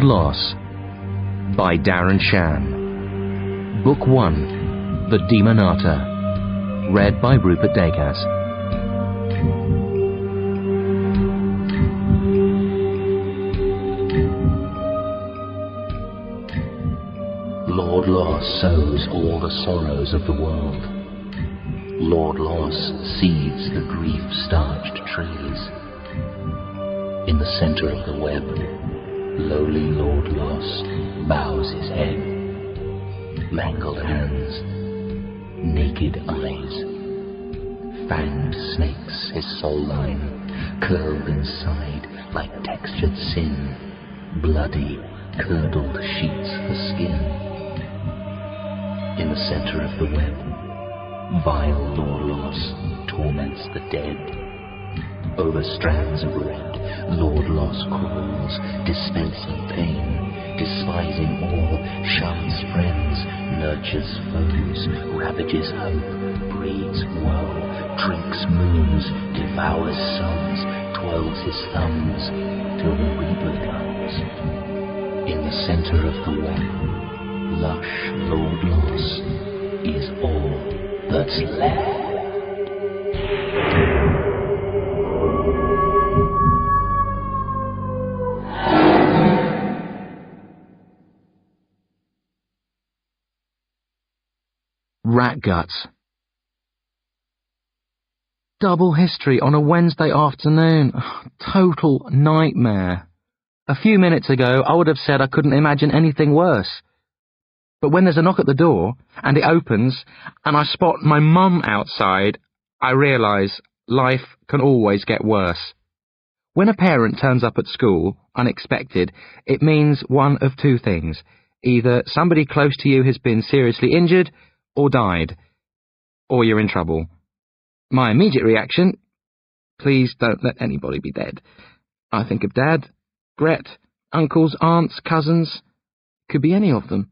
Lord Loss by Darren Shan. Book 1, The Demonata. Read by Rupert Degas. Lord Loss sows all the sorrows of the world. Lord Loss seeds the grief-starched trees. In the center of the web, lowly Lord Loss bows his head. Mangled hands, naked eyes, fanged snakes, his soul line, curled inside like textured sin, bloody, curdled sheets for skin. In the center of the web, vile Lord Loss torments the dead. Over strands of red, Lord Loss crawls, dispensing pain, despising all, shuns friends, nurtures foes, ravages hope, breeds woe, drinks moons, devours sons, twirls his thumbs, till the reaper comes. In the center of the web, lush Lord Loss is all that's left. Rat guts. Double history on a Wednesday afternoon. Total nightmare. A few minutes ago, I would have said I couldn't imagine anything worse. But when there's a knock at the door, and it opens, and I spot my mum outside, I realise life can always get worse. When a parent turns up at school, unexpected, it means one of two things. Either somebody close to you has been seriously injured, or died, or you're in trouble. My immediate reaction, please don't let anybody be dead. I think of Dad, Gret, uncles, aunts, cousins, could be any of them.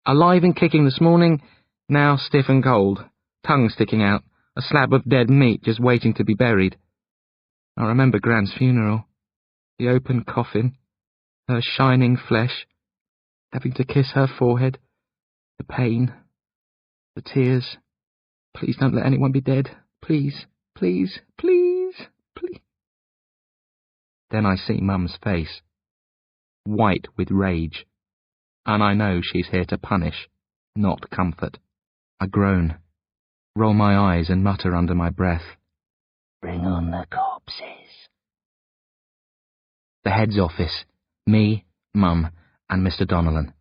Alive and kicking this morning, now stiff and cold, tongue sticking out, a slab of dead meat just waiting to be buried. I remember Gran's funeral, the open coffin, her shining flesh, having to kiss her forehead, the pain, the tears. Please don't let anyone be dead. Please, please, please, please. Then I see Mum's face, white with rage, and I know she's here to punish, not comfort. I groan, roll my eyes and mutter under my breath, "Bring on the corpses." The head's office, me, Mum, and Mr. Donnellan.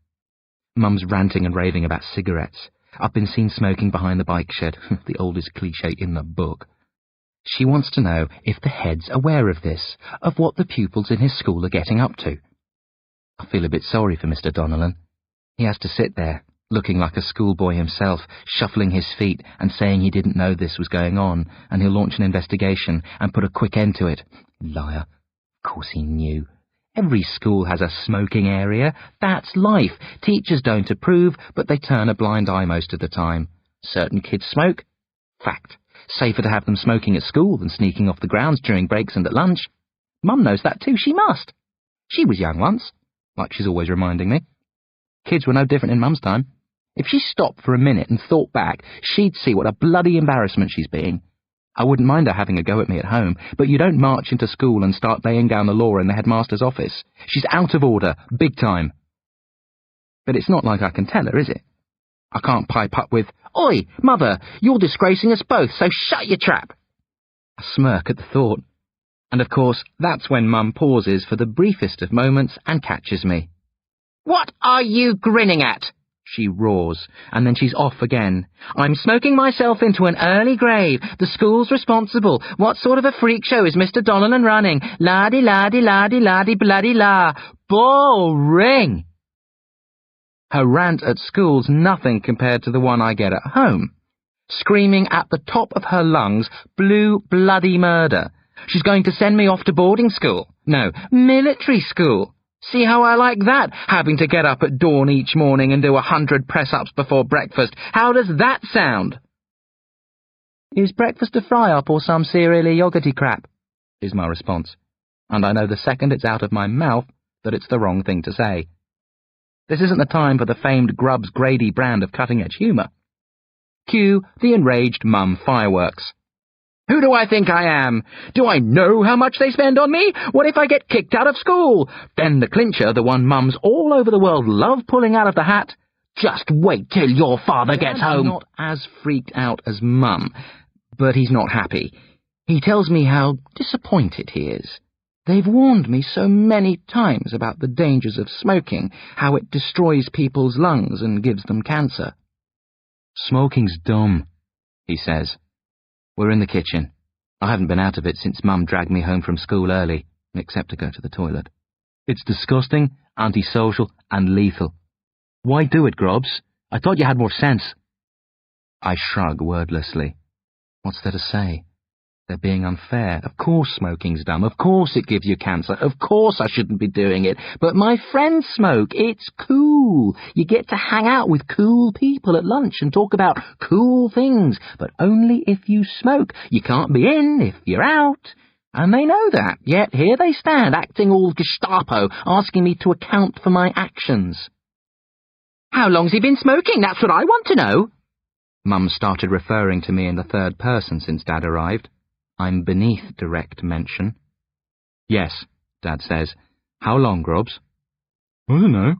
Mum's ranting and raving about cigarettes. I've been seen smoking behind the bike shed, the oldest cliché in the book. She wants to know if the head's aware of this, of what the pupils in his school are getting up to. I feel a bit sorry for Mr. Donnellan. He has to sit there, looking like a schoolboy himself, shuffling his feet and saying he didn't know this was going on, and he'll launch an investigation and put a quick end to it. Liar. Of course he knew. Every school has a smoking area. That's life. Teachers don't approve, but they turn a blind eye most of the time. Certain kids smoke. Fact. Safer to have them smoking at school than sneaking off the grounds during breaks and at lunch. Mum knows that too. She must. She was young once, like she's always reminding me. Kids were no different in Mum's time. If she stopped for a minute and thought back, she'd see what a bloody embarrassment she's being. I wouldn't mind her having a go at me at home, but you don't march into school and start laying down the law in the headmaster's office. She's out of order, big time. But it's not like I can tell her, is it? I can't pipe up with, "Oi, Mother, you're disgracing us both, so shut your trap." I smirk at the thought. And of course, that's when Mum pauses for the briefest of moments and catches me. "What are you grinning at?" she roars, and then she's off again. "I'm smoking myself into an early grave. The school's responsible. What sort of a freak show is Mr. Donnellan running? La-di-la-di-la-di-la-di-bloody-la. Boring!" Her rant at school's nothing compared to the one I get at home. Screaming at the top of her lungs, blue bloody murder. She's going to send me off to boarding school. No, military school. See how I like that, having to get up at dawn each morning and do 100 press-ups before breakfast. How does that sound? "Is breakfast a fry-up or some cereally yogurty crap?" is my response, and I know the second it's out of my mouth, that it's the wrong thing to say. This isn't the time for the famed Grubbs Grady brand of cutting-edge humour. Cue the enraged mum fireworks. Who do I think I am? Do I know how much they spend on me? What if I get kicked out of school? Then the clincher, the one mums all over the world love pulling out of the hat. Just wait till your father gets home. Not as freaked out as Mum, but he's not happy. He tells me how disappointed he is. They've warned me so many times about the dangers of smoking, how it destroys people's lungs and gives them cancer. Smoking's dumb, he says. We're in the kitchen. I haven't been out of it since Mum dragged me home from school early, except to go to the toilet. It's disgusting, antisocial, and lethal. Why do it, Grubbs? I thought you had more sense. I shrug wordlessly. What's there to say? They're being unfair. Of course smoking's dumb. Of course it gives you cancer. Of course I shouldn't be doing it. But my friends smoke. It's cool. You get to hang out with cool people at lunch and talk about cool things, but only if you smoke. You can't be in if you're out. And they know that. Yet here they stand, acting all Gestapo, asking me to account for my actions. How long's he been smoking? That's what I want to know. Mum started referring to me in the third person since Dad arrived. I'm beneath direct mention. Yes, Dad says. How long, Grubbs? I don't know.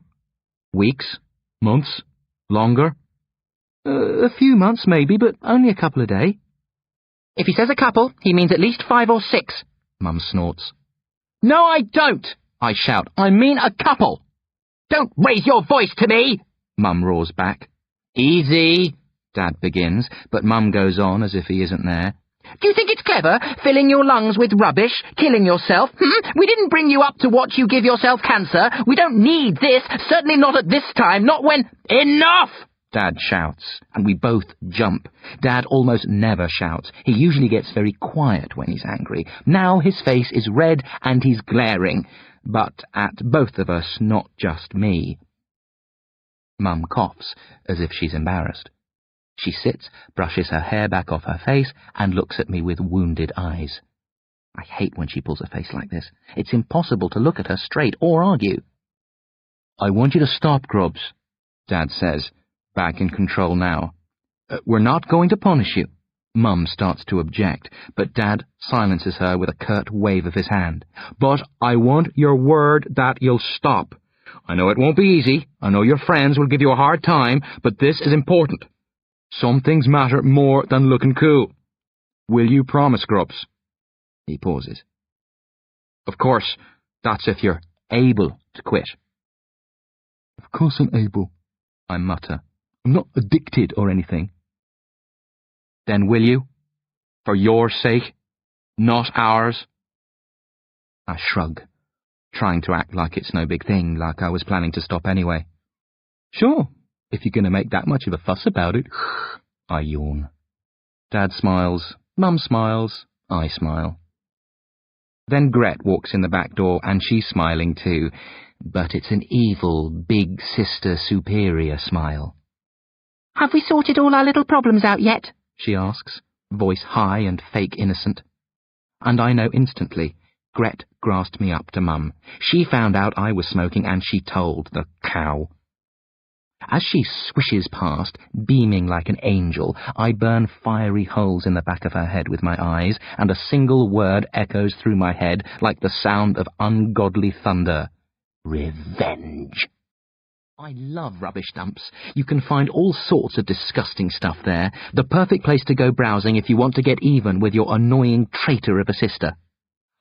Weeks? Months? Longer? A few months, maybe, but only a couple a day. If he says a couple, he means at least 5 or 6, Mum snorts. No, I don't, I shout. I mean a couple. Don't raise your voice to me, Mum roars back. Easy, Dad begins, but Mum goes on as if he isn't there. Do you think it's clever, filling your lungs with rubbish, killing yourself? We didn't bring you up to watch you give yourself cancer. We don't need this, certainly not at this time, not when— Enough! Dad shouts, and we both jump. Dad almost never shouts. He usually gets very quiet when he's angry. Now his face is red and he's glaring, but at both of us, not just me. Mum coughs, as if she's embarrassed. She sits, brushes her hair back off her face, and looks at me with wounded eyes. I hate when she pulls her face like this. It's impossible to look at her straight or argue. I want you to stop, Grubbs, Dad says, back in control now. We're not going to punish you. Mum starts to object, but Dad silences her with a curt wave of his hand. But I want your word that you'll stop. I know it won't be easy. I know your friends will give you a hard time, but this is important. Some things matter more than looking cool. Will you promise, Grubbs? He pauses. Of course, that's if you're able to quit. Of course I'm able, I mutter. I'm not addicted or anything. Then will you? For your sake, not ours? I shrug, trying to act like it's no big thing, like I was planning to stop anyway. Sure. If you're going to make that much of a fuss about it, I yawn. Dad smiles, Mum smiles, I smile. Then Gret walks in the back door and she's smiling too, but it's an evil, big sister superior smile. Have we sorted all our little problems out yet? She asks, voice high and fake innocent. And I know instantly, Gret grasped me up to Mum. She found out I was smoking and she told, the cow. As she swishes past, beaming like an angel, I burn fiery holes in the back of her head with my eyes, and a single word echoes through my head like the sound of ungodly thunder. Revenge. I love rubbish dumps. You can find all sorts of disgusting stuff there. The perfect place to go browsing if you want to get even with your annoying traitor of a sister.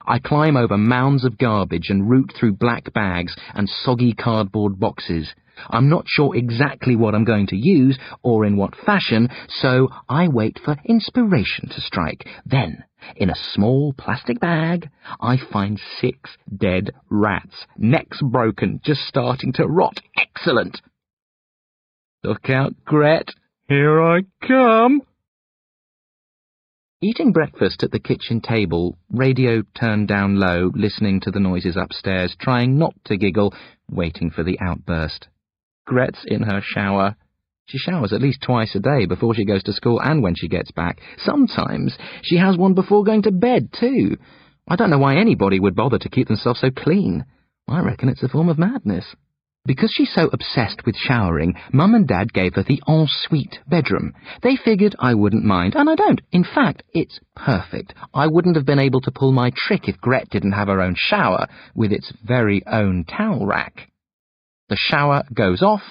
I climb over mounds of garbage and root through black bags and soggy cardboard boxes. I'm not sure exactly what I'm going to use or in what fashion, so I wait for inspiration to strike. Then, in a small plastic bag, I find 6 dead rats, necks broken, just starting to rot. Excellent! Look out, Gret. Here I come. Eating breakfast at the kitchen table, radio turned down low, listening to the noises upstairs, trying not to giggle, waiting for the outburst. Gret's in her shower. She showers at least twice a day before she goes to school and when she gets back. Sometimes she has one before going to bed, too. I don't know why anybody would bother to keep themselves so clean. I reckon it's a form of madness. Because she's so obsessed with showering, Mum and Dad gave her the ensuite bedroom. They figured I wouldn't mind, and I don't. In fact, it's perfect. I wouldn't have been able to pull my trick if Gret didn't have her own shower, with its very own towel rack. The shower goes off,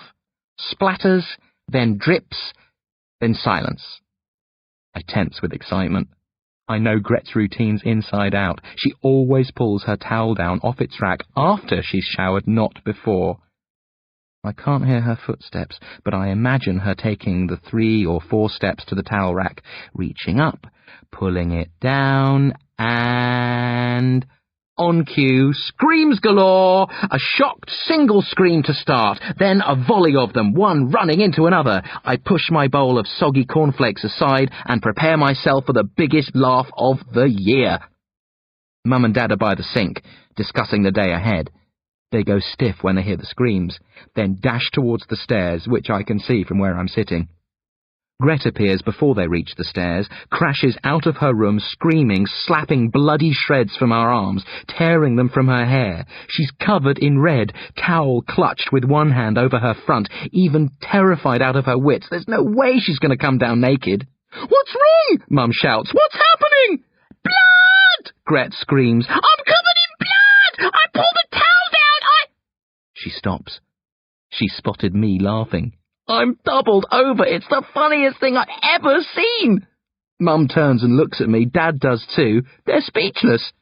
splatters, then drips, then silence. I tense with excitement. I know Gret's routines inside out. She always pulls her towel down off its rack after she's showered, not before. I can't hear her footsteps, but I imagine her taking the 3 or 4 steps to the towel rack, reaching up, pulling it down, and... on cue, screams galore, a shocked single scream to start, then a volley of them, one running into another. I push my bowl of soggy cornflakes aside and prepare myself for the biggest laugh of the year. Mum and Dad are by the sink, discussing the day ahead. They go stiff when they hear the screams, then dash towards the stairs, which I can see from where I'm sitting. Gret appears before they reach the stairs, crashes out of her room screaming, slapping bloody shreds from our arms, tearing them from her hair. She's covered in red, towel clutched with one hand over her front, even terrified out of her wits. There's no way she's going to come down naked. "What's wrong?" Mum shouts. "What's happening?" "Blood!" Gret screams. "I'm covered in blood! I pulled the towel down! She stops. She spotted me laughing. I'm doubled over. It's the funniest thing I've ever seen. Mum turns and looks at me. Dad does too. They're speechless.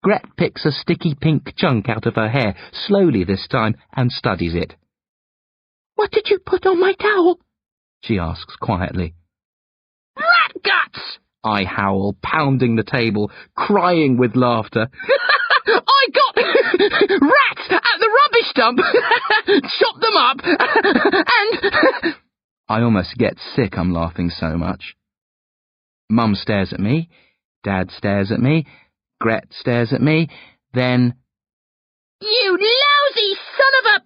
Gret picks a sticky pink chunk out of her hair, slowly this time, and studies it. "What did you put on my towel?" she asks quietly. "Rat guts!" I howl, pounding the table, crying with laughter. "I got rats at the rubbish dump, chopped them up, and..." I almost get sick, I'm laughing so much. Mum stares at me, Dad stares at me, Gret stares at me, then... "You lousy son of a..."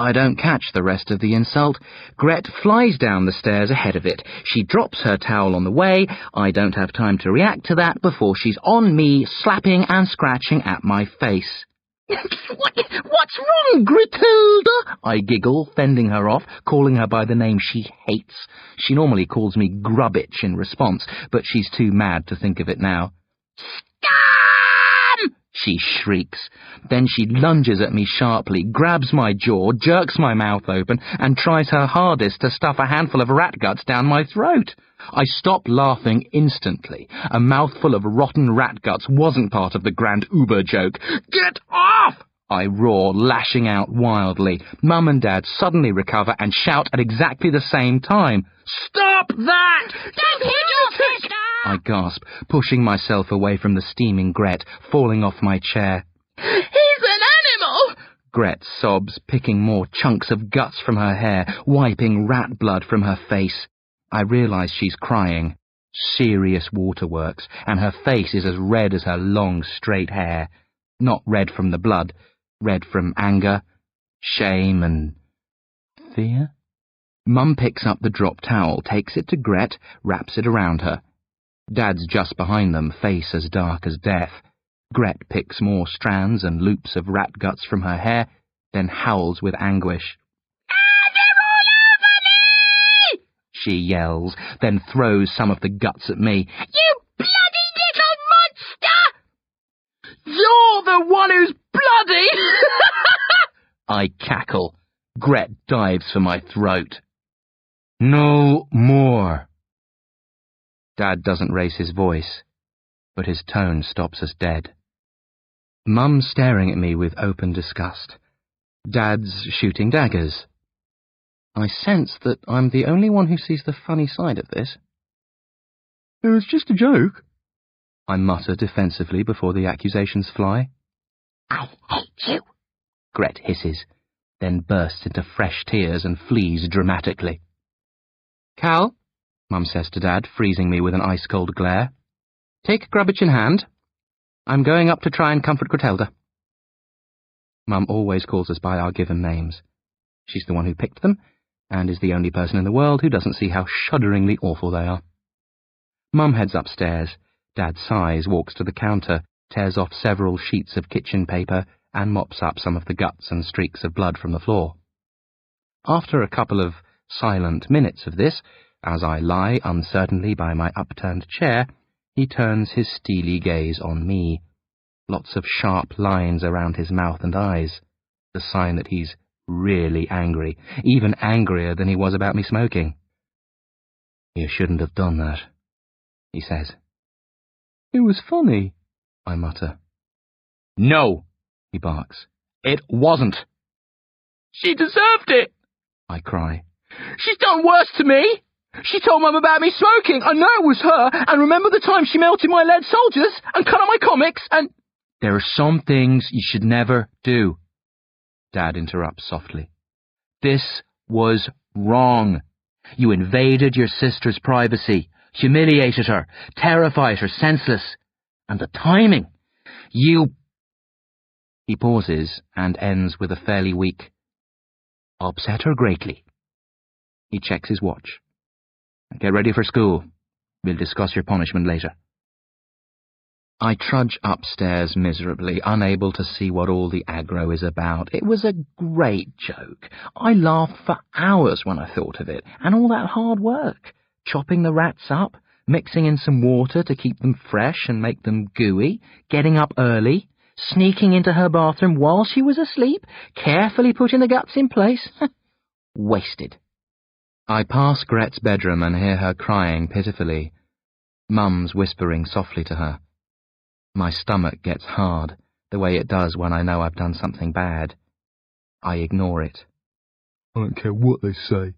I don't catch the rest of the insult. Gret flies down the stairs ahead of it. She drops her towel on the way. I don't have time to react to that before she's on me, slapping and scratching at my face. What's wrong, Gretilda?" I giggle, fending her off, calling her by the name she hates. She normally calls me Grubbitch in response, but she's too mad to think of it now. "Scum!" she shrieks. Then she lunges at me sharply, grabs my jaw, jerks my mouth open, and tries her hardest to stuff a handful of rat guts down my throat. I stop laughing instantly. A mouthful of rotten rat guts wasn't part of the grand Uber joke. "Get off!" I roar, lashing out wildly. Mum and Dad suddenly recover and shout at exactly the same time. "Stop that! Don't hit your sister!" I gasp, pushing myself away from the steaming Gret, falling off my chair. "He's an animal!" Gret sobs, picking more chunks of guts from her hair, wiping rat blood from her face. I realise she's crying. Serious waterworks, and her face is as red as her long, straight hair. Not red from the blood, red from anger, shame, and fear. Mum picks up the drop towel, takes it to Gret, wraps it around her. Dad's just behind them, face as dark as death. Gret picks more strands and loops of rat guts from her hair, then howls with anguish. "They're all over me!" she yells, then throws some of the guts at me. "You bloody little monster! You're the one who's bloody!" I cackle. Gret dives for my throat. "No more." Dad doesn't raise his voice, but his tone stops us dead. Mum's staring at me with open disgust. Dad's shooting daggers. I sense that I'm the only one who sees the funny side of this. "It was just a joke," I mutter defensively before the accusations fly. "I hate you," Gret hisses, then bursts into fresh tears and flees dramatically. "Cal," Mum says to Dad, freezing me with an ice-cold glare, "take Grubbitch in hand. I'm going up to try and comfort Gretilda." Mum always calls us by our given names. She's the one who picked them, and is the only person in the world who doesn't see how shudderingly awful they are. Mum heads upstairs. Dad sighs, walks to the counter, tears off several sheets of kitchen paper, and mops up some of the guts and streaks of blood from the floor. After a couple of silent minutes of this, as I lie uncertainly by my upturned chair, he turns his steely gaze on me. Lots of sharp lines around his mouth and eyes, the sign that he's really angry, even angrier than he was about me smoking. "You shouldn't have done that," he says. "It was funny," I mutter. "No," he barks. "It wasn't." "She deserved it," I cry. "She's done worse to me. She told Mum about me smoking. I know it was her. And remember the time she melted my lead soldiers and cut up my comics and—" "There are some things you should never do," Dad interrupts softly. "This was wrong. You invaded your sister's privacy, humiliated her, terrified her senseless. And the timing. You—" He pauses and ends with a fairly weak, "upset her greatly." He checks his watch. "Get ready for school. We'll discuss your punishment later." I trudge upstairs miserably, unable to see what all the aggro is about. It was a great joke. I laughed for hours when I thought of it, and all that hard work, chopping the rats up, mixing in some water to keep them fresh and make them gooey, getting up early, sneaking into her bathroom while she was asleep, carefully putting the guts in place. Wasted. I pass Gret's bedroom and hear her crying pitifully. Mum's whispering softly to her. My stomach gets hard, the way it does when I know I've done something bad. I ignore it. "I don't care what they say,"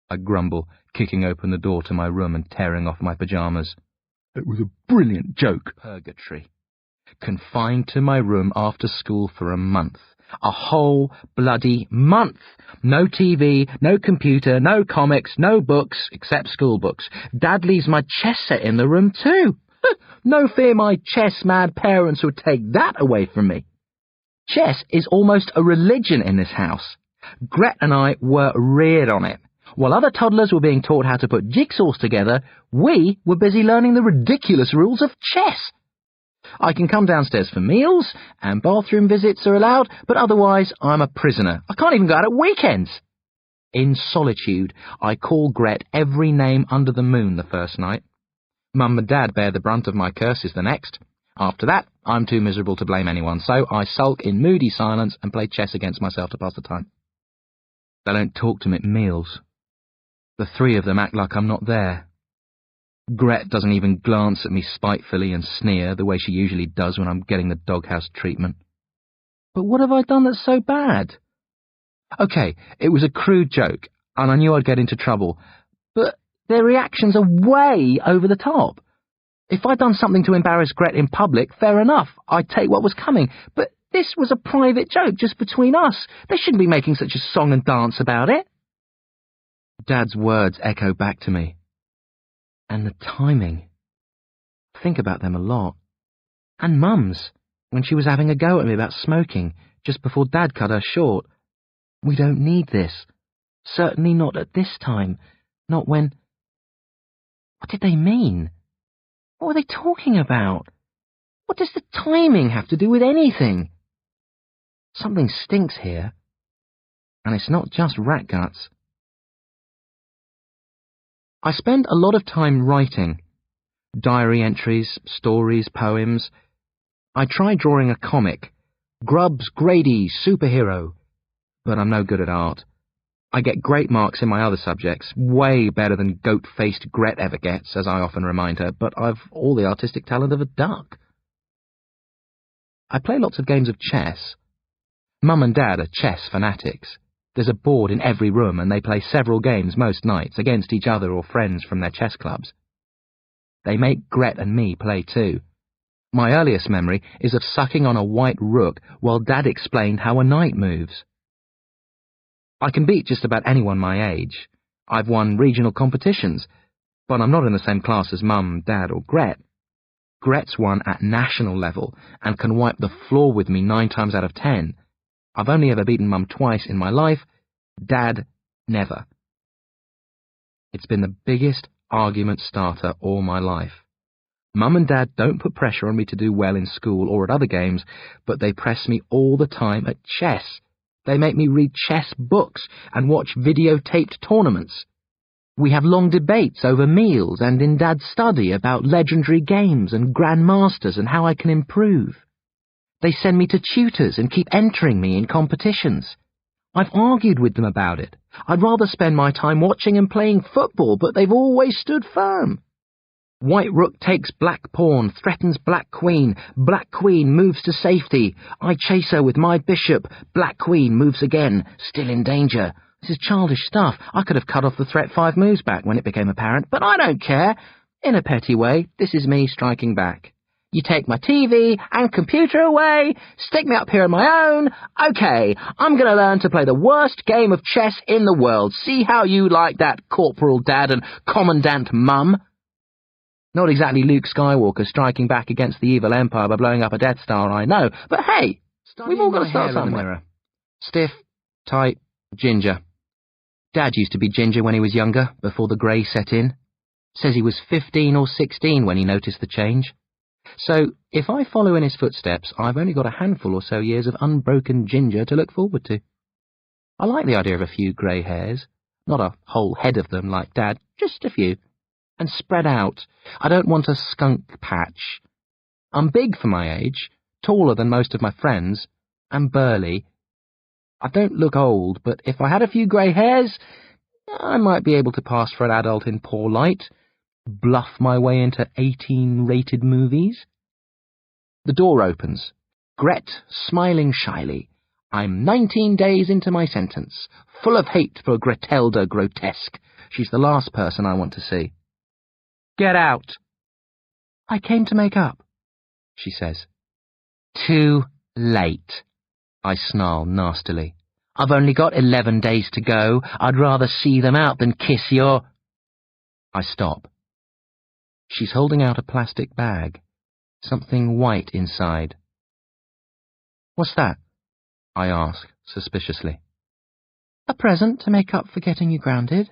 I grumble, kicking open the door to my room and tearing off my pyjamas. "It was a brilliant joke." Purgatory. Confined to my room after school for a month. A whole bloody month. No TV, no computer, no comics, no books, except school books. Dad leaves my chess set in the room too. No fear my chess-mad parents would take that away from me. Chess is almost a religion in this house. Gret and I were reared on it. While other toddlers were being taught how to put jigsaws together, we were busy learning the ridiculous rules of chess. I can come downstairs for meals, and bathroom visits are allowed, but otherwise I'm a prisoner. I can't even go out at weekends. In solitude, I call Gret every name under the moon the first night. Mum and Dad bear the brunt of my curses the next. After that, I'm too miserable to blame anyone, so I sulk in moody silence and play chess against myself to pass the time. They don't talk to me at meals. The three of them act like I'm not there. Gret doesn't even glance at me spitefully and sneer the way she usually does when I'm getting the doghouse treatment. But what have I done that's so bad? Okay, it was a crude joke, and I knew I'd get into trouble, but their reactions are way over the top. If I'd done something to embarrass Gret in public, fair enough, I'd take what was coming, but this was a private joke just between us. They shouldn't be making such a song and dance about it. Dad's words echo back to me. And the timing. Think about them a lot. And Mum's, when she was having a go at me about smoking, just before Dad cut her short. We don't need this. Certainly not at this time. Not when... What did they mean? What were they talking about? What does the timing have to do with anything? Something stinks here. And it's not just rat guts. I spend a lot of time writing. Diary entries, stories, poems. I tried drawing a comic. Grubbs Grady Superhero. But I'm no good at art. I get great marks in my other subjects, way better than goat-faced Gret ever gets, as I often remind her, but I've all the artistic talent of a duck. I play lots of games of chess. Mum and Dad are chess fanatics. There's a board in every room, and they play several games most nights, against each other or friends from their chess clubs. They make Gret and me play too. My earliest memory is of sucking on a white rook while Dad explained how a knight moves. I can beat just about anyone my age. I've won regional competitions, but I'm not in the same class as Mum, Dad, or Gret. Gret's won at national level and can wipe the floor with me 9 times out of 10. I've only ever beaten Mum twice in my life, Dad never. It's been the biggest argument starter all my life. Mum and Dad don't put pressure on me to do well in school or at other games, but they press me all the time at chess. They make me read chess books and watch videotaped tournaments. We have long debates over meals and in Dad's study about legendary games and grandmasters and how I can improve. They send me to tutors and keep entering me in competitions. I've argued with them about it. I'd rather spend my time watching and playing football, but they've always stood firm. White rook takes black pawn, threatens black queen moves to safety. I chase her with my bishop. Black queen moves again, still in danger. This is childish stuff. I could have cut off the threat 5 moves back when it became apparent, but I don't care. In a petty way, this is me striking back. You take my TV and computer away, stick me up here on my own. Okay, I'm going to learn to play the worst game of chess in the world. See how you like that, Corporal Dad and Commandant Mum. Not exactly Luke Skywalker striking back against the evil Empire by blowing up a Death Star, I know. But hey, we've all got to start somewhere. Stiff, tight, ginger. Dad used to be ginger when he was younger, before the grey set in. Says he was 15 or 16 when he noticed the change. So, if I follow in his footsteps, I've only got a handful or so years of unbroken ginger to look forward to. I like the idea of a few grey hairs. Not a whole head of them like Dad, just a few. And spread out. I don't want a skunk patch. I'm big for my age, taller than most of my friends, and burly. I don't look old, but if I had a few grey hairs, I might be able to pass for an adult in poor light, bluff my way into 18-rated movies. The door opens. Gret, smiling shyly. I'm 19 days into my sentence, full of hate for Gretelda Grotesque. She's the last person I want to see. Get out. I came to make up, she says. Too late. I snarl nastily. I've only got 11 days to go. I'd rather see them out than kiss your... I stop. She's holding out a plastic bag. Something white inside. What's that? I ask, suspiciously. A present to make up for getting you grounded,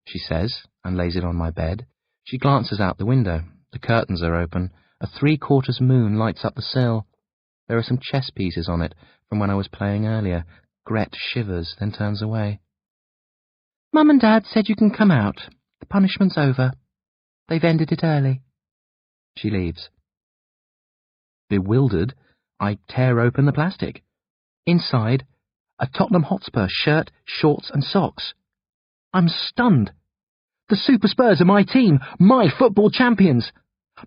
she says, and lays it on my bed. She glances out the window. The curtains are open. A 3/4 moon lights up the sill. There are some chess pieces on it from when I was playing earlier. Gret shivers, then turns away. Mum and Dad said you can come out. The punishment's over. They've ended it early. She leaves. Bewildered, I tear open the plastic. Inside, a Tottenham Hotspur shirt, shorts and socks. I'm stunned. The Super Spurs are my team, my football champions.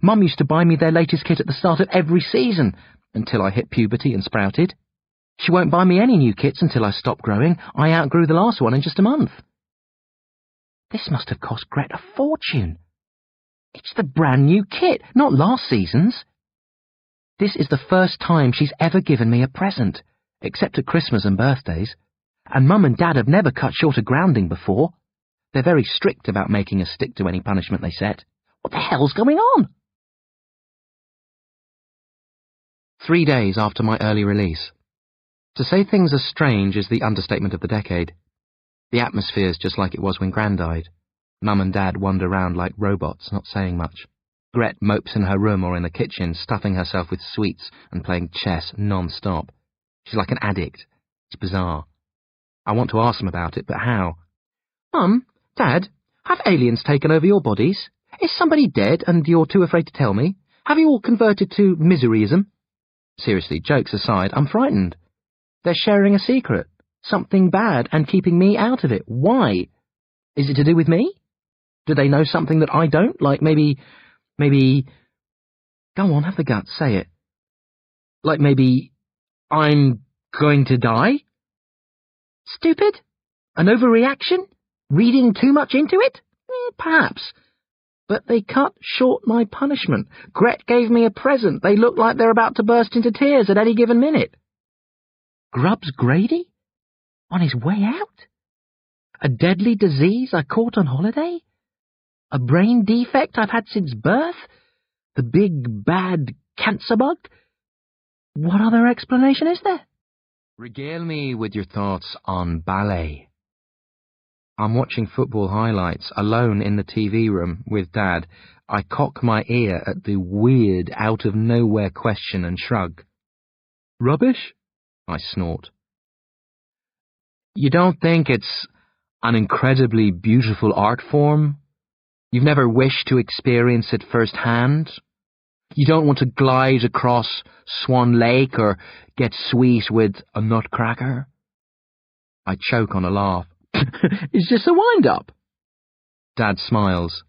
Mum used to buy me their latest kit at the start of every season, until I hit puberty and sprouted. She won't buy me any new kits until I stop growing. I outgrew the last one in just a month. This must have cost Gret a fortune. It's the brand new kit, not last season's. This is the first time she's ever given me a present, except at Christmas and birthdays. And Mum and Dad have never cut short a grounding before. They're very strict about making us stick to any punishment they set. What the hell's going on? 3 days after my early release. To say things are strange is the understatement of the decade. The atmosphere's just like it was when Gran died. Mum and Dad wander around like robots, not saying much. Gret mopes in her room or in the kitchen, stuffing herself with sweets and playing chess non-stop. She's like an addict. It's bizarre. I want to ask them about it, but how? Mum, Dad, have aliens taken over your bodies? Is somebody dead and you're too afraid to tell me? Have you all converted to miseryism? Seriously, jokes aside, I'm frightened. They're sharing a secret. Something bad and keeping me out of it. Why? Is it to do with me? Do they know something that I don't? Like maybe... Go on, have the guts, say it. Like maybe... I'm going to die? Stupid? An overreaction? Reading too much into it? Perhaps. But they cut short my punishment. Gret gave me a present. They look like they're about to burst into tears at any given minute. Grubbs Grady? On his way out? A deadly disease I caught on holiday? A brain defect I've had since birth? The big, bad cancer bug? What other explanation is there? Regale me with your thoughts on ballet. I'm watching football highlights, alone in the TV room with Dad. I cock my ear at the weird, out-of-nowhere question and shrug. Rubbish? I snort. You don't think it's an incredibly beautiful art form? You've never wished to experience it firsthand? You don't want to glide across Swan Lake or get sweet with a nutcracker? I choke on a laugh. Is this a wind-up? Dad smiles.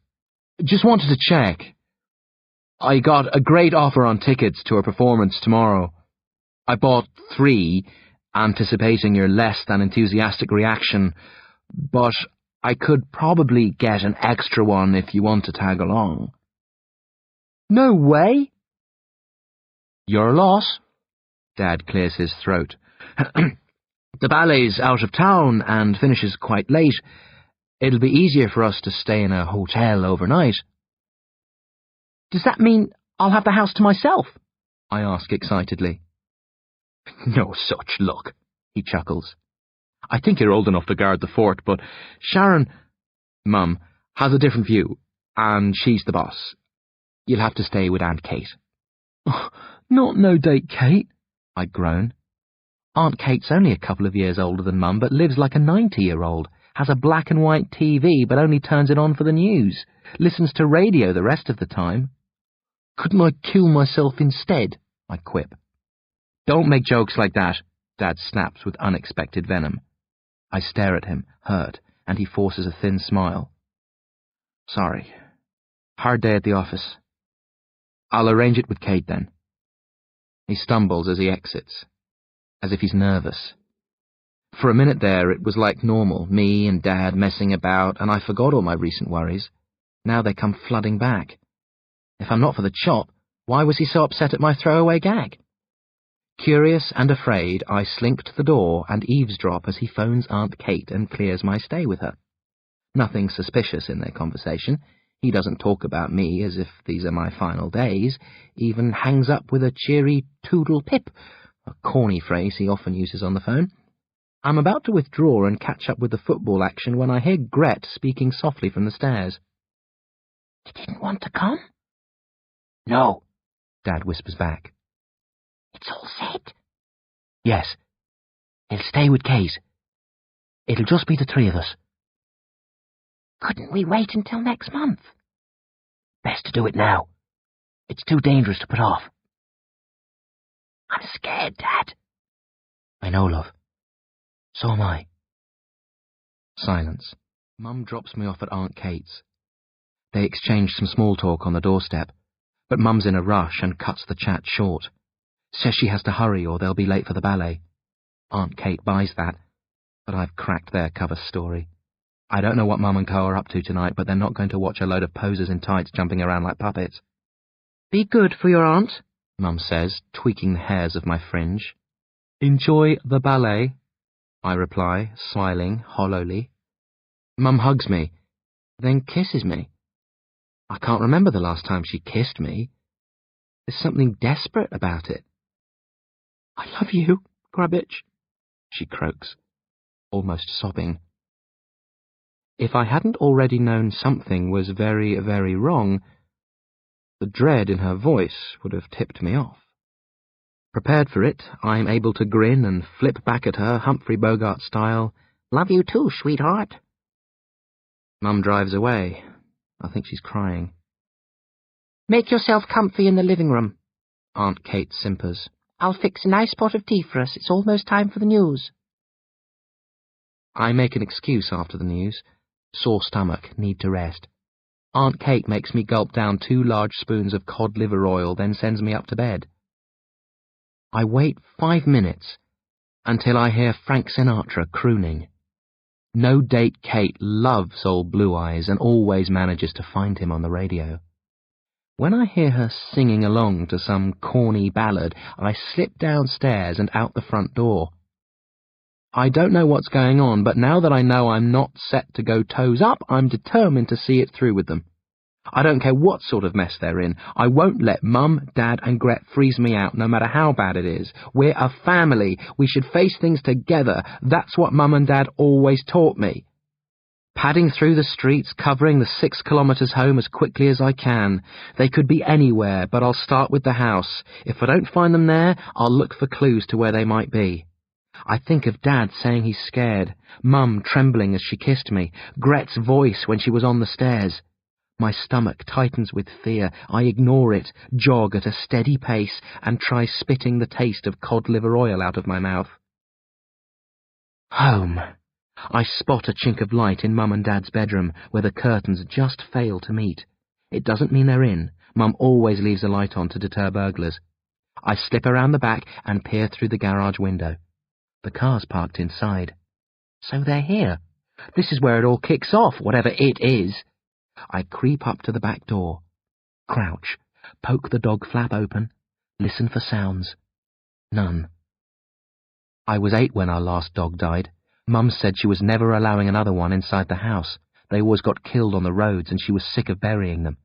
Just wanted to check. I got a great offer on tickets to a performance tomorrow. I bought 3, anticipating your less than enthusiastic reaction, but I could probably get an extra one if you want to tag along. No way! Your loss. Dad clears his throat. The ballet's out of town and finishes quite late. It'll be easier for us to stay in a hotel overnight. Does that mean I'll have the house to myself? I ask excitedly. No such luck, he chuckles. I think you're old enough to guard the fort, but Sharon, Mum, has a different view, and she's the boss. You'll have to stay with Aunt Kate. Oh, not no date, Kate, I groan. Aunt Kate's only a couple of years older than Mum, but lives like a 90-year-old, has a black and white TV, but only turns it on for the news, listens to radio the rest of the time. Couldn't I kill myself instead? I quip. Don't make jokes like that, Dad snaps with unexpected venom. I stare at him, hurt, and he forces a thin smile. Sorry. Hard day at the office. I'll arrange it with Kate then. He stumbles as he exits, as if he's nervous. For a minute there it was like normal, me and Dad messing about, and I forgot all my recent worries. Now they come flooding back. If I'm not for the chop, why was he so upset at my throwaway gag? Curious and afraid, I slink to the door and eavesdrop as he phones Aunt Kate and clears my stay with her. Nothing suspicious in their conversation. He doesn't talk about me as if these are my final days, even hangs up with a cheery toodle pip, a corny phrase he often uses on the phone. I'm about to withdraw and catch up with the football action when I hear Gret speaking softly from the stairs. You didn't want to come? No, Dad whispers back. It's all set? Yes. He'll stay with Kate. It'll just be the 3 of us. Couldn't we wait until next month? Best to do it now. It's too dangerous to put off. I'm scared, Dad. I know, love. So am I. Silence. Mum drops me off at Aunt Kate's. They exchange some small talk on the doorstep, but Mum's in a rush and cuts the chat short. Says she has to hurry or they'll be late for the ballet. Aunt Kate buys that, but I've cracked their cover story. I don't know what Mum and Co are up to tonight, but they're not going to watch a load of posers in tights jumping around like puppets. Be good for your aunt, Mum says, tweaking the hairs of my fringe. Enjoy the ballet, I reply, smiling hollowly. Mum hugs me, then kisses me. I can't remember the last time she kissed me. There's something desperate about it. I love you, Grabbitch, she croaks, almost sobbing. If I hadn't already known something was very, very wrong, the dread in her voice would have tipped me off. Prepared for it, I'm able to grin and flip back at her Humphrey Bogart style, "Love you too, sweetheart." Mum drives away. I think she's crying. Make yourself comfy in the living room, Aunt Kate simpers. I'll fix a nice pot of tea for us. It's almost time for the news. I make an excuse after the news. Sore stomach, need to rest. Aunt Kate makes me gulp down 2 large spoons of cod liver oil, then sends me up to bed. I wait 5 minutes until I hear Frank Sinatra crooning. No Date Kate loves old Blue Eyes and always manages to find him on the radio. When I hear her singing along to some corny ballad, I slip downstairs and out the front door. I don't know what's going on, but now that I know I'm not set to go toes up, I'm determined to see it through with them. I don't care what sort of mess they're in. I won't let Mum, Dad and Gret freeze me out, no matter how bad it is. We're a family. We should face things together. That's what Mum and Dad always taught me. Padding through the streets, covering the 6 kilometres home as quickly as I can. They could be anywhere, but I'll start with the house. If I don't find them there, I'll look for clues to where they might be. I think of Dad saying he's scared, Mum trembling as she kissed me, Gret's voice when she was on the stairs. My stomach tightens with fear. I ignore it, jog at a steady pace, and try spitting the taste of cod liver oil out of my mouth. Home. I spot a chink of light in Mum and Dad's bedroom, where the curtains just fail to meet. It doesn't mean they're in. Mum always leaves a light on to deter burglars. I slip around the back and peer through the garage window. The car's parked inside. So they're here. This is where it all kicks off, whatever it is. I creep up to the back door. Crouch. Poke the dog flap open. Listen for sounds. None. I was 8 when our last dog died. Mum said she was never allowing another one inside the house. They always got killed on the roads and she was sick of burying them.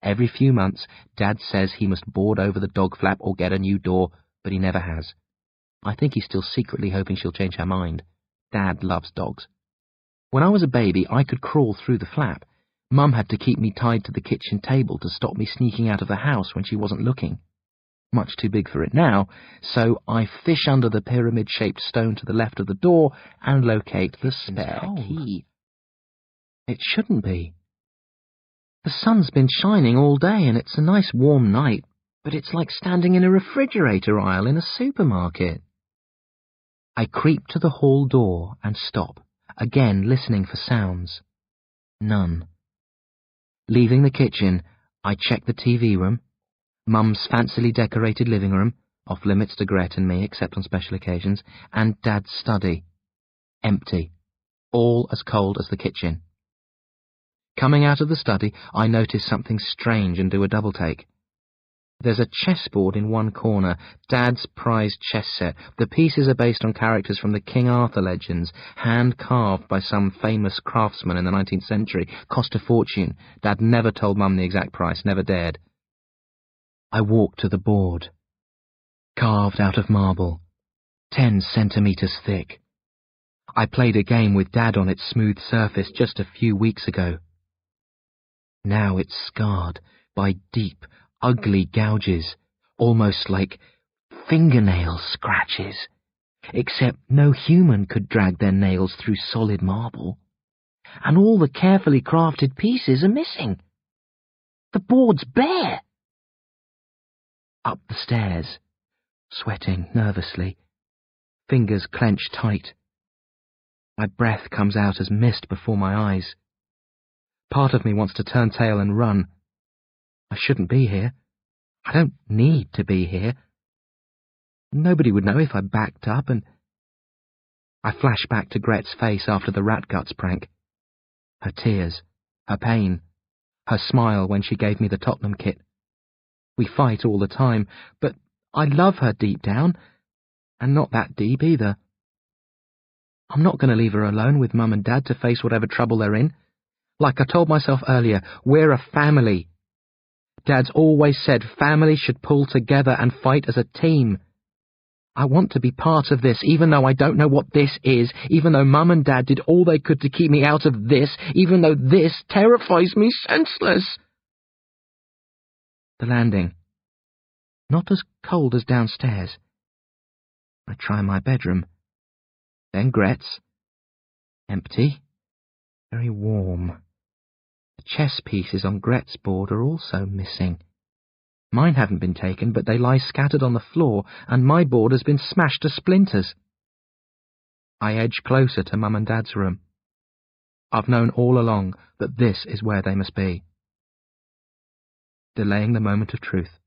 Every few months, Dad says he must board over the dog flap or get a new door, but he never has. I think he's still secretly hoping she'll change her mind. Dad loves dogs. When I was a baby, I could crawl through the flap. Mum had to keep me tied to the kitchen table to stop me sneaking out of the house when she wasn't looking. Much too big for it now, so I fish under the pyramid-shaped stone to the left of the door and locate the spare key. It shouldn't be. The sun's been shining all day and it's a nice warm night, but it's like standing in a refrigerator aisle in a supermarket. I creep to the hall door and stop, again listening for sounds. None. Leaving the kitchen, I check the TV room, Mum's fancily decorated living room, off limits to Gret and me except on special occasions, and Dad's study. Empty. All as cold as the kitchen. Coming out of the study, I notice something strange and do a double-take. There's a chessboard in one corner, Dad's prized chess set. The pieces are based on characters from the King Arthur legends, hand-carved by some famous craftsman in the 19th century. Cost a fortune. Dad never told Mum the exact price, never dared. I walk to the board. Carved out of marble, 10 centimetres thick. I played a game with Dad on its smooth surface just a few weeks ago. Now it's scarred by deep, ugly gouges, almost like fingernail scratches, except no human could drag their nails through solid marble. And all the carefully crafted pieces are missing. The board's bare. Up the stairs, sweating nervously, fingers clenched tight. My breath comes out as mist before my eyes. Part of me wants to turn tail and run. I shouldn't be here. I don't need to be here. Nobody would know if I backed up and... I flash back to Gret's face after the rat guts prank. Her tears, her pain, her smile when she gave me the Tottenham kit. We fight all the time, but I love her deep down, and not that deep either. I'm not going to leave her alone with Mum and Dad to face whatever trouble they're in. Like I told myself earlier, we're a family. Dad's always said families should pull together and fight as a team. I want to be part of this, even though I don't know what this is, even though Mum and Dad did all they could to keep me out of this, even though this terrifies me senseless. The landing. Not as cold as downstairs. I try my bedroom. Then Gret's. Empty. Very warm. The chess pieces on Gret's board are also missing. Mine haven't been taken, but they lie scattered on the floor, and my board has been smashed to splinters. I edge closer to Mum and Dad's room. I've known all along that this is where they must be. Delaying the moment of truth.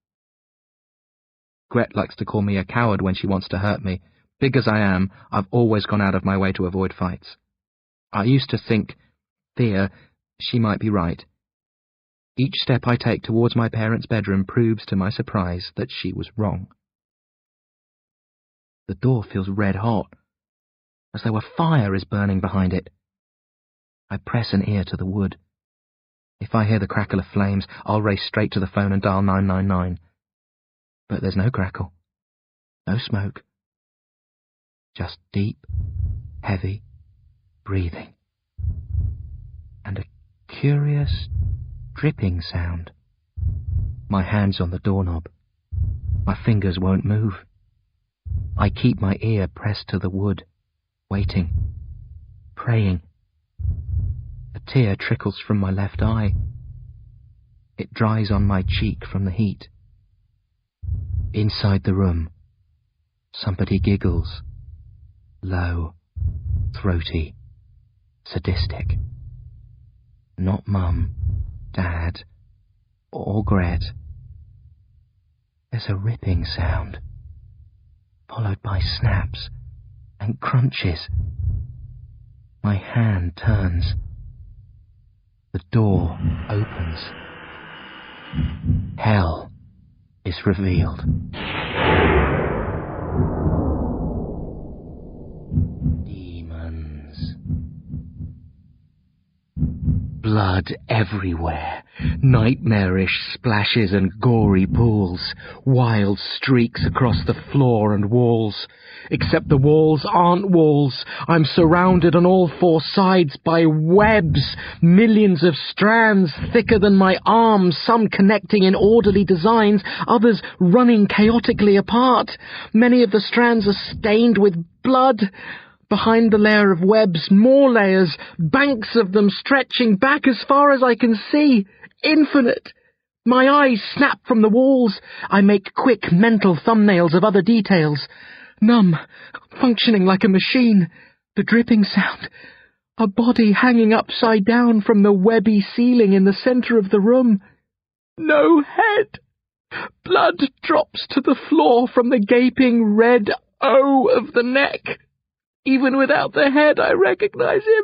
Gret likes to call me a coward when she wants to hurt me. Big as I am, I've always gone out of my way to avoid fights. I used to think, fear, she might be right. Each step I take towards my parents' bedroom proves to my surprise that she was wrong. The door feels red hot, as though a fire is burning behind it. I press an ear to the wood. If I hear the crackle of flames, I'll race straight to the phone and dial 999. But there's no crackle, no smoke. Just deep, heavy breathing. curious dripping sound. My hand's on the doorknob. My fingers won't move. I keep my ear pressed to the wood, waiting, praying. A tear trickles from my left eye. It dries on my cheek from the heat. Inside the room, somebody giggles, low, throaty, sadistic. Not Mum, Dad, or Gret. There's a ripping sound, followed by snaps and crunches. My hand turns. The door opens. Hell is revealed. Demons. Blood everywhere, nightmarish splashes and gory pools, wild streaks across the floor and walls. Except the walls aren't walls. I'm surrounded on all four sides by webs, millions of strands thicker than my arms, some connecting in orderly designs, others running chaotically apart. Many of the strands are stained with blood. Behind the layer of webs, more layers, banks of them stretching back as far as I can see. Infinite. My eyes snap from the walls. I make quick mental thumbnails of other details. Numb, functioning like a machine. The dripping sound. A body hanging upside down from the webby ceiling in the centre of the room. No head. Blood drops to the floor from the gaping red O of the neck. Even without the head, I recognize him.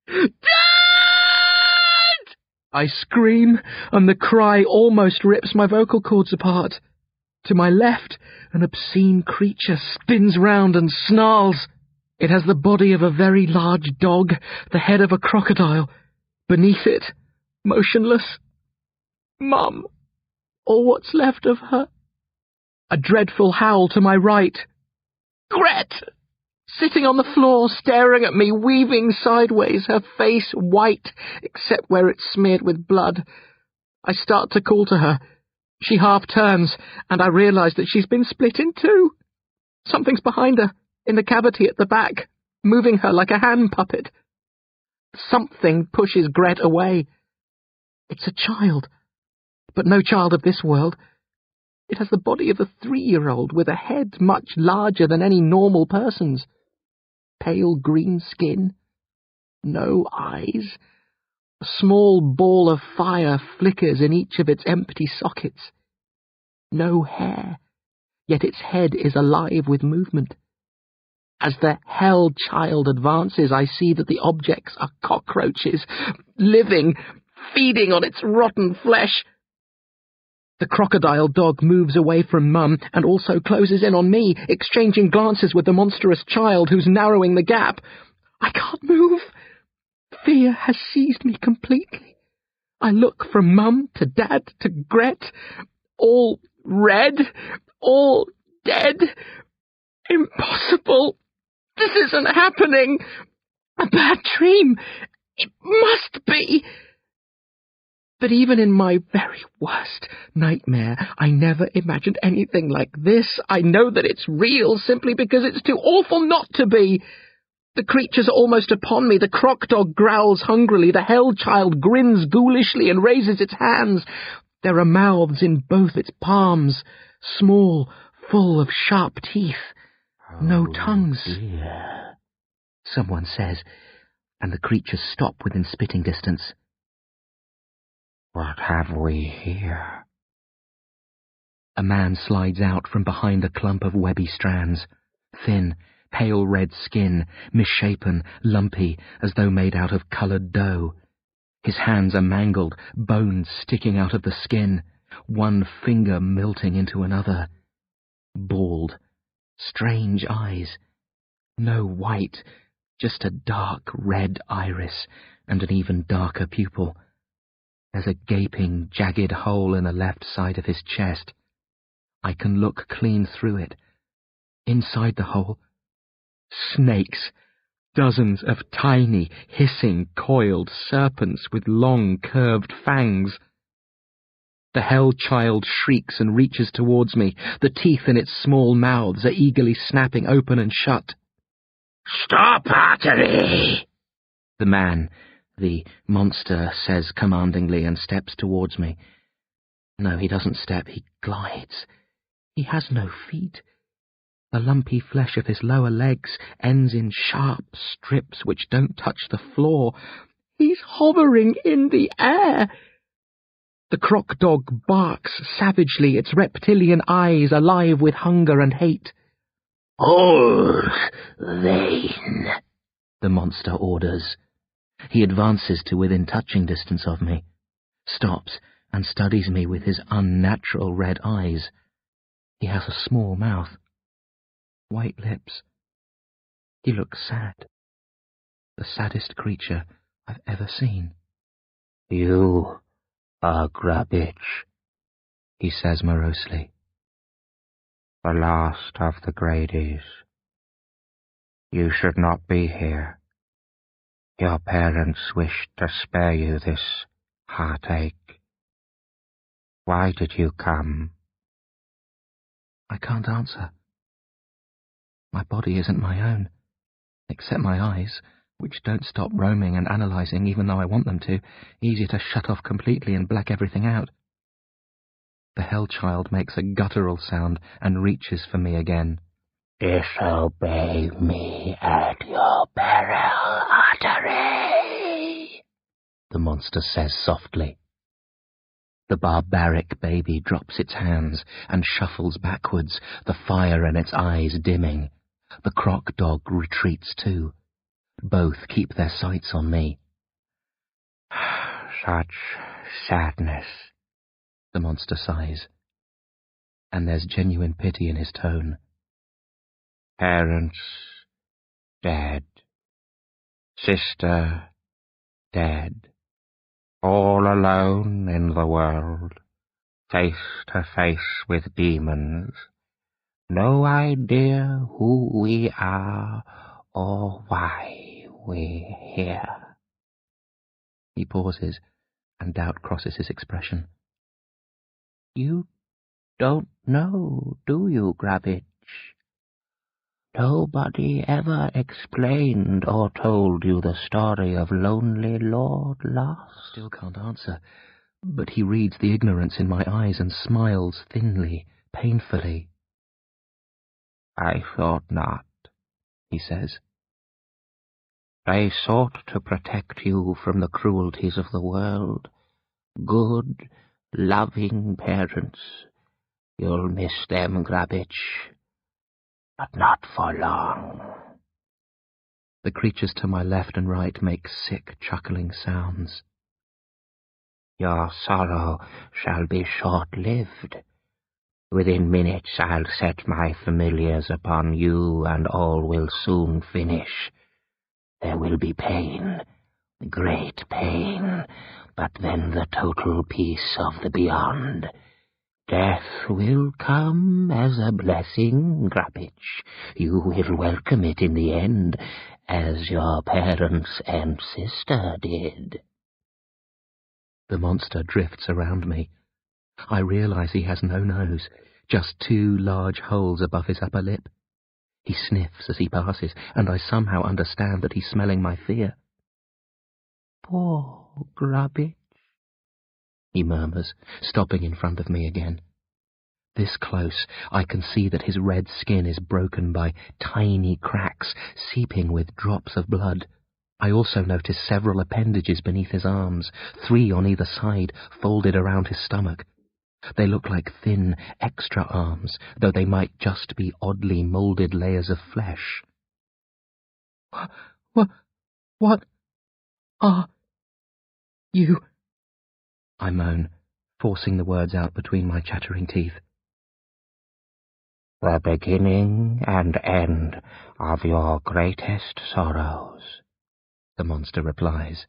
Dad! I scream, and the cry almost rips my vocal cords apart. To my left, an obscene creature spins round and snarls. It has the body of a very large dog, the head of a crocodile. Beneath it, motionless, Mum, or what's left of her. A dreadful howl to my right. Gret! Sitting on the floor, staring at me, weaving sideways, her face white, except where it's smeared with blood. I start to call to her. She half turns, and I realise that she's been split in two. Something's behind her, in the cavity at the back, moving her like a hand puppet. Something pushes Gret away. It's a child, but no child of this world. It has the body of a 3-year-old with a head much larger than any normal person's. Pale green skin, no eyes. A small ball of fire flickers in each of its empty sockets. No hair, yet its head is alive with movement. As the hell child advances, I see that the objects are cockroaches, living, feeding on its rotten flesh. The crocodile dog moves away from Mum and also closes in on me, exchanging glances with the monstrous child who's narrowing the gap. I can't move. Fear has seized me completely. I look from Mum to Dad to Gret, all red, all dead. Impossible. This isn't happening. A bad dream. It must be. But even in my very worst nightmare, I never imagined anything like this. I know that it's real simply because it's too awful not to be. The creatures are almost upon me. The croc dog growls hungrily. The hell child grins ghoulishly and raises its hands. There are mouths in both its palms, small, full of sharp teeth. No tongues. Dear. Someone says, and the creatures stop within spitting distance. What have we here? A man slides out from behind a clump of webby strands, thin, pale red skin, misshapen, lumpy, as though made out of coloured dough. His hands are mangled, bones sticking out of the skin, one finger melting into another. Bald, strange eyes, no white, just a dark red iris and an even darker pupil. There's a gaping, jagged hole in the left side of his chest. I can look clean through it. Inside the hole, snakes, Dozens of tiny, hissing, coiled serpents with long, curved fangs. The hell child shrieks and reaches towards me. The teeth in its small mouths are eagerly snapping open and shut. "Stop, artery!" The man, the monster, says commandingly and steps towards me. No, he doesn't step, he glides. He has no feet. The lumpy flesh of his lower legs ends in sharp strips which don't touch the floor. He's hovering in the air. The croc dog barks savagely, its reptilian eyes alive with hunger and hate. "Hold, Vane," the monster orders. He advances to within touching distance of me, stops, and studies me with his unnatural red eyes. He has a small mouth, white lips. He looks sad. The saddest creature I've ever seen. "You are Grabbage," he says morosely. "The last of the Grady's. You should not be here. Your parents wished to spare you this heartache. Why did you come?" I can't answer. My body isn't my own, except my eyes, which don't stop roaming and analysing even though I want them to, easier to shut off completely and black everything out. The hell child makes a guttural sound and reaches for me again. "Disobey me at your peril, artery," the monster says softly. The barbaric baby drops its hands and shuffles backwards, the fire in its eyes dimming. The croc dog retreats too. Both keep their sights on me. "Such sadness," the monster sighs, and there's genuine pity in his tone. "Parents dead. Sister dead. All alone in the world, face to face with demons. No idea who we are or why we're here." He pauses, and doubt crosses his expression. "You don't know, do you, Grabbage? Nobody ever explained or told you the story of lonely Lord Lost?" Still can't answer, but he reads the ignorance in my eyes and smiles thinly, painfully. "I thought not," he says. "They sought to protect you from the cruelties of the world. Good, loving parents. You'll miss them, Grabbage, but not for long." The creatures to my left and right make sick, chuckling sounds. "Your sorrow shall be short-lived. Within minutes I'll set my familiars upon you, and all will soon finish. There will be pain, great pain, but then the total peace of the beyond. Death will come as a blessing, Grabbage. You will welcome it in the end, as your parents and sister did." The monster drifts around me. I realize he has no nose, just two large holes above his upper lip. He sniffs as he passes, and I somehow understand that he's smelling my fear. "Poor Grabbage," he murmurs, stopping in front of me again. This close, I can see that his red skin is broken by tiny cracks, seeping with drops of blood. I also notice several appendages beneath his arms, 3 on either side, folded around his stomach. They look like thin, extra arms, though they might just be oddly moulded layers of flesh. What are you? I moan, forcing the words out between my chattering teeth. "The beginning and end of your greatest sorrows," the monster replies.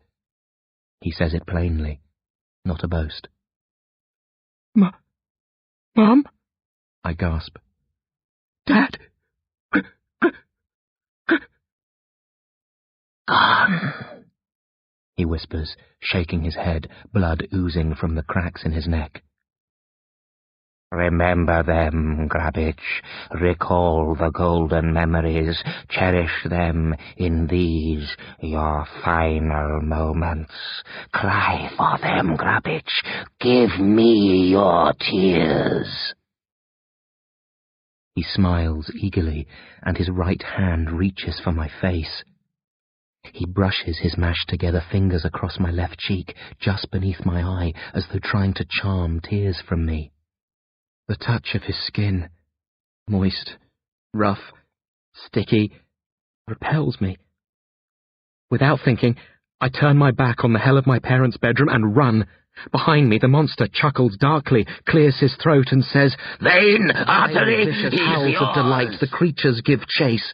He says it plainly, not a boast. Mum? I gasp. Dad? Gone, he whispers, shaking his head, blood oozing from the cracks in his neck. Remember them, Grabbage. Recall the golden memories. Cherish them in these, your final moments. Cry for them, Grabbage. Give me your tears. He smiles eagerly, and his right hand reaches for my face. He brushes his mashed-together fingers across my left cheek, just beneath my eye, as though trying to charm tears from me. The touch of his skin, moist, rough, sticky, repels me. Without thinking, I turn my back on the hell of my parents' bedroom and run. Behind me, the monster chuckles darkly, clears his throat and says, "Vane, Artery, vicious he's howls yours." of delight, the creatures give chase.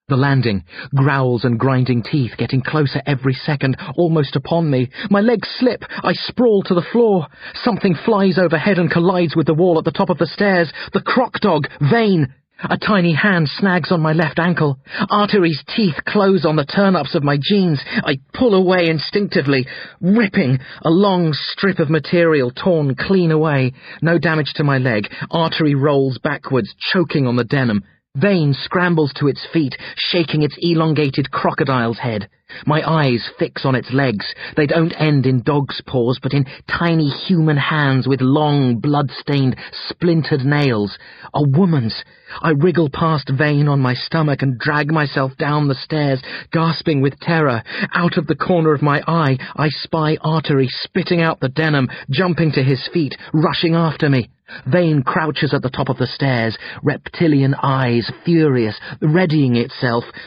The landing, growls and grinding teeth getting closer every second, almost upon me. My legs slip. I sprawl to the floor. Something flies overhead and collides with the wall at the top of the stairs. The croc dog, Vane. A tiny hand snags on my left ankle. Artery's teeth close on the turn-ups of my jeans. I pull away instinctively, ripping, a long strip of material torn clean away. No damage to my leg. Artery rolls backwards, choking on the denim. Vane scrambles to its feet, shaking its elongated crocodile's head. My eyes fix on its legs. They don't end in dog's paws, but in tiny human hands with long, blood-stained, splintered nails. A woman's. I wriggle past Vane on my stomach and drag myself down the stairs, gasping with terror. Out of the corner of my eye, I spy Artery spitting out the denim, jumping to his feet, rushing after me. Vane crouches at the top of the stairs, reptilian eyes furious, readying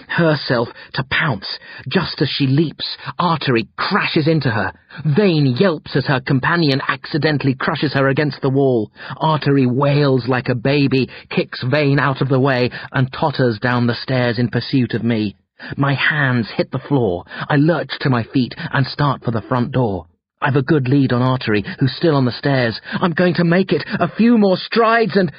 herself, to pounce. Just as she leaps, Artery crashes into her. Vane yelps as her companion accidentally crushes her against the wall. Artery wails like a baby, kicks Vane out of the way, and totters down the stairs in pursuit of me. My hands hit the floor. I lurch to my feet and start for the front door. I've a good lead on Artery, who's still on the stairs. I'm going to make it. A few more strides and...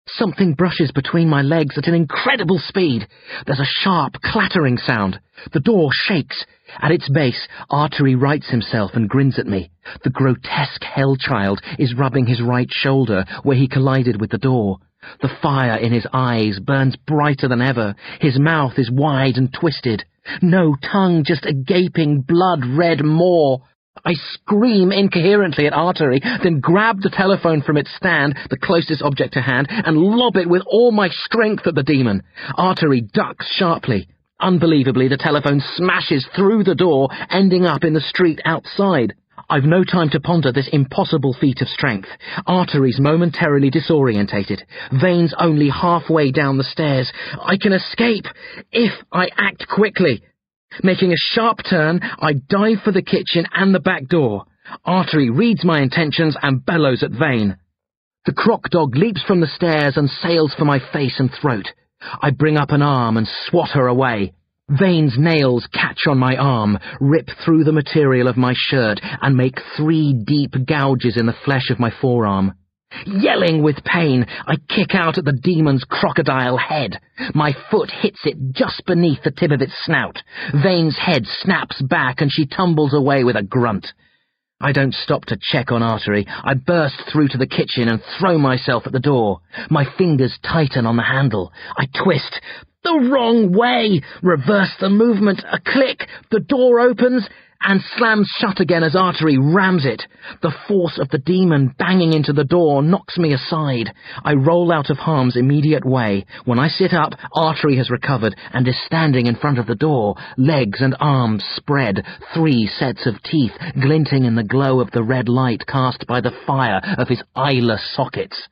Something brushes between my legs at an incredible speed. There's a sharp, clattering sound. The door shakes. At its base, Artery rights himself and grins at me. The grotesque hell-child is rubbing his right shoulder where he collided with the door. The fire in his eyes burns brighter than ever. His mouth is wide and twisted. No tongue, just a gaping, blood-red maw. I scream incoherently at Artery, then grab the telephone from its stand, the closest object to hand, and lob it with all my strength at the demon. Artery ducks sharply. Unbelievably, the telephone smashes through the door, ending up in the street outside. I've no time to ponder this impossible feat of strength. Artery's momentarily disorientated. Vane's only halfway down the stairs. I can escape, if I act quickly. Making a sharp turn, I dive for the kitchen and the back door. Artery reads my intentions and bellows at Vane. The croc dog leaps from the stairs and sails for my face and throat. I bring up an arm and swat her away. Vane's nails catch on my arm, rip through the material of my shirt, and make 3 deep gouges in the flesh of my forearm. Yelling with pain, I kick out at the demon's crocodile head. My foot hits it just beneath the tip of its snout. Vane's head snaps back and she tumbles away with a grunt. I don't stop to check on Artery. I burst through to the kitchen and throw myself at the door. My fingers tighten on the handle. I twist. The wrong way! Reverse the movement. A click. The door opens and slams shut again as Artery rams it. The force of the demon banging into the door knocks me aside. I roll out of harm's immediate way. When I sit up, Artery has recovered and is standing in front of the door, legs and arms spread, 3 sets of teeth glinting in the glow of the red light cast by the fire of his eyeless sockets.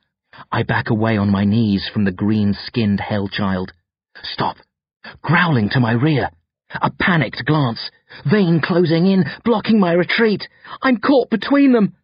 I back away on my knees from the green-skinned hell-child. Stop! Growling to my rear. A panicked glance. Vane closing in, blocking my retreat. I'm caught between them.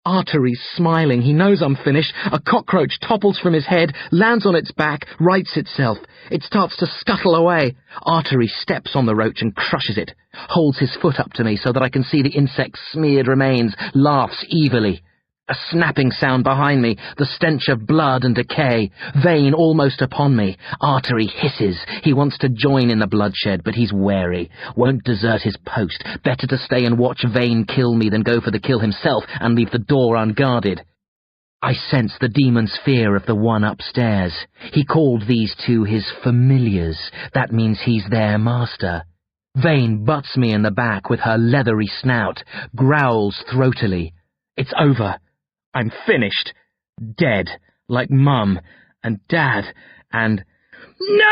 Artery's smiling. He knows I'm finished. A cockroach topples from his head, lands on its back, rights itself. It starts to scuttle away. Artery steps on the roach and crushes it, holds his foot up to me so that I can see the insect's smeared remains, laughs evilly. A snapping sound behind me, the stench of blood and decay. Vein almost upon me. Artery hisses. He wants to join in the bloodshed, but he's wary. Won't desert his post. Better to stay and watch Vein kill me than go for the kill himself and leave the door unguarded. I sense the demon's fear of the one upstairs. He called these two his familiars. That means he's their master. Vein butts me in the back with her leathery snout, growls throatily. It's over. I'm finished. Dead. Like Mum and Dad and... No!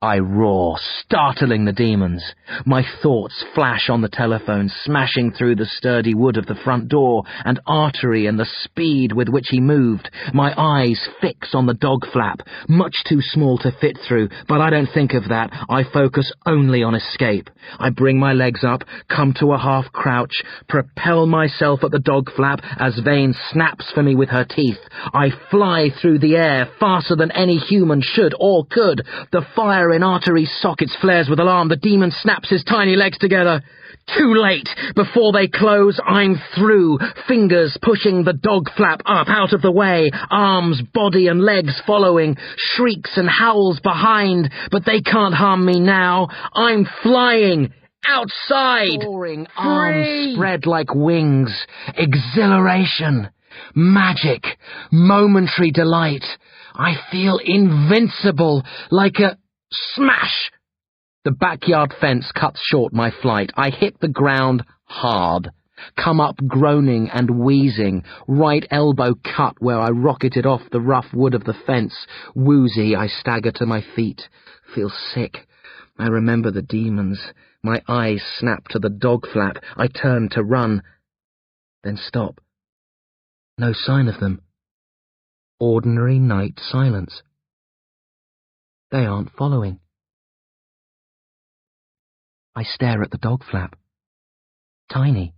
I roar, startling the demons. My thoughts flash on the telephone, smashing through the sturdy wood of the front door, and Artery and the speed with which he moved. My eyes fix on the dog flap, much too small to fit through, but I don't think of that. I focus only on escape. I bring my legs up, come to a half crouch, propel myself at the dog flap as Vein snaps for me with her teeth. I fly through the air faster than any human should or could. The fire in Artery's sockets flares with alarm. The demon snaps his tiny legs together. Too late! Before they close, I'm through, fingers pushing the dog flap up out of the way, arms, body and legs following, shrieks and howls behind, but they can't harm me now. I'm flying! Outside! Soaring arms spread like wings. Exhilaration. Magic. Momentary delight. I feel invincible, like a... Smash! The backyard fence cuts short my flight. I hit the ground hard, come up groaning and wheezing, right elbow cut where I rocketed off the rough wood of the fence. Woozy, I stagger to my feet, feel sick. I remember the demons. My eyes snap to the dog flap. I turn to run, then stop. No sign of them. Ordinary night silence. They aren't following. I stare at the dog flap. Tiny.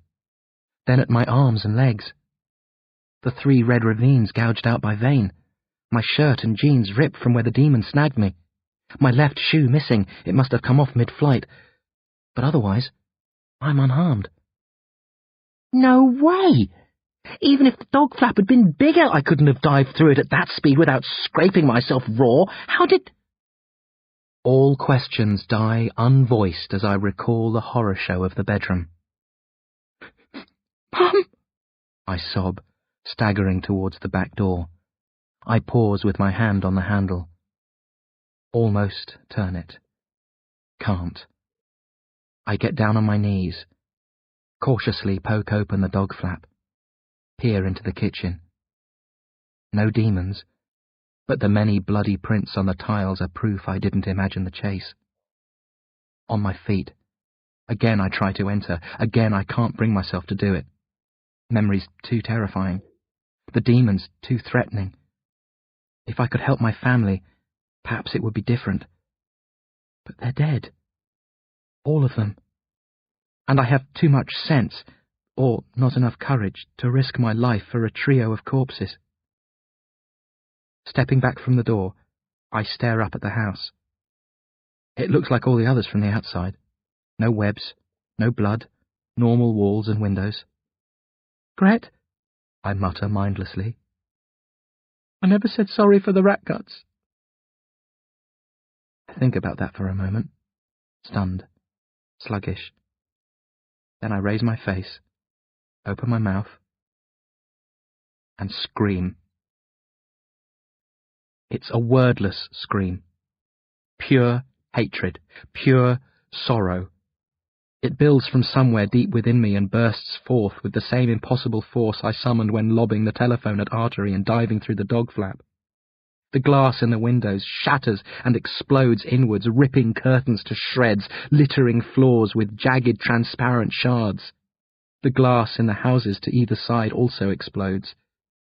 Then at my arms and legs. The 3 red ravines gouged out by Vein. My shirt and jeans ripped from where the demon snagged me. My left shoe missing. It must have come off mid-flight. But otherwise, I'm unharmed. No way! Even if the dog flap had been bigger, I couldn't have dived through it at that speed without scraping myself raw. How did... All questions die unvoiced as I recall the horror show of the bedroom. Mum! I sob, staggering towards the back door. I pause with my hand on the handle. Almost turn it. Can't. I get down on my knees, cautiously poke open the dog flap, peer into the kitchen. No demons, but the many bloody prints on the tiles are proof I didn't imagine the chase. On my feet. Again I try to enter. Again I can't bring myself to do it. Memories too terrifying. The demons too threatening. If I could help my family, perhaps it would be different. But they're dead. All of them. And I have too much sense, or not enough courage, to risk my life for a trio of corpses. Stepping back from the door, I stare up at the house. It looks like all the others from the outside. No webs, no blood, normal walls and windows. Gret, I mutter mindlessly. I never said sorry for the rat guts. I think about that for a moment, stunned, sluggish. Then I raise my face, open my mouth, and scream. It's a wordless scream. Pure hatred, pure sorrow. It builds from somewhere deep within me and bursts forth with the same impossible force I summoned when lobbing the telephone at Artery and diving through the dog flap. The glass in the windows shatters and explodes inwards, ripping curtains to shreds, littering floors with jagged, transparent shards. The glass in the houses to either side also explodes,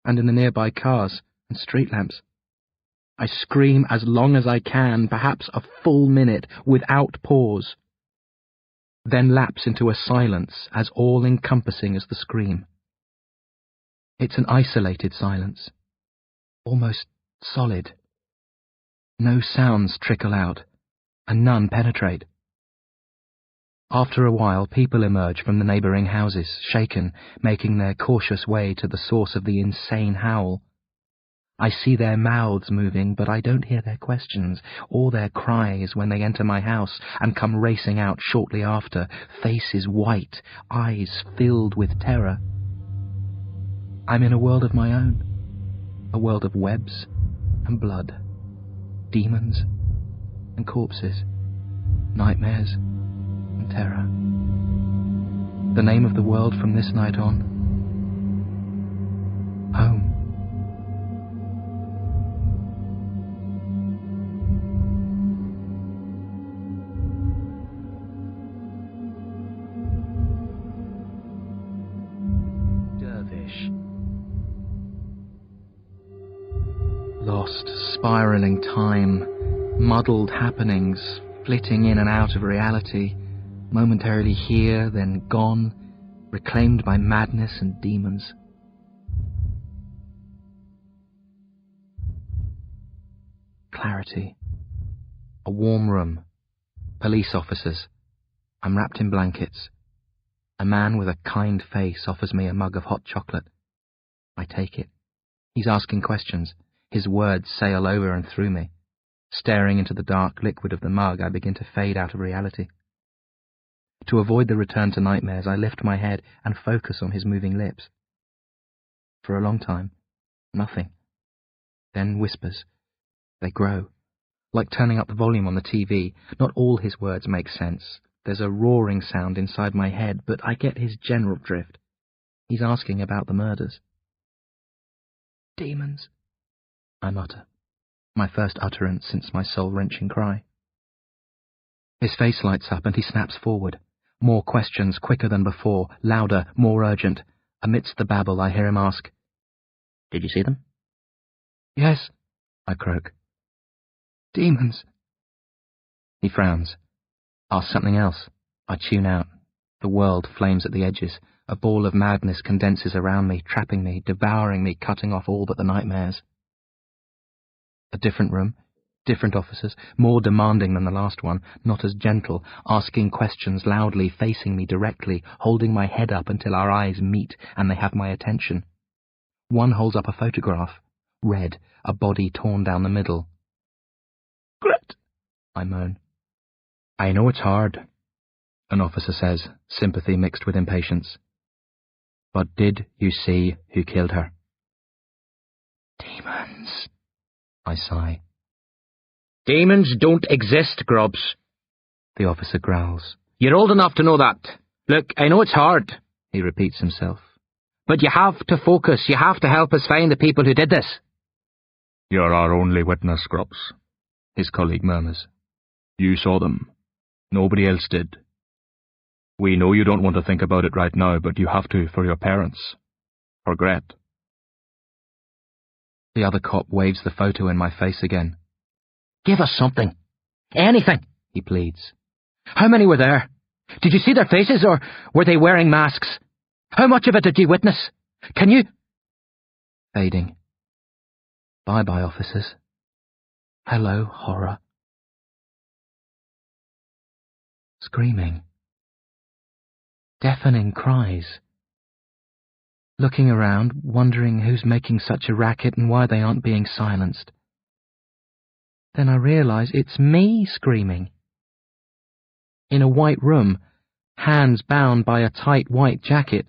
and in the nearby cars and street lamps. I scream as long as I can, perhaps a full minute, without pause. Then lapse into a silence as all-encompassing as the scream. It's an isolated silence, almost solid. No sounds trickle out, and none penetrate. After a while, people emerge from the neighbouring houses, shaken, making their cautious way to the source of the insane howl. I see their mouths moving, but I don't hear their questions or their cries when they enter my house and come racing out shortly after, faces white, eyes filled with terror. I'm in a world of my own, a world of webs and blood, demons and corpses, nightmares and terror. The name of the world from this night on: home. Dervish. Lost, spiralling time, muddled happenings, flitting in and out of reality, momentarily here, then gone, reclaimed by madness and demons. Clarity. A warm room. Police officers. I'm wrapped in blankets. A man with a kind face offers me a mug of hot chocolate. I take it. He's asking questions. His words sail over and through me. Staring into the dark liquid of the mug, I begin to fade out of reality. To avoid the return to nightmares, I lift my head and focus on his moving lips. For a long time, nothing. Then whispers. They grow. Like turning up the volume on the TV. Not all his words make sense. There's a roaring sound inside my head, but I get his general drift. He's asking about the murders. Demons, I mutter. My first utterance since my soul-wrenching cry. His face lights up and he snaps forward. More questions, quicker than before, louder, more urgent. Amidst the babble, I hear him ask, "Did you see them?" "Yes," I croak. "Demons." He frowns. Ask something else. I tune out. The world flames at the edges. A ball of madness condenses around me, trapping me, devouring me, cutting off all but the nightmares. A different room, different officers, more demanding than the last one, not as gentle, asking questions loudly, facing me directly, holding my head up until our eyes meet and they have my attention. One holds up a photograph. Red, a body torn down the middle. "Grit," I moan. "I know it's hard," an officer says, sympathy mixed with impatience. "But did you see who killed her?" "Demons," I sigh. "Demons don't exist, Grubs," the officer growls. "You're old enough to know that. Look, I know it's hard," he repeats himself. "But you have to focus. You have to help us find the people who did this." "You're our only witness, Grubs," his colleague murmurs. "You saw them. Nobody else did. We know you don't want to think about it right now, but you have to for your parents. For Gret." The other cop waves the photo in my face again. "Give us something. Anything," he pleads. "How many were there? Did you see their faces, or were they wearing masks? How much of it did you witness? Can you—" Fading. Bye-bye, officers. Hello, horror. Screaming. Deafening cries. Looking around, wondering who's making such a racket and why they aren't being silenced. Then I realize it's me screaming. In a white room, hands bound by a tight white jacket.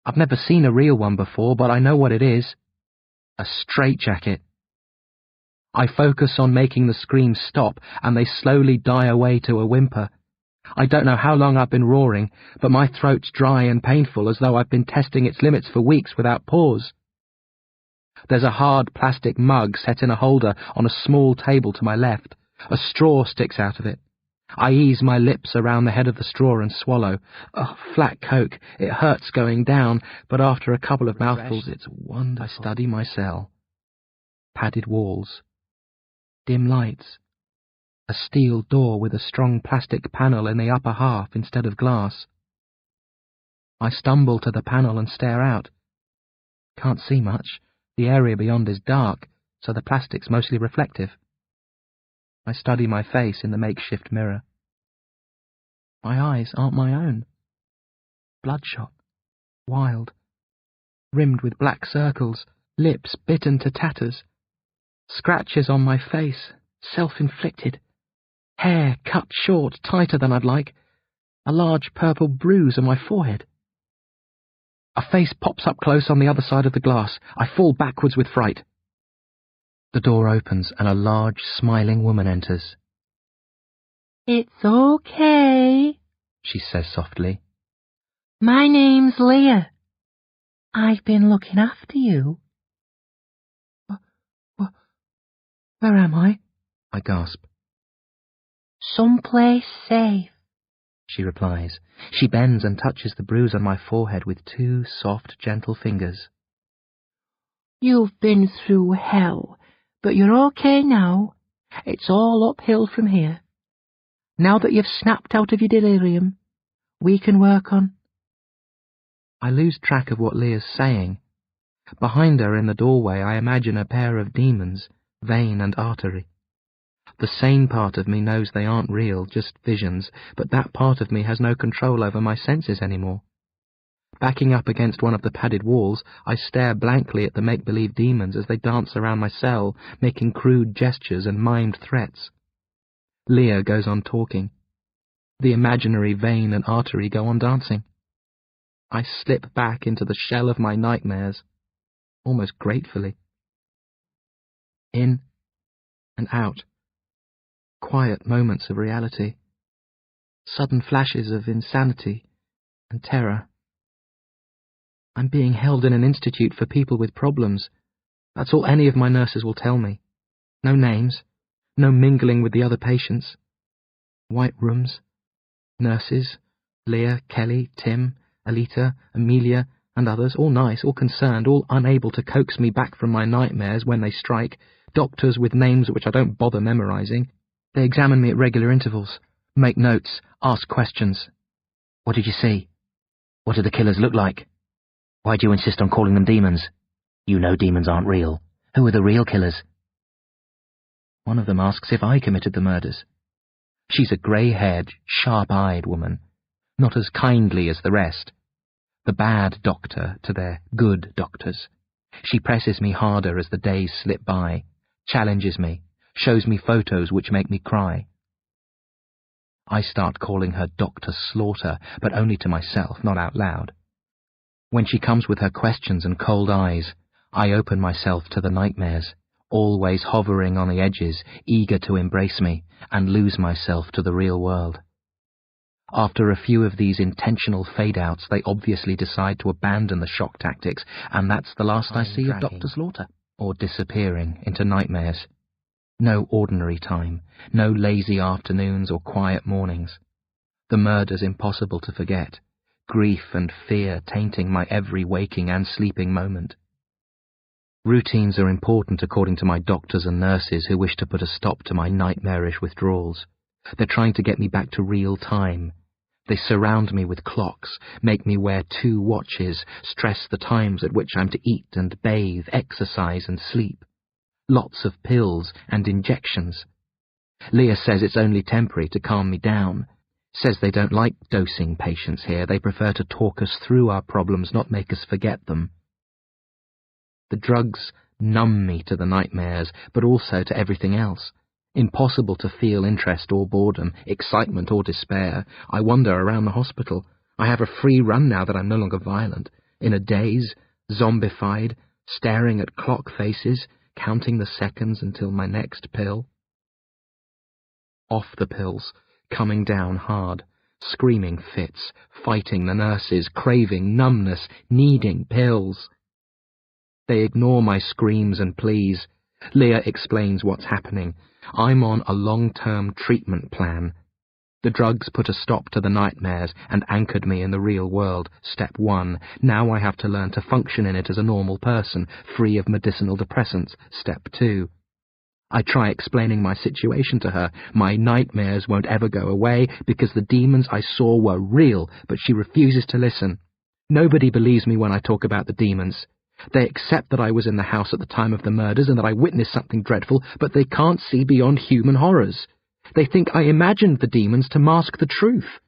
I've never seen a real one before, but I know what it is. A straitjacket. I focus on making the screams stop, and they slowly die away to a whimper. I don't know how long I've been roaring, but my throat's dry and painful as though I've been testing its limits for weeks without pause. There's a hard plastic mug set in a holder on a small table to my left. A straw sticks out of it. I ease my lips around the head of the straw and swallow. Flat Coke. It hurts going down, but after a couple of mouthfuls, it's wonderful. I study my cell. Padded walls. Dim lights. A steel door with a strong plastic panel in the upper half instead of glass. I stumble to the panel and stare out. Can't see much. The area beyond is dark, so the plastic's mostly reflective. I study my face in the makeshift mirror. My eyes aren't my own. Bloodshot, wild, rimmed with black circles, lips bitten to tatters, scratches on my face, self-inflicted, hair cut short, tighter than I'd like, a large purple bruise on my forehead. A face pops up close on the other side of the glass. I fall backwards with fright. The door opens and a large, smiling woman enters. "It's okay," she says softly. "My name's Leah. I've been looking after you." Where am I? I gasp. "Someplace safe," she replies. She bends and touches the bruise on my forehead with two soft, gentle fingers. "You've been through hell, but you're okay now. It's all uphill from here. Now that you've snapped out of your delirium, we can work on—" I lose track of what Leah's saying. Behind her in the doorway I imagine a pair of demons, vein and artery. The sane part of me knows they aren't real, just visions, but that part of me has no control over my senses anymore. Backing up against one of the padded walls, I stare blankly at the make-believe demons as they dance around my cell, making crude gestures and mimed threats. Leah goes on talking. The imaginary vein and artery go on dancing. I slip back into the shell of my nightmares, almost gratefully. In and out. Quiet moments of reality. Sudden flashes of insanity and terror. I'm being held in an institute for people with problems. That's all any of my nurses will tell me. No names. No mingling with the other patients. White rooms. Nurses. Leah, Kelly, Tim, Alita, Amelia, and others, all nice, all concerned, all unable to coax me back from my nightmares when they strike. Doctors with names which I don't bother memorizing. They examine me at regular intervals, make notes, ask questions. What did you see? What do the killers look like? Why do you insist on calling them demons? You know demons aren't real. Who are the real killers? One of them asks if I committed the murders. She's a grey-haired, sharp-eyed woman, not as kindly as the rest. The bad doctor to their good doctors. She presses me harder as the days slip by, challenges me, shows me photos which make me cry. I start calling her Dr. Slaughter, but only to myself, not out loud. When she comes with her questions and cold eyes, I open myself to the nightmares, always hovering on the edges, eager to embrace me, and lose myself to the real world. After a few of these intentional fade-outs, they obviously decide to abandon the shock tactics, and that's the last I see of Dr. Slaughter, or disappearing into nightmares. No ordinary time, no lazy afternoons or quiet mornings. The murders impossible to forget, grief and fear tainting my every waking and sleeping moment. Routines are important according to my doctors and nurses who wish to put a stop to my nightmarish withdrawals. They're trying to get me back to real time. They surround me with clocks, make me wear 2 watches, stress the times at which I'm to eat and bathe, exercise and sleep. Lots of pills and injections. Leah says it's only temporary to calm me down. Says they don't like dosing patients here. They prefer to talk us through our problems, not make us forget them. The drugs numb me to the nightmares, but also to everything else. Impossible to feel interest or boredom, excitement or despair. I wander around the hospital. I have a free run now that I'm no longer violent. In a daze, zombified, staring at clock faces, counting the seconds until my next pill. Off the pills, coming down hard, screaming fits, fighting the nurses, craving numbness, needing pills. They ignore my screams and pleas. Leah explains what's happening. I'm on a long-term treatment plan. The drugs put a stop to the nightmares and anchored me in the real world. Step 1. Now I have to learn to function in it as a normal person, free of medicinal depressants. Step 2. I try explaining my situation to her. My nightmares won't ever go away because the demons I saw were real, but she refuses to listen. Nobody believes me when I talk about the demons. They accept that I was in the house at the time of the murders and that I witnessed something dreadful, but they can't see beyond human horrors. They think I imagined the demons to mask the truth.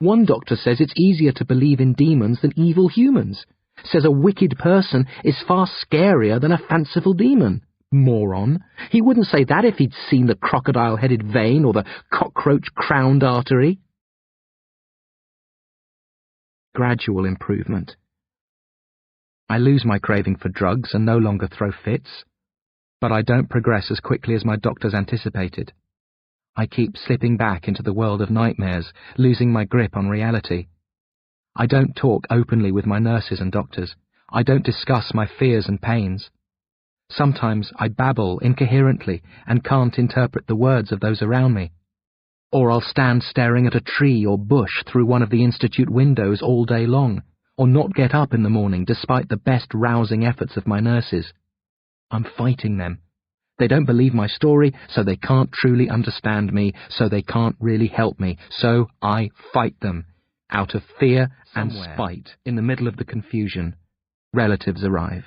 One doctor says it's easier to believe in demons than evil humans. Says a wicked person is far scarier than a fanciful demon. Moron. He wouldn't say that if he'd seen the crocodile-headed vein or the cockroach-crowned artery. Gradual improvement. I lose my craving for drugs and no longer throw fits, but I don't progress as quickly as my doctors anticipated. I keep slipping back into the world of nightmares, losing my grip on reality. I don't talk openly with my nurses and doctors. I don't discuss my fears and pains. Sometimes I babble incoherently and can't interpret the words of those around me. Or I'll stand staring at a tree or bush through one of the institute windows all day long, or not get up in the morning despite the best rousing efforts of my nurses. I'm fighting them. They don't believe my story, so they can't truly understand me, so they can't really help me, so I fight them. Out of fear and spite, in the middle of the confusion, relatives arrive.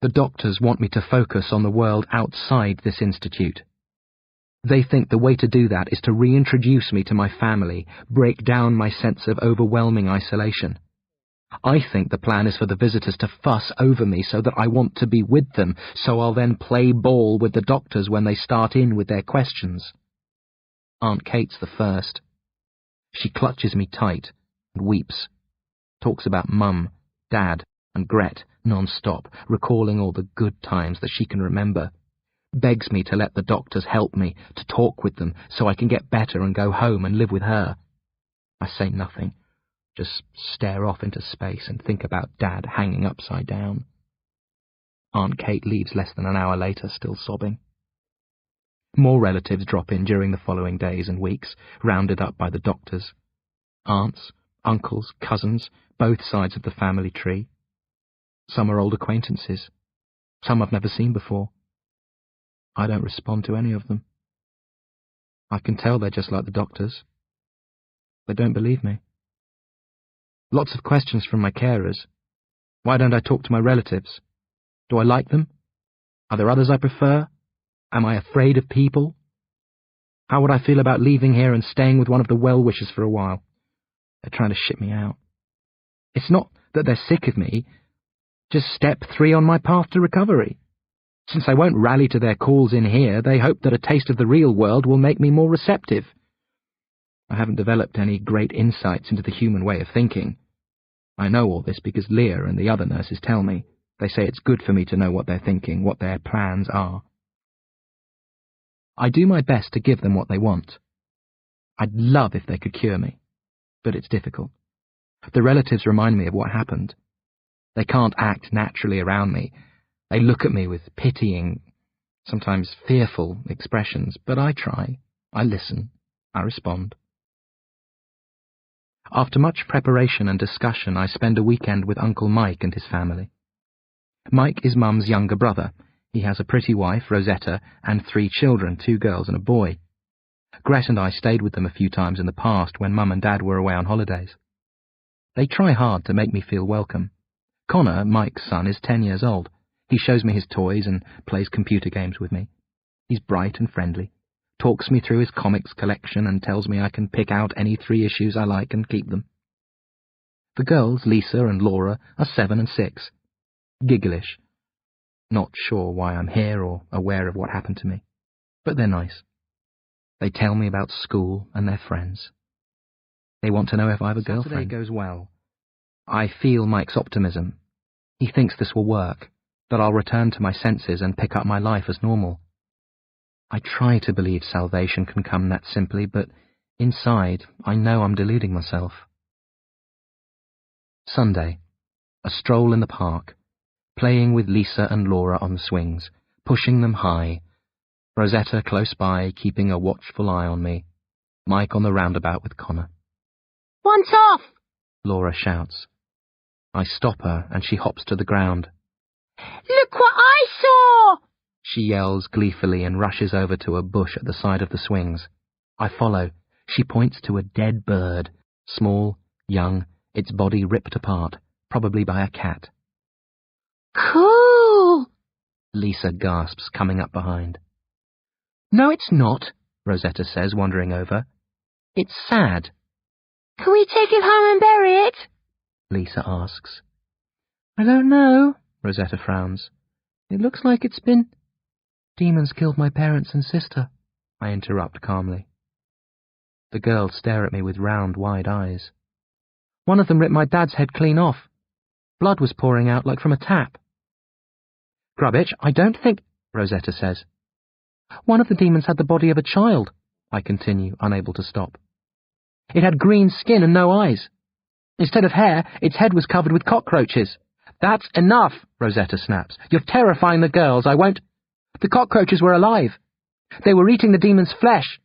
The doctors want me to focus on the world outside this institute. They think the way to do that is to reintroduce me to my family, break down my sense of overwhelming isolation. I think the plan is for the visitors to fuss over me so that I want to be with them, so I'll then play ball with the doctors when they start in with their questions. Aunt Kate's the first. She clutches me tight and weeps, talks about Mum, Dad, and Gret non-stop, recalling all the good times that she can remember, begs me to let the doctors help me, to talk with them so I can get better and go home and live with her. I say nothing, just stare off into space and think about Dad hanging upside down. Aunt Kate leaves less than an hour later, still sobbing. More relatives drop in during the following days and weeks, rounded up by the doctors. Aunts, uncles, cousins, both sides of the family tree. Some are old acquaintances. Some I've never seen before. I don't respond to any of them. I can tell they're just like the doctors. They don't believe me. Lots of questions from my carers. Why don't I talk to my relatives? Do I like them? Are there others I prefer? Am I afraid of people? How would I feel about leaving here and staying with one of the well-wishers for a while? They're trying to ship me out. It's not that they're sick of me, just step 3 on my path to recovery. Since I won't rally to their calls in here, they hope that a taste of the real world will make me more receptive. I haven't developed any great insights into the human way of thinking. I know all this because Leah and the other nurses tell me. They say it's good for me to know what they're thinking, what their plans are. I do my best to give them what they want. I'd love if they could cure me, but it's difficult. The relatives remind me of what happened. They can't act naturally around me. They look at me with pitying, sometimes fearful expressions, but I try. I listen. I respond. After much preparation and discussion, I spend a weekend with Uncle Mike and his family. Mike is Mum's younger brother. He has a pretty wife, Rosetta, and 3 children, 2 girls and a boy. Gret and I stayed with them a few times in the past when Mum and Dad were away on holidays. They try hard to make me feel welcome. Connor, Mike's son, is 10 years old. He shows me his toys and plays computer games with me. He's bright and friendly, talks me through his comics collection and tells me I can pick out any 3 issues I like and keep them. The girls, Lisa and Laura, are 7 and 6. Gigglish. Not sure why I'm here or aware of what happened to me, but they're nice. They tell me about school and their friends. They want to know if I have a girlfriend. Saturday goes well. I feel Mike's optimism. He thinks this will work, that I'll return to my senses and pick up my life as normal. I try to believe salvation can come that simply, but inside I know I'm deluding myself. Sunday. A stroll in the park. Playing with Lisa and Laura on the swings, pushing them high. Rosetta close by, keeping a watchful eye on me. Mike on the roundabout with Connor. Once off! Laura shouts. I stop her, and she hops to the ground. Look what I saw! She yells gleefully and rushes over to a bush at the side of the swings. I follow. She points to a dead bird, small, young, its body ripped apart, probably by a cat. Cool! Lisa gasps, coming up behind. No, it's not, Rosetta says, wandering over. It's sad. Can we take it home and bury it? Lisa asks. I don't know, Rosetta frowns. It looks like it's been... Demons killed my parents and sister, I interrupt calmly. The girls stare at me with round, wide eyes. One of them ripped my dad's head clean off. Blood was pouring out like from a tap. Grubbitch, I don't think... Rosetta says. One of the demons had the body of a child, I continue, unable to stop. It had green skin and no eyes. Instead of hair, its head was covered with cockroaches. That's enough, Rosetta snaps. You're terrifying the girls. I won't... The cockroaches were alive. They were eating the demon's flesh.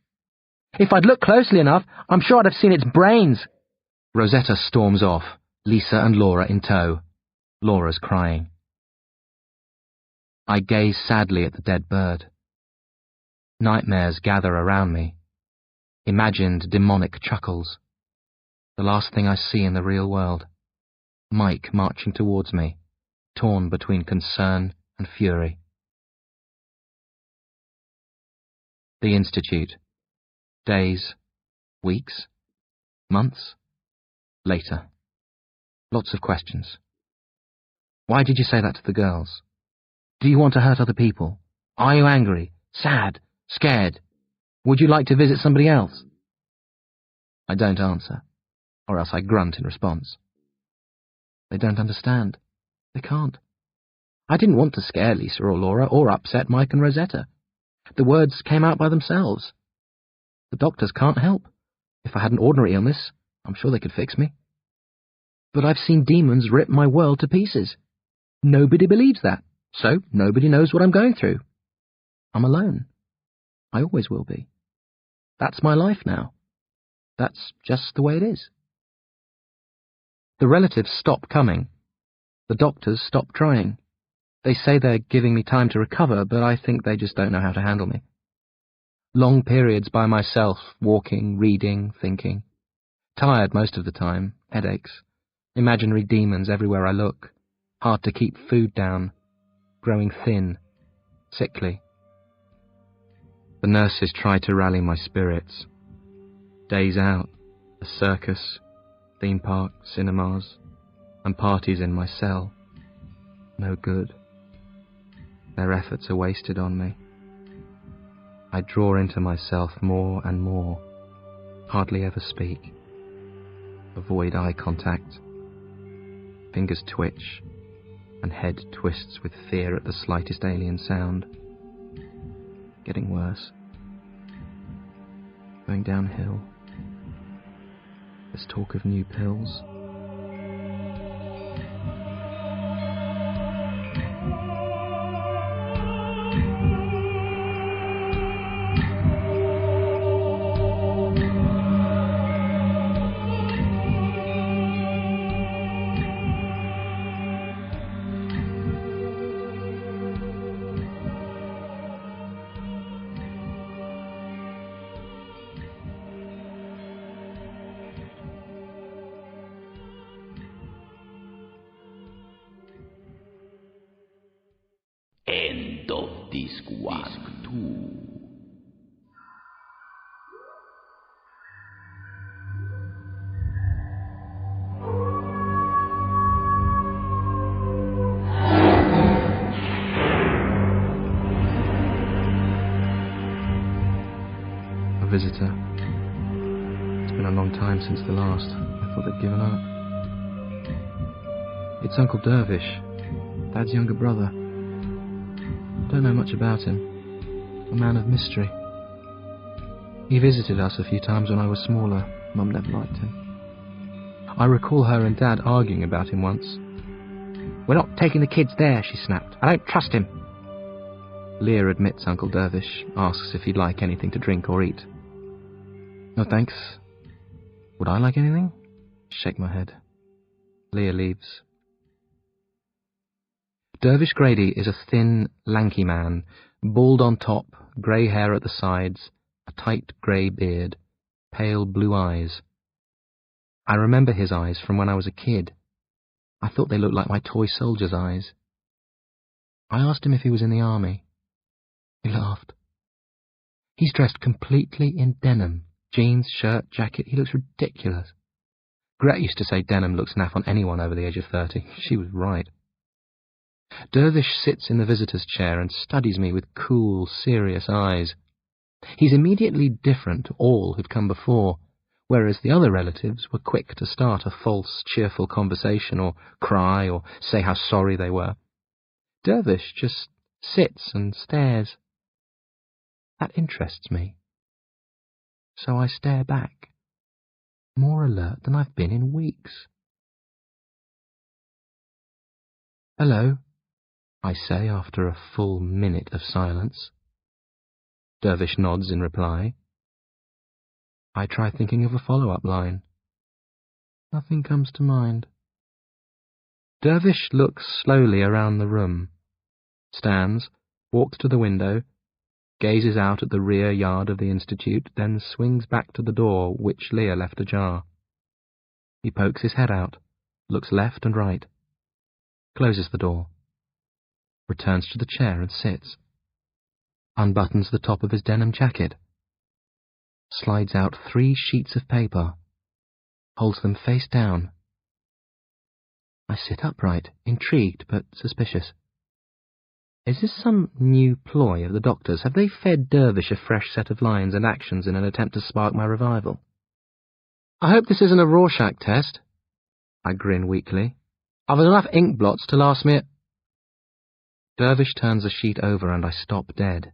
If I'd looked closely enough, I'm sure I'd have seen its brains. Rosetta storms off, Lisa and Laura in tow. Laura's crying. I gaze sadly at the dead bird. Nightmares gather around me. Imagined demonic chuckles. The last thing I see in the real world. Mike marching towards me, torn between concern and fury. The Institute. Days, weeks, months, later. Lots of questions. Why did you say that to the girls? Do you want to hurt other people? Are you angry, sad, scared? Would you like to visit somebody else? I don't answer, or else I grunt in response. They don't understand. They can't. I didn't want to scare Lisa or Laura or upset Mike and Rosetta. The words came out by themselves. The doctors can't help. If I had an ordinary illness, I'm sure they could fix me. But I've seen demons rip my world to pieces. Nobody believes that, so nobody knows what I'm going through. I'm alone. I always will be. That's my life now. That's just the way it is. The relatives stop coming. The doctors stop trying. They say they're giving me time to recover, but I think they just don't know how to handle me. Long periods by myself, walking, reading, thinking. Tired most of the time, headaches. Imaginary demons everywhere I look. Hard to keep food down. Growing thin. Sickly. The nurses try to rally my spirits. Days out, a circus, theme park, cinemas, and parties in my cell. No good. Their efforts are wasted on me. I draw into myself more and more, hardly ever speak. Avoid eye contact. Fingers twitch, and head twists with fear at the slightest alien sound. Getting worse. Going downhill. There's talk of new pills. End of Disc 1. Disc 2. A visitor. It's been a long time since the last. I thought they'd given up. It's Uncle Dervish, Dad's younger brother. Don't know much about him. A man of mystery. He visited us a few times when I was smaller. Mum never liked him. I recall her and Dad arguing about him once. We're not taking the kids there, she snapped. I don't trust him. Leah admits Uncle Dervish, asks if he'd like anything to drink or eat. No thanks. Would I like anything? Shake my head. Leah leaves. Dervish Grady is a thin, lanky man, bald on top, grey hair at the sides, a tight grey beard, pale blue eyes. I remember his eyes from when I was a kid. I thought they looked like my toy soldier's eyes. I asked him if he was in the army. He laughed. He's dressed completely in denim, jeans, shirt, jacket. He looks ridiculous. Gret used to say Denham looks naff on anyone over the age of 30. She was right. Dervish sits in the visitor's chair and studies me with cool, serious eyes. He's immediately different to all who'd come before, whereas the other relatives were quick to start a false, cheerful conversation or cry or say how sorry they were. Dervish just sits and stares. That interests me. So I stare back, more alert than I've been in weeks. "Hello," I say after a full minute of silence. Dervish nods in reply. I try thinking of a follow-up line. Nothing comes to mind. Dervish looks slowly around the room, stands, walks to the window, gazes out at the rear yard of the Institute, then swings back to the door which Leah left ajar. He pokes his head out, looks left and right, closes the door, returns to the chair and sits, unbuttons the top of his denim jacket, slides out 3 sheets of paper, holds them face down. I sit upright, intrigued but suspicious. Is this some new ploy of the doctors? Have they fed Dervish a fresh set of lines and actions in an attempt to spark my revival? I hope this isn't a Rorschach test. I grin weakly. I've enough ink blots to last me. Dervish turns a sheet over and I stop dead.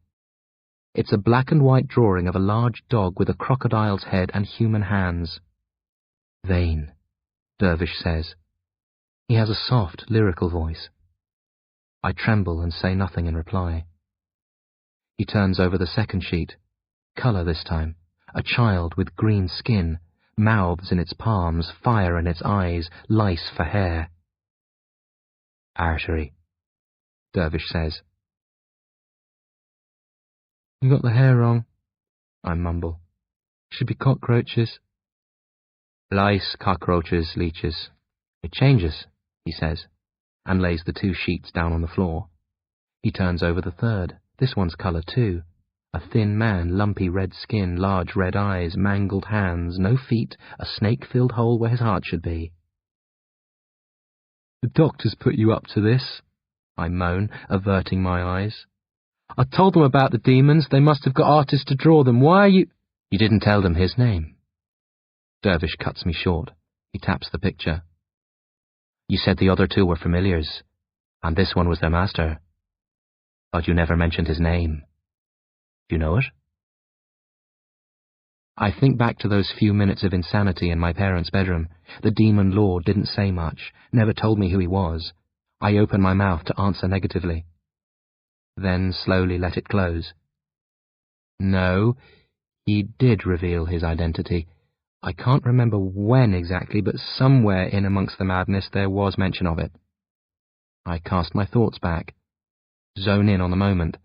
It's a black and white drawing of a large dog with a crocodile's head and human hands. Vain, Dervish says. He has a soft, lyrical voice. I tremble and say nothing in reply. He turns over the second sheet. Colour this time. A child with green skin, mouths in its palms, fire in its eyes, lice for hair. Artery, Dervish says. You got the hair wrong, I mumble. Should be cockroaches. Lice, cockroaches, leeches. It changes, he says, and lays the 2 sheets down on the floor. He turns over the third. This one's colour too. A thin man, lumpy red skin, large red eyes, mangled hands, no feet, a snake-filled hole where his heart should be. The doctors put you up to this, I moan, averting my eyes. I told them about the demons. They must have got artists to draw them. Why are you... You didn't tell them his name. Dervish cuts me short. He taps the picture. You said the other 2 were familiars, and this one was their master. But you never mentioned his name. Do you know it? I think back to those few minutes of insanity in my parents' bedroom. The demon lord didn't say much, never told me who he was. I open my mouth to answer negatively. Then slowly let it close. No, he did reveal his identity. I can't remember when exactly, but somewhere in amongst the madness there was mention of it. I cast my thoughts back, zone in on the moment.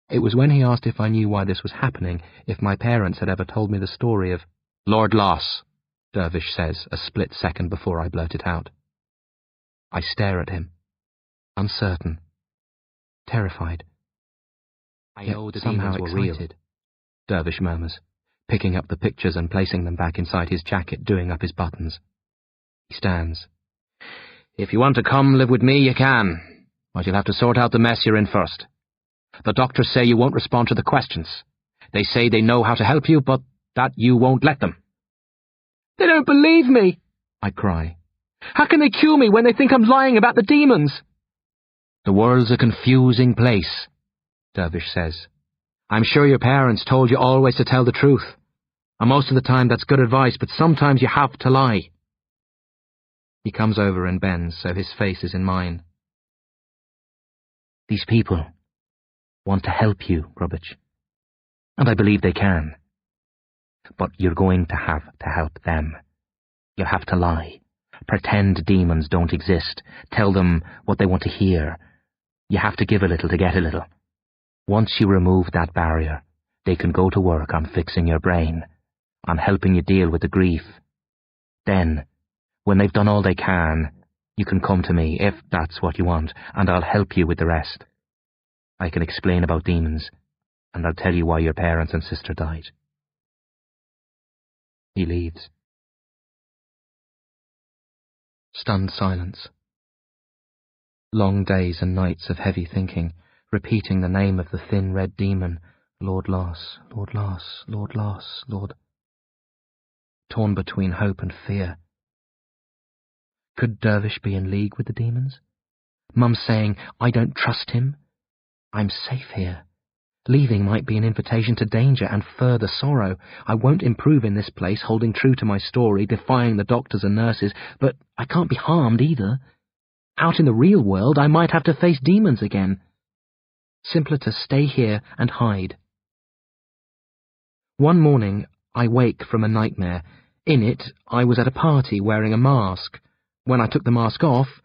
It was when he asked if I knew why this was happening, if my parents had ever told me the story of... Lord Loss, Dervish says, a split second before I blurt it out. I stare at him, uncertain, terrified. I know the somehow demons were excited, real, Dervish murmurs, picking up the pictures and placing them back inside his jacket, doing up his buttons. He stands. If you want to come live with me, you can, but you'll have to sort out the mess you're in first. The doctors say you won't respond to the questions. They say they know how to help you, but that you won't let them. They don't believe me, I cry. How can they cure me when they think I'm lying about the demons? The world's a confusing place, Dervish says. I'm sure your parents told you always to tell the truth. And most of the time that's good advice, but sometimes you have to lie. He comes over and bends so his face is in mine. These people want to help you, Grubbage. And I believe they can. But you're going to have to help them. You'll have to lie. Pretend demons don't exist. Tell them what they want to hear. You have to give a little to get a little. Once you remove that barrier, they can go to work on fixing your brain, on helping you deal with the grief. Then, when they've done all they can, you can come to me, if that's what you want, and I'll help you with the rest. I can explain about demons, and I'll tell you why your parents and sister died. He leaves. Stunned silence. Long days and nights of heavy thinking, repeating the name of the thin red demon, Lord Las, Lord Las, Lord Las, Lord... Torn between hope and fear. Could Dervish be in league with the demons? Mum saying, I don't trust him. I'm safe here. Leaving might be an invitation to danger and further sorrow. I won't improve in this place, holding true to my story, defying the doctors and nurses, but I can't be harmed either. Out in the real world, I might have to face demons again. Simpler to stay here and hide. One morning, I wake from a nightmare. In it, I was at a party wearing a mask. When I took the mask off,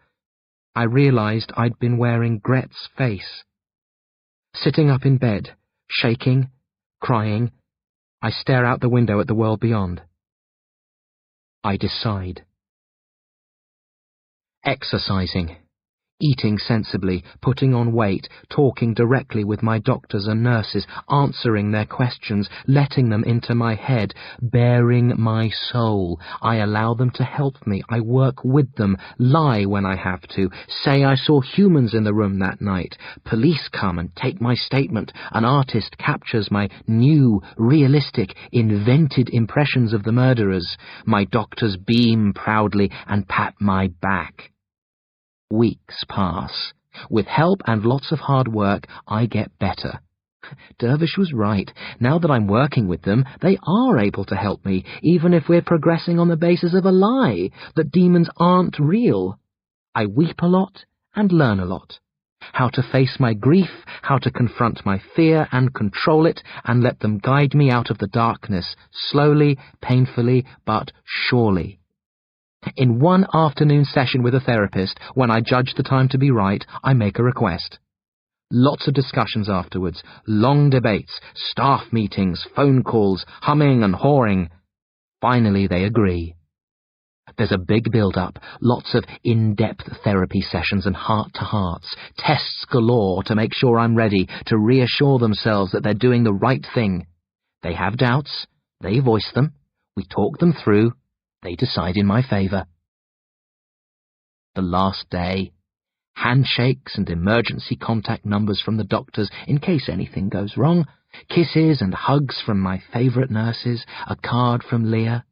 I realized I'd been wearing Gret's face. Sitting up in bed, shaking, crying, I stare out the window at the world beyond. I decide. Exercising. Eating sensibly, putting on weight, talking directly with my doctors and nurses, answering their questions, letting them into my head, bearing my soul. I allow them to help me. I work with them, lie when I have to, say I saw humans in the room that night. Police come and take my statement. An artist captures my new, realistic, invented impressions of the murderers. My doctors beam proudly and pat my back. Weeks pass. With help and lots of hard work, I get better. Dervish was right. Now that I'm working with them, they are able to help me, even if we're progressing on the basis of a lie, that demons aren't real. I weep a lot and learn a lot. How to face my grief, how to confront my fear and control it, and let them guide me out of the darkness, slowly, painfully, but surely. In one afternoon session with a therapist, when I judge the time to be right, I make a request. Lots of discussions afterwards, long debates, staff meetings, phone calls, humming and hawing. Finally they agree. There's a big build-up, lots of in-depth therapy sessions and heart-to-hearts, tests galore to make sure I'm ready, to reassure themselves that they're doing the right thing. They have doubts, they voice them, we talk them through, they decide in my favour. The last day. Handshakes and emergency contact numbers from the doctors in case anything goes wrong, kisses and hugs from my favourite nurses, a card from Leah.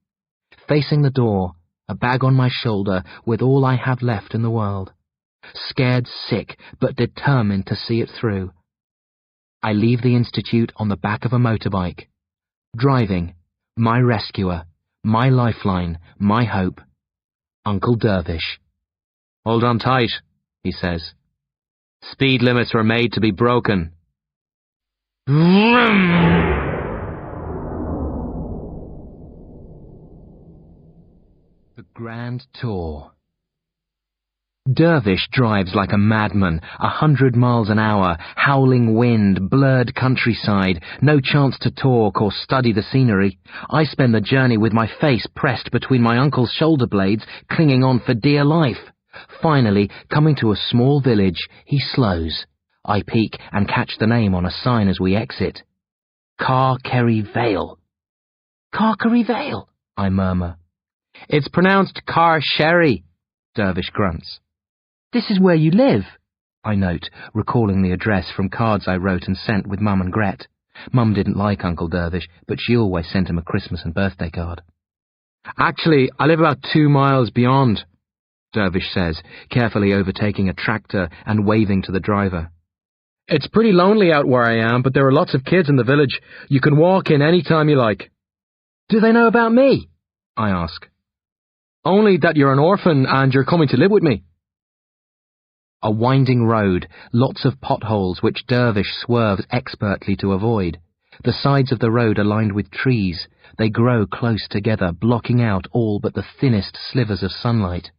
Facing the door, a bag on my shoulder with all I have left in the world. Scared sick, but determined to see it through. I leave the institute on the back of a motorbike. Driving, my rescuer, my lifeline, my hope, Uncle Dervish. Hold on tight, he says. Speed limits were made to be broken. The Grand Tour. Dervish drives like a madman, 100 miles an hour, howling wind, blurred countryside, no chance to talk or study the scenery. I spend the journey with my face pressed between my uncle's shoulder blades, clinging on for dear life. Finally, coming to a small village, he slows. I peek and catch the name on a sign as we exit. Carkerry Vale. Carkerry Vale, I murmur. It's pronounced Car Sherry, Dervish grunts. This is where you live, I note, recalling the address from cards I wrote and sent with Mum and Gret. Mum didn't like Uncle Dervish, but she always sent him a Christmas and birthday card. Actually, I live about 2 miles beyond, Dervish says, carefully overtaking a tractor and waving to the driver. It's pretty lonely out where I am, but there are lots of kids in the village. You can walk in any time you like. Do they know about me? I ask. Only that you're an orphan and you're coming to live with me. A winding road, lots of potholes which Dervish swerves expertly to avoid. The sides of the road are lined with trees. They grow close together, blocking out all but the thinnest slivers of sunlight.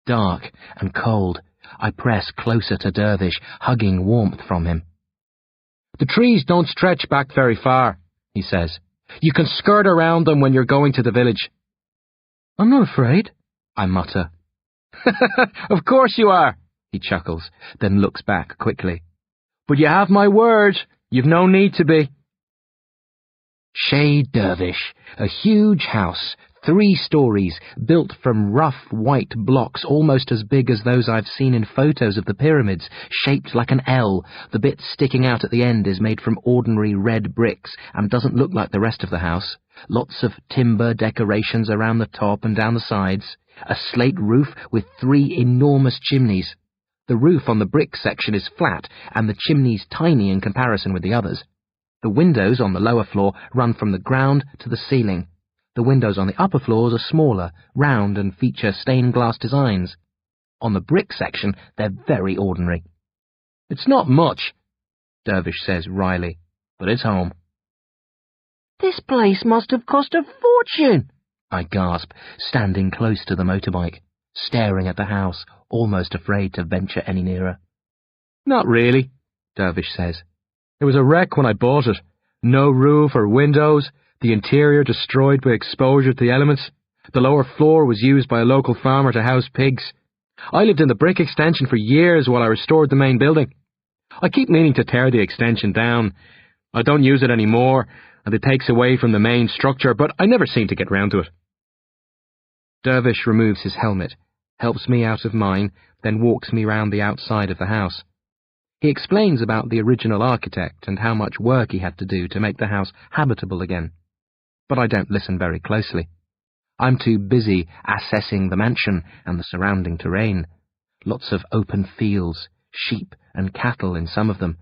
Dark and cold, I press closer to Dervish, hugging warmth from him. The trees don't stretch back very far, he says. You can skirt around them when you're going to the village. I'm not afraid, I mutter. Of course you are, he chuckles, then looks back quickly. But you have my word, you've no need to be. Chez Dervish, a huge house, 3 stories, built from rough white blocks almost as big as those I've seen in photos of the pyramids, shaped like an L. The bit sticking out at the end is made from ordinary red bricks and doesn't look like the rest of the house. Lots of timber decorations around the top and down the sides. A slate roof with 3 enormous chimneys. The roof on the brick section is flat and the chimneys tiny in comparison with the others. The windows on the lower floor run from the ground to the ceiling. The windows on the upper floors are smaller, round, and feature stained glass designs. On the brick section, they're very ordinary. "It's not much," Dervish says wryly, "but it's home." "This place must have cost a fortune," I gasp, standing close to the motorbike, staring at the house, almost afraid to venture any nearer. "Not really," Dervish says. "It was a wreck when I bought it. No roof or windows. The interior destroyed by exposure to the elements. The lower floor was used by a local farmer to house pigs. I lived in the brick extension for years while I restored the main building. I keep meaning to tear the extension down. I don't use it anymore, and it takes away from the main structure, but I never seem to get round to it." Dervish removes his helmet, helps me out of mine, then walks me round the outside of the house. He explains about the original architect and how much work he had to do to make the house habitable again. But I don't listen very closely. I'm too busy assessing the mansion and the surrounding terrain. Lots of open fields, sheep and cattle in some of them.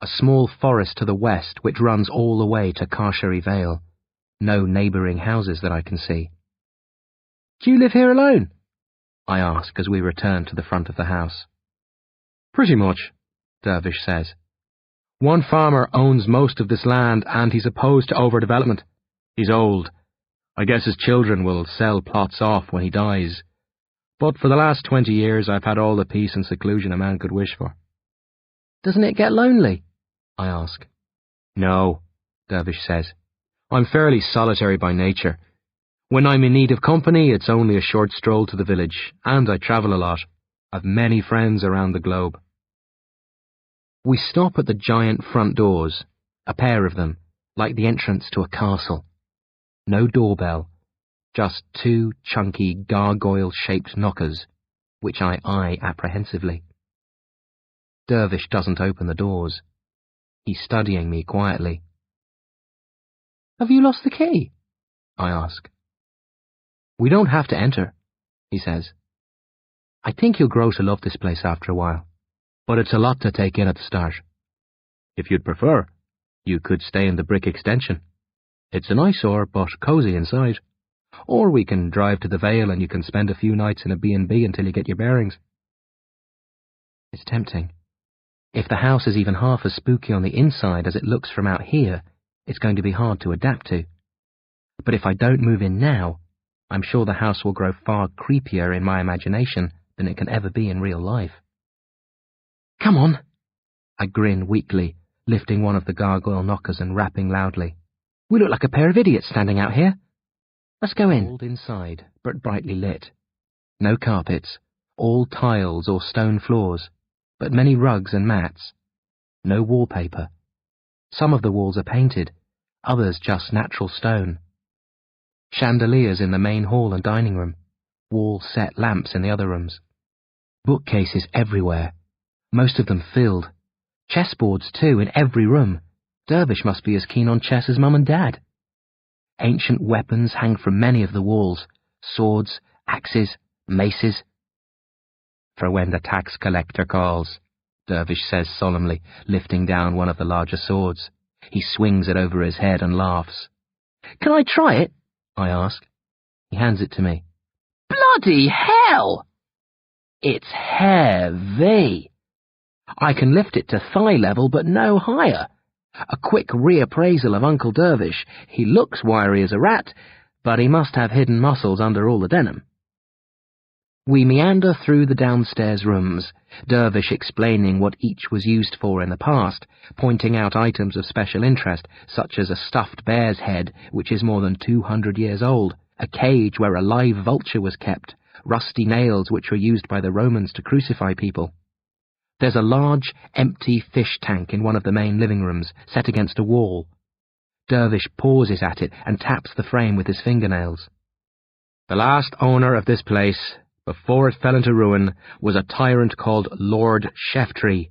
A small forest to the west which runs all the way to Carsheri Vale. No neighbouring houses that I can see. "Do you live here alone?" I ask as we return to the front of the house. "Pretty much," Dervish says. "One farmer owns most of this land and he's opposed to overdevelopment. He's old. I guess his children will sell plots off when he dies. But for the last 20 years I've had all the peace and seclusion a man could wish for." "Doesn't it get lonely?" I ask. "No," Dervish says. "I'm fairly solitary by nature. When I'm in need of company, it's only a short stroll to the village, and I travel a lot. I've many friends around the globe." We stop at the giant front doors, a pair of them, like the entrance to a castle. No doorbell, just 2 chunky gargoyle-shaped knockers, which I eye apprehensively. Dervish doesn't open the doors. He's studying me quietly. "Have you lost the key?" I ask. "We don't have to enter," he says. "I think you'll grow to love this place after a while, but it's a lot to take in at the start. If you'd prefer, you could stay in the brick extension. It's an eyesore, but cosy inside. Or we can drive to the Vale and you can spend a few nights in a B&B until you get your bearings." It's tempting. If the house is even half as spooky on the inside as it looks from out here, it's going to be hard to adapt to. But if I don't move in now, I'm sure the house will grow far creepier in my imagination than it can ever be in real life. "Come on," I grin weakly, lifting one of the gargoyle knockers and rapping loudly. "We look like a pair of idiots standing out here. Let's go in." Cold inside, but brightly lit. No carpets, all tiles or stone floors, but many rugs and mats. No wallpaper. Some of the walls are painted, others just natural stone. Chandeliers in the main hall and dining room, wall-set lamps in the other rooms. Bookcases everywhere, most of them filled. Chessboards, too, in every room. Dervish must be as keen on chess as Mum and Dad. Ancient weapons hang from many of the walls. Swords, axes, maces. "For when the tax collector calls," Dervish says solemnly, lifting down one of the larger swords. He swings it over his head and laughs. "Can I try it?" I ask. He hands it to me. "Bloody hell! It's heavy. I can lift it to thigh level, but no higher. A quick reappraisal of Uncle Dervish. He looks wiry as a rat, but he must have hidden muscles under all the denim." We meander through the downstairs rooms, Dervish explaining what each was used for in the past, pointing out items of special interest, such as a stuffed bear's head, which is more than 200 years old, a cage where a live vulture was kept, rusty nails which were used by the Romans to crucify people. There's a large, empty fish tank in one of the main living rooms, set against a wall. Dervish pauses at it and taps the frame with his fingernails. The last owner of this place, before it fell into ruin, was a tyrant called Lord Sheftree.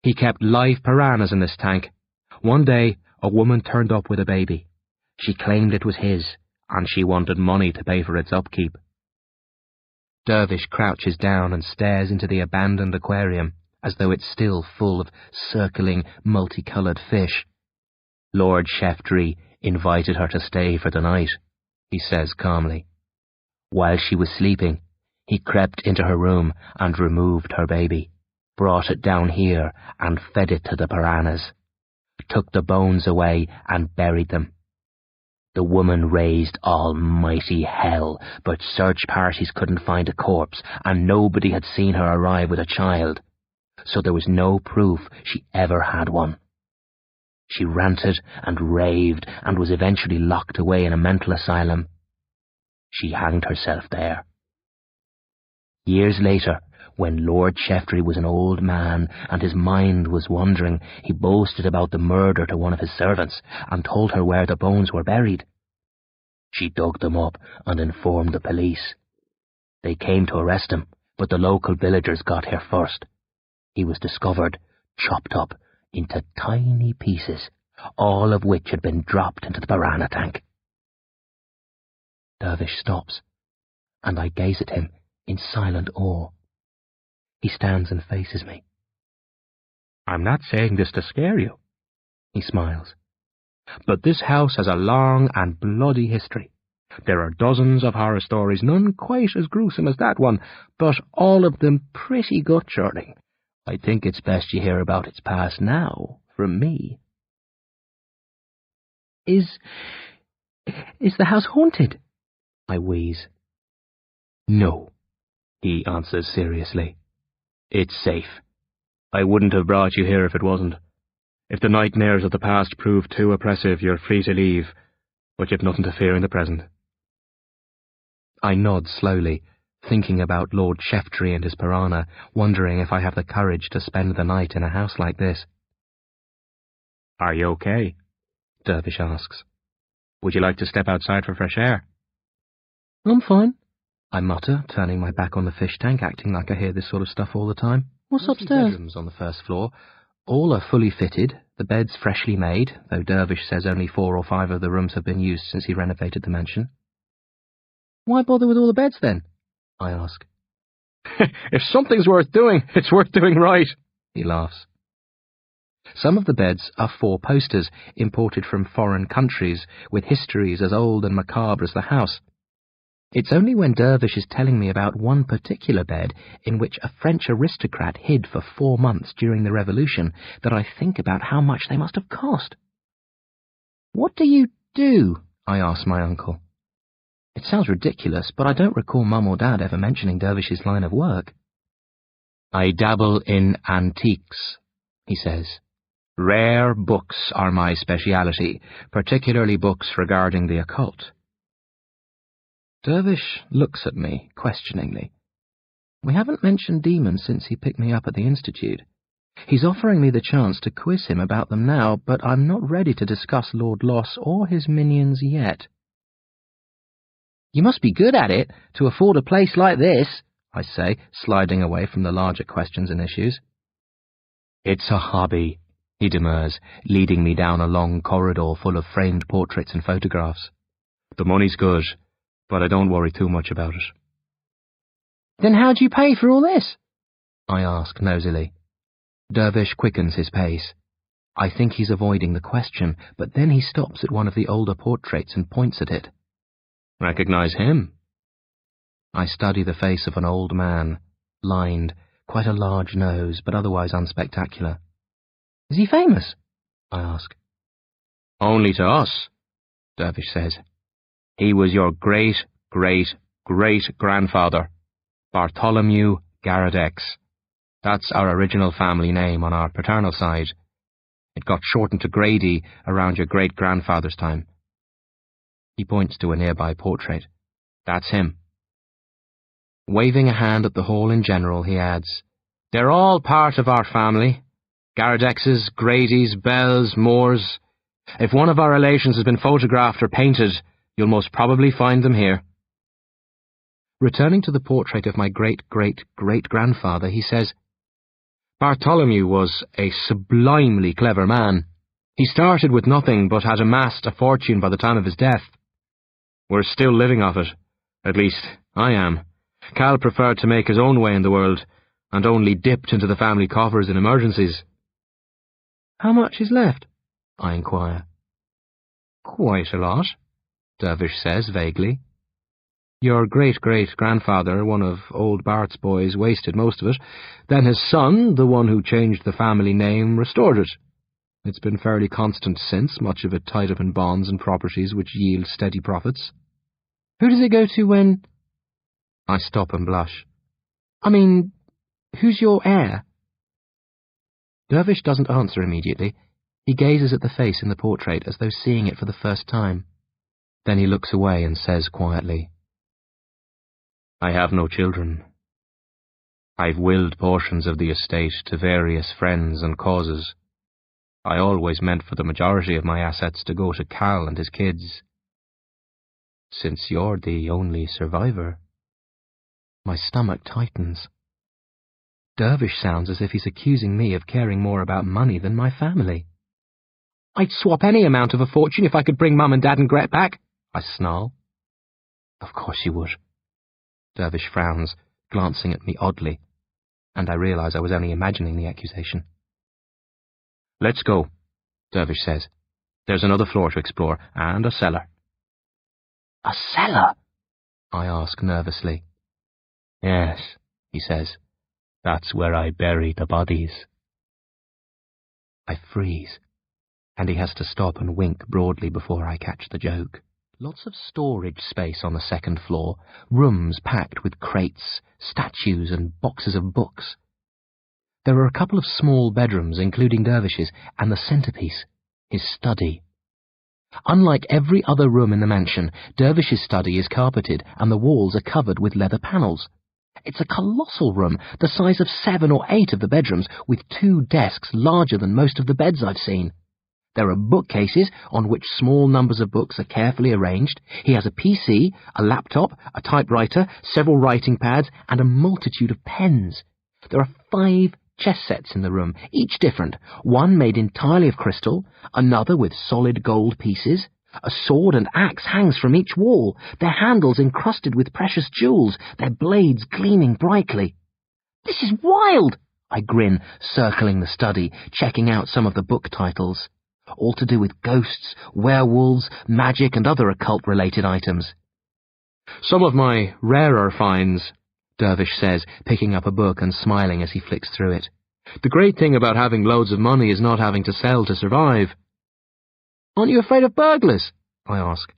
He kept live piranhas in this tank. One day, a woman turned up with a baby. She claimed it was his, and she wanted money to pay for its upkeep. Dervish crouches down and stares into the abandoned aquarium, as though it's still full of circling, multicoloured fish. Lord Sheftree invited her to stay for the night, he says calmly. While she was sleeping, he crept into her room and removed her baby, brought it down here and fed it to the piranhas, took the bones away and buried them. The woman raised almighty hell, but search parties couldn't find a corpse, and nobody had seen her arrive with a child, so there was no proof she ever had one. She ranted and raved and was eventually locked away in a mental asylum. She hanged herself there. Years later, when Lord Sheftree was an old man and his mind was wandering, he boasted about the murder to one of his servants and told her where the bones were buried. She dug them up and informed the police. They came to arrest him, but the local villagers got here first. He was discovered, chopped up into tiny pieces, all of which had been dropped into the piranha tank. Dervish stops, and I gaze at him in silent awe. He stands and faces me. I'm not saying this to scare you, he smiles, but this house has a long and bloody history. There are dozens of horror stories, none quite as gruesome as that one, but all of them pretty gut-churning. I think it's best you hear about its past now, from me. Is the house haunted? I wheeze. No, he answers seriously. It's safe. I wouldn't have brought you here if it wasn't. If the nightmares of the past prove too oppressive, you're free to leave, but you've nothing to fear in the present. I nod slowly, thinking about Lord Sheftree and his piranha, wondering if I have the courage to spend the night in a house like this. Are you okay? Dervish asks. Would you like to step outside for fresh air? I'm fine, I mutter, turning my back on the fish tank, acting like I hear this sort of stuff all the time. What's upstairs? Bedrooms on the first floor. All are fully fitted, the beds freshly made, though Dervish says only 4 or 5 of the rooms have been used since he renovated the mansion. Why bother with all the beds then? I ask. If something's worth doing, it's worth doing right, he laughs. Some of the beds are 4-posters, imported from foreign countries, with histories as old and macabre as the house. It's only when Dervish is telling me about one particular bed in which a French aristocrat hid for 4 months during the Revolution that I think about how much they must have cost. What do you do? I ask my uncle. It sounds ridiculous, but I don't recall Mum or Dad ever mentioning Dervish's line of work. I dabble in antiques, he says. Rare books are my speciality, particularly books regarding the occult. Dervish looks at me questioningly. We haven't mentioned demons since he picked me up at the Institute. He's offering me the chance to quiz him about them now, but I'm not ready to discuss Lord Loss or his minions yet. You must be good at it to afford a place like this, I say, sliding away from the larger questions and issues. It's a hobby, he demurs, leading me down a long corridor full of framed portraits and photographs. The money's good, but I don't worry too much about it. Then how do you pay for all this? I ask nosily. Dervish quickens his pace. I think he's avoiding the question, but then he stops at one of the older portraits and points at it. Recognize him? I study the face of an old man, lined, quite a large nose, but otherwise unspectacular. Is he famous? I ask. Only to us, Dervish says. He was your great-great-great-grandfather, Bartholomew Garadex. That's our original family name on our paternal side. It got shortened to Grady around your great-grandfather's time. He points to a nearby portrait. That's him. Waving a hand at the hall in general, he adds, They're all part of our family. Garadexes, Gradys, Bells, Moores. If one of our relations has been photographed or painted, you'll most probably find them here. Returning to the portrait of my great-great-great-grandfather, he says, "Bartholomew was a sublimely clever man. He started with nothing but had amassed a fortune by the time of his death. We're still living off it. At least, I am. Cal preferred to make his own way in the world, and only dipped into the family coffers in emergencies." "How much is left?" I inquire. "Quite a lot," Dervish says vaguely. "Your great-great-grandfather, one of old Bart's boys, wasted most of it. Then his son, the one who changed the family name, restored it. It's been fairly constant since, much of it tied up in bonds and properties which yield steady profits." "Who does it go to when—" I stop and blush. "I mean, who's your heir?" Dervish doesn't answer immediately. He gazes at the face in the portrait as though seeing it for the first time. Then he looks away and says quietly, "I have no children. I've willed portions of the estate to various friends and causes. I always meant for the majority of my assets to go to Cal and his kids. Since you're the only survivor..." My stomach tightens. Dervish sounds as if he's accusing me of caring more about money than my family. "I'd swap any amount of a fortune if I could bring Mum and Dad and Gret back," I snarl. "Of course you would." Dervish frowns, glancing at me oddly, and I realise I was only imagining the accusation. "Let's go," Dervish says. "There's another floor to explore, and a cellar." "A cellar?" I ask nervously. "Yes," he says. "That's where I bury the bodies." I freeze, and he has to stop and wink broadly before I catch the joke. Lots of storage space on the second floor, rooms packed with crates, statues and boxes of books. There are a couple of small bedrooms, including Dervish's, and the centrepiece, his study. Unlike every other room in the mansion, Dervish's study is carpeted and the walls are covered with leather panels. It's a colossal room, the size of 7 or 8 of the bedrooms, with 2 desks larger than most of the beds I've seen. There are bookcases on which small numbers of books are carefully arranged. He has a PC, a laptop, a typewriter, several writing pads, and a multitude of pens. There are 5 chess sets in the room, each different, one made entirely of crystal, another with solid gold pieces. A sword and axe hangs from each wall, their handles encrusted with precious jewels, their blades gleaming brightly. "This is wild!" I grin, circling the study, checking out some of the book titles. All to do with ghosts, werewolves, magic, and other occult-related items. "Some of my rarer finds," Dervish says, picking up a book and smiling as he flicks through it. "The great thing about having loads of money is not having to sell to survive." "Aren't you afraid of burglars?" I ask.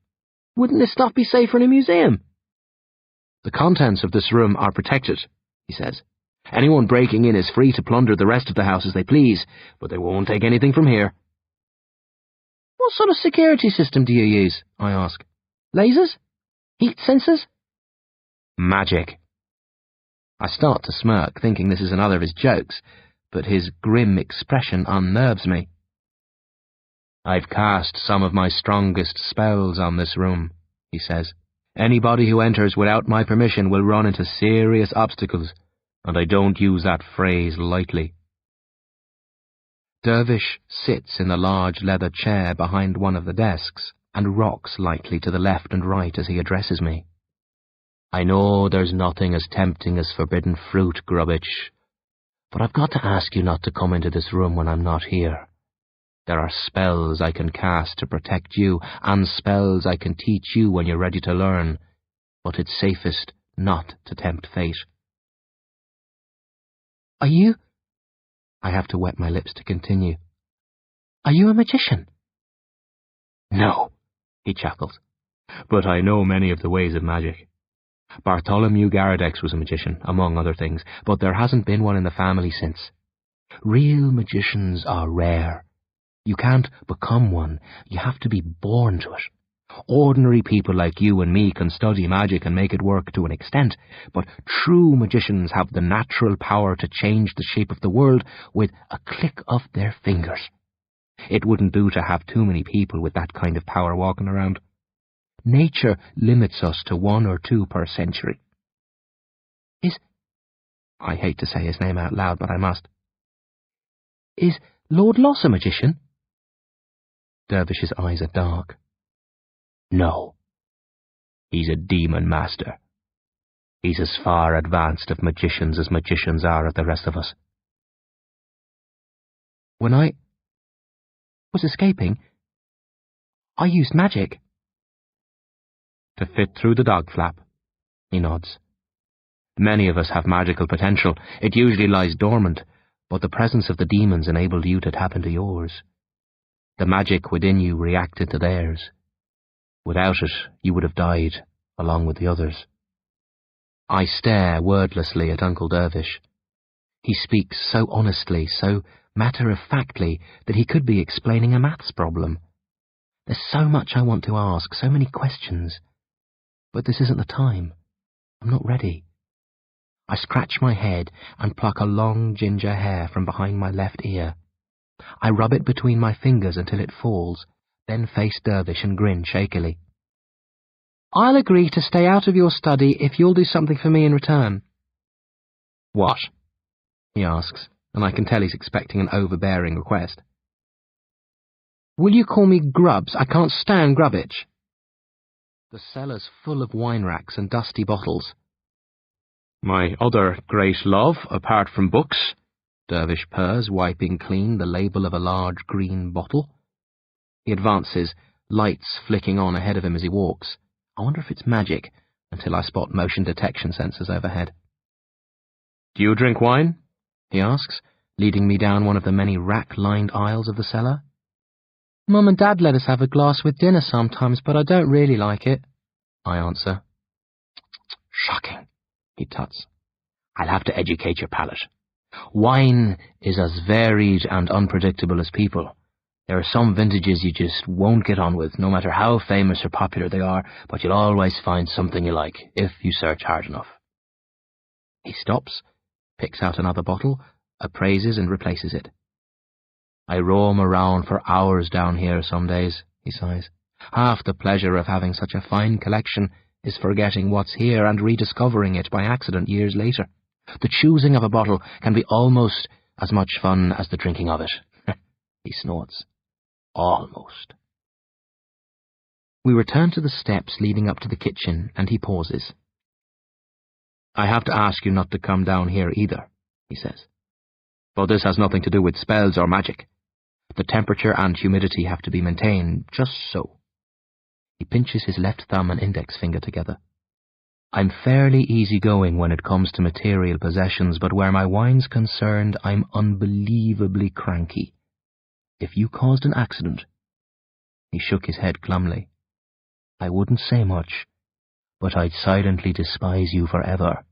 "Wouldn't this stuff be safer in a museum?" "The contents of this room are protected," he says. "Anyone breaking in is free to plunder the rest of the house as they please, but they won't take anything from here." "What sort of security system do you use?" I ask. "Lasers? Heat sensors?" "Magic." I start to smirk, thinking this is another of his jokes, but his grim expression unnerves me. "I've cast some of my strongest spells on this room," he says. "Anybody who enters without my permission will run into serious obstacles, and I don't use that phrase lightly." Dervish sits in the large leather chair behind one of the desks and rocks lightly to the left and right as he addresses me. "I know there's nothing as tempting as forbidden fruit, Grubbage, but I've got to ask you not to come into this room when I'm not here. There are spells I can cast to protect you, and spells I can teach you when you're ready to learn, but it's safest not to tempt fate." "Are you—" I have to wet my lips to continue. "Are you a magician?" "No," he chuckles, "but I know many of the ways of magic. Bartholomew Gardex was a magician, among other things, but there hasn't been one in the family since. Real magicians are rare. You can't become one, you have to be born to it. Ordinary people like you and me can study magic and make it work to an extent, but true magicians have the natural power to change the shape of the world with a click of their fingers. It wouldn't do to have too many people with that kind of power walking around. Nature limits us to 1 or 2 per century. I hate to say his name out loud, but I must. Is Lord Loss a magician? Dervish's eyes are dark. No. He's a demon master. He's as far advanced of magicians as magicians are of the rest of us. When I was escaping, I used magic. To fit through the dog flap, he nods. Many of us have magical potential. It usually lies dormant, but the presence of the demons enabled you to tap into yours. The magic within you reacted to theirs. Without it, you would have died, along with the others. I stare wordlessly at Uncle Dervish. He speaks so honestly, so matter-of-factly, that he could be explaining a maths problem. There's so much I want to ask, so many questions. But this isn't the time. I'm not ready. I scratch my head and pluck a long ginger hair from behind my left ear. I rub it between my fingers until it falls, then face Dervish and grin shakily. I'll agree to stay out of your study if you'll do something for me in return. What? He asks, and I can tell he's expecting an overbearing request. Will you call me Grubbs? I can't stand Grubbage. The cellar's full of wine racks and dusty bottles. My other great love, apart from books, Dervish purrs, wiping clean the label of a large green bottle. He advances, lights flicking on ahead of him as he walks. I wonder if it's magic, until I spot motion detection sensors overhead. Do you drink wine? He asks, leading me down one of the many rack-lined aisles of the cellar. Mum and Dad let us have a glass with dinner sometimes, but I don't really like it, I answer. Shocking, he tuts. I'll have to educate your palate. Wine is as varied and unpredictable as people. There are some vintages you just won't get on with, no matter how famous or popular they are, but you'll always find something you like, if you search hard enough. He stops, picks out another bottle, appraises and replaces it. I roam around for hours down here some days, he sighs. Half the pleasure of having such a fine collection is forgetting what's here and rediscovering it by accident years later. The choosing of a bottle can be almost as much fun as the drinking of it. He snorts. Almost. We return to the steps leading up to the kitchen, and he pauses. I have to ask you not to come down here either, he says. But this has nothing to do with spells or magic. The temperature and humidity have to be maintained just so. He pinches his left thumb and index finger together. I'm fairly easygoing when it comes to material possessions, but where my wine's concerned, I'm unbelievably cranky. If you caused an accident... He shook his head glumly. I wouldn't say much, but I'd silently despise you forever.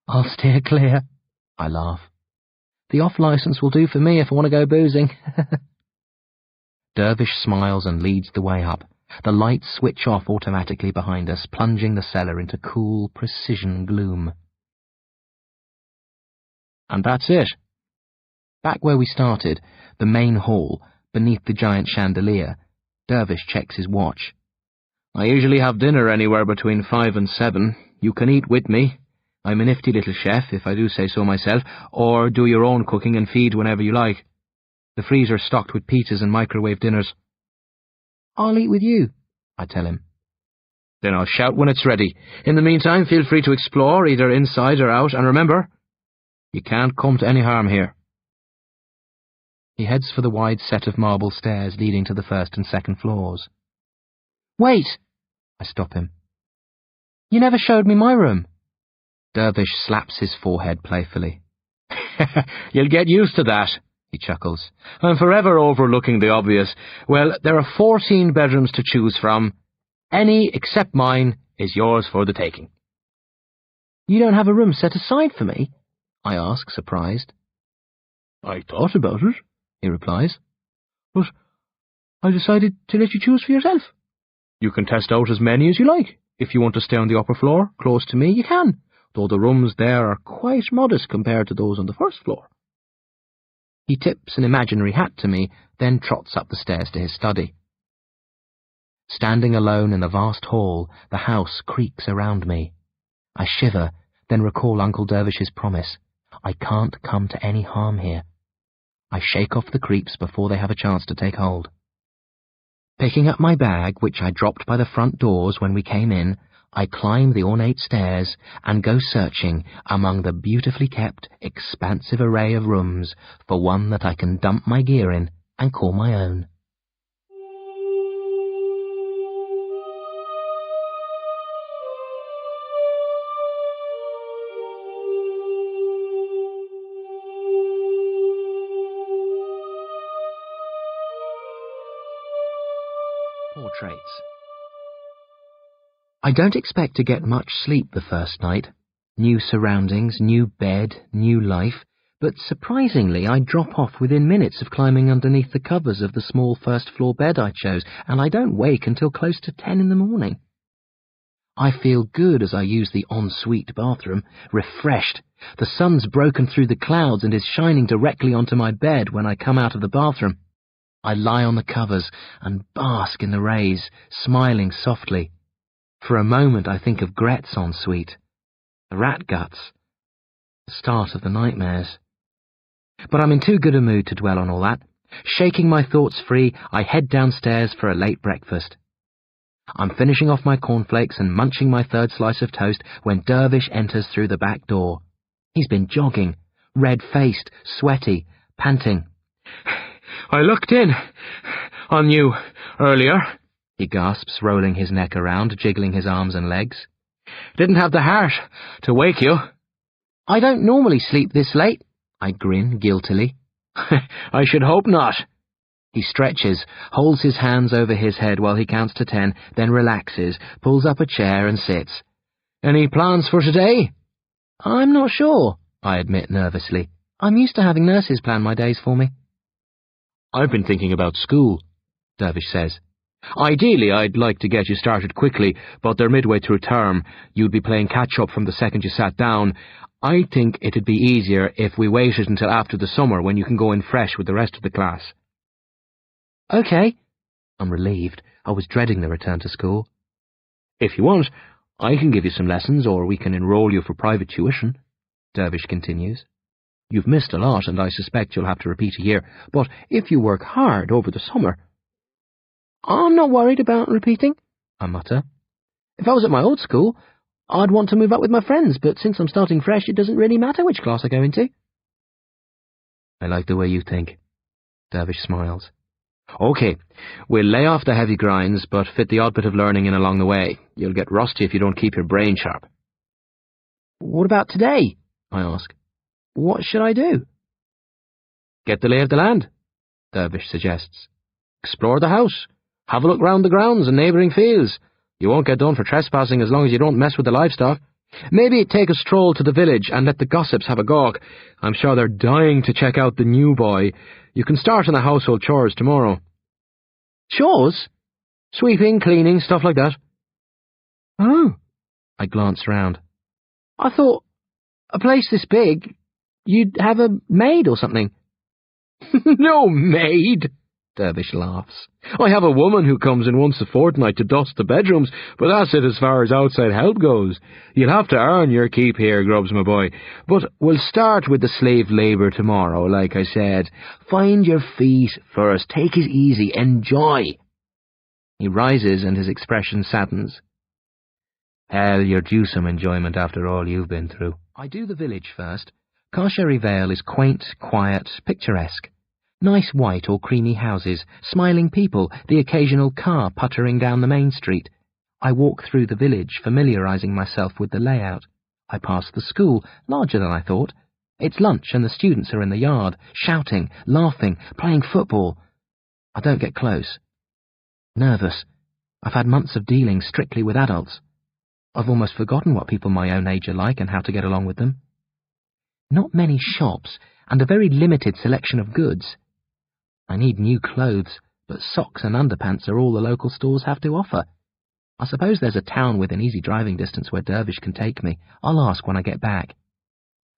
I'll steer clear, I laugh. The off-licence will do for me if I want to go boozing. Dervish smiles and leads the way up. The lights switch off automatically behind us, plunging the cellar into cool, precision gloom. And that's it. Back where we started, the main hall, beneath the giant chandelier, Dervish checks his watch. I usually have dinner anywhere between 5 and 7. You can eat with me. I'm a nifty little chef, if I do say so myself, or do your own cooking and feed whenever you like. The freezer's stocked with pizzas and microwave dinners. I'll eat with you, I tell him. Then I'll shout when it's ready. In the meantime, feel free to explore, either inside or out, and remember, you can't come to any harm here. He heads for the wide set of marble stairs leading to the first and second floors. Wait! I stop him. You never showed me my room. Dervish slaps his forehead playfully. You'll get used to that, he chuckles. I'm forever overlooking the obvious. Well, there are 14 bedrooms to choose from. Any except mine is yours for the taking. You don't have a room set aside for me? I ask, surprised. I thought about it, he replies. But I decided to let you choose for yourself. You can test out as many as you like. If you want to stay on the upper floor, close to me, you can, though the rooms there are quite modest compared to those on the first floor. He tips an imaginary hat to me, then trots up the stairs to his study. Standing alone in the vast hall, the house creaks around me. I shiver, then recall Uncle Dervish's promise. I can't come to any harm here. I shake off the creeps before they have a chance to take hold. Picking up my bag, which I dropped by the front doors when we came in, I climb the ornate stairs and go searching among the beautifully kept, expansive array of rooms for one that I can dump my gear in and call my own. Portraits. I don't expect to get much sleep the first night. New surroundings, new bed, new life, but surprisingly I drop off within minutes of climbing underneath the covers of the small first-floor bed I chose, and I don't wake until close to 10 in the morning. I feel good as I use the ensuite bathroom, refreshed. The sun's broken through the clouds and is shining directly onto my bed when I come out of the bathroom. I lie on the covers and bask in the rays, smiling softly. For a moment I think of Gret's ensuite, the rat guts, the start of the nightmares. But I'm in too good a mood to dwell on all that. Shaking my thoughts free, I head downstairs for a late breakfast. I'm finishing off my cornflakes and munching my third slice of toast when Dervish enters through the back door. He's been jogging, red-faced, sweaty, panting. "I looked in on you earlier," he gasps, rolling his neck around, jiggling his arms and legs. "Didn't have the heart to wake you." "I don't normally sleep this late," I grin guiltily. "I should hope not." He stretches, holds his hands over his head while he counts to 10, then relaxes, pulls up a chair and sits. "Any plans for today?" "I'm not sure," I admit nervously. "I'm used to having nurses plan my days for me." "I've been thinking about school," Dervish says. "Ideally, I'd like to get you started quickly, but they're midway through term. You'd be playing catch-up from the second you sat down. I think it'd be easier if we waited until after the summer when you can go in fresh with the rest of the class." "Okay." I'm relieved. I was dreading the return to school. "If you want, I can give you some lessons, or we can enroll you for private tuition," Dervish continues. "You've missed a lot, and I suspect you'll have to repeat a year, but if you work hard over the summer—" "I'm not worried about repeating," I mutter. "If I was at my old school, I'd want to move up with my friends, but since I'm starting fresh, it doesn't really matter which class I go into." "I like the way you think," Dervish smiles. "OK, we'll lay off the heavy grinds, but fit the odd bit of learning in along the way. You'll get rusty if you don't keep your brain sharp." "What about today?" I ask. "What should I do?" "Get the lay of the land," Dervish suggests. "Explore the house. Have a look round the grounds and neighbouring fields. You won't get done for trespassing as long as you don't mess with the livestock. Maybe take a stroll to the village and let the gossips have a gawk. I'm sure they're dying to check out the new boy. You can start on the household chores tomorrow." "Chores? Sweeping, cleaning, stuff like that?" "Oh." I glance round. "I thought, a place this big, you'd have a maid or something." "No maid," Dervish laughs. "I have a woman who comes in once a fortnight to dust the bedrooms, but that's it as far as outside help goes. You'll have to earn your keep here, Grubbs, my boy. But we'll start with the slave labour tomorrow, like I said. Find your feet first. Take it easy. Enjoy." He rises and his expression saddens. "Hell, you're due some enjoyment after all you've been through." I do the village first. Carcherry Vale is quaint, quiet, picturesque. Nice white or creamy houses, smiling people, the occasional car puttering down the main street. I walk through the village, familiarising myself with the layout. I pass the school, larger than I thought. It's lunch and the students are in the yard, shouting, laughing, playing football. I don't get close. Nervous. I've had months of dealing strictly with adults. I've almost forgotten what people my own age are like and how to get along with them. Not many shops, and a very limited selection of goods. I need new clothes, but socks and underpants are all the local stores have to offer. I suppose there's a town within easy driving distance where Dervish can take me. I'll ask when I get back.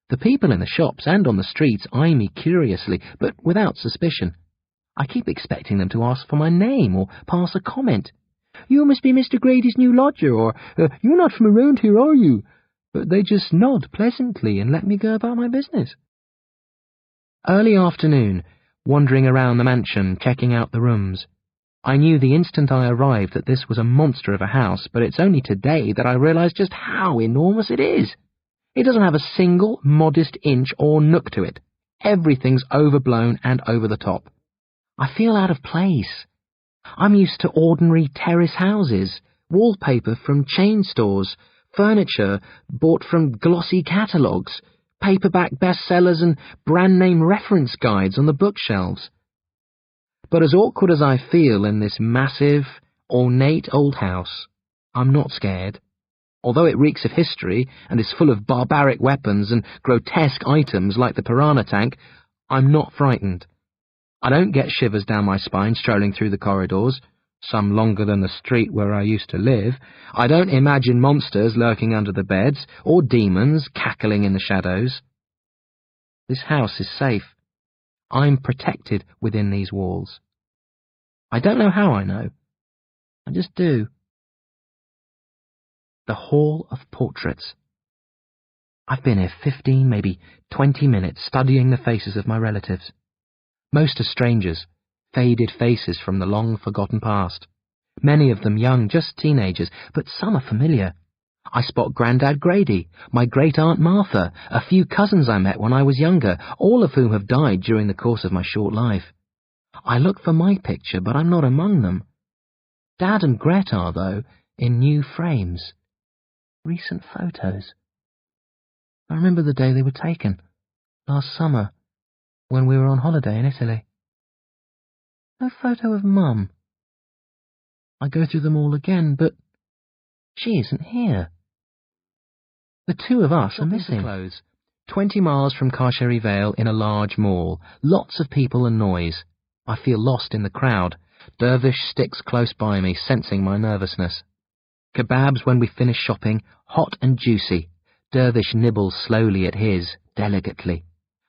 The people in the shops and on the streets eye me curiously, but without suspicion. I keep expecting them to ask for my name or pass a comment. "You must be Mr. Grady's new lodger," or "You're not from around here, are you?" but they just nod pleasantly and let me go about my business. Early afternoon, wandering around the mansion, checking out the rooms. I knew the instant I arrived that this was a monster of a house, but it's only today that I realised just how enormous it is. It doesn't have a single modest inch or nook to it. Everything's overblown and over the top. I feel out of place. I'm used to ordinary terrace houses, wallpaper from chain stores, furniture bought from glossy catalogues, paperback bestsellers and brand-name reference guides on the bookshelves. But as awkward as I feel in this massive, ornate old house, I'm not scared. Although it reeks of history and is full of barbaric weapons and grotesque items like the piranha tank, I'm not frightened. I don't get shivers down my spine strolling through the corridors, some longer than the street where I used to live. I don't imagine monsters lurking under the beds, or demons cackling in the shadows. This house is safe. I'm protected within these walls. I don't know how I know. I just do. The Hall of Portraits. I've been here 15, maybe 20 minutes studying the faces of my relatives. Most are strangers, faded faces from the long-forgotten past. Many of them young, just teenagers, but some are familiar. I spot Grandad Grady, my great-aunt Martha, a few cousins I met when I was younger, all of whom have died during the course of my short life. I look for my picture, but I'm not among them. Dad and Gret are, though, in new frames. Recent photos. I remember the day they were taken, last summer, when we were on holiday in Italy. No photo of Mum. I go through them all again, but she isn't here. The two of us are missing. Clothes. 20 miles from Carcherry Vale in a large mall. Lots of people and noise. I feel lost in the crowd. Dervish sticks close by me, sensing my nervousness. Kebabs when we finish shopping, hot and juicy. Dervish nibbles slowly at his, delicately.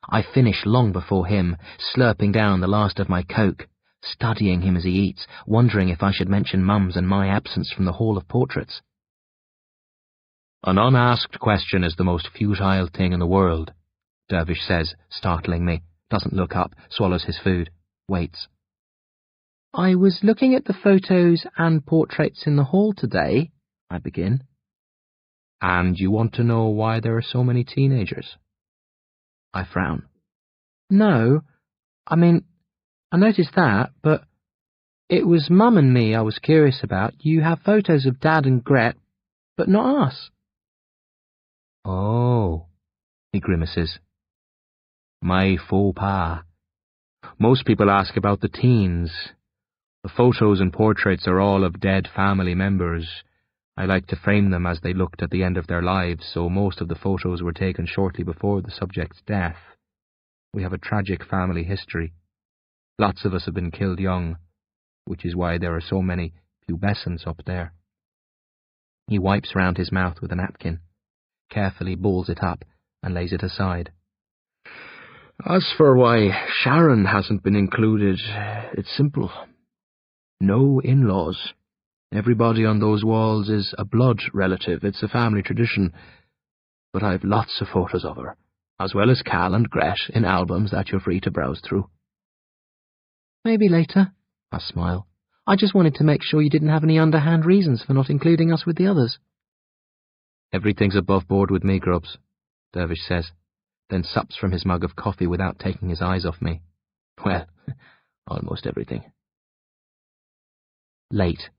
I finish long before him, slurping down the last of my Coke, studying him as he eats, wondering if I should mention Mum's and my absence from the Hall of Portraits. An unasked question is the most futile thing in the world, Dervish says, startling me, doesn't look up, swallows his food, waits. I was looking at the photos and portraits in the hall today, I begin. And you want to know why there are so many teenagers? I frown. No, I mean, I noticed that, but it was Mum and me I was curious about. You have photos of Dad and Gret, but not us. Oh, he grimaces. My faux pas. Most people ask about the teens. The photos and portraits are all of dead family members. I like to frame them as they looked at the end of their lives, so most of the photos were taken shortly before the subject's death. We have a tragic family history. Lots of us have been killed young, which is why there are so many pubescents up there. He wipes round his mouth with a napkin, carefully balls it up, and lays it aside. As for why Sharon hasn't been included, it's simple. No in-laws. Everybody on those walls is a blood relative. It's a family tradition. But I've lots of photos of her, as well as Cal and Gret in albums that you're free to browse through. Maybe later, I smile. I just wanted to make sure you didn't have any underhand reasons for not including us with the others. Everything's above board with me, Grubbs, Dervish says, then sups from his mug of coffee without taking his eyes off me. Well, almost everything. Late.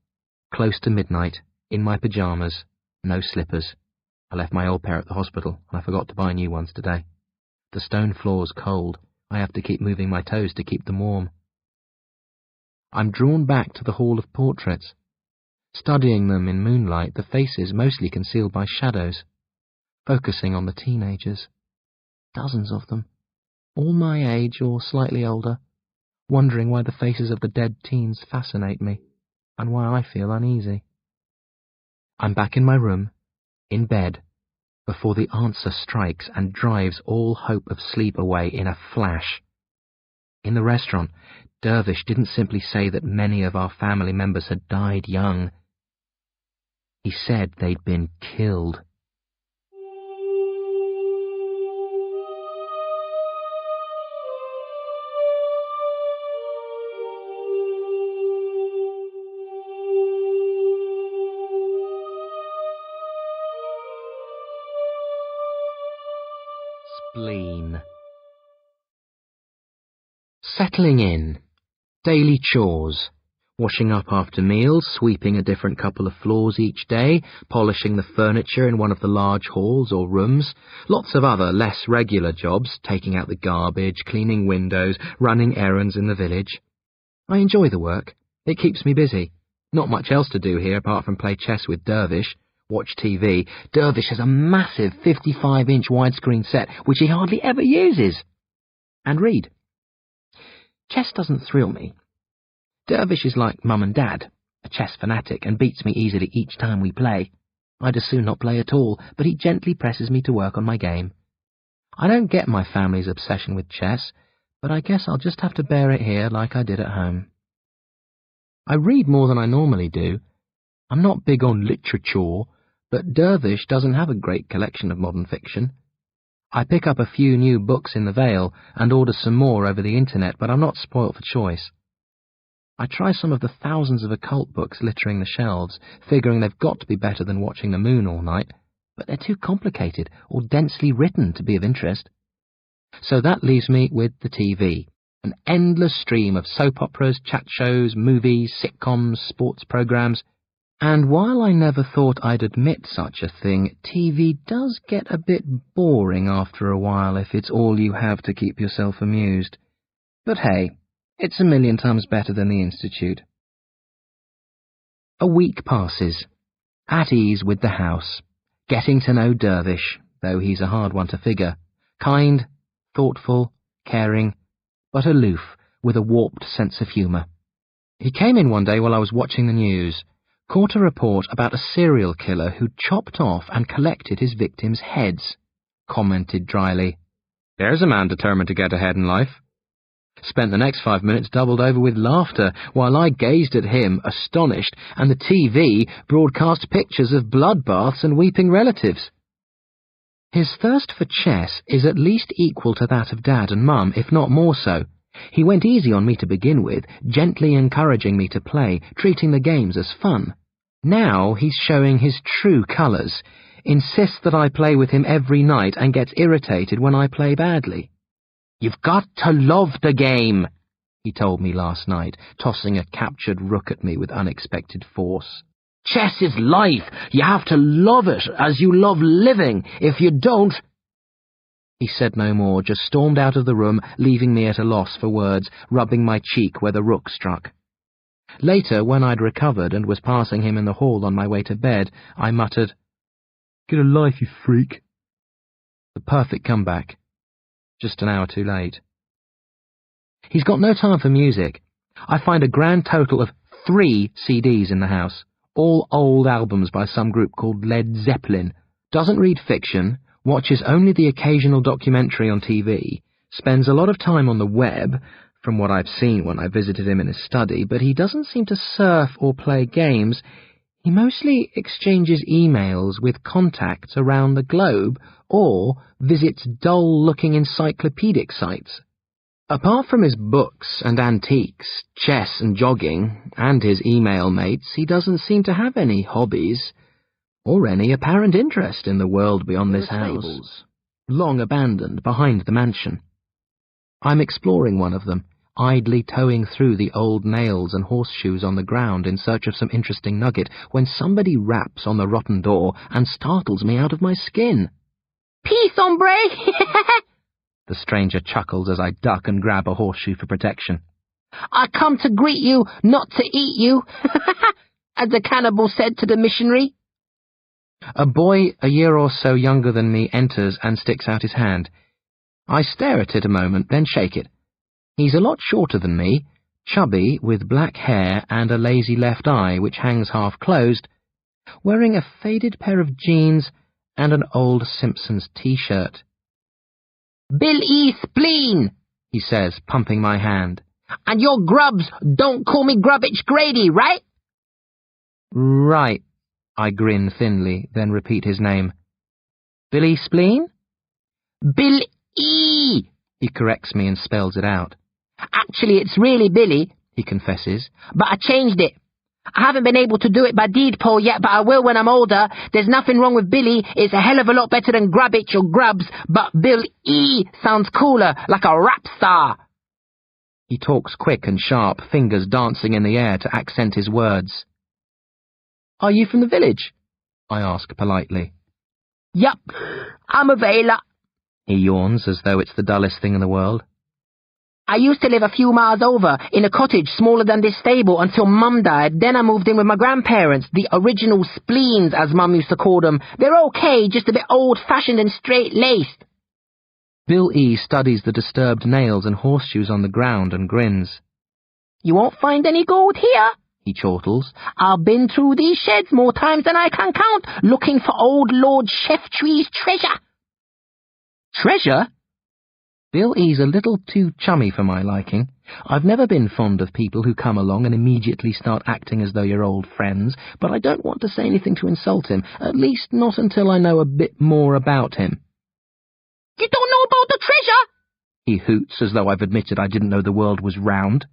Close to midnight, in my pyjamas, no slippers. I left my old pair at the hospital, and I forgot to buy new ones today. The stone floor's cold. I have to keep moving my toes to keep them warm. I'm drawn back to the Hall of Portraits. Studying them in moonlight, the faces mostly concealed by shadows. Focusing on the teenagers. Dozens of them. All my age or slightly older. Wondering why the faces of the dead teens fascinate me. And why I feel uneasy. I'm back in my room, in bed, before the answer strikes and drives all hope of sleep away in a flash. In the restaurant, Dervish didn't simply say that many of our family members had died young. He said they'd been killed. Spleen. Settling in. Daily chores. Washing up after meals, sweeping a different couple of floors each day, polishing the furniture in one of the large halls or rooms, lots of other less regular jobs, taking out the garbage, cleaning windows, running errands in the village. I enjoy the work. It keeps me busy. Not much else to do here apart from play chess with Dervish, watch TV. Dervish has a massive 55-inch widescreen set, which he hardly ever uses. And read. Chess doesn't thrill me. Dervish is like Mum and Dad, a chess fanatic, and beats me easily each time we play. I'd as soon not play at all, but he gently presses me to work on my game. I don't get my family's obsession with chess, but I guess I'll just have to bear it here like I did at home. I read more than I normally do. I'm not big on literature, but Dervish doesn't have a great collection of modern fiction. I pick up a few new books in the Vale and order some more over the internet, but I'm not spoilt for choice. I try some of the thousands of occult books littering the shelves, figuring they've got to be better than watching the moon all night, but they're too complicated or densely written to be of interest. So that leaves me with the TV, an endless stream of soap operas, chat shows, movies, sitcoms, sports programs. And while I never thought I'd admit such a thing, TV does get a bit boring after a while if it's all you have to keep yourself amused. But hey, it's a million times better than the Institute. A week passes, at ease with the house, getting to know Dervish, though he's a hard one to figure, kind, thoughtful, caring, but aloof, with a warped sense of humour. He came in one day while I was watching the news, caught a report about a serial killer who'd chopped off and collected his victims' heads, commented dryly, "There's a man determined to get ahead in life." Spent the next 5 minutes doubled over with laughter, while I gazed at him, astonished, and the TV broadcast pictures of bloodbaths and weeping relatives. His thirst for chess is at least equal to that of Dad and Mum, if not more so. He went easy on me to begin with, gently encouraging me to play, treating the games as fun. Now he's showing his true colours, insists that I play with him every night and gets irritated when I play badly. "You've got to love the game," he told me last night, tossing a captured rook at me with unexpected force. "Chess is life. You have to love it as you love living. If you don't—" He said no more, just stormed out of the room, leaving me at a loss for words, rubbing my cheek where the rook struck. Later, when I'd recovered and was passing him in the hall on my way to bed, I muttered, "Get a life, you freak." The perfect comeback. Just an hour too late. He's got no time for music. I find a grand total of 3 CDs in the house, all old albums by some group called Led Zeppelin. Doesn't read fiction, watches only the occasional documentary on TV, spends a lot of time on the web, from what I've seen when I visited him in his study, but he doesn't seem to surf or play games. He mostly exchanges emails with contacts around the globe or visits dull-looking encyclopedic sites. Apart from his books and antiques, chess and jogging, and his email mates, he doesn't seem to have any hobbies or any apparent interest in the world beyond this house, long abandoned behind the mansion. I'm exploring one of them, idly toeing through the old nails and horseshoes on the ground in search of some interesting nugget, when somebody raps on the rotten door and startles me out of my skin. "Peace, hombre!" The stranger chuckles as I duck and grab a horseshoe for protection. "I come to greet you, not to eat you," as the cannibal said to the missionary. A boy a year or so younger than me enters and sticks out his hand. I stare at it a moment, then shake it. He's a lot shorter than me, chubby, with black hair and a lazy left eye which hangs half closed, wearing a faded pair of jeans and an old Simpsons t-shirt. "Bill Spleen," he says, pumping my hand. "And your grubs don't call me Grubbage Grady, right?" "Right," I grin thinly, then repeat his name. "Billy Spleen?" "Bill E," he corrects me and spells it out. "Actually, it's really Billy," he confesses, "but I changed it. I haven't been able to do it by deed poll yet, but I will when I'm older. There's nothing wrong with Billy. It's a hell of a lot better than Grabbitch or Grubs, but Bill E sounds cooler, like a rap star. He talks quick and sharp, fingers dancing in the air to accent his words. Are you from the village? I ask politely. Yup, I'm a Vela. He yawns as though it's the dullest thing in the world. I used to live a few miles over, in a cottage smaller than this stable, until Mum died. Then I moved in with my grandparents, the original spleens, as Mum used to call them. They're okay, just a bit old-fashioned and straight-laced. Bill E studies the disturbed nails and horseshoes on the ground and grins. You won't find any gold here, he chortles. I've been through these sheds more times than I can count, looking for old Lord Sheftree's treasure. Treasure? Bill E's a little too chummy for my liking. I've never been fond of people who come along and immediately start acting as though you're old friends, but I don't want to say anything to insult him, at least not until I know a bit more about him. You don't know about the treasure? He hoots as though I've admitted I didn't know the world was round.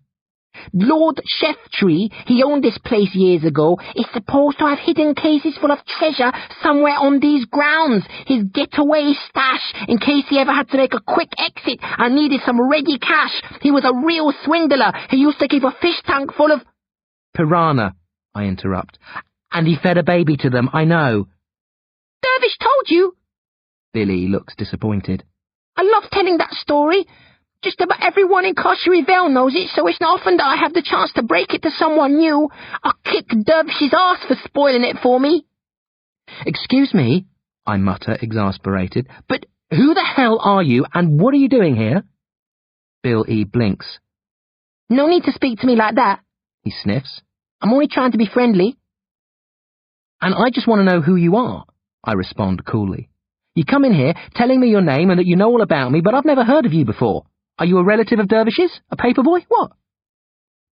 Lord Sheftree, he owned this place years ago, is supposed to have hidden cases full of treasure somewhere on these grounds, his getaway stash, in case he ever had to make a quick exit and needed some ready cash. He was a real swindler. He used to keep a fish tank full of... Piranha, I interrupt. And he fed a baby to them, I know. Dervish told you? Billy looks disappointed. I love telling that story. Just about everyone in Coshery Vale knows it, so it's not often that I have the chance to break it to someone new. I'll kick Dervish's ass for spoiling it for me. Excuse me, I mutter, exasperated, but who the hell are you, and what are you doing here? Bill E blinks. No need to speak to me like that, he sniffs. I'm only trying to be friendly. And I just want to know who you are, I respond coolly. You come in here telling me your name and that you know all about me, but I've never heard of you before. Are you a relative of Dervish's? A paperboy? What?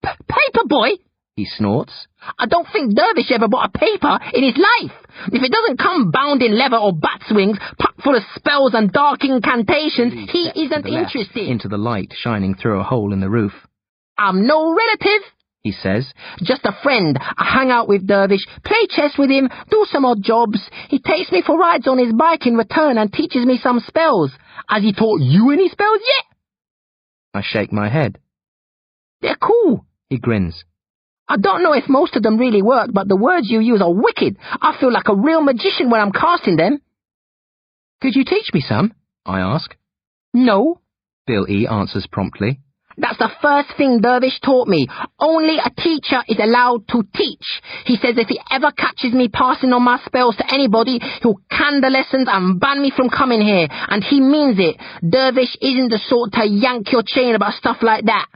Paperboy? He snorts. I don't think Dervish ever bought a paper in his life. If it doesn't come bound in leather or bat's wings, packed full of spells and dark incantations, he isn't interested. Into the light shining through a hole in the roof. I'm no relative, he says. Just a friend. I hang out with Dervish, play chess with him, do some odd jobs. He takes me for rides on his bike in return and teaches me some spells. Has he taught you any spells yet? I shake my head. They're cool, he grins. I don't know if most of them really work, but the words you use are wicked. I feel like a real magician when I'm casting them. Could you teach me some? I ask. No, Bill E answers promptly. That's the first thing Dervish taught me. Only a teacher is allowed to teach. He says if he ever catches me passing on my spells to anybody, he'll can the lessons and ban me from coming here. And he means it. Dervish isn't the sort to yank your chain about stuff like that.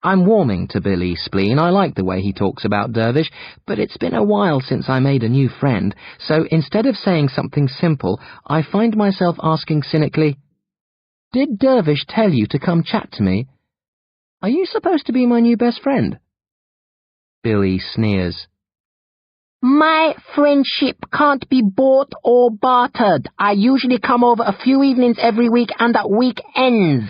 I'm warming to Billy Spleen. I like the way he talks about Dervish, but it's been a while since I made a new friend, so instead of saying something simple, I find myself asking cynically, Did Dervish tell you to come chat to me? Are you supposed to be my new best friend? Billy sneers. My friendship can't be bought or bartered. I usually come over a few evenings every week and at weekends.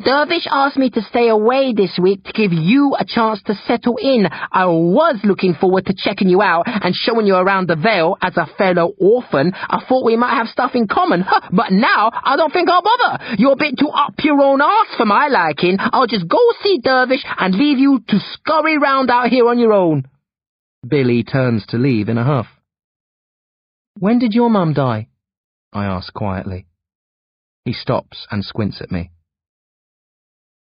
Dervish asked me to stay away this week to give you a chance to settle in. I was looking forward to checking you out and showing you around the Vale as a fellow orphan. I thought we might have stuff in common, but now I don't think I'll bother. You're a bit too up your own arse for my liking. I'll just go see Dervish and leave you to scurry round out here on your own. Billy turns to leave in a huff. When did your mum die? I ask quietly. He stops and squints at me.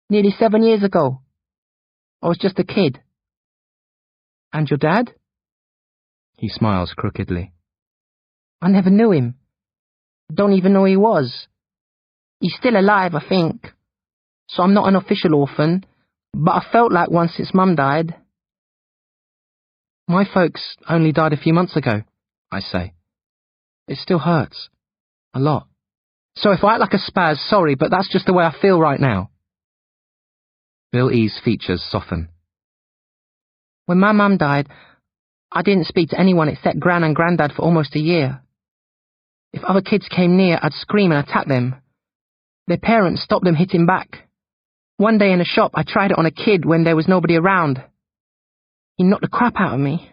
Nearly 7 years ago. I was just a kid. And your dad? He smiles crookedly. I never knew him. Don't even know he was. He's still alive, I think. So I'm not an official orphan, but I felt like one since Mum died. My folks only died a few months ago, I say. It still hurts. A lot. So if I act like a spaz, sorry, but that's just the way I feel right now. Bill E's features soften. When my mum died, I didn't speak to anyone except Gran and Grandad for almost a year. If other kids came near, I'd scream and attack them. Their parents stopped them hitting back. One day in a shop, I tried it on a kid when there was nobody around. He knocked the crap out of me.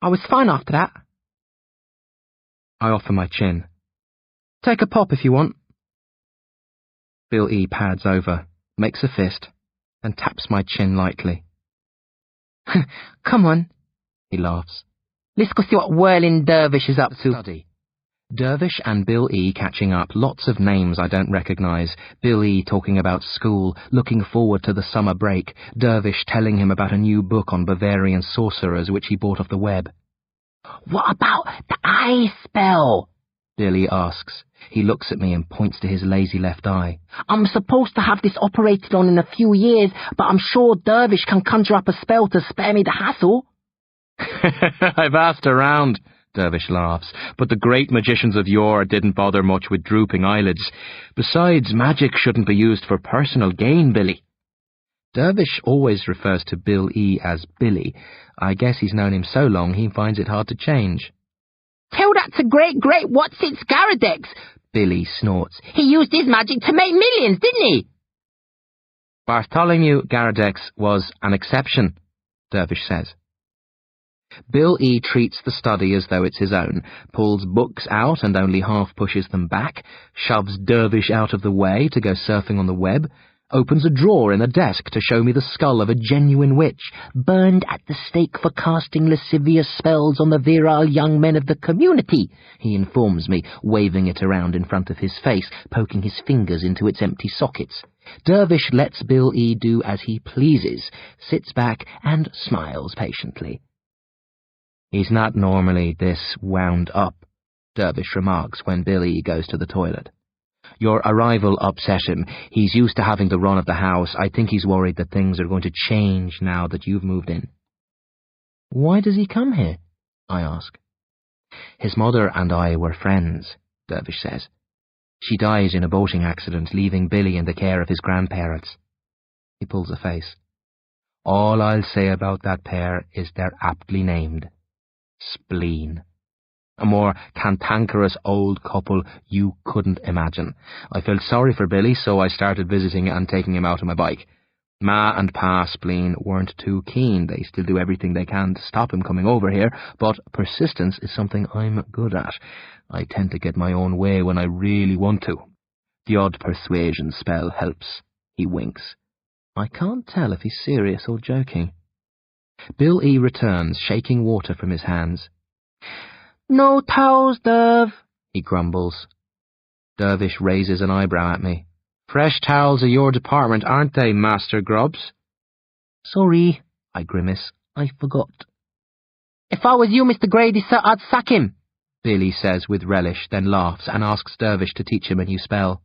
I was fine after that. I offer my chin. Take a pop if you want. Bill E. pads over, makes a fist, and taps my chin lightly. Come on, He laughs. let's go see what whirling dervish is up to. Study. Dervish and Bill E. catching up, lots of names I don't recognise. Bill E. talking about school, looking forward to the summer break, Dervish telling him about a new book on Bavarian sorcerers which he bought off the web. What about the eye spell? Bill E. asks. He looks at me and points to his lazy left eye. I'm supposed to have this operated on in a few years, but I'm sure Dervish can conjure up a spell to spare me the hassle. I've asked around, Dervish laughs, but the great magicians of yore didn't bother much with drooping eyelids. Besides, magic shouldn't be used for personal gain, Billy. Dervish always refers to Bill E. as Billy. I guess he's known him so long he finds it hard to change. Tell that to great what's-its Garadex, Billy snorts. He used his magic to make millions, didn't he? Bartholomew Garadex was an exception, Dervish says. Bill E. treats the study as though it's his own, pulls books out and only half pushes them back, shoves Dervish out of the way to go surfing on the web, opens a drawer in a desk to show me the skull of a genuine witch, burned at the stake for casting lascivious spells on the virile young men of the community, he informs me, waving it around in front of his face, poking his fingers into its empty sockets. Dervish lets Bill E. do as he pleases, sits back and smiles patiently. He's not normally this wound up, Dervish remarks when Bill E. goes to the toilet. Your arrival upset him. He's used to having the run of the house. I think he's worried that things are going to change now that you've moved in. Why does he come here? I ask. His mother and I were friends, Dervish says. She dies in a boating accident, leaving Billy in the care of his grandparents. He pulls a face. All I'll say about that pair is they're aptly named. Spleen. A more cantankerous old couple you couldn't imagine. I felt sorry for Billy, so I started visiting and taking him out on my bike. Ma and Pa Spleen weren't too keen. They still do everything they can to stop him coming over here, but persistence is something I'm good at. I tend to get my own way when I really want to. The odd persuasion spell helps. He winks. I can't tell if he's serious or joking. Bill E. returns, shaking water from his hands. No towels, Derv, he grumbles. Dervish raises an eyebrow at me. Fresh towels are your department, aren't they, Master Grubbs? Sorry, I grimace. I forgot. If I was you, Mr. Grady, sir, I'd sack him, Billy says with relish, then laughs and asks Dervish to teach him a new spell.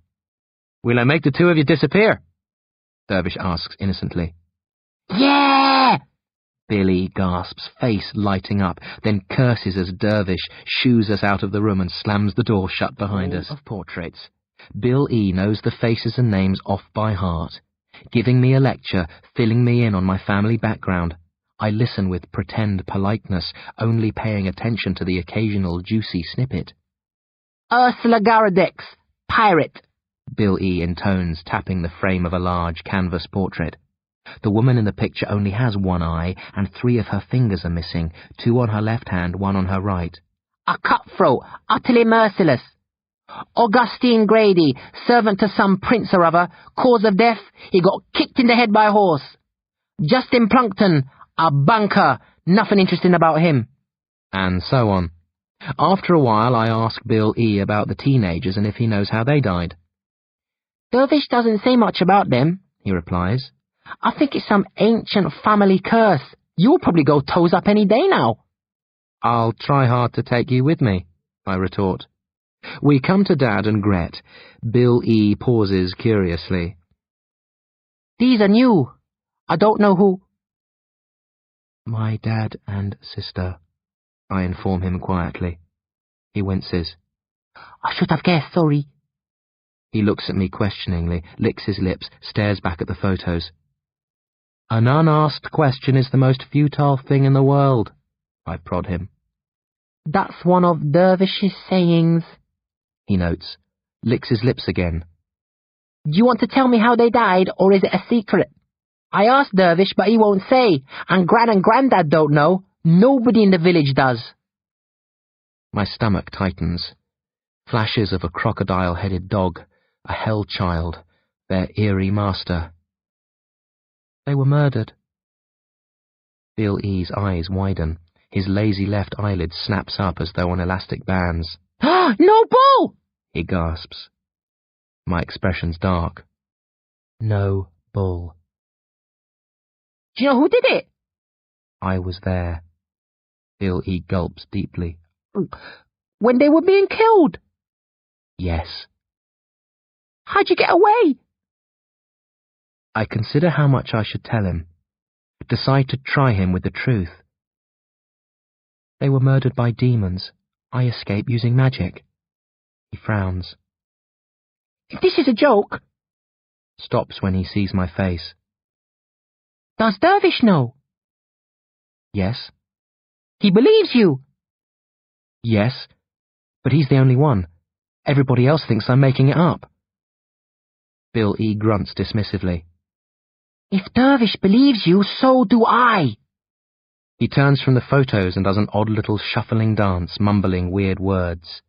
Will I make the two of you disappear? Dervish asks innocently. Yeah! Billy gasps, face lighting up, then curses as Dervish shoos us out of the room and slams the door shut behind us. Of portraits. Bill E. knows the faces and names off by heart, giving me a lecture, filling me in on my family background. I listen with pretend politeness, only paying attention to the occasional juicy snippet. Ursula Garadex, pirate, Bill E. intones, tapping the frame of a large canvas portrait. The woman in the picture only has one eye, and 3 of her fingers are missing, 2 on her left hand, 1 on her right. A cutthroat, utterly merciless. Augustine Grady, servant to some prince or other, cause of death, he got kicked in the head by a horse. Justin Plunkton, a bunker, nothing interesting about him. And so on. After a while I ask Bill E. about the teenagers and if he knows how they died. Dervish doesn't say much about them, he replies. I think it's some ancient family curse. You'll probably go toes up any day now. I'll try hard to take you with me, I retort. We come to Dad and Gret. Bill E. pauses curiously. These are new. I don't know who. My dad and sister, I inform him quietly. He winces. I should have guessed, sorry. He looks at me questioningly, licks his lips, stares back at the photos. An unasked question is the most futile thing in the world, I prod him. That's one of Dervish's sayings, he notes, licks his lips again. Do you want to tell me how they died, or is it a secret? I asked Dervish, but he won't say, and Gran and Grandad don't know. Nobody in the village does. My stomach tightens. Flashes of a crocodile-headed dog, a hell child, their eerie master. They were murdered. Bill E's eyes widen. His lazy left eyelid snaps up as though on elastic bands. No bull! He gasps. My expression's dark. No bull. Do you know who did it? I was there. Bill E gulps deeply. When they were being killed? Yes. How'd you get away? I consider how much I should tell him. Decide to try him with the truth. They were murdered by demons. I escape using magic. He frowns. If this is a joke... Stops when he sees my face. Does Dervish know? Yes. He believes you? Yes, but he's the only one. Everybody else thinks I'm making it up. Bill E grunts dismissively. If Dervish believes you, so do I. He turns from the photos and does an odd little shuffling dance, mumbling weird words.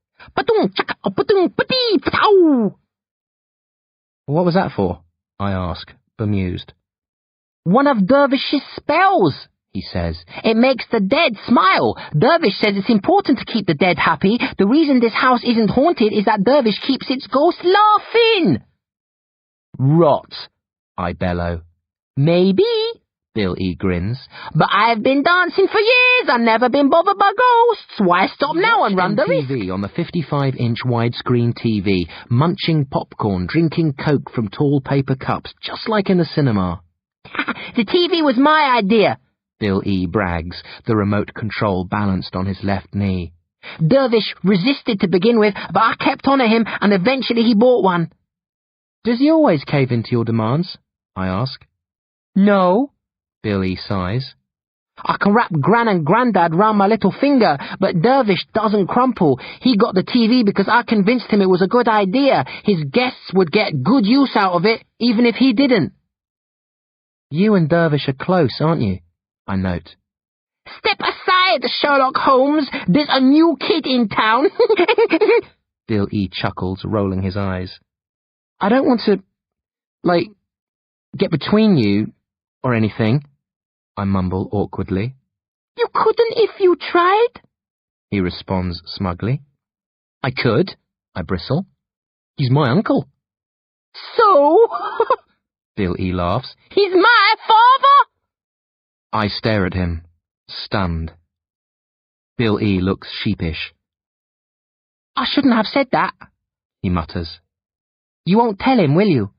What was that for? I ask, bemused. One of Dervish's spells, he says. It makes the dead smile. Dervish says it's important to keep the dead happy. The reason this house isn't haunted is that Dervish keeps its ghost laughing. Rot, I bellow. Maybe, Bill E grins. But I've been dancing for years. I've never been bothered by ghosts. Why stop now and run the risk? TV on the 55-inch widescreen TV, munching popcorn, drinking Coke from tall paper cups, just like in the cinema. The TV was my idea, Bill E brags, the remote control balanced on his left knee. Dervish resisted to begin with, but I kept on at him, and eventually he bought one. Does he always cave into your demands? I ask. No, Bill E sighs. I can wrap Gran and Grandad round my little finger, but Dervish doesn't crumple. He got the TV because I convinced him it was a good idea. His guests would get good use out of it, even if he didn't. You and Dervish are close, aren't you? I note. Step aside, Sherlock Holmes. There's a new kid in town. Bill E chuckles, rolling his eyes. I don't want to, get between you or anything, I mumble awkwardly. You couldn't if you tried, he responds smugly. I could, I bristle. He's my uncle. So? Bill E laughs. He's my father? I stare at him, stunned. Bill E looks sheepish. I shouldn't have said that, he mutters. You won't tell him, will you?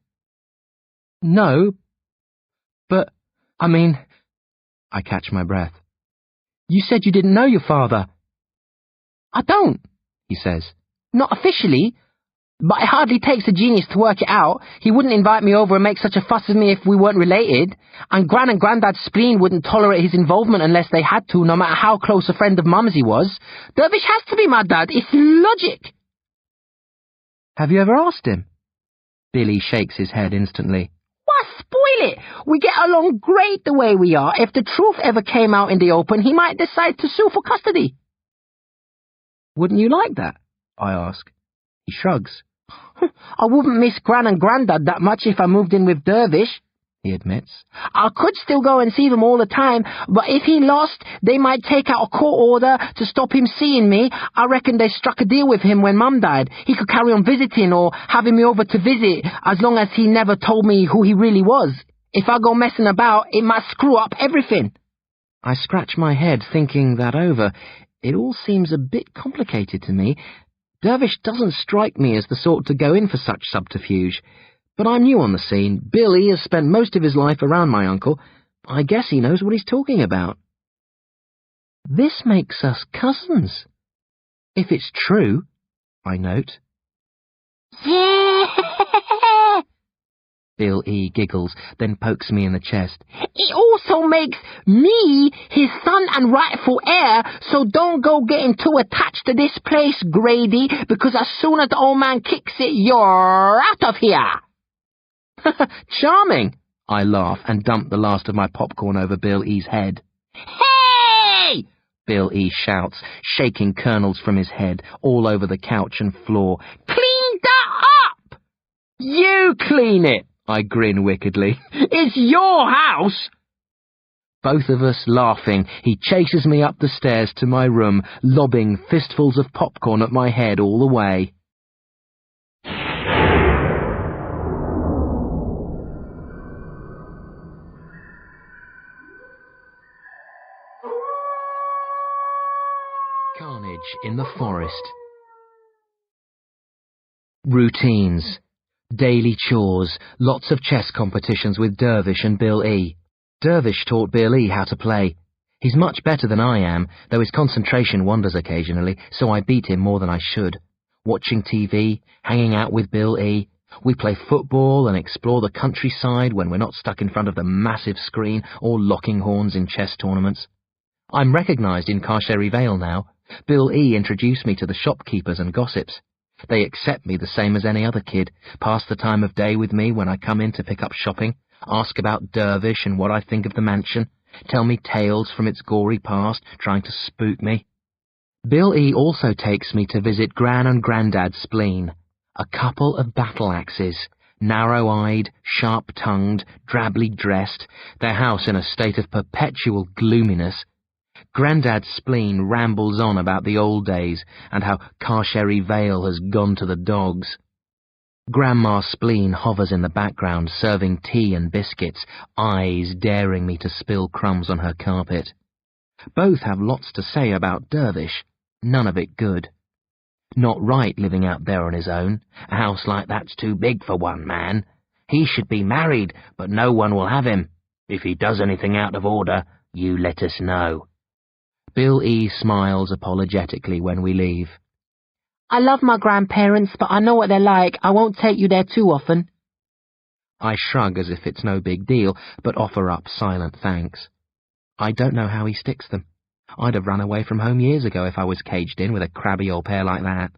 No, but, I catch my breath. You said you didn't know your father. I don't, he says. Not officially, but it hardly takes a genius to work it out. He wouldn't invite me over and make such a fuss of me if we weren't related, and Gran and Grandad's spleen wouldn't tolerate his involvement unless they had to, no matter how close a friend of Mum's he was. Dervish has to be my dad. It's logic. Have you ever asked him? Billy shakes his head instantly. Why spoil it? We get along great the way we are. If the truth ever came out in the open, he might decide to sue for custody. Wouldn't you like that? I ask. He shrugs. I wouldn't miss Gran and Grandad that much if I moved in with Dervish, he admits. I could still go and see them all the time, but if he lost, they might take out a court order to stop him seeing me. I reckon they struck a deal with him when Mum died. He could carry on visiting or having me over to visit, as long as he never told me who he really was. If I go messing about, it might screw up everything. I scratch my head thinking that over. It all seems a bit complicated to me. Dervish doesn't strike me as the sort to go in for such subterfuge. But I'm new on the scene. Billy has spent most of his life around my uncle. I guess he knows what he's talking about. This makes us cousins. If it's true, I note. Yeah! Bill E giggles, then pokes me in the chest. It also makes me his son and rightful heir, so don't go getting too attached to this place, Grady, because as soon as the old man kicks it, you're out of here. Charming, I laugh and dump the last of my popcorn over Bill E's head. Hey! Bill E shouts, shaking kernels from his head all over the couch and floor. Clean that up! You clean it! I grin wickedly. It's your house! Both of us laughing, he chases me up the stairs to my room, lobbing fistfuls of popcorn at my head all the way. Carnage in the forest. Routines. Daily chores, lots of chess competitions with Dervish and Bill E. Dervish taught Bill E how to play. He's much better than I am, though his concentration wanders occasionally, so I beat him more than I should. Watching TV, hanging out with Bill E. We play football and explore the countryside when we're not stuck in front of the massive screen or locking horns in chess tournaments. I'm recognised in Carcherry Vale now. Bill E introduced me to the shopkeepers and gossips. They accept me the same as any other kid, pass the time of day with me when I come in to pick up shopping, ask about Dervish and what I think of the mansion, tell me tales from its gory past, trying to spook me. Bill E also takes me to visit Gran and Grandad's spleen, a couple of battle-axes, narrow-eyed, sharp-tongued, drably dressed, their house in a state of perpetual gloominess. Grandad's spleen rambles on about the old days and how Carcherry Vale has gone to the dogs. Grandma's spleen hovers in the background, serving tea and biscuits, eyes daring me to spill crumbs on her carpet. Both have lots to say about Dervish, none of it good. Not right living out there on his own. A house like that's too big for one man. He should be married, but no one will have him. If he does anything out of order, you let us know. Bill E smiles apologetically when we leave. I love my grandparents, but I know what they're like. I won't take you there too often. I shrug as if it's no big deal, but offer up silent thanks. I don't know how he sticks them. I'd have run away from home years ago if I was caged in with a crabby old pair like that.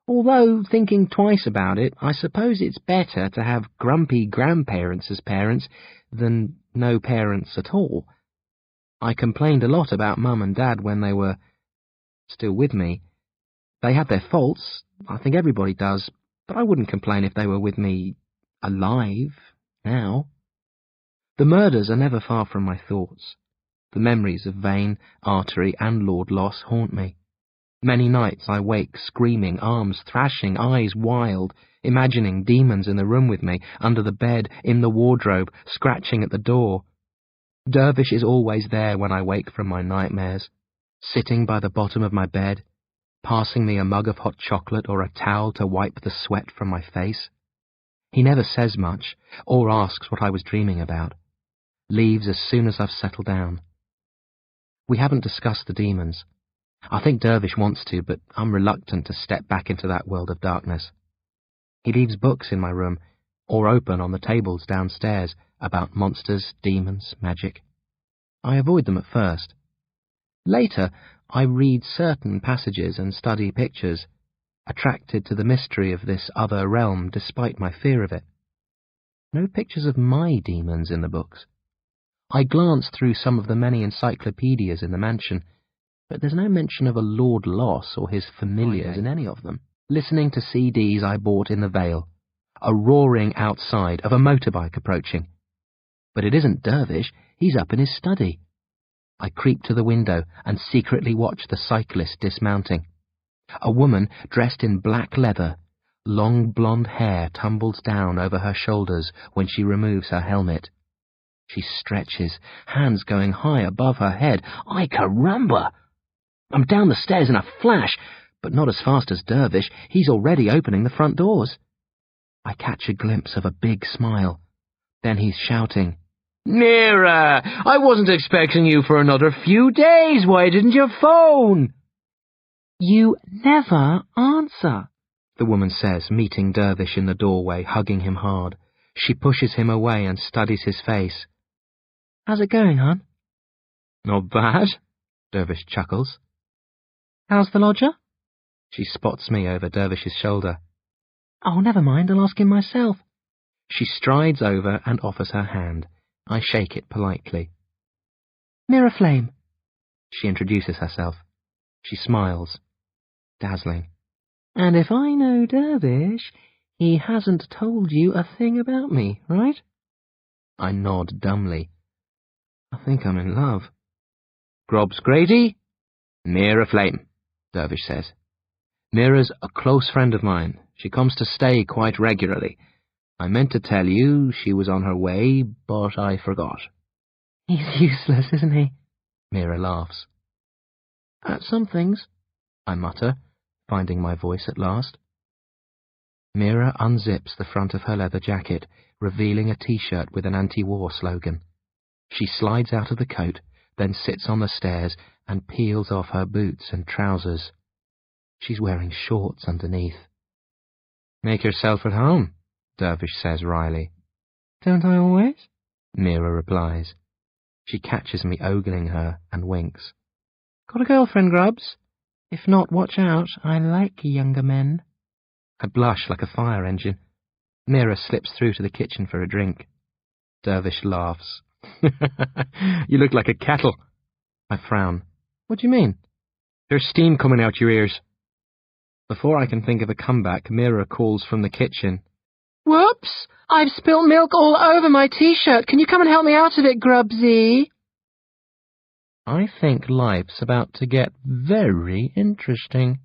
Although, thinking twice about it, I suppose it's better to have grumpy grandparents as parents than no parents at all. I complained a lot about Mum and Dad when they were still with me. They had their faults, I think everybody does, but I wouldn't complain if they were with me alive now. The murders are never far from my thoughts. The memories of Vane, Artery, and Lord Loss haunt me. Many nights I wake screaming, arms thrashing, eyes wild, imagining demons in the room with me, under the bed, in the wardrobe, scratching at the door. Dervish is always there when I wake from my nightmares, sitting by the bottom of my bed, passing me a mug of hot chocolate or a towel to wipe the sweat from my face. He never says much, or asks what I was dreaming about. Leaves as soon as I've settled down. We haven't discussed the demons. I think Dervish wants to, but I'm reluctant to step back into that world of darkness. He leaves books in my room, or open on the tables downstairs, about monsters, demons, magic. I avoid them at first. Later, I read certain passages and study pictures, attracted to the mystery of this other realm despite my fear of it. No pictures of my demons in the books. I glance through some of the many encyclopedias in the mansion, but there's no mention of a Lord Loss or his familiars in any of them. Listening to CDs I bought in the Vale, a roaring outside of a motorbike approaching. But it isn't Dervish, he's up in his study. I creep to the window and secretly watch the cyclist dismounting. A woman dressed in black leather, long blonde hair tumbles down over her shoulders when she removes her helmet. She stretches, hands going high above her head. Ay caramba! I'm down the stairs in a flash, but not as fast as Dervish. He's already opening the front doors. I catch a glimpse of a big smile. Then he's shouting, "Nearer! I wasn't expecting you for another few days. Why didn't you phone?" You never answer, the woman says, meeting Dervish in the doorway, hugging him hard. She pushes him away and studies his face. How's it going, hon? Not bad, Dervish chuckles. How's the lodger? She spots me over Dervish's shoulder. Oh, never mind, I'll ask him myself. She strides over and offers her hand, I shake it politely. Mirror Flame. She introduces herself. She smiles. Dazzling. And if I know Dervish, he hasn't told you a thing about me, right? I nod dumbly. I think I'm in love. Grob's Grady? Mirror Flame, Dervish says. Mira's a close friend of mine. She comes to stay quite regularly. I meant to tell you she was on her way, but I forgot. He's useless, isn't he? Mira laughs. At some things, I mutter, finding my voice at last. Mira unzips the front of her leather jacket, revealing a T-shirt with an anti-war slogan. She slides out of the coat, then sits on the stairs and peels off her boots and trousers. She's wearing shorts underneath. Make yourself at home, Dervish says wryly. Don't I always? Mira replies. She catches me ogling her and winks. Got a girlfriend, Grubs? If not, watch out. I like younger men. I blush like a fire engine. Mira slips through to the kitchen for a drink. Dervish laughs. You look like a kettle. I frown. What do you mean? There's steam coming out your ears. Before I can think of a comeback, Mira calls from the kitchen. Whoops! I've spilt milk all over my T-shirt. Can you come and help me out of it, Grubsy? I think life's about to get very interesting.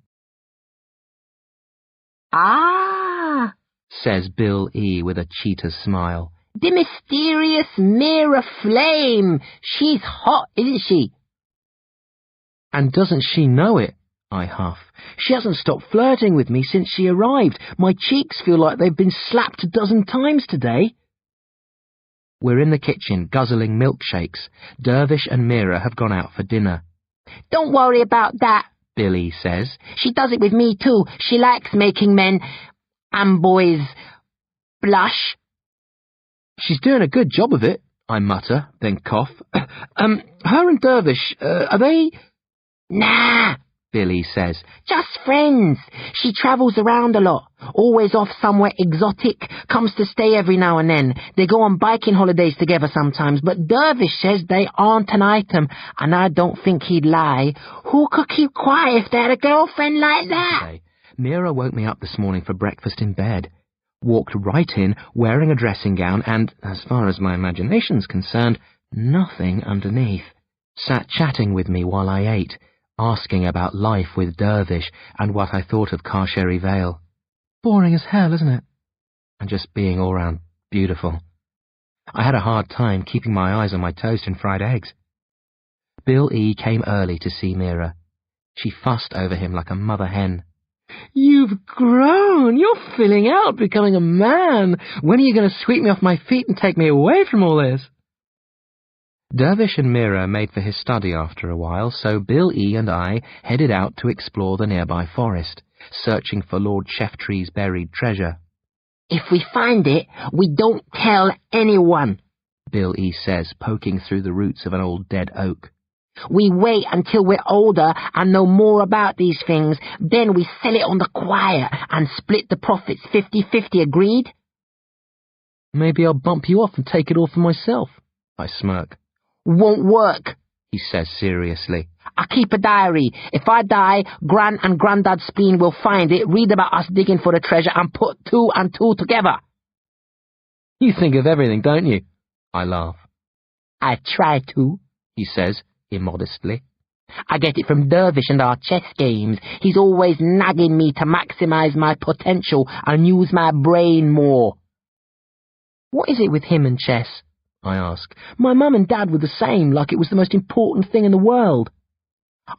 Ah, says Bill E. with a cheetah's smile. the mysterious Mirror Flame. She's hot, isn't she? And doesn't she know it? I huff. She hasn't stopped flirting with me since she arrived. My cheeks feel like they've been slapped a dozen times today. We're in the kitchen, guzzling milkshakes. Dervish and Mira have gone out for dinner. Don't worry about that, Billy says. She does it with me too. She likes making men and boys blush. She's doing a good job of it, I mutter, then cough. Her and Dervish, are they... Nah, Billy says. just friends. She travels around a lot, always off somewhere exotic, comes to stay every now and then. They go on biking holidays together sometimes, but Dervish says they aren't an item, and I don't think he'd lie. Who could keep quiet if they had a girlfriend like that? Mira woke me up this morning for breakfast in bed. Walked right in, wearing a dressing gown, and, as far as my imagination's concerned, nothing underneath. Sat chatting with me while I ate, asking about life with Dervish and what I thought of Carcherry Vale. Boring as hell, isn't it? And just being all round beautiful. I had a hard time keeping my eyes on my toast and fried eggs. Bill E. came early to see Mira. She fussed over him like a mother hen. You've grown. You're filling out, becoming a man. When are you going to sweep me off my feet and take me away from all this? Dervish and Mira made for his study after a while, so Bill E. and I headed out to explore the nearby forest, searching for Lord Sheftree's buried treasure. If we find it, we don't tell anyone, Bill E. says, poking through the roots of an old dead oak. We wait until we're older and know more about these things. Then we sell it on the quiet and split the profits 50-50, agreed? Maybe I'll bump you off and take it all for myself. I smirk. Won't work, he says seriously. I keep a diary. If I die, Gran and Grandad Spleen will find it, read about us digging for the treasure, and put 2 and 2 together. You think of everything, don't you? I laugh. I try to, he says, immodestly. I get it from Dervish and our chess games. He's always nagging me to maximize my potential and use my brain more. What is it with him and chess? I ask. My mum and dad were the same, like it was the most important thing in the world.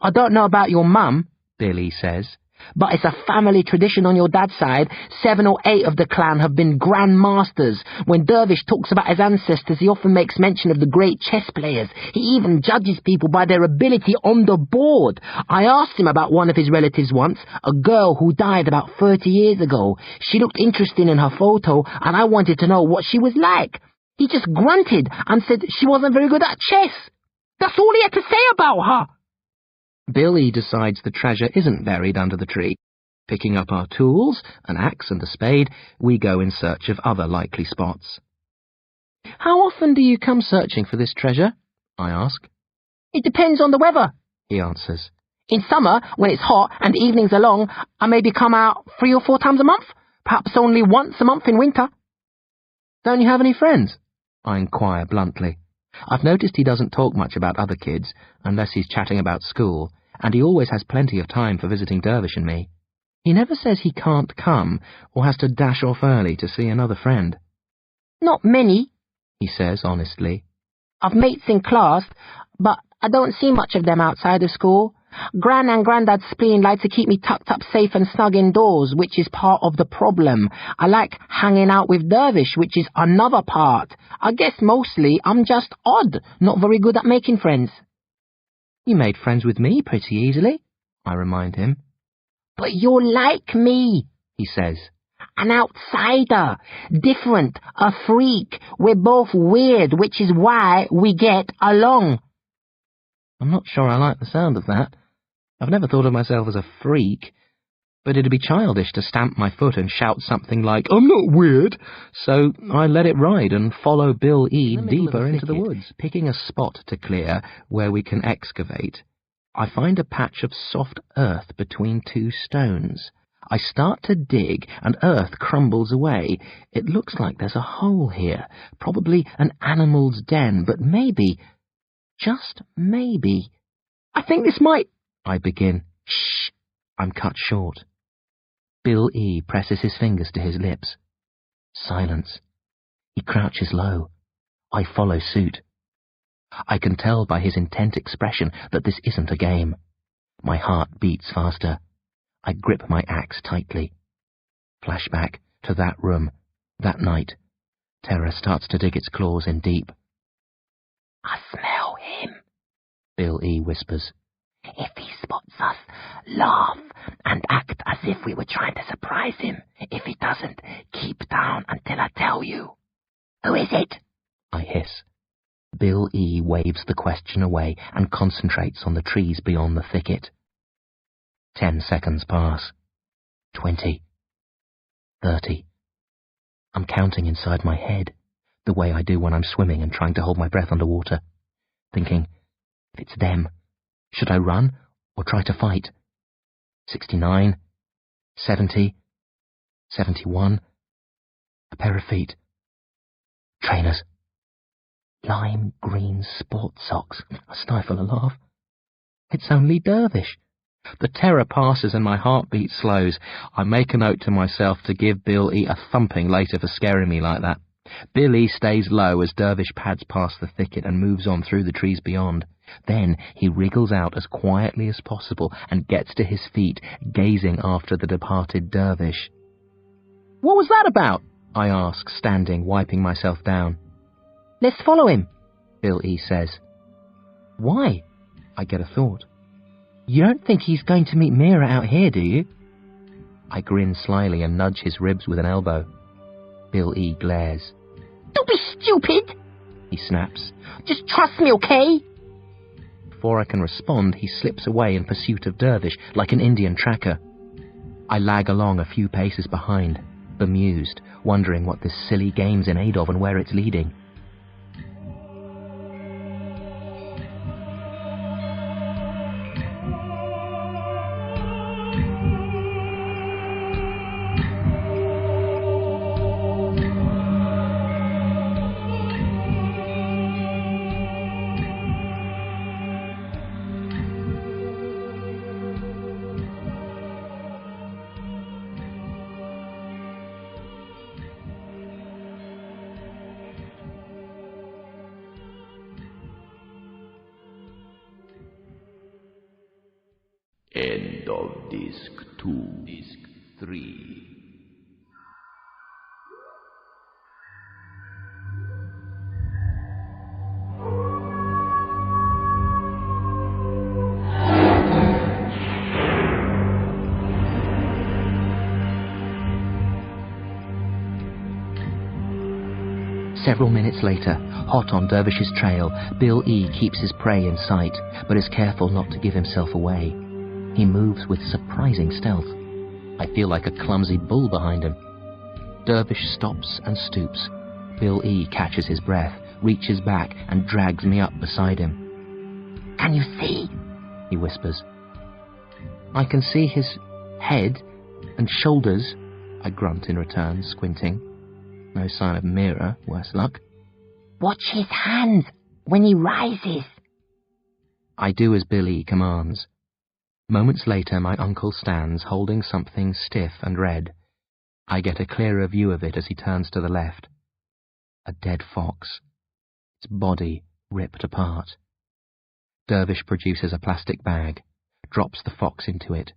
I don't know about your mum, Billy says, but it's a family tradition on your dad's side. 7 or 8 of the clan have been Grand Masters. When Dervish talks about his ancestors, he often makes mention of the great chess players. He even judges people by their ability on the board. I asked him about one of his relatives once, a girl who died about 30 years ago. She looked interesting in her photo, and I wanted to know what she was like. He just grunted and said she wasn't very good at chess. That's all he had to say about her. Billy decides the treasure isn't buried under the tree. Picking up our tools, an axe and a spade, we go in search of other likely spots. How often do you come searching for this treasure? I ask. It depends on the weather, he answers. In summer, when it's hot and evenings are long, I maybe come out 3 or 4 times a month, perhaps only once a month in winter. Don't you have any friends? I inquire bluntly. I've noticed he doesn't talk much about other kids, unless he's chatting about school, and he always has plenty of time for visiting Dervish and me. He never says he can't come, or has to dash off early to see another friend. Not many, he says honestly. I've mates in class, but I don't see much of them outside of school. Gran and Grandad's spleen like to keep me tucked up safe and snug indoors, which is part of the problem. I like hanging out with Dervish, which is another part. I guess mostly I'm just odd, not very good at making friends. You made friends with me pretty easily, I remind him. But you're like me, he says. An outsider, different, a freak. We're both weird, which is why we get along. I'm not sure I like the sound of that. I've never thought of myself as a freak, but it'd be childish to stamp my foot and shout something like, I'm not weird, so I let it ride and follow Bill E. deeper into the woods. Picking a spot to clear where we can excavate, I find a patch of soft earth between 2 stones. I start to dig, and earth crumbles away. It looks like there's a hole here, probably an animal's den, but maybe, just maybe, I think this might... I begin. Shh! I'm cut short. Bill E. presses his fingers to his lips. Silence. He crouches low. I follow suit. I can tell by his intent expression that this isn't a game. My heart beats faster. I grip my axe tightly. Flashback to that room, that night. Terror starts to dig its claws in deep. I smell him, Bill E. whispers. If he spots us, laugh and act as if we were trying to surprise him. If he doesn't, keep down until I tell you. Who is it? I hiss. Bill E. waves the question away and concentrates on the trees beyond the thicket. 10 seconds pass. 20. 30. I'm counting inside my head, the way I do when I'm swimming and trying to hold my breath underwater, thinking, if it's them, should I run or try to fight? 69, 70, 71, a pair of feet. Trainers. Lime green sport socks. I stifle a laugh. It's only Dervish. The terror passes and my heartbeat slows. I make a note to myself to give Bill E. a thumping later for scaring me like that. Bill E. stays low as Dervish pads past the thicket and moves on through the trees beyond. Then he wriggles out as quietly as possible and gets to his feet, gazing after the departed Dervish. What was that about? I ask, standing, wiping myself down. Let's follow him, Bill E. says. Why? I get a thought. You don't think he's going to meet Mira out here, do you? I grin slyly and nudge his ribs with an elbow. Bill E. glares. Don't be stupid, he snaps. Just trust me, okay? Before I can respond, he slips away in pursuit of Dervish like an Indian tracker. I lag along a few paces behind, bemused, wondering what this silly game's in aid of and where it's leading. End of Disc 2. Disc 3. Several minutes later, hot on Dervish's trail, Bill E. keeps his prey in sight, but is careful not to give himself away. He moves with surprising stealth. I feel like a clumsy bull behind him. Dervish stops and stoops, Bill E. catches his breath, reaches back and drags me up beside him. "Can you see?" he whispers. "I can see his head and shoulders," I grunt in return, squinting. No sign of Mira, worse luck. "Watch his hands when he rises." I do as Bill E. commands. Moments later, my uncle stands holding something stiff and red. I get a clearer view of it as he turns to the left. A dead fox. Its body ripped apart. Dervish produces a plastic bag, drops the fox into it,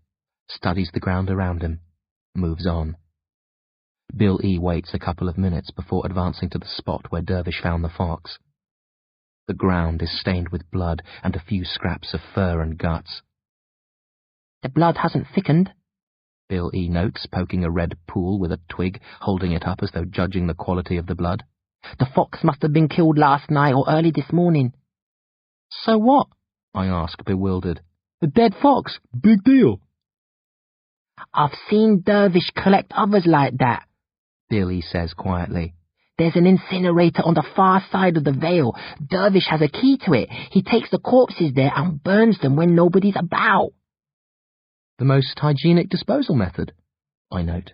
studies the ground around him, moves on. Bill E. waits a couple of minutes before advancing to the spot where Dervish found the fox. The ground is stained with blood and a few scraps of fur and guts. "The blood hasn't thickened," Bill E. notes, poking a red pool with a twig, holding it up as though judging the quality of the blood. "The fox must have been killed last night or early this morning." "So what?" I ask, bewildered. "A dead fox, big deal." "I've seen Dervish collect others like that," Bill E. says quietly. "There's an incinerator on the far side of the Vale. Dervish has a key to it. He takes the corpses there and burns them when nobody's about." "The most hygienic disposal method," I note.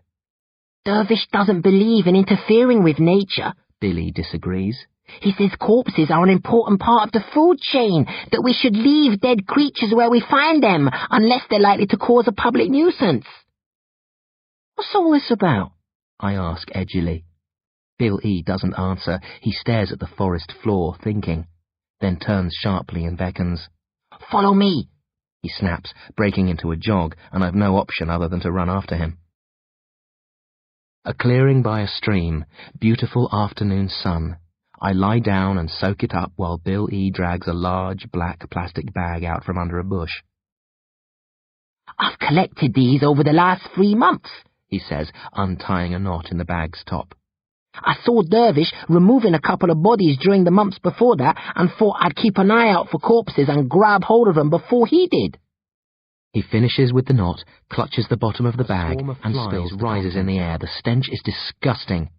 "Dervish doesn't believe in interfering with nature," Billy disagrees. "He says corpses are an important part of the food chain, that we should leave dead creatures where we find them, unless they're likely to cause a public nuisance." "What's all this about?" I ask edgily. Bill E. doesn't answer. He stares at the forest floor, thinking, then turns sharply and beckons. "Follow me," he snaps, breaking into a jog, and I've no option other than to run after him. A clearing by a stream, beautiful afternoon sun. I lie down and soak it up while Bill E. drags a large black plastic bag out from under a bush. "I've collected these over the last 3 months," he says, untying a knot in the bag's top. "I saw Dervish removing a couple of bodies during the months before that and thought I'd keep an eye out for corpses and grab hold of them before he did." He finishes with the knot, clutches the bottom of the bag, and spills rises in the air. The stench is disgusting.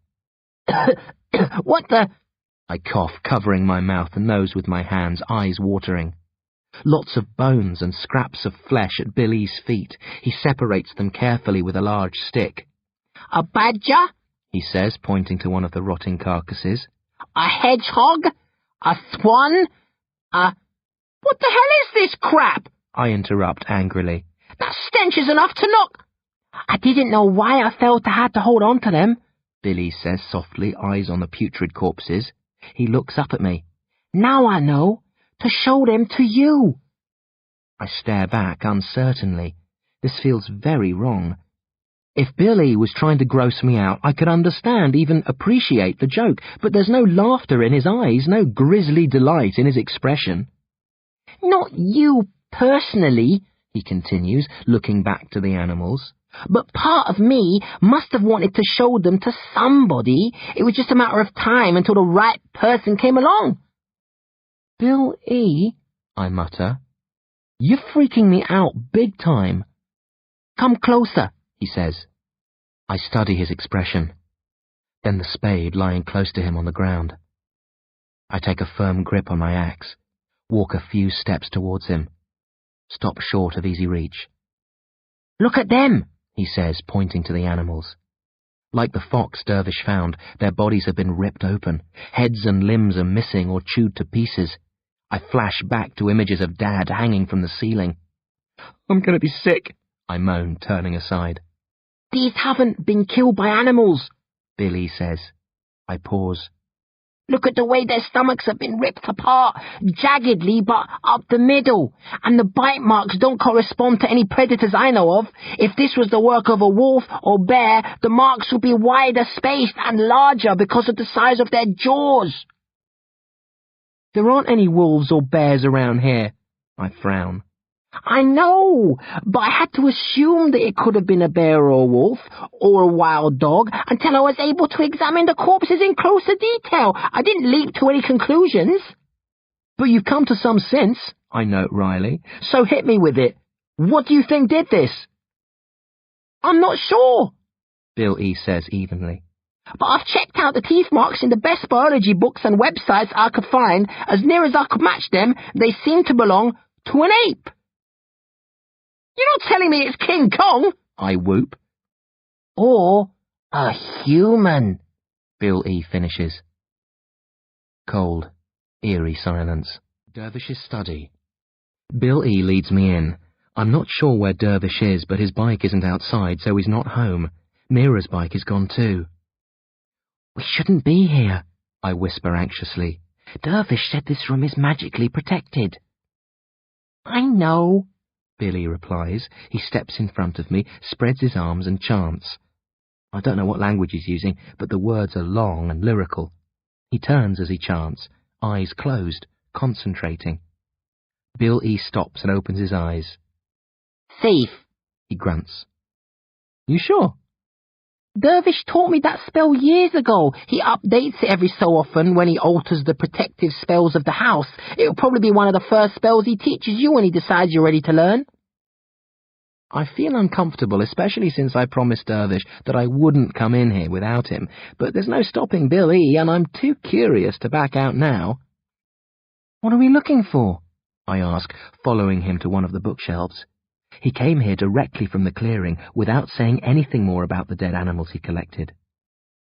"What the—" I cough, covering my mouth and nose with my hands, eyes watering. Lots of bones and scraps of flesh at Billy's feet. He separates them carefully with a large stick. "A badger?" he says, pointing to one of the rotting carcasses. "A hedgehog? A swan? What the hell is this crap?" I interrupt angrily. "That stench is enough to knock—" "I didn't know why I felt I had to hold on to them," Billy says softly, eyes on the putrid corpses. He looks up at me. "Now I know. To show them to you." I stare back uncertainly. This feels very wrong. If Billy was trying to gross me out, I could understand, even appreciate the joke, but there's no laughter in his eyes, no grisly delight in his expression. "Not you personally," he continues, looking back to the animals. "But part of me must have wanted to show them to somebody. It was just a matter of time until the right person came along." "Bill E.," I mutter. "You're freaking me out big time." "Come closer," he says. I study his expression, then the spade lying close to him on the ground. I take a firm grip on my axe, walk a few steps towards him, stop short of easy reach. "Look at them," he says, pointing to the animals. Like the fox Dervish found, their bodies have been ripped open. Heads and limbs are missing or chewed to pieces. I flash back to images of Dad hanging from the ceiling. "I'm going to be sick," I moan, turning aside. "These haven't been killed by animals," Billy says. I pause. "Look at the way their stomachs have been ripped apart, jaggedly but up the middle, and the bite marks don't correspond to any predators I know of. If this was the work of a wolf or bear, the marks would be wider spaced and larger because of the size of their jaws." "There aren't any wolves or bears around here," I frown. "I know, but I had to assume that it could have been a bear or a wolf or a wild dog until I was able to examine the corpses in closer detail. I didn't leap to any conclusions." "But you've come to some sense," I note wryly, "So hit me with it. What do you think did this?" "I'm not sure," Bill E. says evenly. But I've checked out the teeth marks in the best biology books and websites I could find. As near as I could match them, they seem to belong to an ape. You're not telling me it's King Kong? I whoop. Or a human, Bill E. finishes. Cold, eerie silence. Dervish's study. Bill E. leads me in. I'm not sure where Dervish is, but his bike isn't outside, so he's not home. Mira's bike is gone too. We shouldn't be here, I whisper anxiously. Dervish said this room is magically protected. I know, Billy replies. He steps in front of me, spreads his arms and chants. I don't know what language he's using, but the words are long and lyrical. He turns as he chants, eyes closed, concentrating. Bill E. stops and opens his eyes. Safe, he grunts. You sure? Dervish taught me that spell years ago. He updates it every so often when he alters the protective spells of the house. It'll probably be one of the first spells he teaches you when he decides you're ready to learn. I feel uncomfortable, especially since I promised Dervish that I wouldn't come in here without him, but there's no stopping Bill E., and I'm too curious to back out now. What are we looking for? I ask, following him to one of the bookshelves. He came here directly from the clearing, without saying anything more about the dead animals he collected.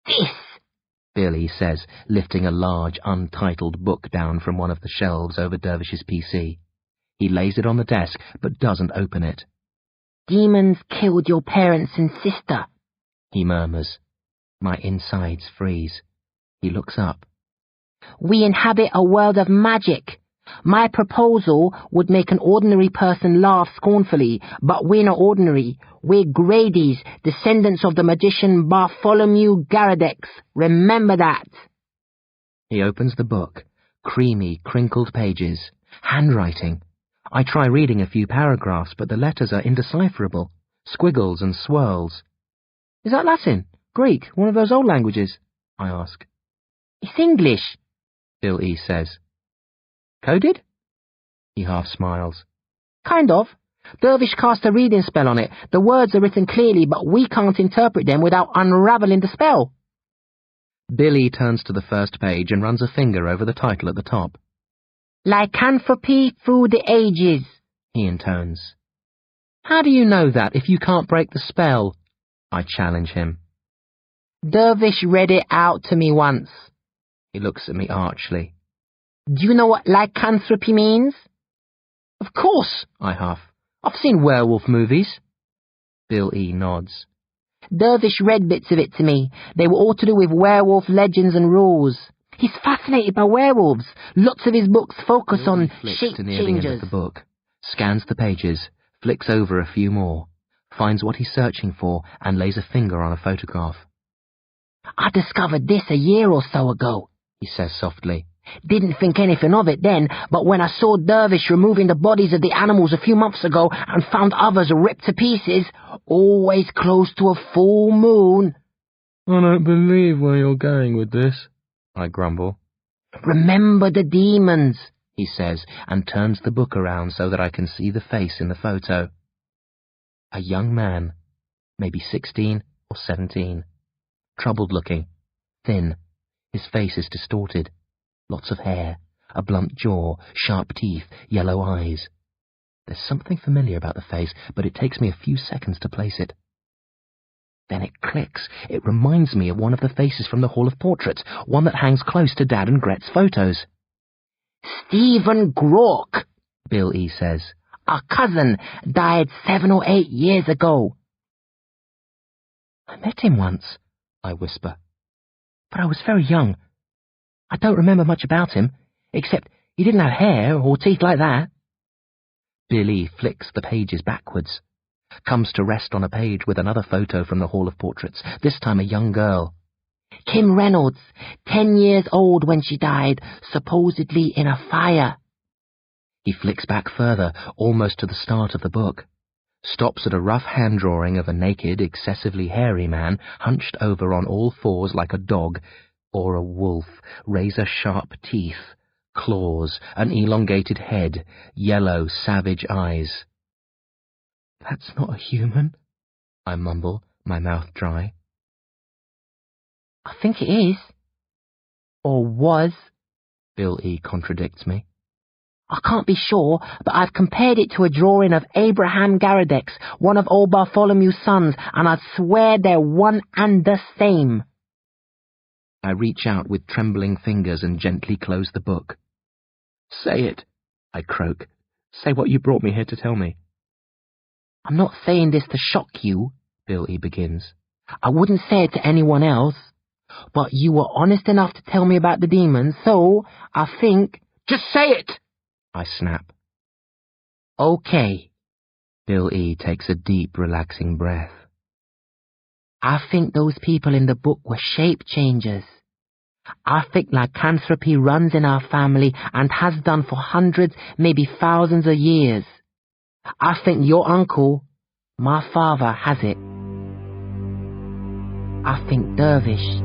This, Billy says, lifting a large, untitled book down from one of the shelves over Dervish's PC. He lays it on the desk, but doesn't open it. Demons killed your parents and sister, he murmurs. My insides freeze. He looks up. We inhabit a world of magic. My proposal would make an ordinary person laugh scornfully, but we're not ordinary. We're Gradies, descendants of the magician Bartholomew Garadex. Remember that. He opens the book. Creamy, crinkled pages. Handwriting. I try reading a few paragraphs, but the letters are indecipherable. Squiggles and swirls. Is that Latin? Greek? One of those old languages? I ask. It's English, Bill E. says. Coded? He half smiles. Kind of. Dervish cast a reading spell on it. The words are written clearly, but we can't interpret them without unraveling the spell. Billy turns to the first page and runs a finger over the title at the top. Lycanthropy through the ages, he intones. How do you know that if you can't break the spell? I challenge him. Dervish read it out to me once. He looks at me archly. Do you know what lycanthropy means? Of course, I huff. I've seen werewolf movies. Bill E. nods. Dervish read bits of it to me. They were all to do with werewolf legends and rules. He's fascinated by werewolves. Lots of his books focus on shape to near the end of the book, scans the pages, flicks over a few more, finds what he's searching for, and lays a finger on a photograph. I discovered this a year or so ago, he says softly. Didn't think anything of it then, but when I saw Dervish removing the bodies of the animals a few months ago and found others ripped to pieces, always close to a full moon... I don't believe where you're going with this, I grumble. Remember the demons, he says, and turns the book around so that I can see the face in the photo. A young man, maybe 16 or 17. Troubled looking, thin, his face is distorted. Lots of hair, a blunt jaw, sharp teeth, yellow eyes. There's something familiar about the face, but it takes me a few seconds to place it. Then it clicks. It reminds me of one of the faces from the Hall of Portraits, one that hangs close to Dad and Gret's photos. Stephen Grauck, Bill E. says. Our cousin died 7 or 8 years ago. I met him once, I whisper. But I was very young. I don't remember much about him, except he didn't have hair or teeth like that. Billy flicks the pages backwards, comes to rest on a page with another photo from the Hall of Portraits, this time a young girl. Kim Reynolds, 10 years old when she died, supposedly in a fire. He flicks back further, almost to the start of the book, stops at a rough hand-drawing of a naked, excessively hairy man, hunched over on all fours like a dog, or a wolf, razor-sharp teeth, claws, an elongated head, yellow, savage eyes. That's not a human, I mumble, my mouth dry. I think it is. Or was. Bill E. contradicts me. I can't be sure, but I've compared it to a drawing of Abraham Garadex, one of old Bartholomew's sons, and I'd swear they're one and the same. I reach out with trembling fingers and gently close the book. Say it, I croak. Say what you brought me here to tell me. I'm not saying this to shock you, Bill E. begins. I wouldn't say it to anyone else. But you were honest enough to tell me about the demons, so I think... Just say it! I snap. Okay. Bill E. takes a deep, relaxing breath. I think those people in the book were shape changers. I think lycanthropy runs in our family and has done for hundreds, maybe thousands of years. I think your uncle, my father, has it. I think Dervish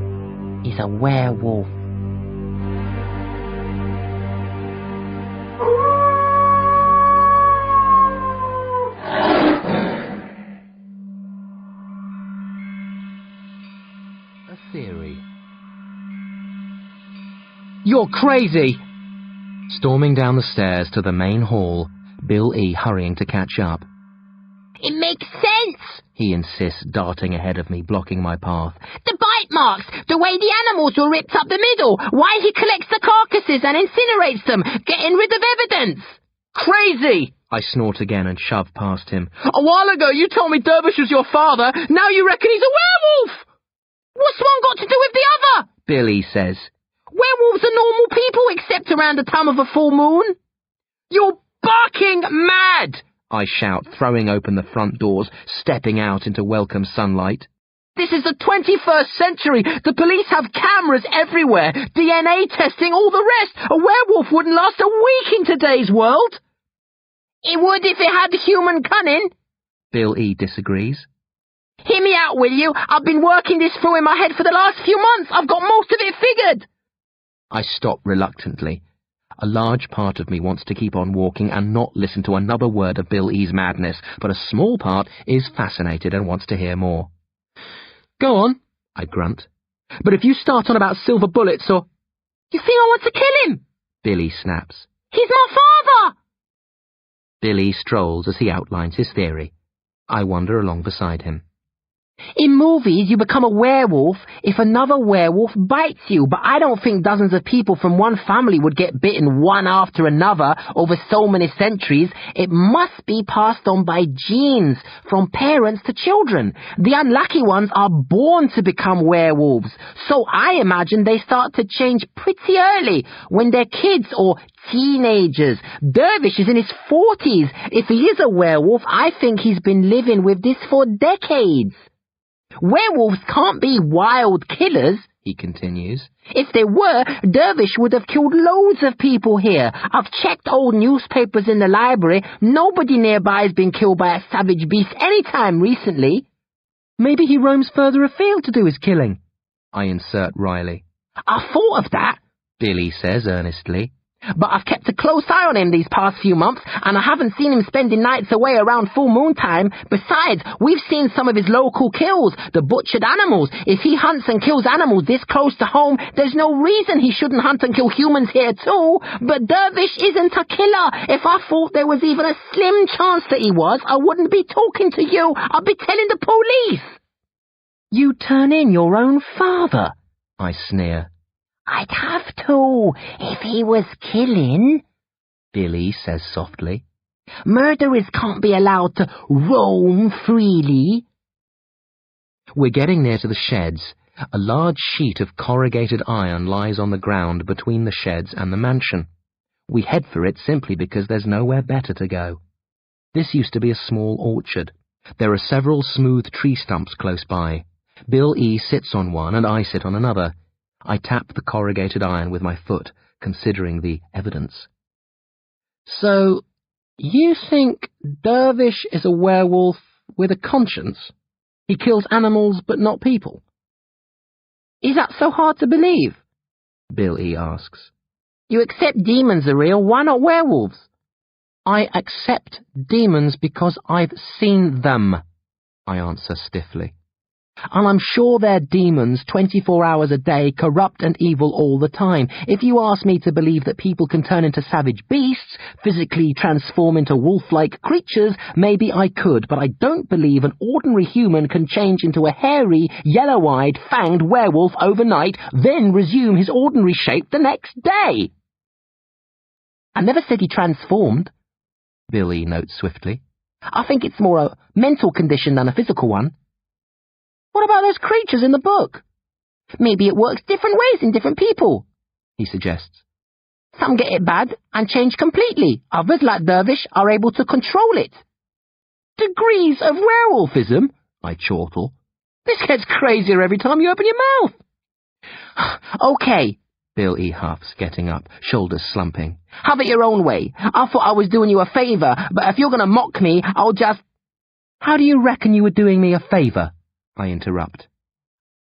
is a werewolf. A theory. You're crazy! Storming down the stairs to the main hall, Bill E. hurrying to catch up. It makes sense, he insists, darting ahead of me, blocking my path. The bite marks, the way the animals were ripped up the middle, why he collects the carcasses and incinerates them, getting rid of evidence. Crazy! I snort again and shove past him. A while ago you told me Dervish was your father, now you reckon he's a werewolf! What's one got to do with the other? Billy says. Werewolves are normal people except around the time of a full moon. You're barking mad! I shout, throwing open the front doors, stepping out into welcome sunlight. This is the 21st century. The police have cameras everywhere, DNA testing, all the rest. A werewolf wouldn't last a week in today's world. It would if it had human cunning. Bill E. disagrees. Hear me out, will you? I've been working this through in my head for the last few months. I've got most of it figured. I stop reluctantly. A large part of me wants to keep on walking and not listen to another word of Bill E.'s madness, but a small part is fascinated and wants to hear more. Go on, I grunt. But if you start on about silver bullets or... You think I want to kill him? Billy snaps. He's my father! Billy strolls as he outlines his theory. I wander along beside him. In movies, you become a werewolf if another werewolf bites you, but I don't think dozens of people from one family would get bitten one after another over so many centuries. It must be passed on by genes, from parents to children. The unlucky ones are born to become werewolves, so I imagine they start to change pretty early, when they're kids or teenagers. Dervish is in his 40s. If he is a werewolf, I think he's been living with this for decades. Werewolves can't be wild killers, he continues. If they were, Dervish would have killed loads of people here. I've checked old newspapers in the library. Nobody nearby has been killed by a savage beast any time recently. Maybe he roams further afield to do his killing, I insert wryly. I thought of that, Billy says earnestly. But I've kept a close eye on him these past few months, and I haven't seen him spending nights away around full moon time. Besides, we've seen some of his local kills, the butchered animals. If he hunts and kills animals this close to home, there's no reason he shouldn't hunt and kill humans here too. But Dervish isn't a killer. If I thought there was even a slim chance that he was, I wouldn't be talking to you. I'd be telling the police. You turn in your own father, I sneer. I'd have to, if he was killing, Billy says softly. Murderers can't be allowed to roam freely. We're getting near to the sheds. A large sheet of corrugated iron lies on the ground between the sheds and the mansion. We head for it simply because there's nowhere better to go. This used to be a small orchard. There are several smooth tree stumps close by. Bill E. sits on one and I sit on another. I tap the corrugated iron with my foot, considering the evidence. So, you think Dervish is a werewolf with a conscience? He kills animals but not people? Is that so hard to believe? Bill E. asks. You accept demons are real, why not werewolves? I accept demons because I've seen them, I answer stiffly. And I'm sure they're demons 24 hours a day, corrupt and evil all the time. If you ask me to believe that people can turn into savage beasts, physically transform into wolf-like creatures, maybe I could, but I don't believe an ordinary human can change into a hairy, yellow-eyed, fanged werewolf overnight, then resume his ordinary shape the next day. I never said he transformed, Billy notes swiftly. I think it's more a mental condition than a physical one. What about those creatures in the book? Maybe it works different ways in different people, he suggests. Some get it bad and change completely. Others, like Dervish, are able to control it. Degrees of werewolfism, I chortle. This gets crazier every time you open your mouth. Okay, Bill E. huffs, getting up, shoulders slumping. Have it your own way. I thought I was doing you a favour, but if you're going to mock me, I'll just... How do you reckon you were doing me a favour? I interrupt.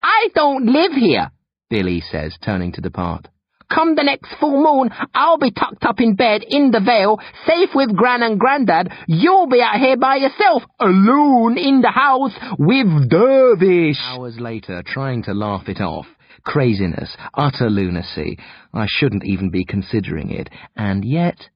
I don't live here, Billy says, turning to depart. Come the next full moon, I'll be tucked up in bed in the Vale, safe with Gran and Grandad. You'll be out here by yourself, alone in the house with Dervish. Hours later, trying to laugh it off. Craziness, utter lunacy. I shouldn't even be considering it. And yet...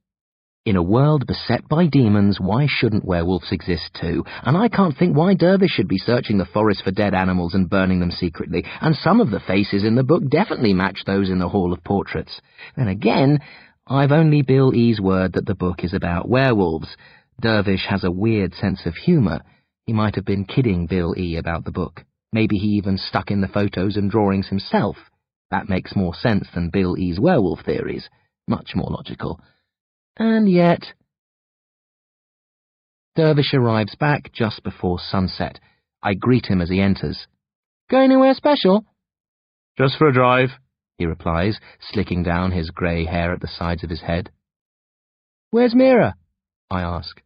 In a world beset by demons, why shouldn't werewolves exist too? And I can't think why Dervish should be searching the forest for dead animals and burning them secretly, and some of the faces in the book definitely match those in the Hall of Portraits. Then again, I've only Bill E.'s word that the book is about werewolves. Dervish has a weird sense of humour. He might have been kidding Bill E. about the book. Maybe he even stuck in the photos and drawings himself. That makes more sense than Bill E.'s werewolf theories. Much more logical. And yet... Dervish arrives back just before sunset. I greet him as he enters. Going anywhere special? Just for a drive, he replies, slicking down his grey hair at the sides of his head. Where's Mira? I ask.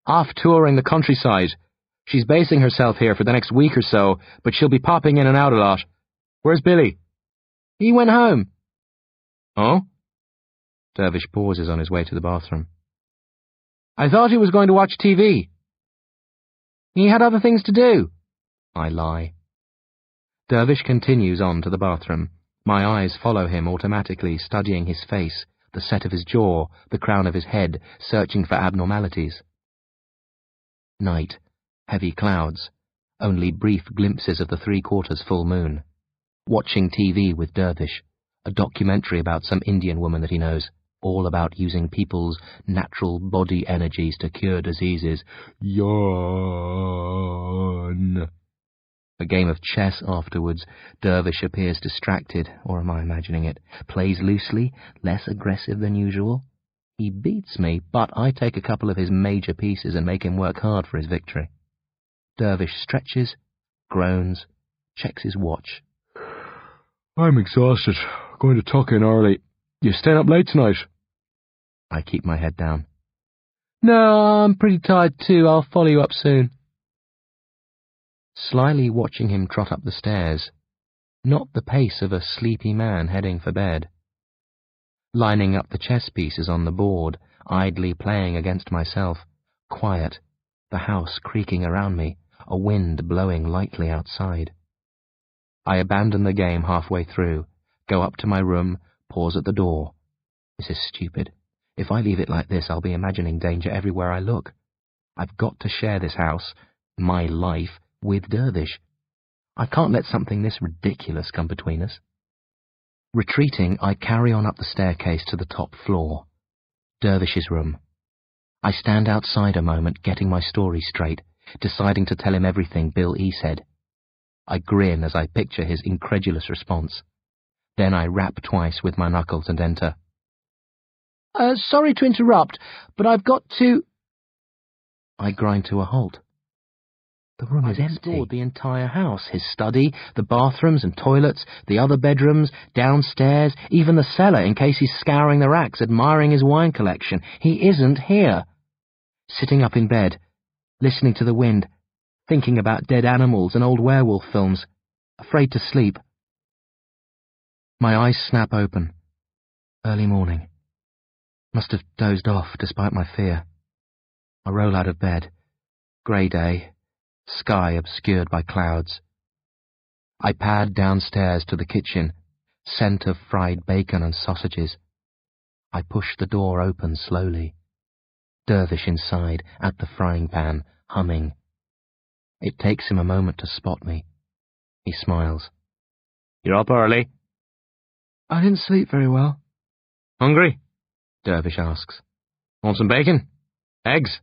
Off touring the countryside. She's basing herself here for the next week or so, but she'll be popping in and out a lot. Where's Billy? He went home. Oh? Dervish pauses on his way to the bathroom. I thought he was going to watch TV. He had other things to do. I lie. Dervish continues on to the bathroom. My eyes follow him automatically, studying his face, the set of his jaw, the crown of his head, searching for abnormalities. Night. Heavy clouds. Only brief glimpses of the 3/4 full moon. Watching TV with Dervish. A documentary about some Indian woman that he knows. All about using people's natural body energies to cure diseases. Yawn. A game of chess afterwards. Dervish appears distracted, or am I imagining it? Plays loosely, less aggressive than usual. He beats me, but I take a couple of his major pieces and make him work hard for his victory. Dervish stretches, groans, checks his watch. I'm exhausted. Going to tuck in early. You staying up late tonight? I keep my head down. No, I'm pretty tired too. I'll follow you up soon. Slyly watching him trot up the stairs. Not the pace of a sleepy man heading for bed. Lining up the chess pieces on the board, idly playing against myself. Quiet. The house creaking around me. A wind blowing lightly outside. I abandon the game halfway through. Go up to my room. Pause at the door. This is stupid. If I leave it like this, I'll be imagining danger everywhere I look. I've got to share this house, my life, with Dervish. I can't let something this ridiculous come between us. Retreating, I carry on up the staircase to the top floor. Dervish's room. I stand outside a moment, getting my story straight, deciding to tell him everything Bill E. said. I grin as I picture his incredulous response. Then I rap twice with my knuckles and enter. Sorry to interrupt, but I've got to... I grind to a halt. The room is empty. I've explored the entire house, his study, the bathrooms and toilets, the other bedrooms, downstairs, even the cellar in case he's scouring the racks, admiring his wine collection. He isn't here. Sitting up in bed, listening to the wind, thinking about dead animals and old werewolf films, afraid to sleep. My eyes snap open. Early morning. Must have dozed off despite my fear. I roll out of bed. Grey day. Sky obscured by clouds. I pad downstairs to the kitchen, scent of fried bacon and sausages. I push the door open slowly. Dervish inside, at the frying pan, humming. It takes him a moment to spot me. He smiles. "You're up early?" I didn't sleep very well. "Hungry?" Dervish asks. "Want some bacon? Eggs?"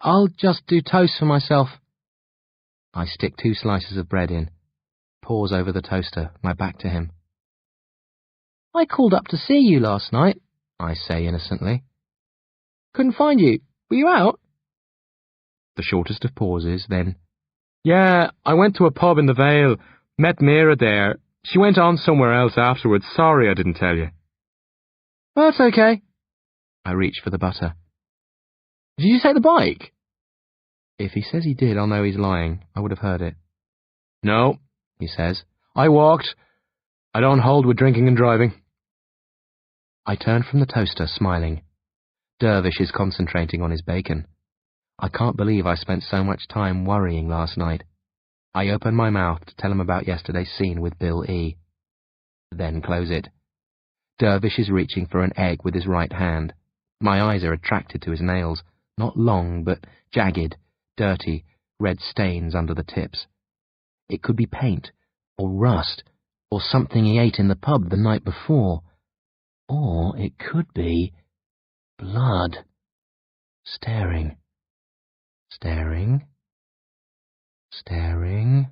I'll just do toast for myself. I stick 2 slices of bread in, pause over the toaster, my back to him. I called up to see you last night, I say innocently. Couldn't find you. Were you out? The shortest of pauses, then, "Yeah, I went to a pub in the Vale, met Mira there. She went on somewhere else afterwards. Sorry I didn't tell you." That's okay. I reach for the butter. Did you take the bike? If he says he did, I'll know he's lying. I would have heard it. "No," he says. "I walked. I don't hold with drinking and driving." I turn from the toaster, smiling. Dervish is concentrating on his bacon. I can't believe I spent so much time worrying last night. I open my mouth to tell him about yesterday's scene with Bill E. Then close it. Dervish is reaching for an egg with his right hand. My eyes are attracted to his nails, not long, but jagged, dirty, red stains under the tips. It could be paint, or rust, or something he ate in the pub the night before. Or it could be blood. Staring. Staring. Staring.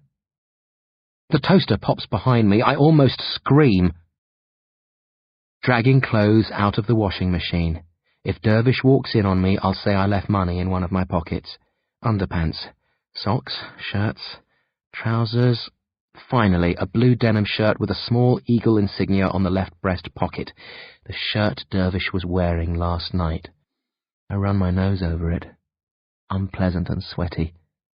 The toaster pops behind me. I almost scream. Dragging clothes out of the washing machine. If Dervish walks in on me, I'll say I left money in one of my pockets. Underpants, socks, shirts, trousers. Finally, a blue denim shirt with a small eagle insignia on the left breast pocket. The shirt Dervish was wearing last night. I run my nose over it. Unpleasant and sweaty,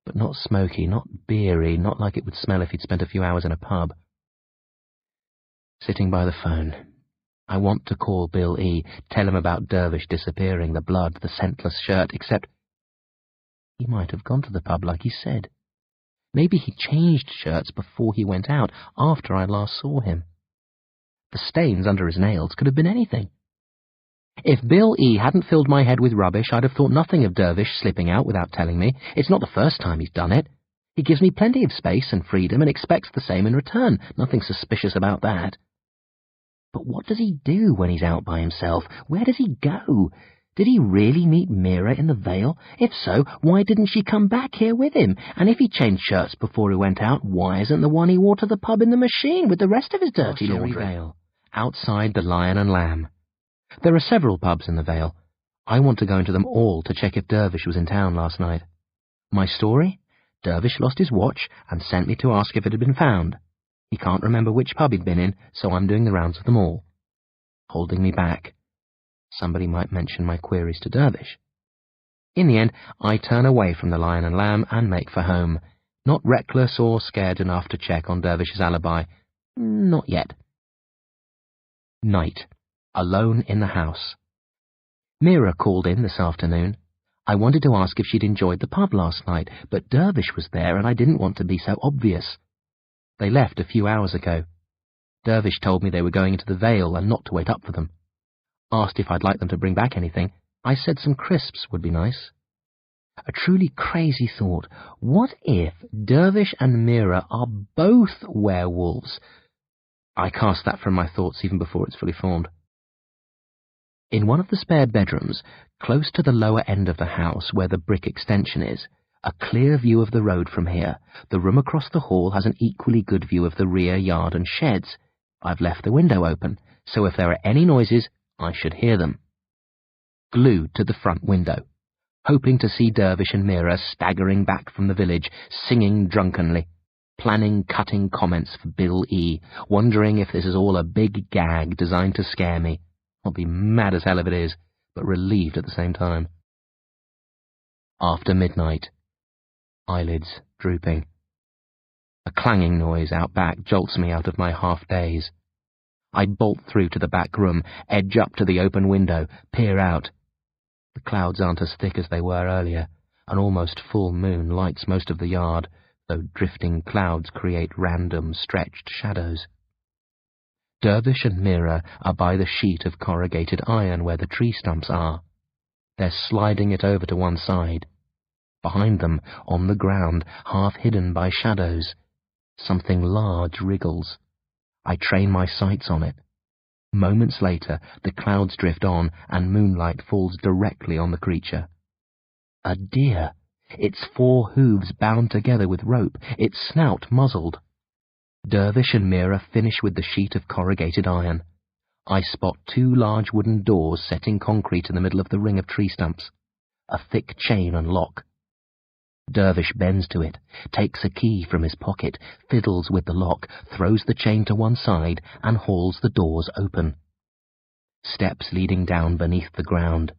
but not smoky, not beery, not like it would smell if he'd spent a few hours in a pub. Sitting by the phone. I want to call Bill E., tell him about Dervish disappearing, the blood, the scentless shirt, except he might have gone to the pub like he said. Maybe he changed shirts before he went out, after I last saw him. The stains under his nails could have been anything. If Bill E. hadn't filled my head with rubbish, I'd have thought nothing of Dervish slipping out without telling me. It's not the first time he's done it. He gives me plenty of space and freedom and expects the same in return. Nothing suspicious about that. But what does he do when he's out by himself? Where does he go? Did he really meet Mira in the Vale? If so, why didn't she come back here with him? And if he changed shirts before he went out, why isn't the one he wore to the pub in the machine with the rest of his dirty laundry? Vale, outside the Lion and Lamb. There are several pubs in the Vale. I want to go into them all to check if Dervish was in town last night. My story? Dervish lost his watch and sent me to ask if it had been found. He can't remember which pub he'd been in, so I'm doing the rounds of them all. Holding me back. Somebody might mention my queries to Dervish. In the end, I turn away from the Lion and Lamb and make for home, not reckless or scared enough to check on Dervish's alibi. Not yet. Night. Alone in the house. Mira called in this afternoon. I wanted to ask if she'd enjoyed the pub last night, but Dervish was there and I didn't want to be so obvious. They left a few hours ago. Dervish told me they were going into the Vale and not to wait up for them. Asked if I'd like them to bring back anything. I said some crisps would be nice. A truly crazy thought. What if Dervish and Mira are both werewolves? I cast that from my thoughts even before it's fully formed. In one of the spare bedrooms, close to the lower end of the house where the brick extension is, a clear view of the road from here, the room across the hall has an equally good view of the rear yard and sheds. I've left the window open, so if there are any noises, I should hear them. Glued to the front window, hoping to see Dervish and Mira staggering back from the village, singing drunkenly, planning cutting comments for Bill E., wondering if this is all a big gag designed to scare me. I'll be mad as hell if it is, but relieved at the same time. After midnight. Eyelids drooping. A clanging noise out back jolts me out of my half-daze. I bolt through to the back room, edge up to the open window, peer out. The clouds aren't as thick as they were earlier. An almost full moon lights most of the yard, though drifting clouds create random, stretched shadows. Dervish and Mira are by the sheet of corrugated iron where the tree stumps are. They're sliding it over to one side. Behind them, on the ground, half hidden by shadows, something large wriggles. I train my sights on it. Moments later, the clouds drift on and moonlight falls directly on the creature. A deer, its 4 hooves bound together with rope, its snout muzzled. Dervish and Mira finish with the sheet of corrugated iron. I spot 2 large wooden doors set in concrete in the middle of the ring of tree stumps. A thick chain and lock. Dervish bends to it, takes a key from his pocket, fiddles with the lock, throws the chain to one side, and hauls the doors open. Steps leading down beneath the ground.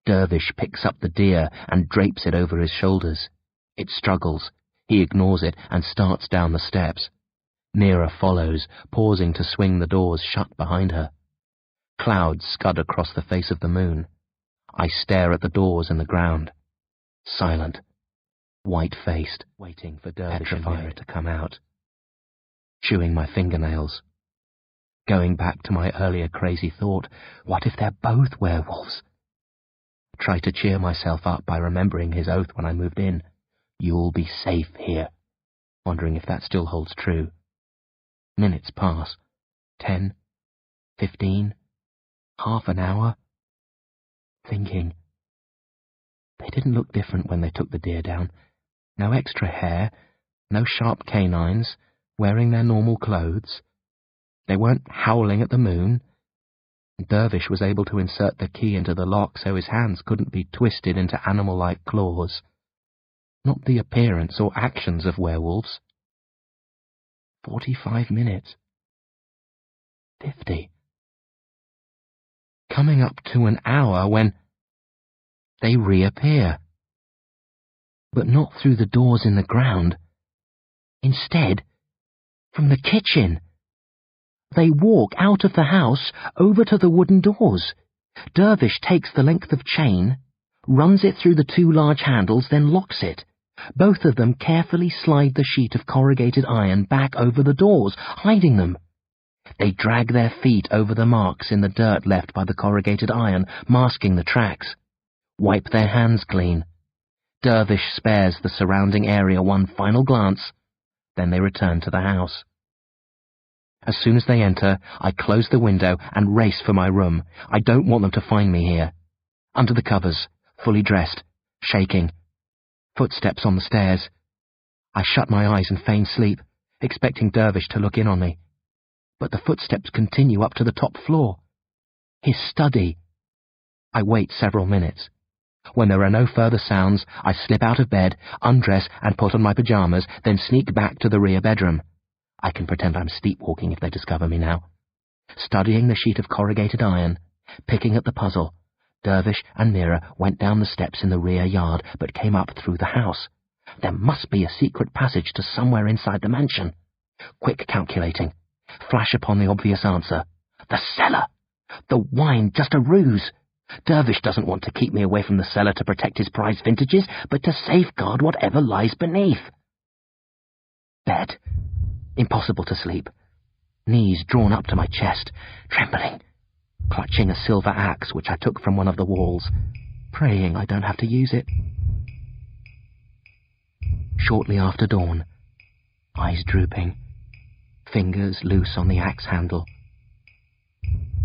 Dervish picks up the deer and drapes it over his shoulders. It struggles. He ignores it and starts down the steps. Mira follows, pausing to swing the doors shut behind her. Clouds scud across the face of the moon. I stare at the doors in the ground. Silent. White-faced, waiting for Dervish and Mira to come out. Chewing my fingernails. Going back to my earlier crazy thought, what if they're both werewolves? Try to cheer myself up by remembering his oath when I moved in. You'll be safe here. Wondering if that still holds true. Minutes pass. 10, 15, half an hour. Thinking. They didn't look different when they took the deer down. No extra hair, no sharp canines, wearing their normal clothes. They weren't howling at the moon. Dervish was able to insert the key into the lock so his hands couldn't be twisted into animal-like claws. Not the appearance or actions of werewolves. 45 minutes. 50. Coming up to an hour when they reappear. But not through the doors in the ground. Instead, from the kitchen. They walk out of the house over to the wooden doors. Dervish takes the length of chain, runs it through the 2 large handles, then locks it. Both of them carefully slide the sheet of corrugated iron back over the doors, hiding them. They drag their feet over the marks in the dirt left by the corrugated iron, masking the tracks. Wipe their hands clean. Dervish spares the surrounding area one final glance, then they return to the house. As soon as they enter, I close the window and race for my room. I don't want them to find me here. Under the covers, fully dressed, shaking. Footsteps on the stairs. I shut my eyes and feign sleep, expecting Dervish to look in on me. But the footsteps continue up to the top floor. His study. I wait several minutes. When there are no further sounds, I slip out of bed, undress and put on my pajamas, then sneak back to the rear bedroom. I can pretend I'm sleepwalking if they discover me now. Studying the sheet of corrugated iron, picking at the puzzle, Dervish and Mira went down the steps in the rear yard, but came up through the house. There must be a secret passage to somewhere inside the mansion. Quick calculating. Flash upon the obvious answer. The cellar! The wine, just a ruse. Dervish doesn't want to keep me away from the cellar to protect his prized vintages, but to safeguard whatever lies beneath. Bed. Impossible to sleep. Knees drawn up to my chest, trembling. Clutching a silver axe which I took from one of the walls, praying I don't have to use it. Shortly after dawn, eyes drooping, fingers loose on the axe handle.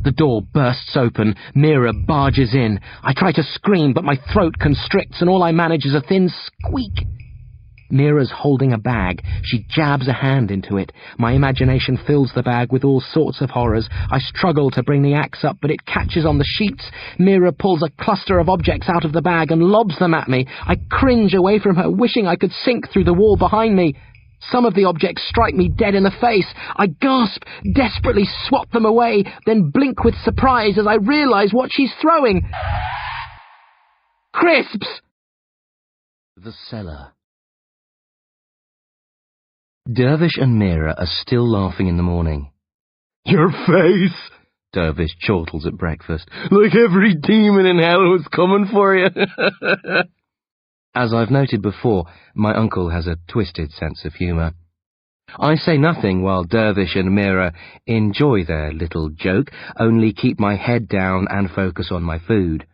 The door bursts open, Mira barges in. I try to scream, but my throat constricts and all I manage is a thin squeak. Mira's holding a bag. She jabs a hand into it. My imagination fills the bag with all sorts of horrors. I struggle to bring the axe up, but it catches on the sheets. Mira pulls a cluster of objects out of the bag and lobs them at me. I cringe away from her, wishing I could sink through the wall behind me. Some of the objects strike me dead in the face. I gasp, desperately swat them away, then blink with surprise as I realize what she's throwing. Crisps! The cellar. Dervish and Mira are still laughing in the morning. Your face, Dervish chortles at breakfast, like every demon in hell was coming for you. As I've noted before, my uncle has a twisted sense of humour. I say nothing while Dervish and Mira enjoy their little joke, only keep my head down and focus on my food.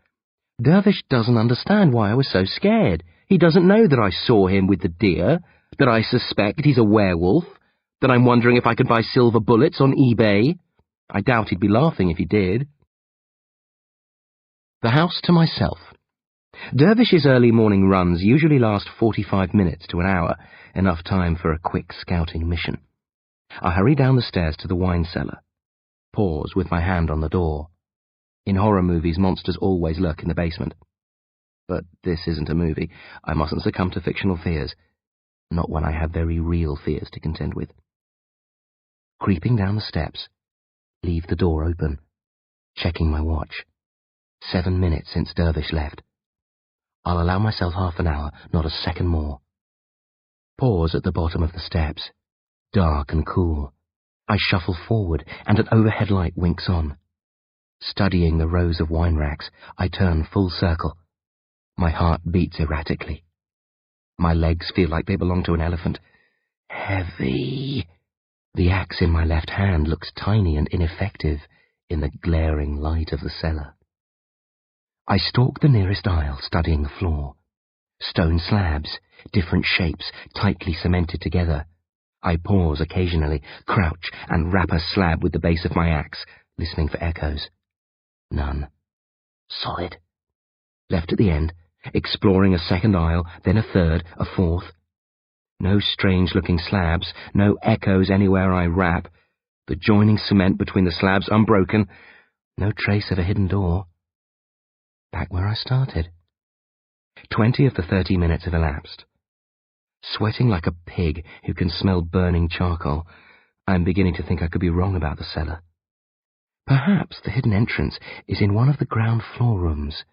Dervish doesn't understand why I was so scared. He doesn't know that I saw him with the deer, that I suspect he's a werewolf, that I'm wondering if I could buy silver bullets on eBay. I doubt he'd be laughing if he did. The house to myself. Dervish's early morning runs usually last 45 minutes to an hour, enough time for a quick scouting mission. I hurry down the stairs to the wine cellar. Pause with my hand on the door. In horror movies, monsters always lurk in the basement. But this isn't a movie. I mustn't succumb to fictional fears. Not when I have very real fears to contend with. Creeping down the steps, leave the door open. Checking my watch. 7 minutes since Dervish left. I'll allow myself half an hour, not a second more. Pause at the bottom of the steps. Dark and cool. I shuffle forward, and an overhead light winks on. Studying the rows of wine racks, I turn full circle. My heart beats erratically. My legs feel like they belong to an elephant. Heavy. The axe in my left hand looks tiny and ineffective in the glaring light of the cellar. I stalk the nearest aisle, studying the floor. Stone slabs, different shapes, tightly cemented together. I pause occasionally, crouch, and rap a slab with the base of my axe, listening for echoes. None. Solid. Left at the end, exploring a second aisle, then a third, a fourth. No strange-looking slabs, no echoes anywhere I rap. The joining cement between the slabs unbroken. No trace of a hidden door. Back where I started. 20 of the 30 minutes have elapsed. Sweating like a pig who can smell burning charcoal, I'm beginning to think I could be wrong about the cellar. Perhaps the hidden entrance is in one of the ground floor rooms.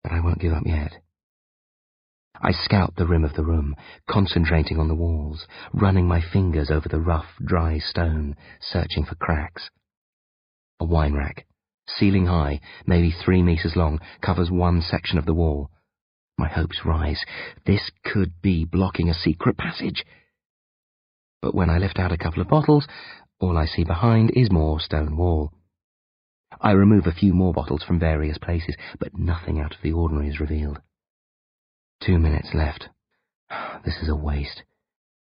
But I won't give up yet. I scout the rim of the room, concentrating on the walls, running my fingers over the rough, dry stone, searching for cracks. A wine rack, ceiling high, maybe 3 meters long, covers one section of the wall. My hopes rise. This could be blocking a secret passage. But when I lift out a couple of bottles, all I see behind is more stone wall. I remove a few more bottles from various places, but nothing out of the ordinary is revealed. 2 minutes left. This is a waste.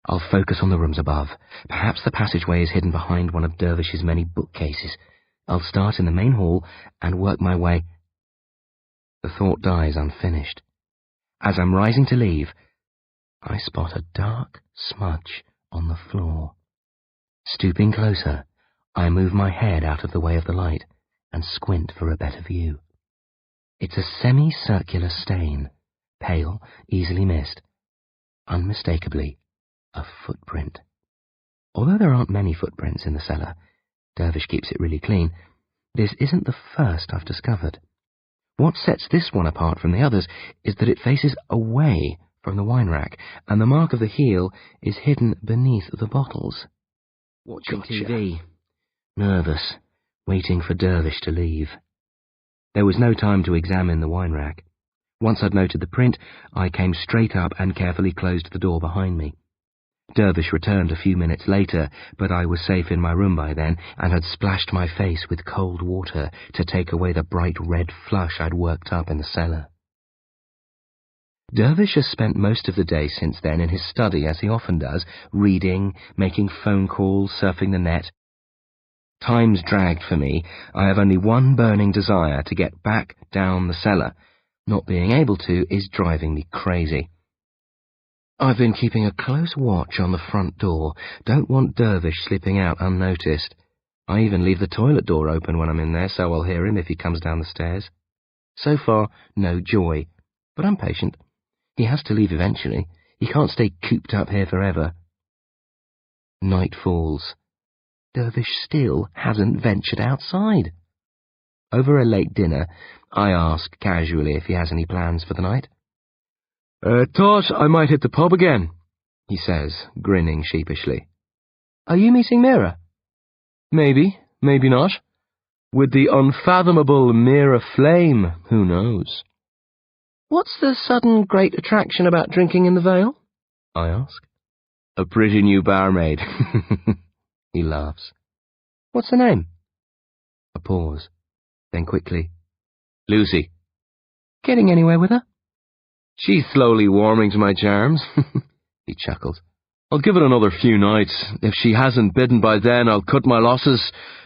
I'll focus on the rooms above. Perhaps the passageway is hidden behind one of Dervish's many bookcases. I'll start in the main hall and work my way. The thought dies unfinished. As I'm rising to leave, I spot a dark smudge on the floor. Stooping closer, I move my head out of the way of the light and squint for a better view. It's a semicircular stain, pale, easily missed. Unmistakably, a footprint. Although there aren't many footprints in the cellar, Dervish keeps it really clean, this isn't the first I've discovered. What sets this one apart from the others is that it faces away from the wine rack, and the mark of the heel is hidden beneath the bottles. Watching TV. Nervous, waiting for Dervish to leave. There was no time to examine the wine rack. Once I'd noted the print, I came straight up and carefully closed the door behind me. Dervish returned a few minutes later, but I was safe in my room by then and had splashed my face with cold water to take away the bright red flush I'd worked up in the cellar. Dervish has spent most of the day since then in his study, as he often does, reading, making phone calls, surfing the net. Time's dragged for me. I have only one burning desire, to get back down the cellar. Not being able to is driving me crazy. I've been keeping a close watch on the front door. Don't want Dervish slipping out unnoticed. I even leave the toilet door open when I'm in there, so I'll hear him if he comes down the stairs. So far, no joy, but I'm patient. He has to leave eventually. He can't stay cooped up here forever. Night falls. Dervish still hasn't ventured outside. Over a late dinner, I ask casually if he has any plans for the night. Thought I might hit the pub again, he says, grinning sheepishly. Are you meeting Mira? Maybe, maybe not. With the unfathomable Mira flame, who knows? What's the sudden great attraction about drinking in the Vale? I ask. A pretty new barmaid. He laughs. What's her name? A pause. Then quickly. Lucy. Getting anywhere with her? She's slowly warming to my charms. He chuckles. I'll give it another few nights. If she hasn't bidden by then, I'll cut my losses.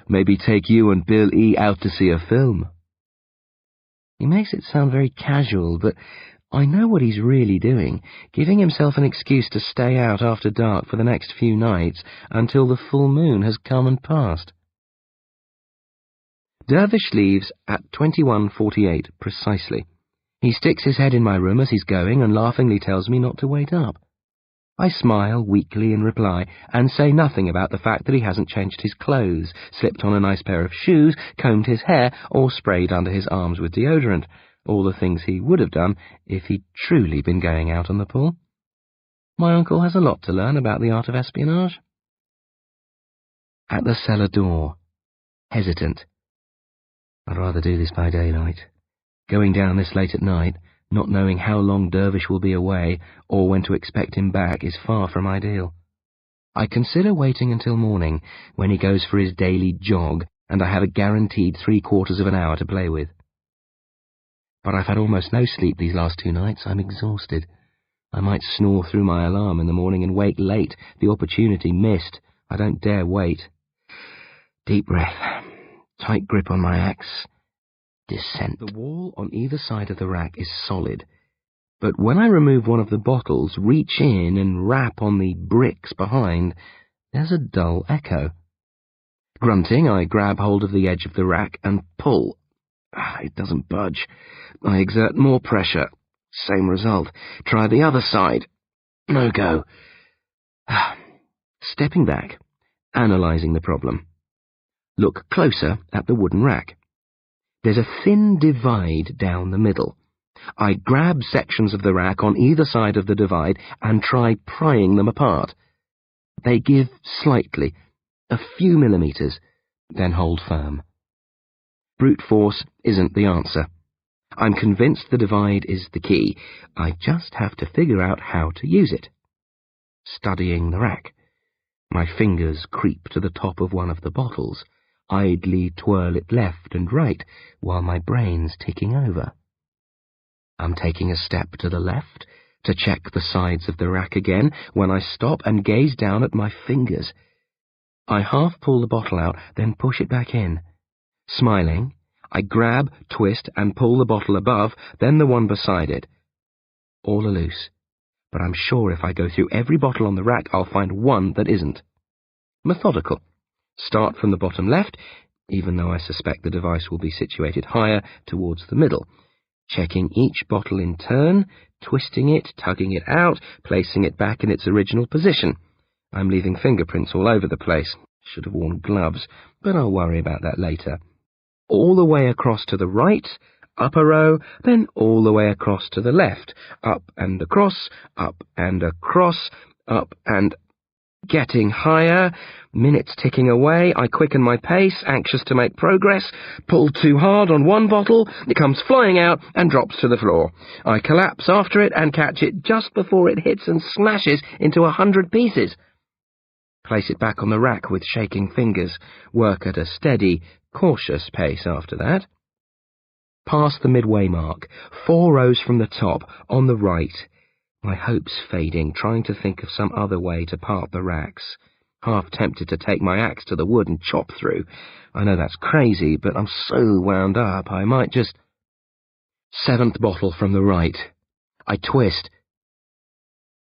Maybe take you and Bill E. out to see a film. He makes it sound very casual, but I know what he's really doing, giving himself an excuse to stay out after dark for the next few nights until the full moon has come and passed. Dervish leaves at 21:48 precisely. He sticks his head in my room as he's going and laughingly tells me not to wait up. I smile weakly in reply and say nothing about the fact that he hasn't changed his clothes, slipped on a nice pair of shoes, combed his hair, or sprayed under his arms with deodorant, all the things he would have done if he'd truly been going out on the pool. My uncle has a lot to learn about the art of espionage. At the cellar door, hesitant. I'd rather do this by daylight. Going down this late at night, not knowing how long Dervish will be away or when to expect him back, is far from ideal. I consider waiting until morning, when he goes for his daily jog, and I have a guaranteed 3/4 of an hour to play with. But I've had almost no sleep these last 2 nights. I'm exhausted. I might snore through my alarm in the morning and wake late. The opportunity missed. I don't dare wait. Deep breath. Tight grip on my axe. Descent. The wall on either side of the rack is solid, but when I remove one of the bottles, reach in and rap on the bricks behind, there's a dull echo. Grunting, I grab hold of the edge of the rack and pull. It doesn't budge. I exert more pressure. Same result. Try the other side. No go. Stepping back, analysing the problem. Look closer at the wooden rack. There's a thin divide down the middle. I grab sections of the rack on either side of the divide and try prying them apart. They give slightly, a few millimetres, then hold firm. Brute force isn't the answer. I'm convinced the divide is the key. I just have to figure out how to use it. Studying the rack. My fingers creep to the top of one of the bottles. Idly twirl it left and right, while my brain's ticking over. I'm taking a step to the left, to check the sides of the rack again, when I stop and gaze down at my fingers. I half pull the bottle out, then push it back in. Smiling, I grab, twist, and pull the bottle above, then the one beside it. All are loose, but I'm sure if I go through every bottle on the rack, I'll find one that isn't. Methodical. Start from the bottom left, even though I suspect the device will be situated higher towards the middle. Checking each bottle in turn, twisting it, tugging it out, placing it back in its original position. I'm leaving fingerprints all over the place. Should have worn gloves, but I'll worry about that later. All the way across to the right, up a row, then all the way across to the left, up and across, up and across, up and... Getting higher, minutes ticking away, I quicken my pace, anxious to make progress, pull too hard on one bottle, it comes flying out and drops to the floor. I collapse after it and catch it just before it hits and smashes into 100 pieces. Place it back on the rack with shaking fingers, work at a steady, cautious pace after that. Past the midway mark, 4 rows from the top, on the right. My hopes fading, trying to think of some other way to part the racks. Half tempted to take my axe to the wood and chop through. I know that's crazy, but I'm so wound up, I might just... 7th bottle from the right. I twist,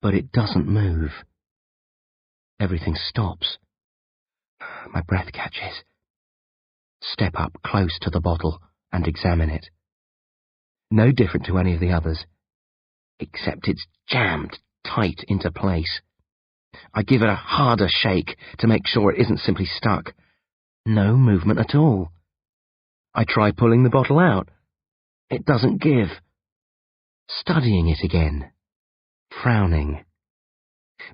but it doesn't move. Everything stops. My breath catches. Step up close to the bottle and examine it. No different to any of the others, except it's jammed tight into place. I give it a harder shake to make sure it isn't simply stuck. No movement at all. I try pulling the bottle out. It doesn't give. Studying it again. Frowning.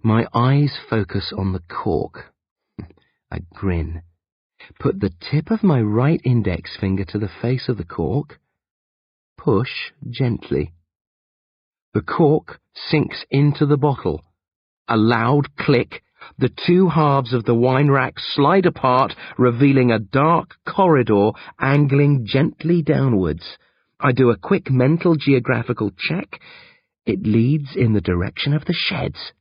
My eyes focus on the cork. I grin. Put the tip of my right index finger to the face of the cork. Push gently. The cork sinks into the bottle. A loud click. The two halves of the wine rack slide apart, revealing a dark corridor angling gently downwards. I do a quick mental geographical check. It leads in the direction of the sheds.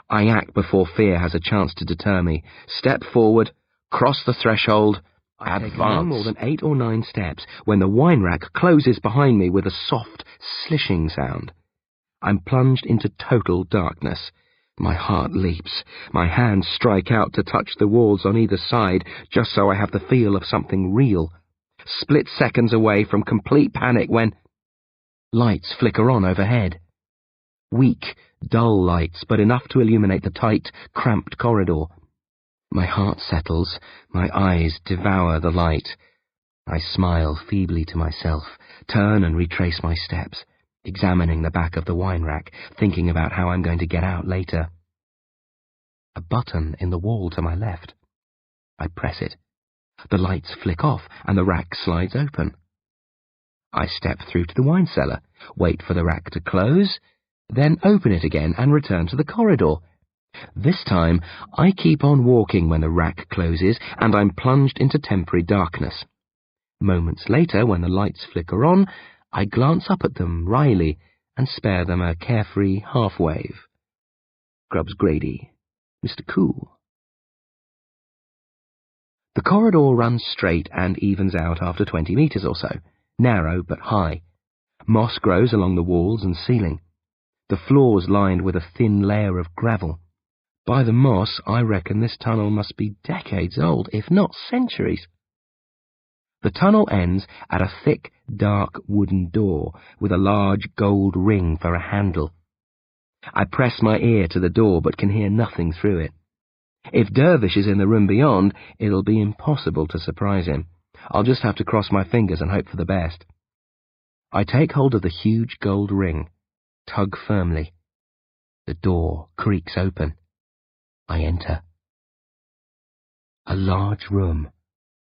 I act before fear has a chance to deter me. Step forward, cross the threshold, advance. No more than 8 or 9 steps when the wine rack closes behind me with a soft, slishing sound. I'm plunged into total darkness. My heart leaps. My hands strike out to touch the walls on either side, just so I have the feel of something real. Split seconds away from complete panic when lights flicker on overhead. Weak, dull lights, but enough to illuminate the tight, cramped corridor. My heart settles. My eyes devour the light. I smile feebly to myself, turn and retrace my steps, examining the back of the wine rack, thinking about how I'm going to get out later. A button in the wall to my left. I press it. The lights flick off and the rack slides open. I step through to the wine cellar, wait for the rack to close, then open it again and return to the corridor. This time, I keep on walking when the rack closes and I'm plunged into temporary darkness. Moments later, when the lights flicker on, I glance up at them wryly and spare them a carefree half-wave. Grubbs Grady, Mr. Cool. The corridor runs straight and evens out after 20 metres or so, narrow but high. Moss grows along the walls and ceiling. The floor's lined with a thin layer of gravel. By the moss, I reckon this tunnel must be decades old, if not centuries. The tunnel ends at a thick, dark wooden door with a large gold ring for a handle. I press my ear to the door but can hear nothing through it. If Dervish is in the room beyond, it'll be impossible to surprise him. I'll just have to cross my fingers and hope for the best. I take hold of the huge gold ring, tug firmly. The door creaks open. I enter. A large room,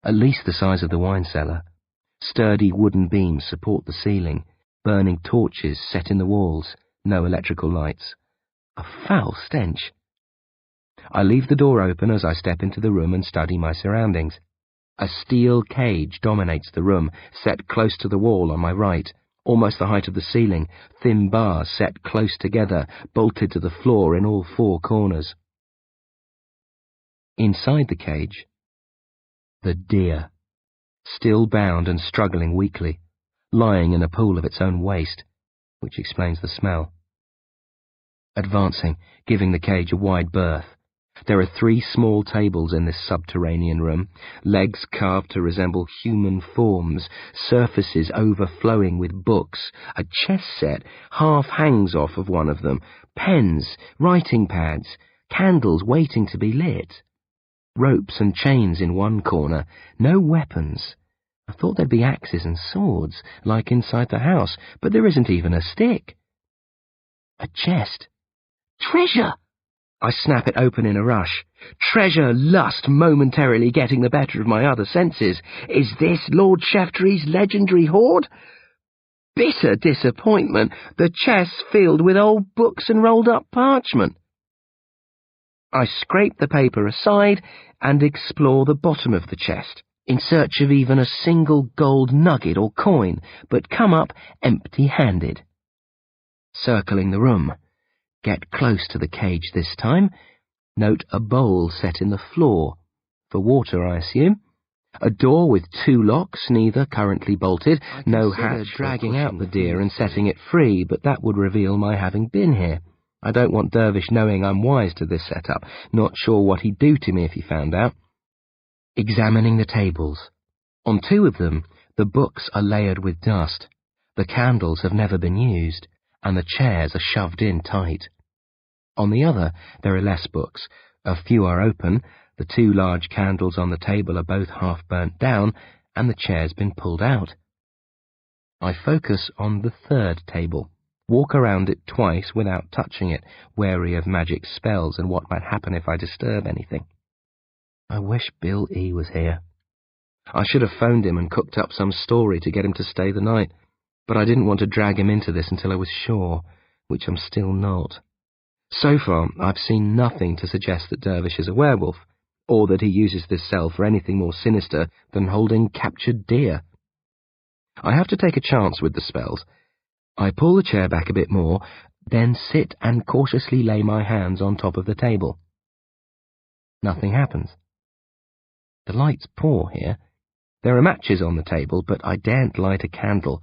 at least the size of the wine cellar. Sturdy wooden beams support the ceiling, burning torches set in the walls, no electrical lights. A foul stench. I leave the door open as I step into the room and study my surroundings. A steel cage dominates the room, set close to the wall on my right, almost the height of the ceiling, thin bars set close together, bolted to the floor in all 4 corners. Inside the cage, the deer, still bound and struggling weakly, lying in a pool of its own waste, which explains the smell. Advancing, giving the cage a wide berth. There are 3 small tables in this subterranean room, legs carved to resemble human forms, surfaces overflowing with books, a chess set half hangs off of one of them, pens, writing pads, candles waiting to be lit. Ropes and chains in one corner, no weapons. I thought there'd be axes and swords, like inside the house, but there isn't even a stick. A chest. Treasure! I snap it open in a rush. Treasure lust momentarily getting the better of my other senses. Is this Lord Shaftrey's legendary hoard? Bitter disappointment, the chest filled with old books and rolled-up parchment. I scrape the paper aside and explore the bottom of the chest, in search of even a single gold nugget or coin, but come up empty-handed. Circling the room. Get close to the cage this time. Note a bowl set in the floor. For water, I assume. A door with 2 locks, neither currently bolted. No hatch dragging out the deer and setting it free, but that would reveal my having been here. I don't want Dervish knowing I'm wise to this setup. Not sure what he'd do to me if he found out. Examining the tables. On 2 of them, the books are layered with dust. The candles have never been used, and the chairs are shoved in tight. On the other, there are less books. A few are open, the 2 large candles on the table are both half burnt down, and the chair's been pulled out. I focus on the 3rd table, walk around it twice without touching it, wary of magic spells and what might happen if I disturb anything. I wish Bill E. was here. I should have phoned him and cooked up some story to get him to stay the night. but I didn't want to drag him into this until I was sure, which I'm still not. So far, I've seen nothing to suggest that Dervish is a werewolf, or that he uses this cell for anything more sinister than holding captured deer. I have to take a chance with the spells. I pull the chair back a bit more, then sit and cautiously lay my hands on top of the table. Nothing happens. The light's poor here. There are matches on the table, but I daren't light a candle.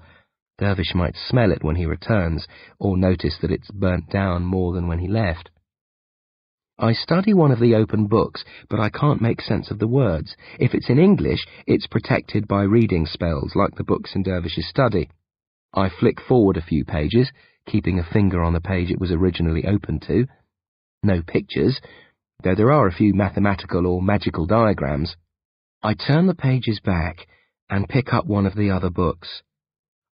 Dervish might smell it when he returns, or notice that it's burnt down more than when he left. I study one of the open books, but I can't make sense of the words. If it's in English, it's protected by reading spells, like the books in Dervish's study. I flick forward a few pages, keeping a finger on the page it was originally open to. No pictures, though there are a few mathematical or magical diagrams. I turn the pages back and pick up one of the other books.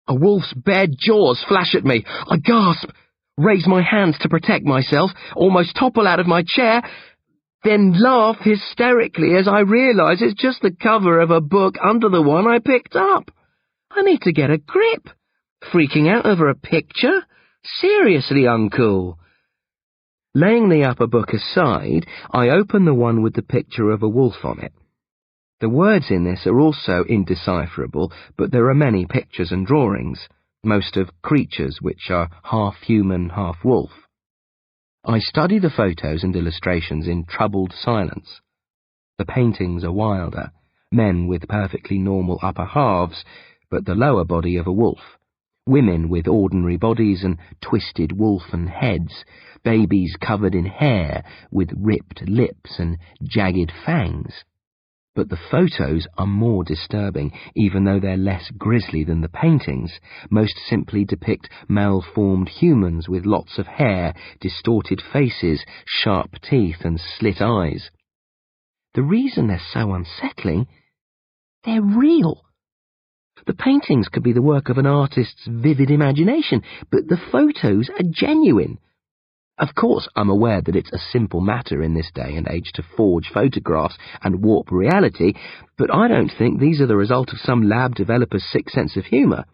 A wolf's bared jaws flash at me. I gasp, raise my hands to protect myself, almost topple out of my chair, then laugh hysterically as I realise it's just the cover of a book under the one I picked up. I need to get a grip. Freaking out over a picture? Seriously uncool. Laying the upper book aside, I open the one with the picture of a wolf on it. The words in this are also indecipherable, but there are many pictures and drawings, most of creatures which are half human, half wolf. I study the photos and illustrations in troubled silence. The paintings are wilder, men with perfectly normal upper halves, but the lower body of a wolf. Women with ordinary bodies and twisted wolfen heads, babies covered in hair with ripped lips and jagged fangs. But the photos are more disturbing, even though they're less grisly than the paintings. Most simply depict malformed humans with lots of hair, distorted faces, sharp teeth and slit eyes. The reason they're so unsettling, they're real. The paintings could be the work of an artist's vivid imagination, but the photos are genuine. Of course, I'm aware that it's a simple matter in this day and age to forge photographs and warp reality, but I don't think these are the result of some lab developer's sick sense of humour.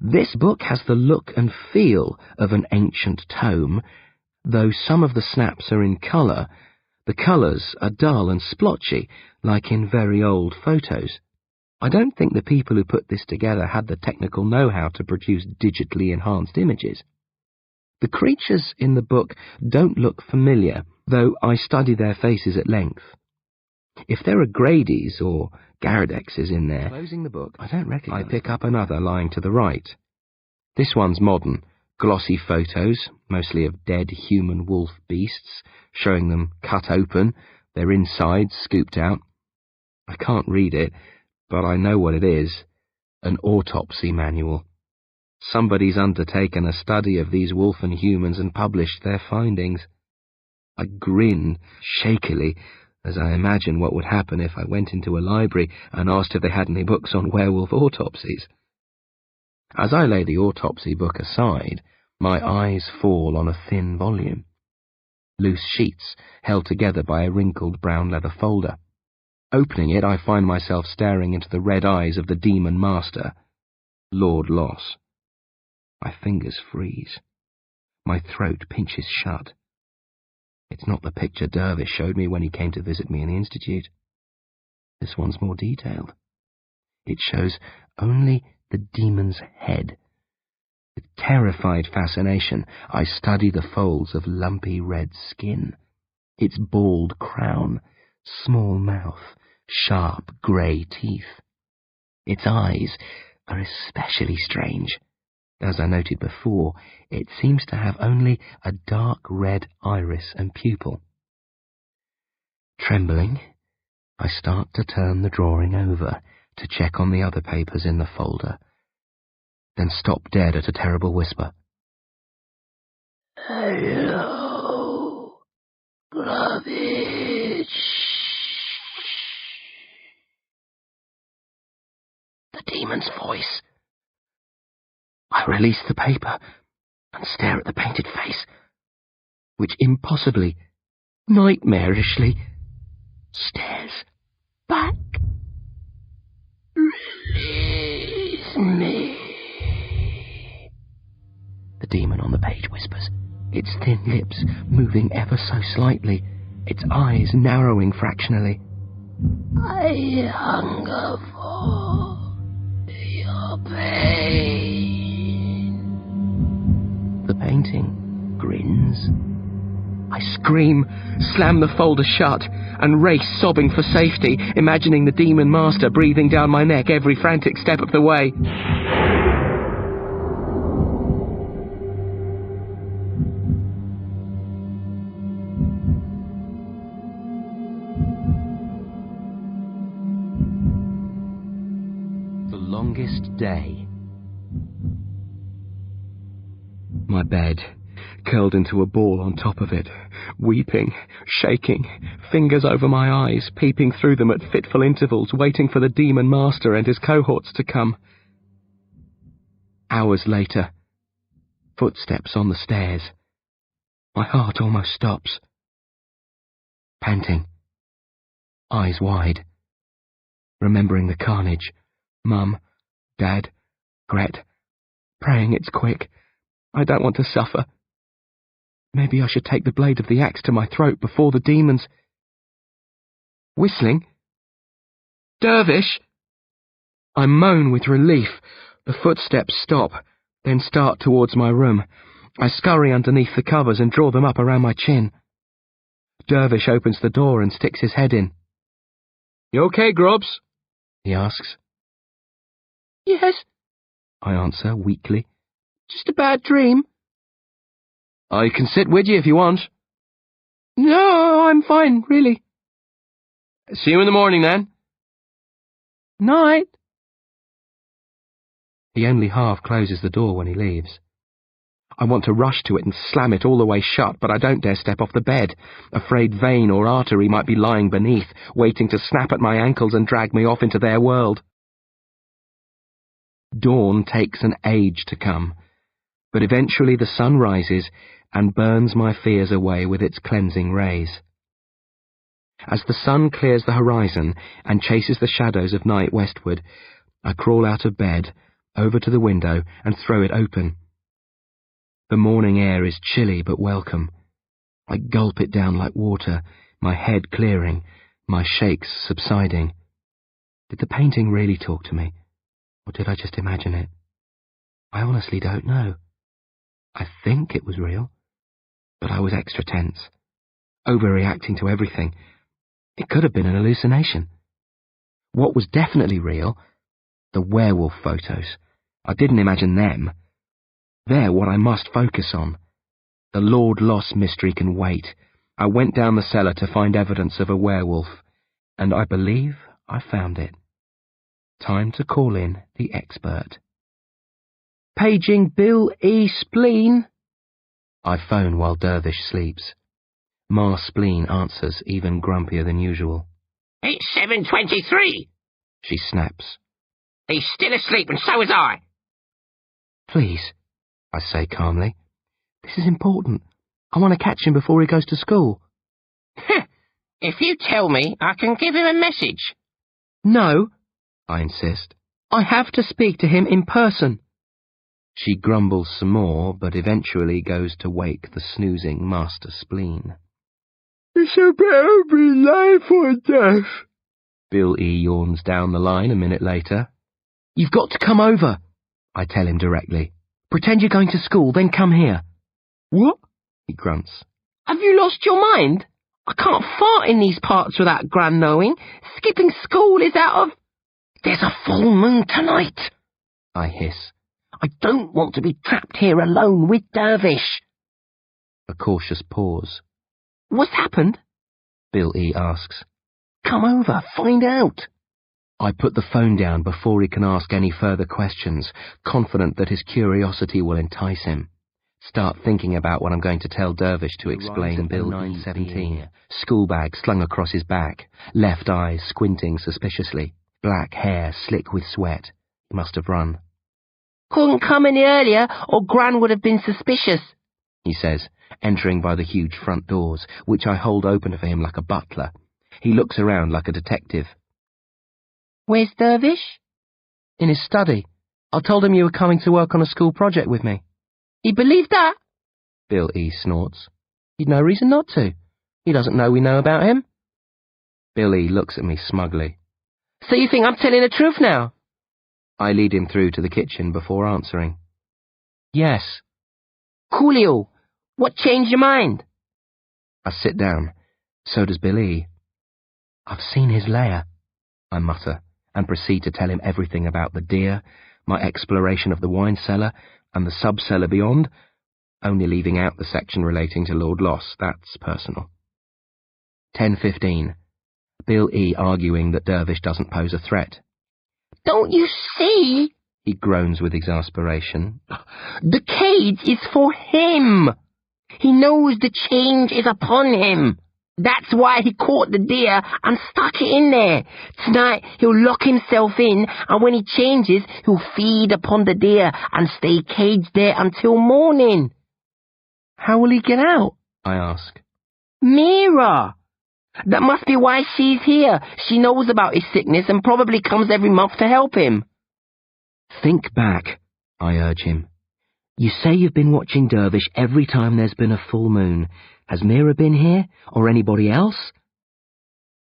This book has the look and feel of an ancient tome, though some of the snaps are in colour. The colours are dull and splotchy, like in very old photos. I don't think the people who put this together had the technical know-how to produce digitally enhanced images. The creatures in the book don't look familiar, though I study their faces at length. If there are Grady's or Garadexes in there, closing the book, I don't recognise. I pick up another lying to the right. This one's modern, glossy photos, mostly of dead human wolf beasts, showing them cut open, their insides scooped out. I can't read it, but I know what it is, an autopsy manual. Somebody's undertaken a study of these wolfen humans and published their findings. I grin shakily as I imagine what would happen if I went into a library and asked if they had any books on werewolf autopsies. As I lay the autopsy book aside, my eyes fall on a thin volume. Loose sheets held together by a wrinkled brown leather folder. Opening it, I find myself staring into the red eyes of the demon master, Lord Loss. My fingers freeze. My throat pinches shut. It's not the picture Dervish showed me when he came to visit me in the Institute. This one's more detailed. It shows only the demon's head. With terrified fascination, I study the folds of lumpy red skin, its bald crown, small mouth, sharp grey teeth. Its eyes are especially strange. As I noted before, it seems to have only a dark red iris and pupil. Trembling, I start to turn the drawing over to check on the other papers in the folder, then stop dead at a terrible whisper. Hello, Glovitch. The demon's voice. I release the paper and stare at the painted face, which impossibly, nightmarishly, stares back. Release me. demon on the page whispers, its thin lips moving ever so slightly, its eyes narrowing fractionally. I hunger for your pain. The painting grins. I scream, slam the folder shut, and race sobbing for safety, imagining the demon master breathing down my neck every frantic step of the way. The longest day. My bed, curled into a ball on top of it, weeping, shaking, fingers over my eyes, peeping through them at fitful intervals, waiting for the demon master and his cohorts to come. Hours later, footsteps on the stairs. My heart almost stops. Panting, eyes wide, remembering the carnage. Mum, Dad, Gret, praying it's quick. I don't want to suffer. Maybe I should take the blade of the axe to my throat before the demons... Whistling? Dervish! I moan with relief. The footsteps stop, then start towards my room. I scurry underneath the covers and draw them up around my chin. Dervish opens the door and sticks his head in. "You okay, Grubs?" he asks. Yes, I answer weakly. just a bad dream. I can sit with you if you want. No, I'm fine, really. See you in the morning, then. Night. He only half closes the door when he leaves. I want to rush to it and slam it all the way shut, but I don't dare step off the bed, afraid vein or artery might be lying beneath, waiting to snap at my ankles and drag me off into their world. Dawn takes an age to come, but eventually the sun rises and burns my fears away with its cleansing rays. As the sun clears the horizon and chases the shadows of night westward, I crawl out of bed, over to the window, and throw it open. The morning air is chilly but welcome. I gulp it down like water, my head clearing, my shakes subsiding. Did the painting really talk to me, or did I just imagine it? I honestly don't know. I think it was real, but I was extra tense, overreacting to everything. It could have been an hallucination. What was definitely real? The werewolf photos. I didn't imagine them. They're what I must focus on. The Lord Loss mystery can wait. I went down the cellar to find evidence of a werewolf, and I believe I found it. Time to call in the expert. Paging Bill E. Spleen. I phone while Dervish sleeps. Ma Spleen answers, even grumpier than usual. It's 7:23, She snaps. he's still asleep and so is I. Please, I say calmly. This is important. I want to catch him before he goes to school. If you tell me, I can give him a message. No, I insist. I have to speak to him in person. She grumbles some more, but eventually goes to wake the snoozing Master Spleen. It's about me life or death. Bill E. yawns down the line a minute later. You've got to come over, I tell him directly. Pretend you're going to school, then come here. What? He grunts. Have you lost your mind? I can't fart in these parts without Gran knowing. Skipping school is out of... There's a full moon tonight, I hiss. I don't want to be trapped here alone with Dervish. A cautious pause. What's happened? Bill E. asks. Come over, find out. I put the phone down before he can ask any further questions, confident that his curiosity will entice him. Start thinking about what I'm going to tell Dervish to explain Bill E. School bag slung across his back, left eye squinting suspiciously, black hair slick with sweat. He must have run. Couldn't come any earlier, or Gran would have been suspicious, he says, entering by the huge front doors, which I hold open for him like a butler. He looks around like a detective. Where's Dervish? In his study. I told him you were coming to work on a school project with me. He believed that? Bill E. snorts. He'd no reason not to. He doesn't know we know about him. Bill E. looks at me smugly. So you think I'm telling the truth now? I lead him through to the kitchen before answering. Yes. Coolio, what changed your mind? I sit down. So does Bill E. I've seen his lair, I mutter, and proceed to tell him everything about the deer, my exploration of the wine cellar, and the sub-cellar beyond, only leaving out the section relating to Lord Loss. That's personal. 10:15. Bill E. arguing that Dervish doesn't pose a threat. Don't you see? He groans with exasperation. The cage is for him. He knows the change is upon him. That's why he caught the deer and stuck it in there. Tonight he'll lock himself in, and when he changes, he'll feed upon the deer and stay caged there until morning. How will he get out? I ask. Mira! That must be why she's here. She knows about his sickness and probably comes every month to help him. Think back, I urge him. You say you've been watching Dervish every time there's been a full moon. Has Mira been here, or anybody else?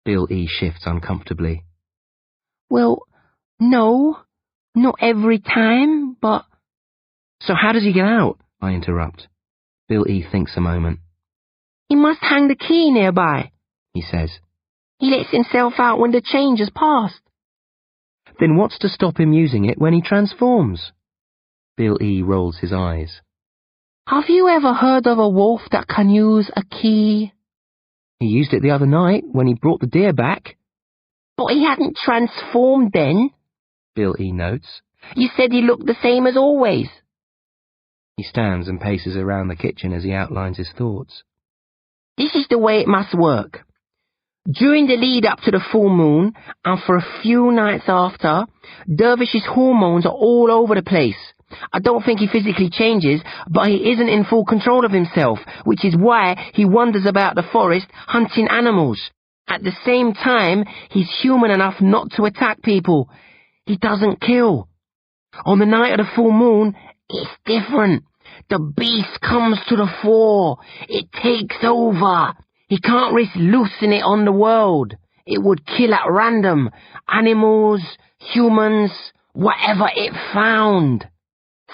Bill E. shifts uncomfortably. Well, no, not every time, but... So how does he get out? I interrupt. Bill E. thinks a moment. He must hang the key nearby, he says. He lets himself out when the change has passed. Then what's to stop him using it when he transforms? Bill E. rolls his eyes. Have you ever heard of a wolf that can use a key? He used it the other night when he brought the deer back. But he hadn't transformed then, Bill E. notes. You said he looked the same as always. He stands and paces around the kitchen as he outlines his thoughts. This is the way it must work. During the lead-up to the full moon, and for a few nights after, Dervish's hormones are all over the place. I don't think he physically changes, but he isn't in full control of himself, which is why he wanders about the forest hunting animals. At the same time, he's human enough not to attack people. He doesn't kill. On the night of the full moon, it's different. The beast comes to the fore. It takes over. He can't risk loosing it on the world. It would kill at random. Animals, humans, whatever it found.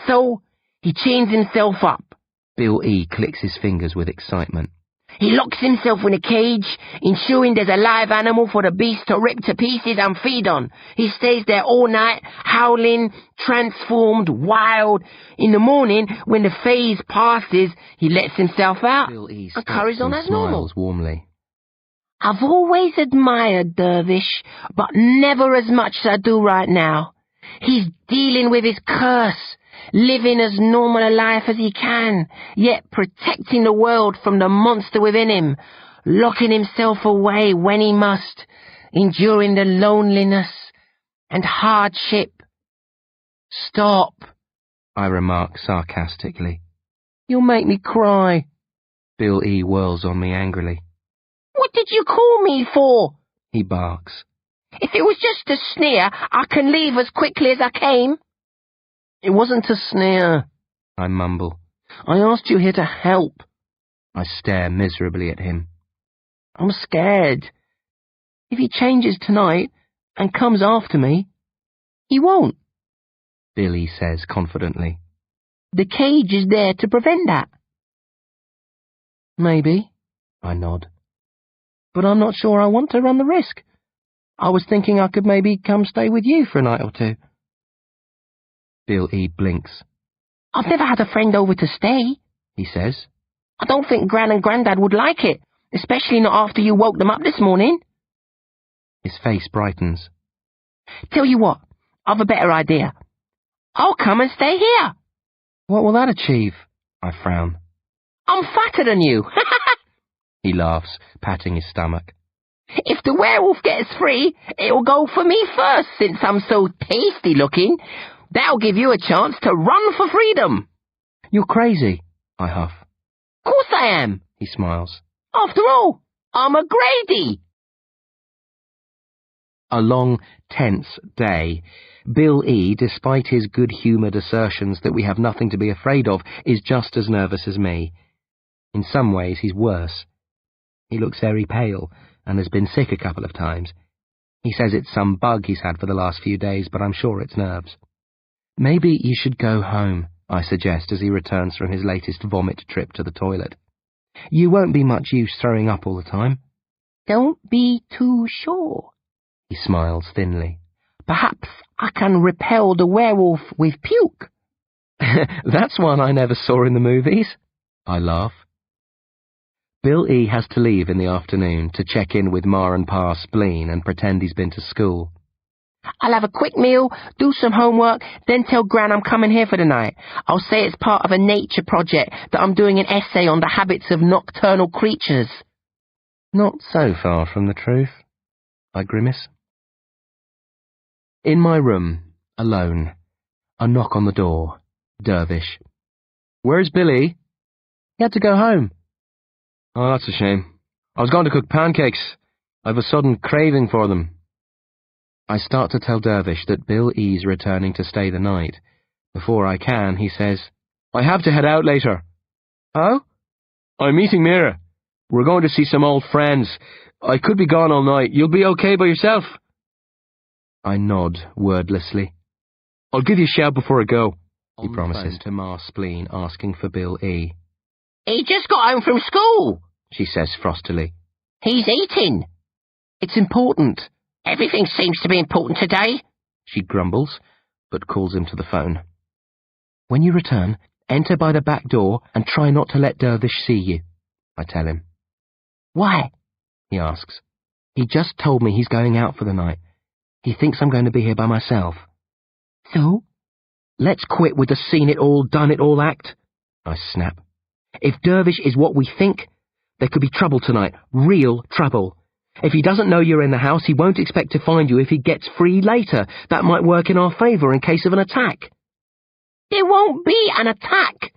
So, he chains himself up. Bill E. clicks his fingers with excitement. He locks himself in a cage, ensuring there's a live animal for the beast to rip to pieces and feed on. He stays there all night, howling, transformed, wild. In the morning, when the phase passes, he lets himself out Bill E. and carries on as smiles normal. Warmly. I've always admired Dervish, but never as much as I do right now. He's dealing with his curse, living as normal a life as he can, yet protecting the world from the monster within him, locking himself away when he must, enduring the loneliness and hardship. Stop, I remark sarcastically. You'll make me cry. Bill E. whirls on me angrily. What did you call me for? He barks. If it was just a sneer, I can leave as quickly as I came. It wasn't a sneer, I mumble. I asked you here to help. I stare miserably at him. I'm scared. If he changes tonight and comes after me, he won't, Billy says confidently. The cage is there to prevent that. Maybe, I nod. But I'm not sure I want to run the risk. I was thinking I could maybe come stay with you for a night or two. Bill E. blinks. I've never had a friend over to stay, he says. I don't think Gran and Grandad would like it, especially not after you woke them up this morning. His face brightens. Tell you what, I've a better idea. I'll come and stay here. What will that achieve? I frown. I'm fatter than you. He laughs, patting his stomach. If the werewolf gets free, it'll go for me first, since I'm so tasty looking. That'll give you a chance to run for freedom. You're crazy, I huff. Of course I am, he smiles. After all, I'm a Grady. A long, tense day. Bill E., despite his good-humoured assertions that we have nothing to be afraid of, is just as nervous as me. In some ways, he's worse. He looks very pale and has been sick a couple of times. He says it's some bug he's had for the last few days, but I'm sure it's nerves. Maybe you should go home, I suggest as he returns from his latest vomit trip to the toilet. You won't be much use throwing up all the time. Don't be too sure. He smiles thinly. Perhaps I can repel the werewolf with puke. That's one I never saw in the movies. I laugh. Bill E. has to leave in the afternoon to check in with Ma and Pa's spleen and pretend he's been to school. I'll have a quick meal, do some homework, then tell Gran I'm coming here for the night. I'll say it's part of a nature project, that I'm doing an essay on the habits of nocturnal creatures. Not so far from the truth, I grimace. In my room, alone, a knock on the door. Dervish. Where's Billy? He had to go home. Oh, that's a shame. I was going to cook pancakes. I've a sudden craving for them. I start to tell Dervish that Bill E.'s returning to stay the night. Before I can, he says, I have to head out later. Oh? I'm meeting Mira. We're going to see some old friends. I could be gone all night. You'll be okay by yourself? I nod wordlessly. I'll give you a shout before I go, he promises to Ma Spleen, asking for Bill E. He just got home from school, she says frostily. He's eating. It's important. Everything seems to be important today, she grumbles, but calls him to the phone. When you return, enter by the back door and try not to let Dervish see you, I tell him. Why? He asks. He just told me he's going out for the night. He thinks I'm going to be here by myself. So? Let's quit with the seen it all, done it all act, I snap. If Dervish is what we think, there could be trouble tonight, real trouble. If he doesn't know you're in the house, he won't expect to find you if he gets free later. That might work in our favour in case of an attack. There won't be an attack,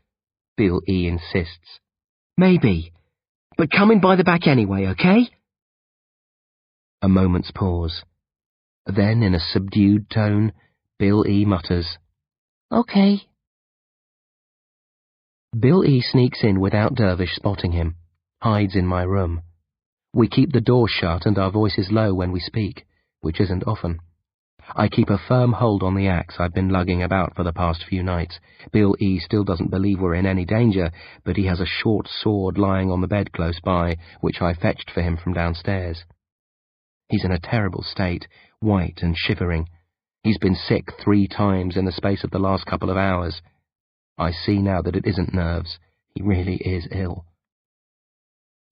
Bill E. insists. Maybe, but come in by the back anyway, okay? A moment's pause. Then, in a subdued tone, Bill E. mutters, Okay. Bill E. sneaks in without Dervish spotting him, hides in my room. We keep the door shut and our voices low when we speak, which isn't often. I keep a firm hold on the axe I've been lugging about for the past few nights. Bill E. still doesn't believe we're in any danger, but he has a short sword lying on the bed close by, which I fetched for him from downstairs. He's in a terrible state, white and shivering. He's been sick 3 times in the space of the last couple of hours. I see now that it isn't nerves. He really is ill.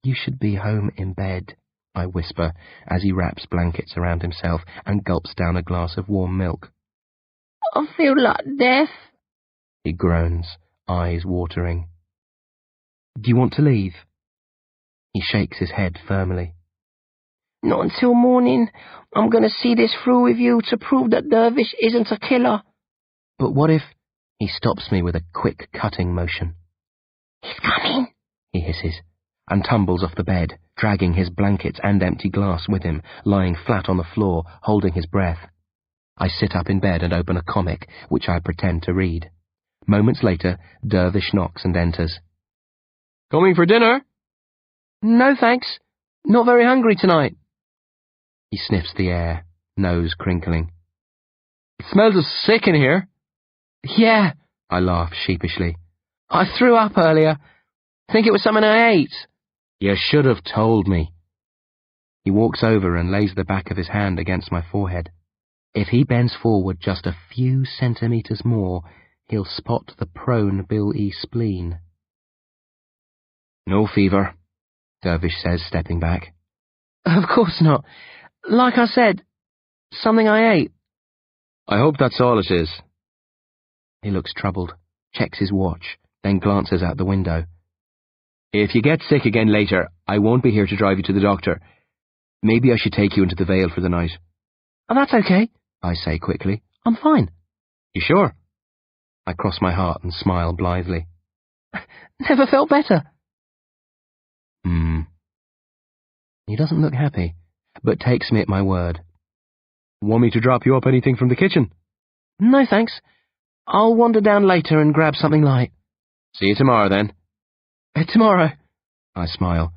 You should be home in bed, I whisper, as he wraps blankets around himself and gulps down a glass of warm milk. I feel like death, he groans, eyes watering. Do you want to leave? He shakes his head firmly. Not until morning. I'm going to see this through with you to prove that Dervish isn't a killer. But what if... He stops me with a quick cutting motion. He's coming, he hisses, and tumbles off the bed, dragging his blankets and empty glass with him, lying flat on the floor, holding his breath. I sit up in bed and open a comic, which I pretend to read. Moments later, Dervish knocks and enters. Coming for dinner? No, thanks. Not very hungry tonight. He sniffs the air, nose crinkling. It smells of sick in here. Yeah, I laugh sheepishly. I threw up earlier. Think it was something I ate. You should have told me. He walks over and lays the back of his hand against my forehead. If he bends forward just a few centimetres more, he'll spot the prone Bill E. spleen. No fever, Dervish says, stepping back. Of course not. Like I said, something I ate. I hope that's all it is. He looks troubled, checks his watch, then glances out the window. If you get sick again later, I won't be here to drive you to the doctor. Maybe I should take you into the Vale for the night. Oh, that's okay, I say quickly. I'm fine. You sure? I cross my heart and smile blithely. Never felt better. He doesn't look happy, but takes me at my word. Want me to drop you up anything from the kitchen? No, thanks. I'll wander down later and grab something light. See you tomorrow, then. Tomorrow. I smile,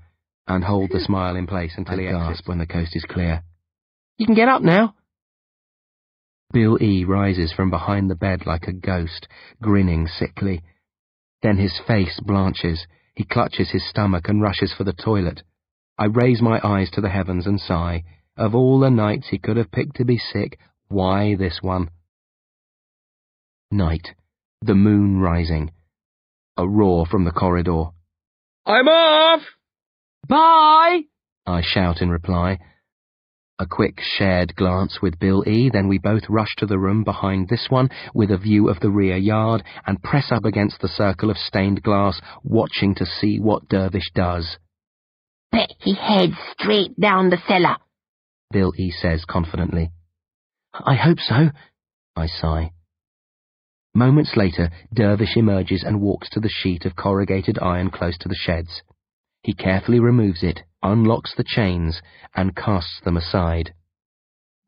and hold the smile in place until he exits when the coast is clear. You can get up now. Bill E. rises from behind the bed like a ghost, grinning sickly. Then his face blanches, he clutches his stomach and rushes for the toilet. I raise my eyes to the heavens and sigh. Of all the nights he could have picked to be sick, why this one? Night. The moon rising. A roar from the corridor. I'm off! Bye! I shout in reply. A quick shared glance with Bill E., then we both rush to the room behind this one with a view of the rear yard and press up against the circle of stained glass, watching to see what Dervish does. Bet he heads straight down the cellar, Bill E. says confidently. I hope so, I sigh. Moments later, Dervish emerges and walks to the sheet of corrugated iron close to the sheds. He carefully removes it, unlocks the chains, and casts them aside.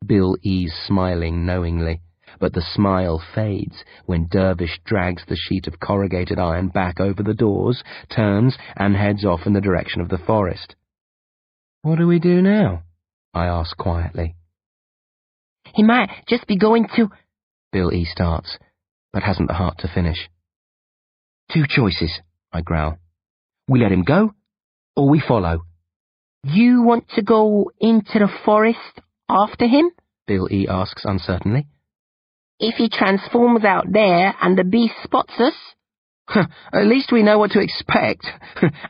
Bill E.'s smiling knowingly, but the smile fades when Dervish drags the sheet of corrugated iron back over the doors, turns, and heads off in the direction of the forest. What do we do now? I ask quietly. He might just be going to... Bill E. starts, but hasn't the heart to finish. 2 choices, I growl. We let him go, or we follow. You want to go into the forest after him? Bill E. asks uncertainly. If he transforms out there and the beast spots us? At least we know what to expect,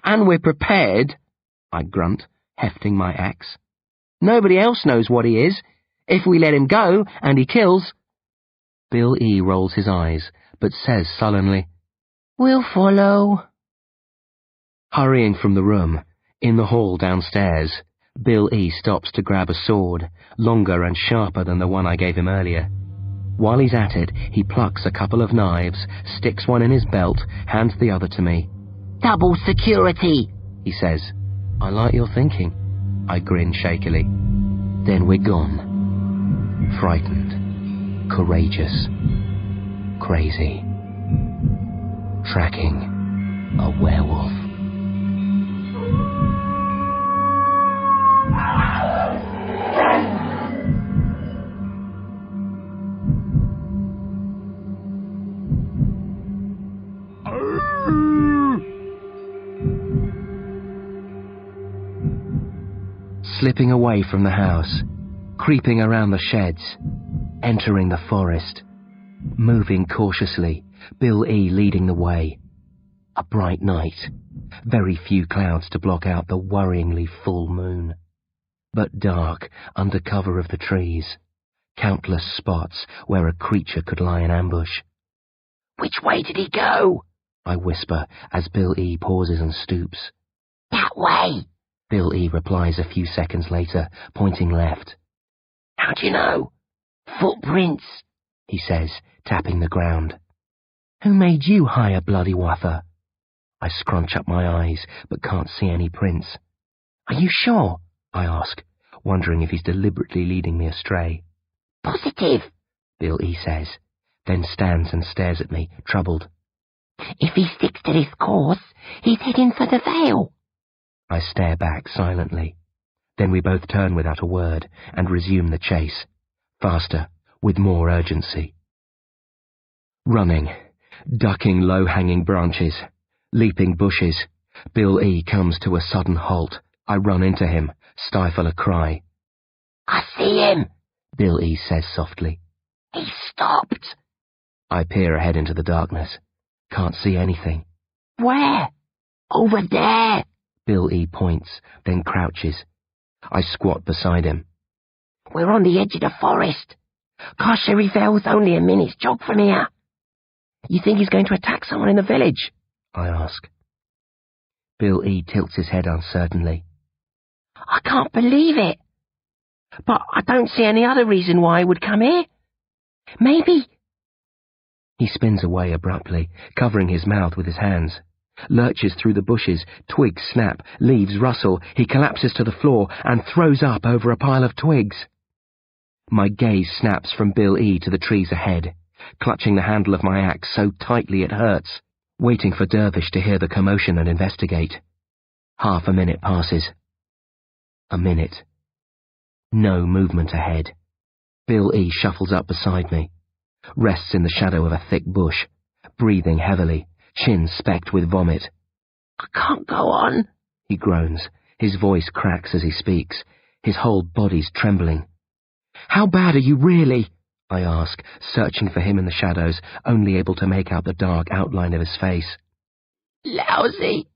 and we're prepared, I grunt, hefting my axe. Nobody else knows what he is. If we let him go, and he kills... Bill E. rolls his eyes, but says sullenly, We'll follow. Hurrying from the room, in the hall downstairs, Bill E. stops to grab a sword, longer and sharper than the one I gave him earlier. While he's at it, he plucks a couple of knives, sticks one in his belt, hands the other to me. Double security, he says. I like your thinking. I grin shakily. Then we're gone. Frightened. Courageous. Crazy. Tracking a werewolf. Slipping away from the house, creeping around the sheds, entering the forest, moving cautiously, Bill E. leading the way. A bright night, very few clouds to block out the worryingly full moon, but dark under cover of the trees, countless spots where a creature could lie in ambush. Which way did he go? I whisper as Bill E. pauses and stoops. That way, Bill E. replies a few seconds later, pointing left. How do you know? Footprints, he says, tapping the ground. Who made you hire bloody wuffer? I scrunch up my eyes, but can't see any prints. Are you sure? I ask, wondering if he's deliberately leading me astray. Positive, Bill E. says, then stands and stares at me, troubled. If he sticks to this course, he's heading for the Vale. I stare back silently. Then we both turn without a word and resume the chase, faster, with more urgency. Running, ducking low-hanging branches, leaping bushes, Bill E. comes to a sudden halt. I run into him, stifle a cry. I see him, Bill E. says softly. He stopped. I peer ahead into the darkness. Can't see anything. Where? Over there. Bill E. points, then crouches. I squat beside him. We're on the edge of the forest. Carchery Vale's only a minute's jog from here. You think he's going to attack someone in the village? I ask. Bill E. tilts his head uncertainly. I can't believe it. But I don't see any other reason why he would come here. Maybe... He spins away abruptly, covering his mouth with his hands. Lurches through the bushes, twigs snap, leaves rustle, he collapses to the floor and throws up over a pile of twigs. My gaze snaps from Bill E. to the trees ahead, clutching the handle of my axe so tightly it hurts, waiting for Dervish to hear the commotion and investigate. Half a minute passes. A minute. No movement ahead. Bill E. shuffles up beside me, rests in the shadow of a thick bush, breathing heavily, chin specked with vomit. I can't go on, he groans. His voice cracks as he speaks. His whole body's trembling. How bad are you really? I ask, searching for him in the shadows, only able to make out the dark outline of his face. Lousy,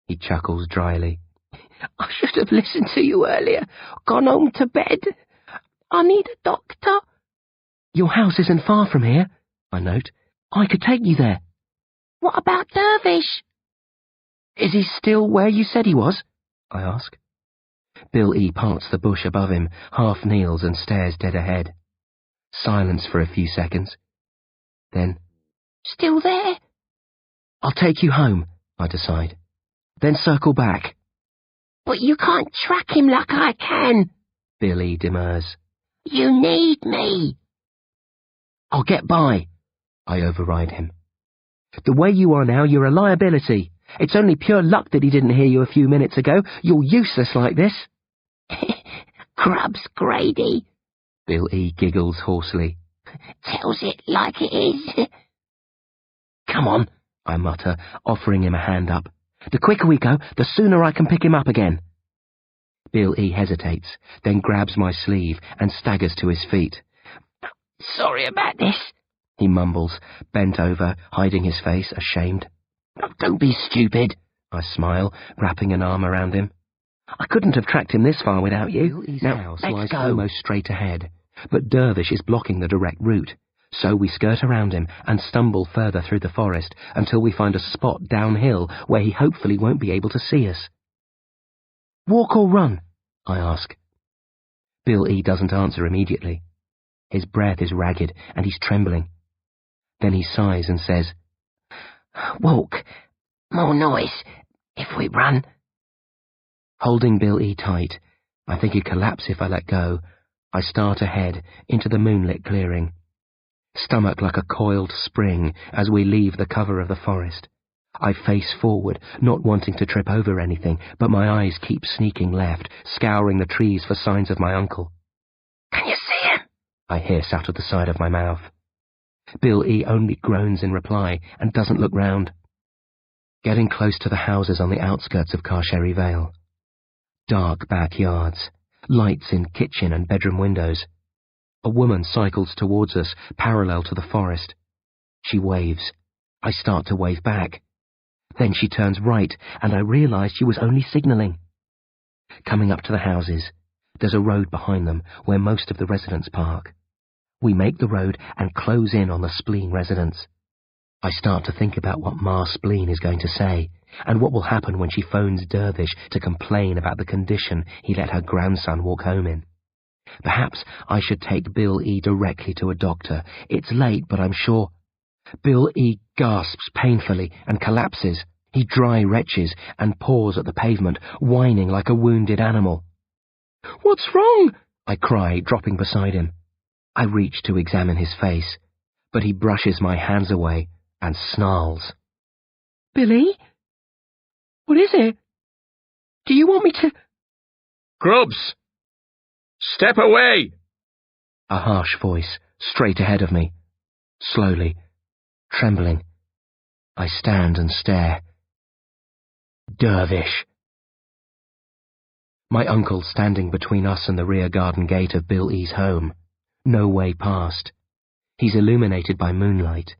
he chuckles dryly. I should have listened to you earlier, gone home to bed. I need a doctor. Your house isn't far from here, I note. I could take you there. What about Dervish? Is he still where you said he was? I ask. Bill E. parts the bush above him, half kneels and stares dead ahead. Silence for a few seconds. Then, still there? I'll take you home, I decide. Then circle back. But you can't track him like I can, Bill E. demurs. You need me. I'll get by, I override him. The way you are now, you're a liability. It's only pure luck that he didn't hear you a few minutes ago. You're useless like this. Grubs Grady, Bill E. giggles hoarsely. Tells it like it is. Come on, I mutter, offering him a hand up. The quicker we go, the sooner I can pick him up again. Bill E. hesitates, then grabs my sleeve and staggers to his feet. Sorry about this, he mumbles, bent over, hiding his face, ashamed. Don't be stupid, I smile, wrapping an arm around him. I couldn't have tracked him this far without you. Bill E.'s Now, house lies go. almost straight ahead, but Dervish is blocking the direct route, so we skirt around him and stumble further through the forest until we find a spot downhill where he hopefully won't be able to see us. Walk or run? I ask. Bill E. doesn't answer immediately. His breath is ragged and he's trembling. Then he sighs and says, Walk. More noise if we run. Holding Bill E. tight, I think he'd collapse if I let go, I start ahead into the moonlit clearing. Stomach like a coiled spring as we leave the cover of the forest. I face forward, not wanting to trip over anything, but my eyes keep sneaking left, scouring the trees for signs of my uncle. Can you see him? I hiss out of the side of my mouth. Bill E. only groans in reply and doesn't look round. Getting close to the houses on the outskirts of Carcherry Vale. Dark backyards, lights in kitchen and bedroom windows. A woman cycles towards us, parallel to the forest. She waves. I start to wave back. Then she turns right, and I realise she was only signalling. Coming up to the houses, there's a road behind them where most of the residents park. We make the road and close in on the Spleen residence. I start to think about what Ma Spleen is going to say, and what will happen when she phones Dervish to complain about the condition he let her grandson walk home in. Perhaps I should take Bill E. directly to a doctor. It's late, but I'm sure. Bill E. gasps painfully and collapses. He dry retches and paws at the pavement, whining like a wounded animal. What's wrong? I cry, dropping beside him. I reach to examine his face, but he brushes my hands away and snarls. Billy? What is it? Do you want me to... Grubs! Step away! A harsh voice, straight ahead of me. Slowly, trembling, I stand and stare. Dervish. My uncle standing between us and the rear garden gate of Bill E.'s home. No way past. He's illuminated by moonlight.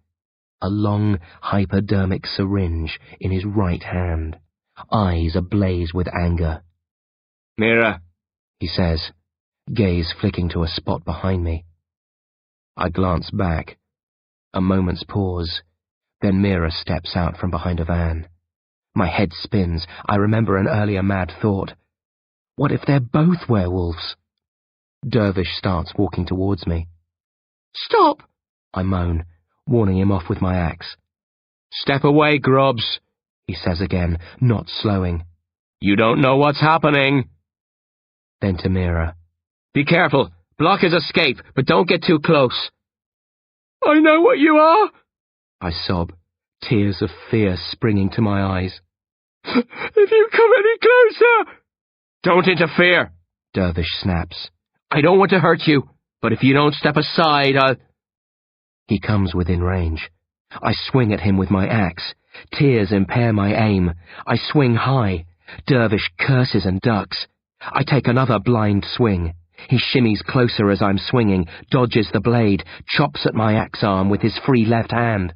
A long, hypodermic syringe in his right hand. Eyes ablaze with anger. Mira, he says, gaze flicking to a spot behind me. I glance back. A moment's pause. Then Mira steps out from behind a van. My head spins. I remember an earlier mad thought. What if they're both werewolves? Dervish starts walking towards me. Stop! I moan, warning him off with my axe. step away, Grubs, he says again, not slowing. You don't know what's happening. Then to Mira. Be careful, Block his escape, but don't get too close. I know what you are, I sob, tears of fear springing to my eyes. If you come any closer... Don't interfere, Dervish snaps. I don't want to hurt you, but if you don't step aside, I'll... He comes within range. I swing at him with my axe. Tears impair my aim. I swing high. Dervish curses and ducks. I take another blind swing. He shimmies closer as I'm swinging, dodges the blade, chops at my axe arm with his free left hand.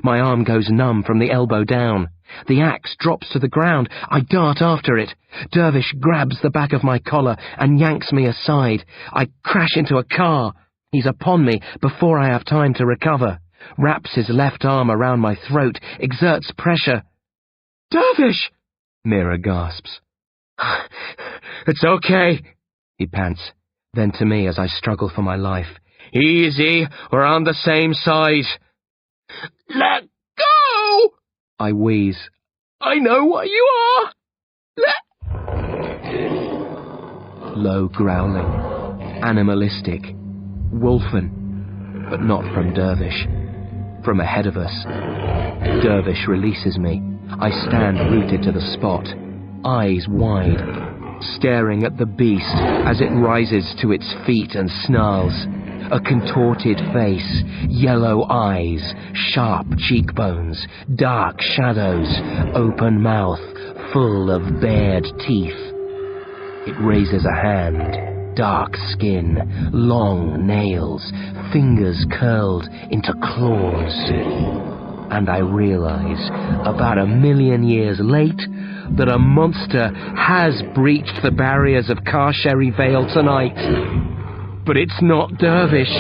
My arm goes numb from the elbow down. The axe drops to the ground. I dart after it. Dervish grabs the back of my collar and yanks me aside. I crash into a car. He's upon me before I have time to recover. Wraps his left arm around my throat, exerts pressure. Dervish! Mira gasps. It's okay, he pants. Then to me as I struggle for my life. Easy, we're on the same side. Let go! I wheeze. I know what you are! Low growling. Animalistic. Wolfen. But not from Dervish. From ahead of us. Dervish releases me. I stand rooted to the spot. Eyes wide. Staring at the beast as it rises to its feet and snarls. A contorted face, yellow eyes, sharp cheekbones, dark shadows, open mouth, full of bared teeth. It raises a hand, dark skin, long nails, fingers curled into claws. And I realize, about 1,000,000 years late, that a monster has breached the barriers of Carcherry Vale tonight. But it's not Dervish.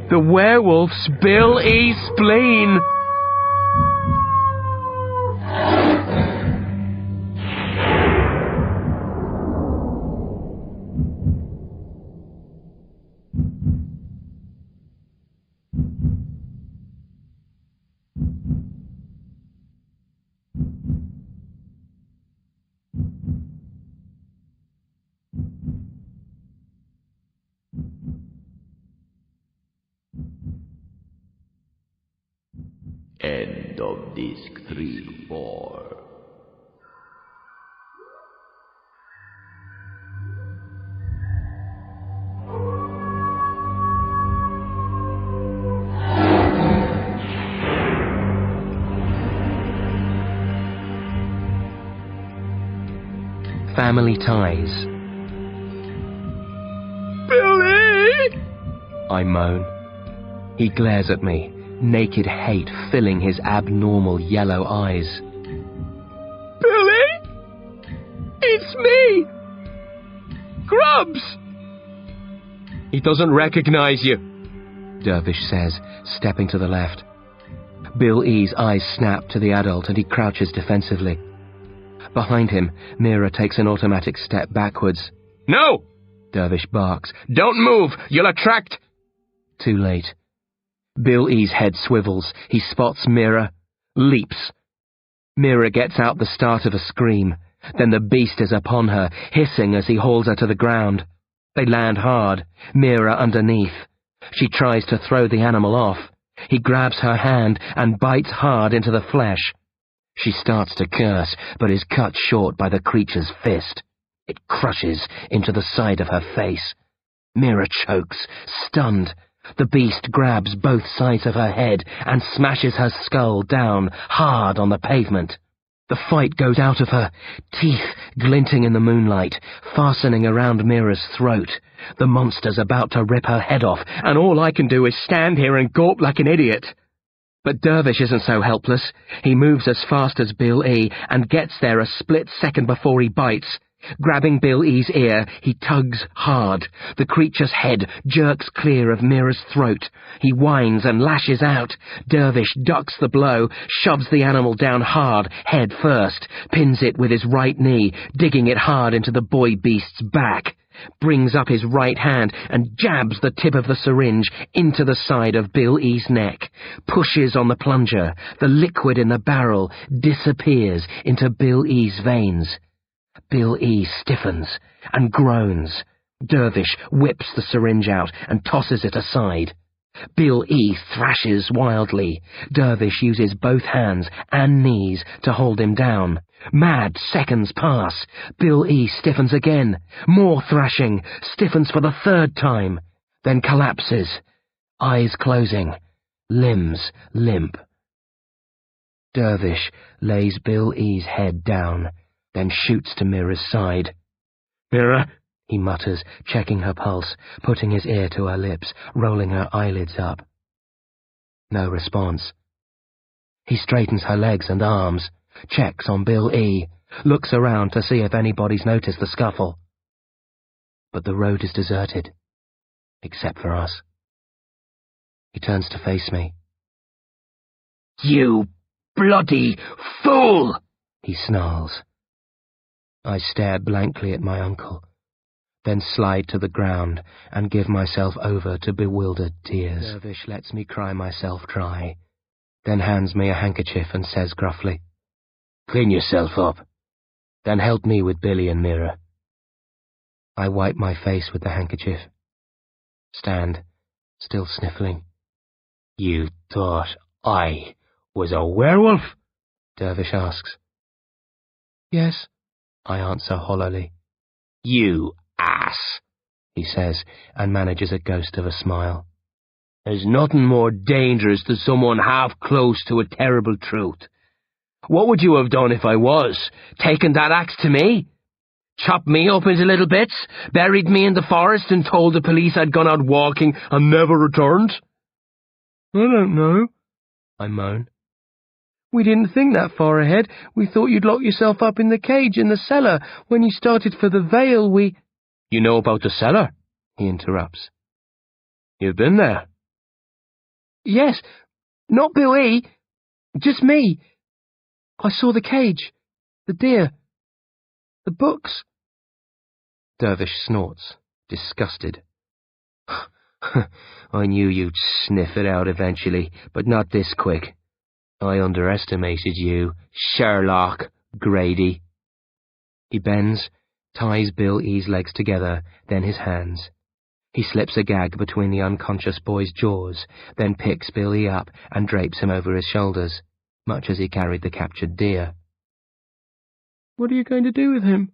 The werewolf's Bill E. Spleen! End of Disc 3-4. Family ties. Billy! I moan. He glares at me, naked hate filling his abnormal yellow eyes. Billy! It's me! Grubs! He doesn't recognize you, Dervish says, stepping to the left. Bill E.'s eyes snap to the adult and he crouches defensively. Behind him, Mira takes an automatic step backwards. No! Dervish barks. Don't move! You'll attract... Too late. Bill E.'s head swivels. He spots Mira. Leaps. Mira gets out the start of a scream. Then the beast is upon her, hissing as he hauls her to the ground. They land hard, Mira underneath. She tries to throw the animal off. He grabs her hand and bites hard into the flesh. She starts to curse, but is cut short by the creature's fist. It crushes into the side of her face. Mira chokes, stunned. The beast grabs both sides of her head and smashes her skull down hard on the pavement. The fight goes out of her, teeth glinting in the moonlight, fastening around Mira's throat. The monster's about to rip her head off, and all I can do is stand here and gawp like an idiot. But Dervish isn't so helpless. He moves as fast as Bill E. and gets there a split second before he bites. Grabbing Bill E.'s ear, he tugs hard. The creature's head jerks clear of Mira's throat. He whines and lashes out. Dervish ducks the blow, shoves the animal down hard, head first, pins it with his right knee, digging it hard into the boy beast's back. Brings up his right hand and jabs the tip of the syringe into the side of Bill E.'s neck. Pushes on the plunger. The liquid in the barrel disappears into Bill E.'s veins. Bill E. stiffens and groans. Dervish whips the syringe out and tosses it aside. Bill E. thrashes wildly. Dervish uses both hands and knees to hold him down. Mad seconds pass. Bill E. stiffens again. More thrashing. Stiffens for the third time. Then collapses. Eyes closing. Limbs limp. Dervish lays Bill E.'s head down, then shoots to Mira's side. "Mira," he mutters, checking her pulse, putting his ear to her lips, rolling her eyelids up. No response. He straightens her legs and arms, checks on Bill E., looks around to see if anybody's noticed the scuffle. But the road is deserted, except for us. He turns to face me. "You bloody fool!" he snarls. I stare blankly at my uncle, then slide to the ground and give myself over to bewildered tears. Dervish lets me cry myself dry, then hands me a handkerchief and says gruffly, "Clean yourself up, then help me with Billy and Mira." I wipe my face with the handkerchief. Stand, still sniffling. "You thought I was a werewolf?" Dervish asks. "Yes," I answer hollowly. "You ass," he says, and manages a ghost of a smile. "There's nothing more dangerous than someone half close to a terrible truth. What would you have done if I was? Taken that axe to me? Chopped me up into little bits? Buried me in the forest and told the police I'd gone out walking and never returned?" "I don't know," I moan. "We didn't think that far ahead. We thought you'd lock yourself up in the cage in the cellar. When you started for the Vale, we—" "You know about the cellar?" he interrupts. "You've been there?" "Yes. Not Bill E. Just me. I saw the cage, the deer, the books." Dervish snorts, disgusted. "I knew you'd sniff it out eventually, but not this quick. I underestimated you, Sherlock Grady." He bends, ties Bill E.'s legs together, then his hands. He slips a gag between the unconscious boy's jaws, then picks Bill E. up and drapes him over his shoulders, much as he carried the captured deer. "What are you going to do with him?"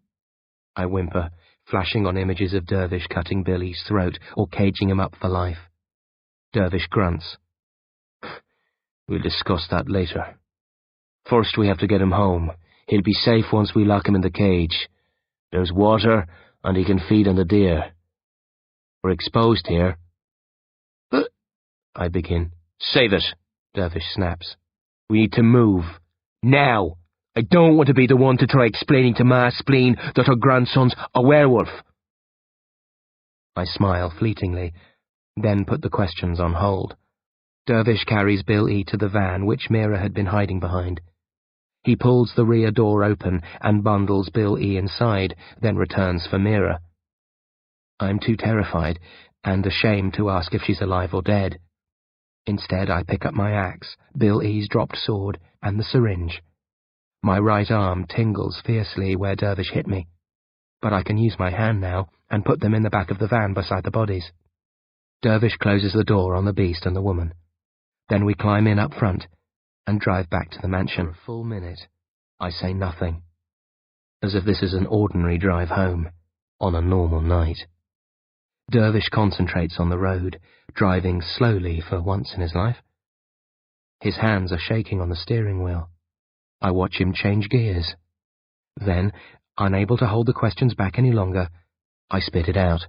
I whimper, flashing on images of Dervish cutting Bill E.'s throat or caging him up for life. Dervish grunts. "We'll discuss that later. First we have to get him home. He'll be safe once we lock him in the cage. There's water, and he can feed on the deer. We're exposed here." "But—" I begin. "Save it," Dervish snaps. "We need to move. Now! I don't want to be the one to try explaining to Ma Spleen that her grandson's a werewolf." I smile fleetingly, then put the questions on hold. Dervish carries Bill E. to the van which Mira had been hiding behind. He pulls the rear door open and bundles Bill E. inside, then returns for Mira. I'm too terrified and ashamed to ask if she's alive or dead. Instead, I pick up my axe, Bill E.'s dropped sword, and the syringe. My right arm tingles fiercely where Dervish hit me, but I can use my hand now and put them in the back of the van beside the bodies. Dervish closes the door on the beast and the woman. Then we climb in up front and drive back to the mansion. For a full minute, I say nothing, as if this is an ordinary drive home, on a normal night. Dervish concentrates on the road, driving slowly for once in his life. His hands are shaking on the steering wheel. I watch him change gears. Then, unable to hold the questions back any longer, I spit it out.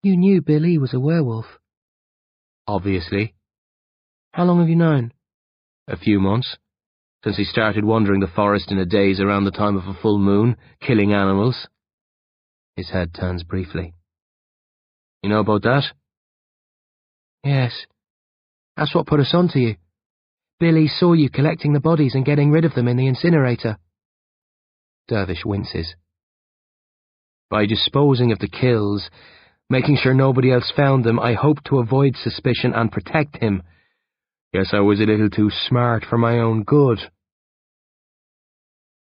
"You knew Billy was a werewolf?" "Obviously." "How long have you known?" "A few months. Since he started wandering the forest in a daze around the time of a full moon, killing animals." His head turns briefly. "You know about that?" "Yes. That's what put us on to you. Billy saw you collecting the bodies and getting rid of them in the incinerator." Dervish winces. "By disposing of the kills, making sure nobody else found them, I hoped to avoid suspicion and protect him. Guess I was a little too smart for my own good."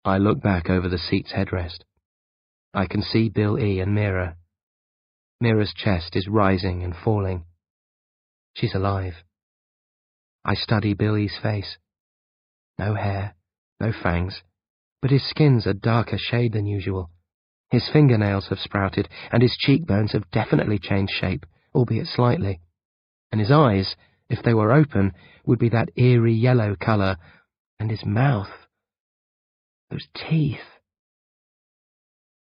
I look back over the seat's headrest. I can see Bill E. and Mira, Mira's chest is rising and falling. She's alive. I study Billy's face. No hair, no fangs, but his skin's a darker shade than usual. His fingernails have sprouted, and his cheekbones have definitely changed shape, albeit slightly. And his eyes, if they were open, would be that eerie yellow colour, and his mouth, those teeth.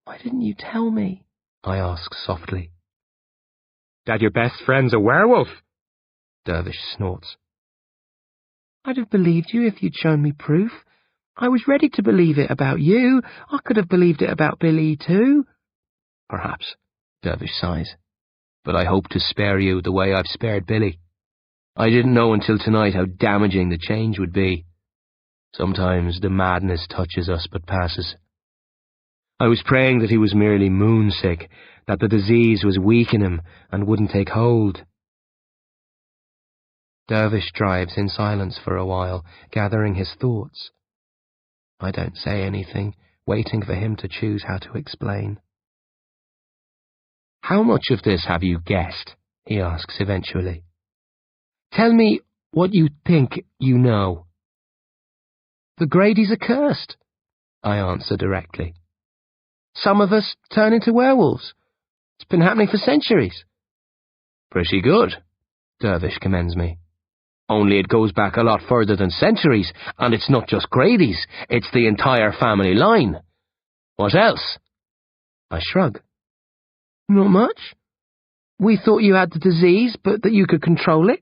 Why didn't you tell me? I ask softly. That your best friend's a werewolf? Dervish snorts. I'd have believed you if you'd shown me proof. I was ready to believe it about you. I could have believed it about Billy too. Perhaps, Dervish sighs, but I hope to spare you the way I've spared Billy. I didn't know until tonight how damaging the change would be. Sometimes the madness touches us but passes. I was praying that he was merely moonsick, that the disease was weak in him and wouldn't take hold. Dervish drives in silence for a while, gathering his thoughts. I don't say anything, waiting for him to choose how to explain. How much of this have you guessed? He asks eventually. Tell me what you think you know. The Gradys are cursed, I answer directly. Some of us turn into werewolves. It's been happening for centuries. Pretty good, Dervish commends me. Only it goes back a lot further than centuries, and it's not just Gradys, it's the entire family line. What else? I shrug. Not much. We thought you had the disease, but that you could control it,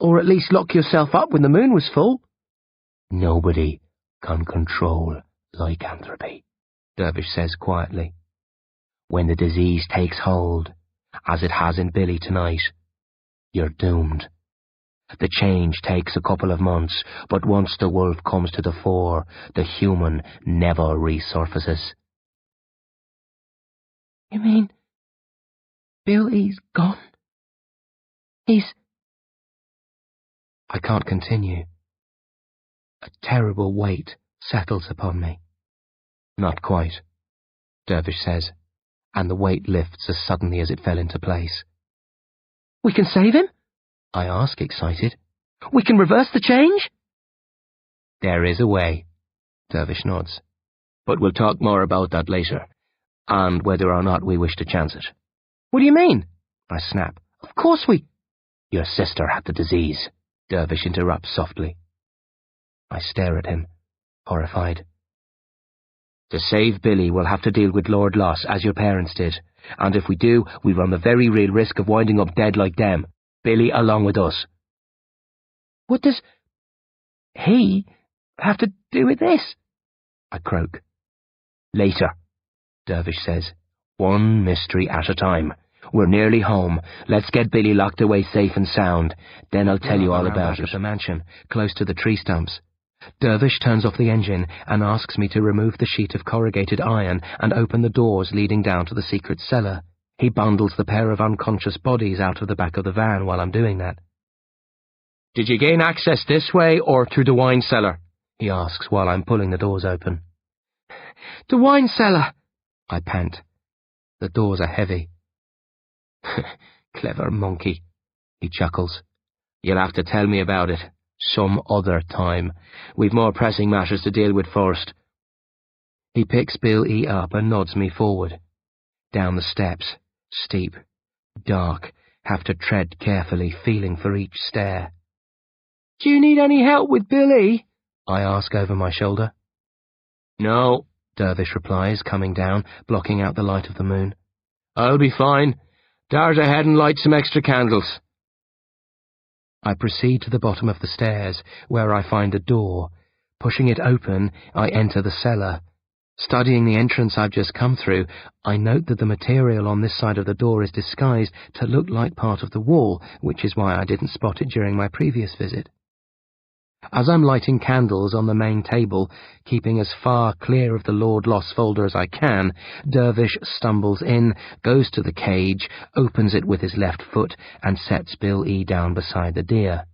or at least lock yourself up when the moon was full. Nobody can control lycanthropy, Dervish says quietly. When the disease takes hold, as it has in Billy tonight, you're doomed. The change takes a couple of months, but once the wolf comes to the fore, the human never resurfaces. You mean Billy's gone? I can't continue. A terrible weight settles upon me. Not quite, Dervish says, and the weight lifts as suddenly as it fell into place. We can save him? I ask, excited. We can reverse the change? There is a way, Dervish nods. But we'll talk more about that later, and whether or not we wish to chance it. What do you mean? I snap. Of course we... Your sister had the disease, Dervish interrupts softly. I stare at him, horrified. To save Billy, we'll have to deal with Lord Loss, as your parents did, and if we do, we run the very real risk of winding up dead like them. Billy along with us. What does he have to do with this? I croak. Later, Dervish says. One mystery at a time. We're nearly home. Let's get Billy locked away safe and sound. Then I'll tell you all about it. At the mansion, close to the tree stumps. Dervish turns off the engine and asks me to remove the sheet of corrugated iron and open the doors leading down to the secret cellar. He bundles the pair of unconscious bodies out of the back of the van while I'm doing that. Did you gain access this way or through the wine cellar? He asks while I'm pulling the doors open. The wine cellar, I pant. The doors are heavy. Clever monkey, he chuckles. You'll have to tell me about it some other time. We've more pressing matters to deal with first. He picks Bill E. up and nods me forward. Down the steps, steep, dark, have to tread carefully, feeling for each stair. Do you need any help with Billy? I ask over my shoulder. No, Dervish replies, coming down, blocking out the light of the moon. I'll be fine. Dart ahead and light some extra candles. I proceed to the bottom of the stairs, where I find a door. Pushing it open, I enter the cellar. Studying the entrance I've just come through, I note that the material on this side of the door is disguised to look like part of the wall, which is why I didn't spot it during my previous visit. As I'm lighting candles on the main table, keeping as far clear of the Lord Loss folder as I can, Dervish stumbles in, goes to the cage, opens it with his left foot, and sets Bill E. down beside the deer.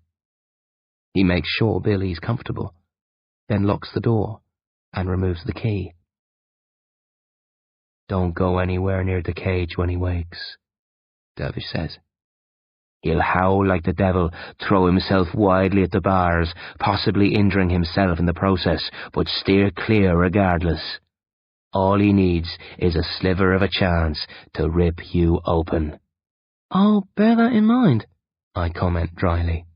He makes sure Bill E.'s comfortable, then locks the door and removes the key. Don't go anywhere near the cage when he wakes, Dervish says. He'll howl like the devil, throw himself wildly at the bars, possibly injuring himself in the process, but steer clear regardless. All he needs is a sliver of a chance to rip you open. I'll bear that in mind, I comment dryly.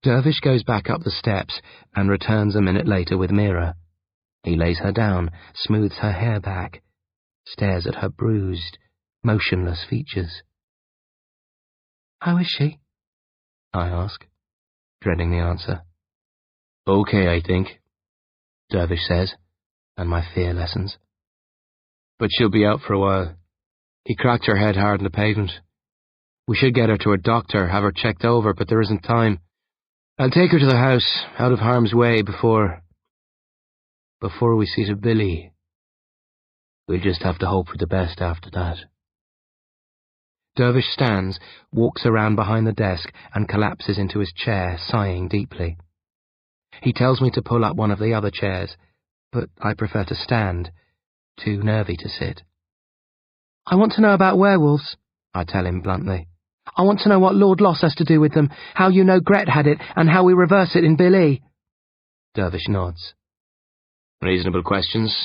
Dervish goes back up the steps and returns a minute later with Mira. He lays her down, smooths her hair back, stares at her bruised, motionless features. How is she? I ask, dreading the answer. Okay, I think, Dervish says, and my fear lessens. But she'll be out for a while. He cracked her head hard on the pavement. We should get her to a doctor, have her checked over, but there isn't time. I'll take her to the house, out of harm's way, before we see to Billy. We'll just have to hope for the best after that. Dervish stands, walks around behind the desk, and collapses into his chair, sighing deeply. He tells me to pull up one of the other chairs, but I prefer to stand, too nervy to sit. I want to know about werewolves, I tell him bluntly. I want to know what Lord Loss has to do with them, how you know Gret had it, and how we reverse it in Billy. Dervish nods. Reasonable questions,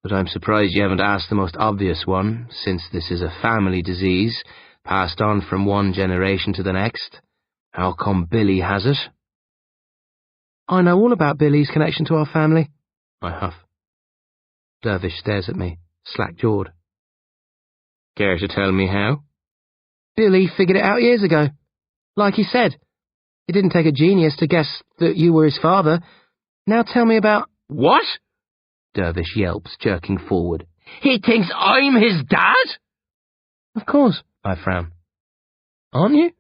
but I'm surprised you haven't asked the most obvious one, since this is a family disease, passed on from one generation to the next. How come Billy has it? I know all about Billy's connection to our family, I huff. Dervish stares at me, slack-jawed. Care to tell me how? Billy figured it out years ago. Like he said, it didn't take a genius to guess that you were his father. Now tell me about... What? Dervish yelps, jerking forward. He thinks I'm his dad? Of course, I frown. Aren't you?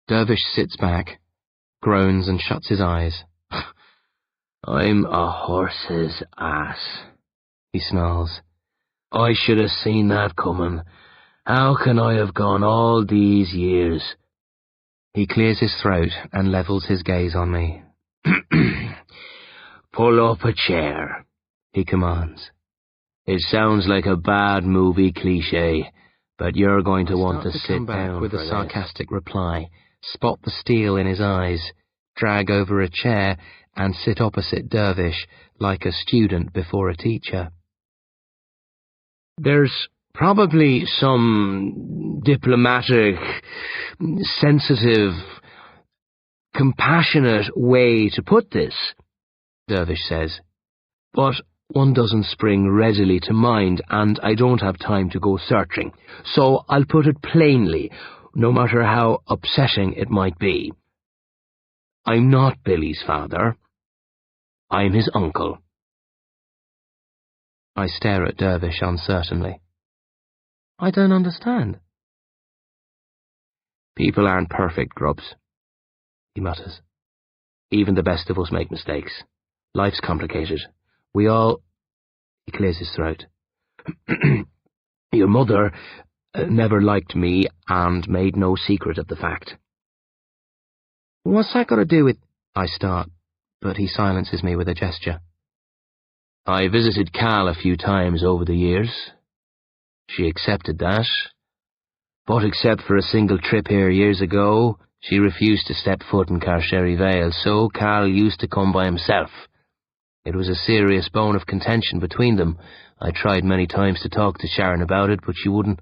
Dervish sits back, groans and shuts his eyes. I'm a horse's ass, he snarls. I should have seen that coming. How can I have gone all these years? He clears his throat and levels his gaze on me. Pull up a chair, he commands. It sounds like a bad movie cliché, but you're going to want to sit down with for a sarcastic reply, spot the steel in his eyes, drag over a chair, and sit opposite Dervish like a student before a teacher. There's probably some diplomatic, sensitive, compassionate way to put this, Dervish says, but one doesn't spring readily to mind, and I don't have time to go searching, so I'll put it plainly, no matter how upsetting it might be. I'm not Billy's father. I'm his uncle. I stare at Dervish uncertainly. I don't understand. People aren't perfect, Grubs, he mutters. Even the best of us make mistakes. Life's complicated. We all... He clears his throat. Your mother never liked me and made no secret of the fact. What's that got to do with... I start, but he silences me with a gesture. I visited Cal a few times over the years. She accepted that. But except for a single trip here years ago, she refused to step foot in Carsheri Vale, so Cal used to come by himself. It was a serious bone of contention between them. I tried many times to talk to Sharon about it, but she wouldn't.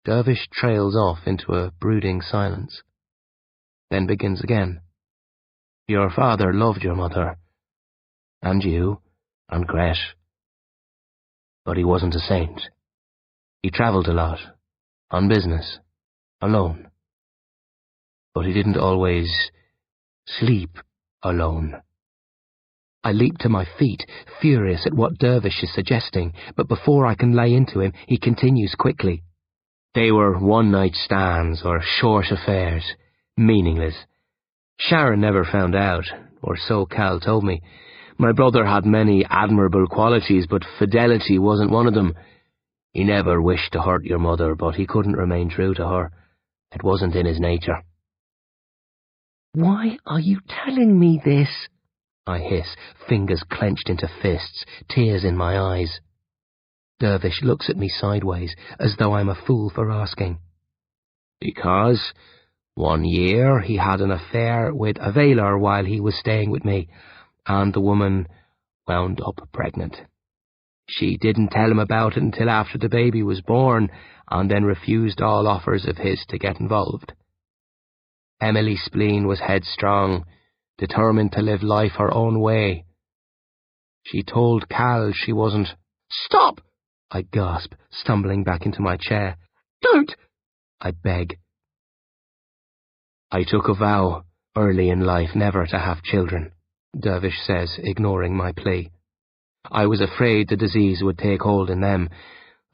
Dervish trails off into a brooding silence, then begins again. Your father loved your mother, and you, and Gret. But he wasn't a saint. He travelled a lot, on business, alone. But he didn't always sleep alone. I leap to my feet, furious at what Dervish is suggesting, but before I can lay into him, he continues quickly. They were one-night stands or short affairs, meaningless. Sharon never found out, or so Cal told me. My brother had many admirable qualities, but fidelity wasn't one of them. He never wished to hurt your mother, but he couldn't remain true to her. It wasn't in his nature. Why are you telling me this? I hiss, fingers clenched into fists, tears in my eyes. Dervish looks at me sideways, as though I'm a fool for asking. Because 1 year he had an affair with a Vailor while he was staying with me, and the woman wound up pregnant. She didn't tell him about it until after the baby was born, and then refused all offers of his to get involved. Emily's spleen was headstrong, determined to live life her own way. She told Cal she wasn't— "Stop!" I gasp, stumbling back into my chair. "Don't!" I beg. I took a vow early in life never to have children, Dervish says, ignoring my plea. I was afraid the disease would take hold in them.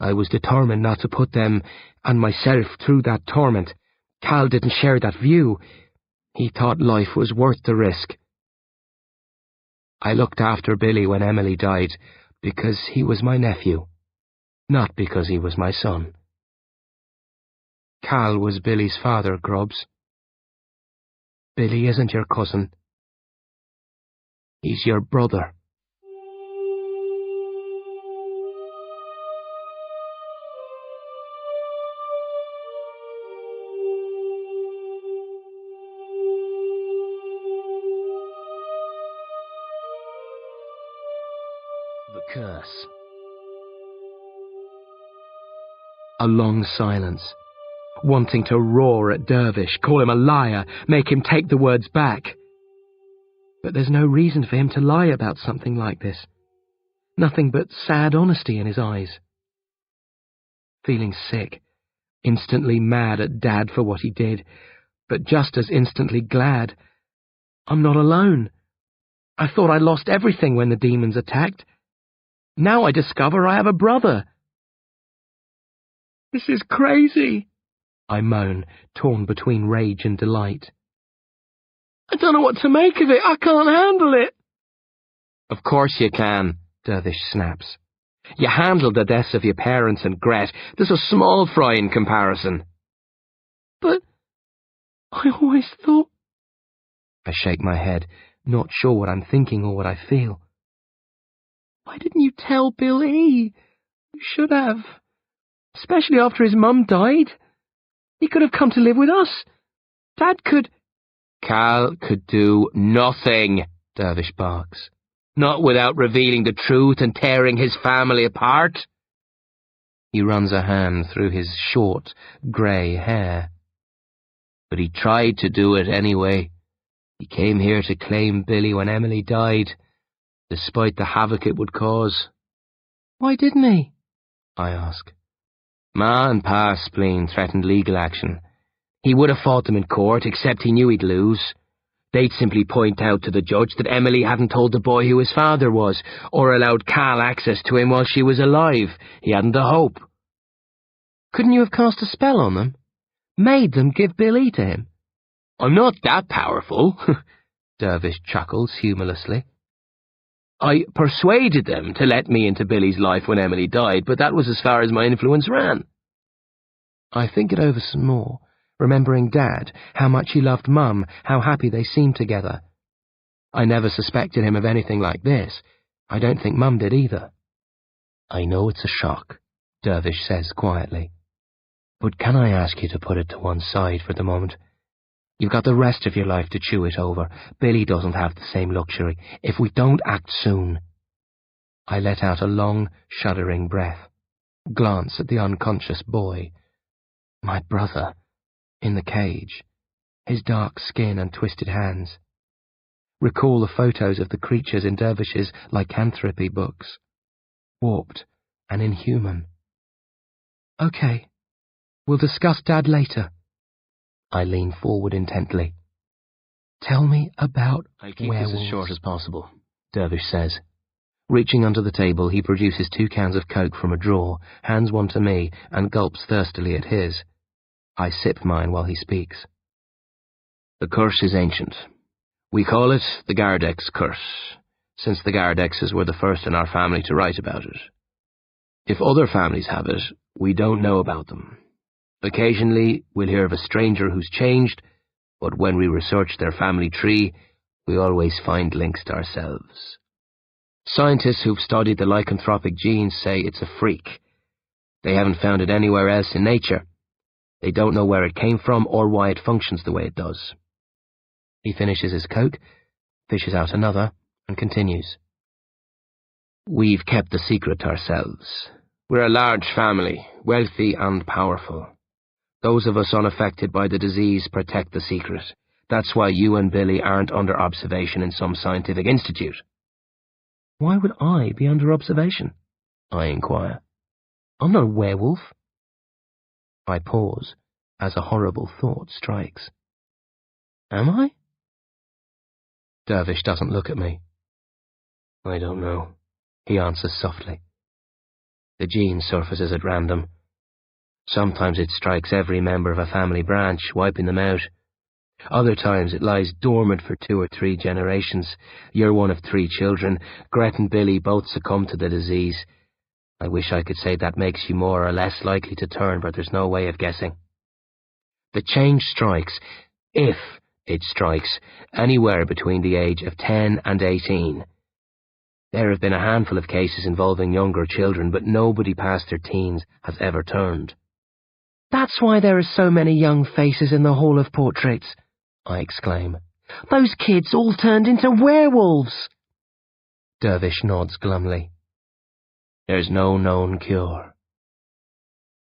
I was determined not to put them and myself through that torment. Cal didn't share that view. He thought life was worth the risk. I looked after Billy when Emily died because he was my nephew, not because he was my son. Cal was Billy's father, Grubbs. Billy isn't your cousin. He's your brother. The curse. A long silence, wanting to roar at Dervish, call him a liar, make him take the words back. But there's no reason for him to lie about something like this. Nothing but sad honesty in his eyes. Feeling sick, instantly mad at Dad for what he did, but just as instantly glad. I'm not alone. I thought I lost everything when the demons attacked. Now I discover I have a brother. This is crazy, I moan, torn between rage and delight. I don't know what to make of it. I can't handle it. Of course you can, Dervish snaps. You handled the deaths of your parents and Gret. There's a small fry in comparison. But I always thought... I shake my head, not sure what I'm thinking or what I feel. Why didn't you tell Billy? You should have. Especially after his mum died. He could have come to live with us. Dad could... Cal could do nothing, Dervish barks. Not without revealing the truth and tearing his family apart. He runs a hand through his short, grey hair. But he tried to do it anyway. He came here to claim Billy when Emily died, despite the havoc it would cause. Why didn't he? I ask. Ma and Pa's spleen threatened legal action. He would have fought them in court, except he knew he'd lose. They'd simply point out to the judge that Emily hadn't told the boy who his father was, or allowed Cal access to him while she was alive. He hadn't a hope. Couldn't you have cast a spell on them? Made them give Billy to him? I'm not that powerful, Dervish chuckles humorlessly. I persuaded them to let me into Billy's life when Emily died, but that was as far as my influence ran. I think it over some more, remembering Dad, how much he loved Mum, how happy they seemed together. I never suspected him of anything like this. I don't think Mum did either. I know it's a shock, Dervish says quietly. But can I ask you to put it to one side for the moment? You've got the rest of your life to chew it over. Billy doesn't have the same luxury. If we don't act soon... I let out a long, shuddering breath, glance at the unconscious boy. My brother, in the cage, his dark skin and twisted hands. Recall the photos of the creatures in Dervish's lycanthropy books. Warped and inhuman. Okay, we'll discuss Dad later. I lean forward intently. Tell me about I'll keep werewolves. this as short as possible, Dervish says. Reaching under the table, he produces 2 cans of Coke from a drawer, hands one to me, and gulps thirstily at his. I sip mine while he speaks. The curse is ancient. We call it the Gardex curse, since the Gardexes were the first in our family to write about it. If other families have it, we don't know about them. Occasionally, we'll hear of a stranger who's changed, but when we research their family tree, we always find links to ourselves. Scientists who've studied the lycanthropic genes say it's a freak. They haven't found it anywhere else in nature. They don't know where it came from or why it functions the way it does. He finishes his Coke, fishes out another, and continues. We've kept the secret to ourselves. We're a large family, wealthy and powerful. Those of us unaffected by the disease protect the secret. That's why you and Billy aren't under observation in some scientific institute. Why would I be under observation? I inquire. I'm not a werewolf. I pause as a horrible thought strikes. Am I? Dervish doesn't look at me. I don't know, he answers softly. The gene surfaces at random. Sometimes it strikes every member of a family branch, wiping them out. Other times it lies dormant for 2 or 3 generations. You're one of 3 children. Gret and Billy both succumb to the disease. I wish I could say that makes you more or less likely to turn, but there's no way of guessing. The change strikes, if it strikes, anywhere between the age of 10 and 18. There have been a handful of cases involving younger children, but nobody past their teens has ever turned. That's why there are so many young faces in the Hall of Portraits, I exclaim. Those kids all turned into werewolves. Dervish nods glumly. There's no known cure.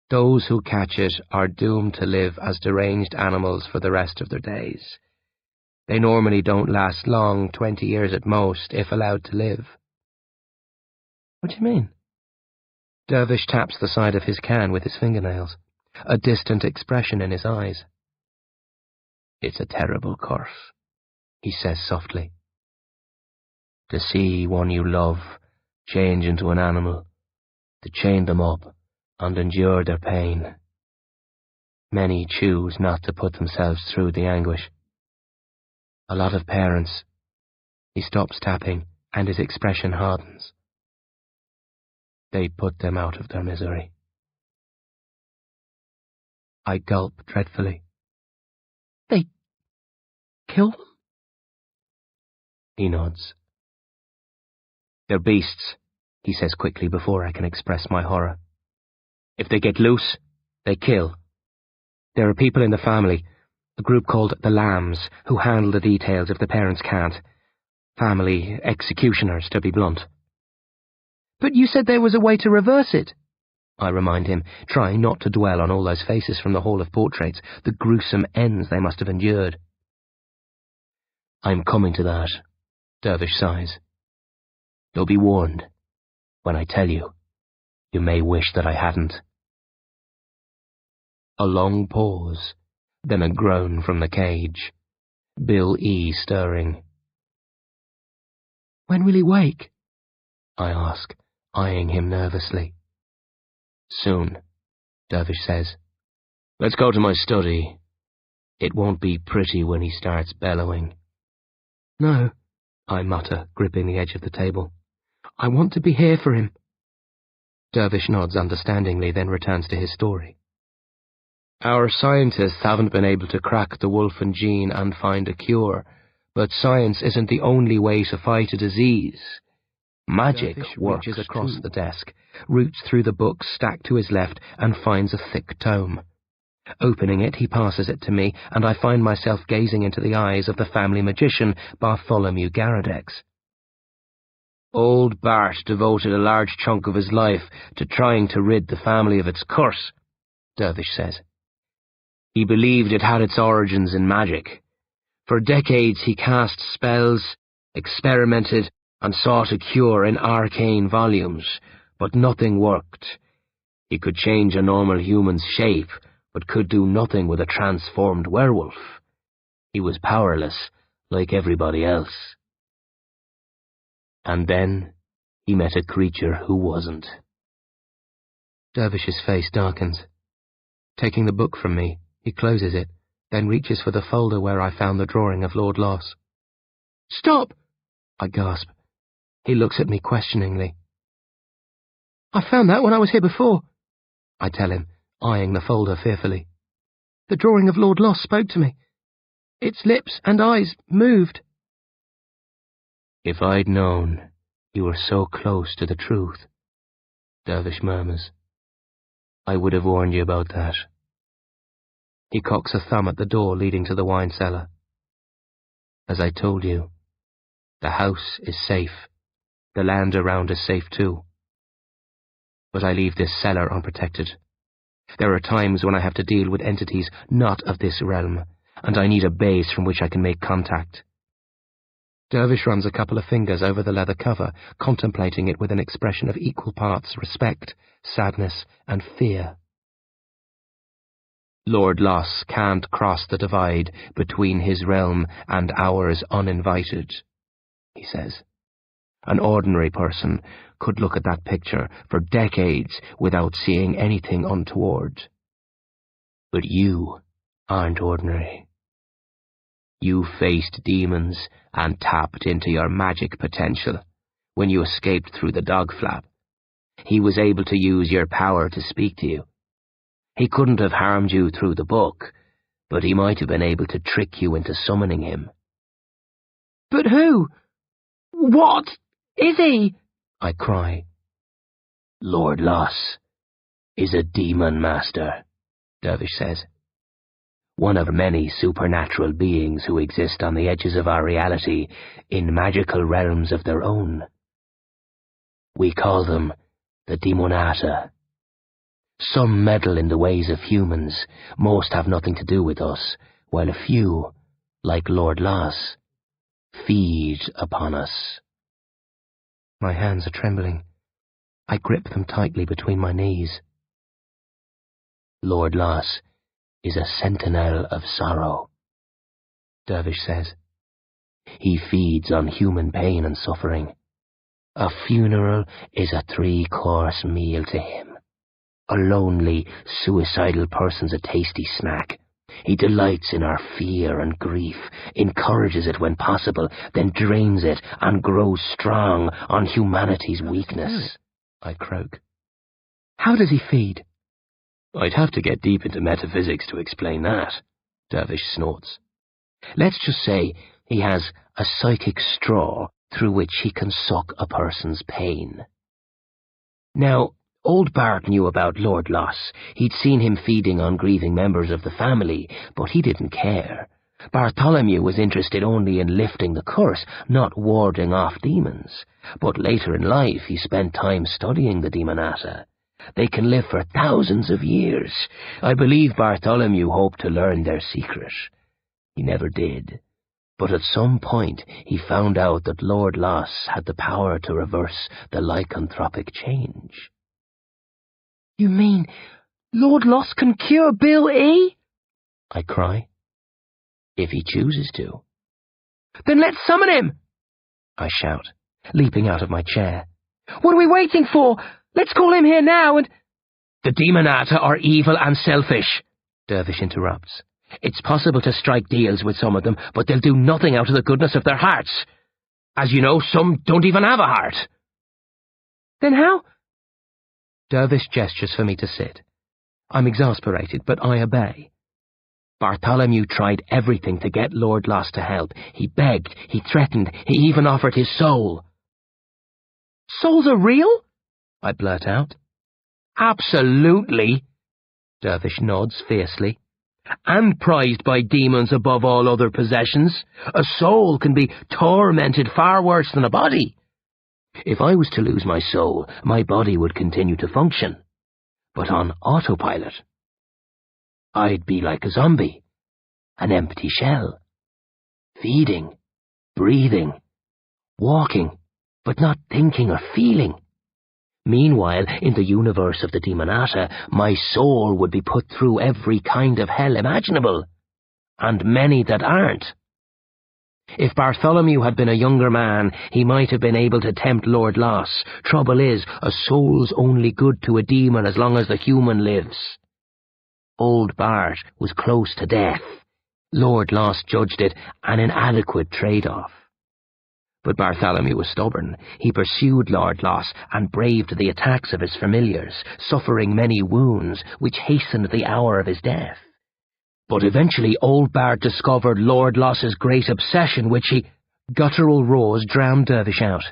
Those who catch it are doomed to live as deranged animals for the rest of their days. They normally don't last long, 20 years at most, if allowed to live. What do you mean? Dervish taps the side of his can with his fingernails, a distant expression in his eyes. It's a terrible curse, he says softly. To see one you love change into an animal, to chain them up and endure their pain. Many choose not to put themselves through the anguish. A lot of parents. He stops tapping and his expression hardens. They put them out of their misery. I gulp dreadfully. They kill them? He nods. They're beasts, he says quickly before I can express my horror. If they get loose, they kill. There are people in the family, a group called the Lambs, who handle the details if the parents can't. Family executioners, to be blunt. But you said there was a way to reverse it, I remind him, trying not to dwell on all those faces from the Hall of Portraits, the gruesome ends they must have endured. I'm coming to that, Dervish sighs. You'll be warned. When I tell you, you may wish that I hadn't. A long pause, then a groan from the cage. Bill E. stirring. When will he wake? I ask, eyeing him nervously. Soon, Dervish says. Let's go to my study. It won't be pretty when he starts bellowing. No, I mutter, gripping the edge of the table. I want to be here for him. Dervish nods understandingly, then returns to his story. Our scientists haven't been able to crack the Wolfen gene and find a cure, but science isn't the only way to fight a disease. Magic works reaches across the desk, roots through the books stacked to his left, and finds a thick tome. Opening it, he passes it to me, and I find myself gazing into the eyes of the family magician, Bartholomew Garadex. Old Bart devoted a large chunk of his life to trying to rid the family of its curse, Dervish says. He believed it had its origins in magic. For decades he cast spells, experimented, and sought a cure in arcane volumes, but nothing worked. He could change a normal human's shape, but could do nothing with a transformed werewolf. He was powerless, like everybody else. And then he met a creature who wasn't. Dervish's face darkens. Taking the book from me, he closes it, then reaches for the folder where I found the drawing of Lord Loss. Stop! I gasp. He looks at me questioningly. I found that when I was here before, I tell him, eyeing the folder fearfully. The drawing of Lord Loss spoke to me. Its lips and eyes moved. If I'd known, You were so close to the truth, Dervish murmurs. I would have warned you about that. He cocks a thumb at the door leading to the wine cellar. As I told you, the house is safe. The land around is safe too. But I leave this cellar unprotected. There are times when I have to deal with entities not of this realm, and I need a base from which I can make contact. Dervish runs a couple of fingers over the leather cover, contemplating it with an expression of equal parts respect, sadness, and fear. Lord Loss can't cross the divide between his realm and ours uninvited, he says. An ordinary person could look at that picture for decades without seeing anything untoward. But you aren't ordinary. You faced demons and tapped into your magic potential when you escaped through the dog flap. He was able to use your power to speak to you. He couldn't have harmed you through the book, but he might have been able to trick you into summoning him. But who? What is he? I cry. Lord Loss is a demon master, Dervish says. One of many supernatural beings who exist on the edges of our reality in magical realms of their own. We call them the Demonata. Some meddle in the ways of humans, most have nothing to do with us, while a few, like Lord Loss, feed upon us. My hands are trembling. I grip them tightly between my knees. Lord Loss is a sentinel of sorrow, Dervish says. He feeds on human pain and suffering. A funeral is a 3-course meal to him. A lonely, suicidal person's a tasty snack. He delights in our fear and grief, encourages it when possible, then drains it and grows strong on humanity's weakness. I croak. How does he feed? I'd have to get deep into metaphysics to explain that, Dervish snorts. Let's just say he has a psychic straw through which he can suck a person's pain. Now, old Bart knew about Lord Loss. He'd seen him feeding on grieving members of the family, but he didn't care. Bartholomew was interested only in lifting the curse, not warding off demons. But later in life he spent time studying the Demonata. They can live for thousands of years. I believe Bartholomew hoped to learn their secret. He never did. But at some point he found out that Lord Loss had the power to reverse the lycanthropic change. You mean Lord Loss can cure Bill E? I cry. If he chooses to. Then let's summon him! I shout, leaping out of my chair. What are we waiting for? Let's call him here now and... The Demonata are evil and selfish, Dervish interrupts. It's possible to strike deals with some of them, but they'll do nothing out of the goodness of their hearts. As you know, some don't even have a heart. Then how? Dervish gestures for me to sit. I'm exasperated, but I obey. Bartholomew tried everything to get Lord Loss to help. He begged, he threatened, he even offered his soul. Souls are real? I blurt out. Absolutely, Dervish nods fiercely. And prized by demons above all other possessions. A soul can be tormented far worse than a body. If I was to lose my soul, my body would continue to function. But on autopilot, I'd be like a zombie, an empty shell. Feeding, breathing, walking, but not thinking or feeling. Meanwhile, in the universe of the Demonata, my soul would be put through every kind of hell imaginable, and many that aren't. If Bartholomew had been a younger man, he might have been able to tempt Lord Loss. Trouble is, a soul's only good to a demon as long as the human lives. Old Bart was close to death. Lord Loss judged it an inadequate trade-off. But Bartholomew was stubborn. He pursued Lord Loss and braved the attacks of his familiars, suffering many wounds, which hastened the hour of his death. But eventually old Bart discovered Lord Loss's great obsession, which he... Guttural roars drowned Dervish out.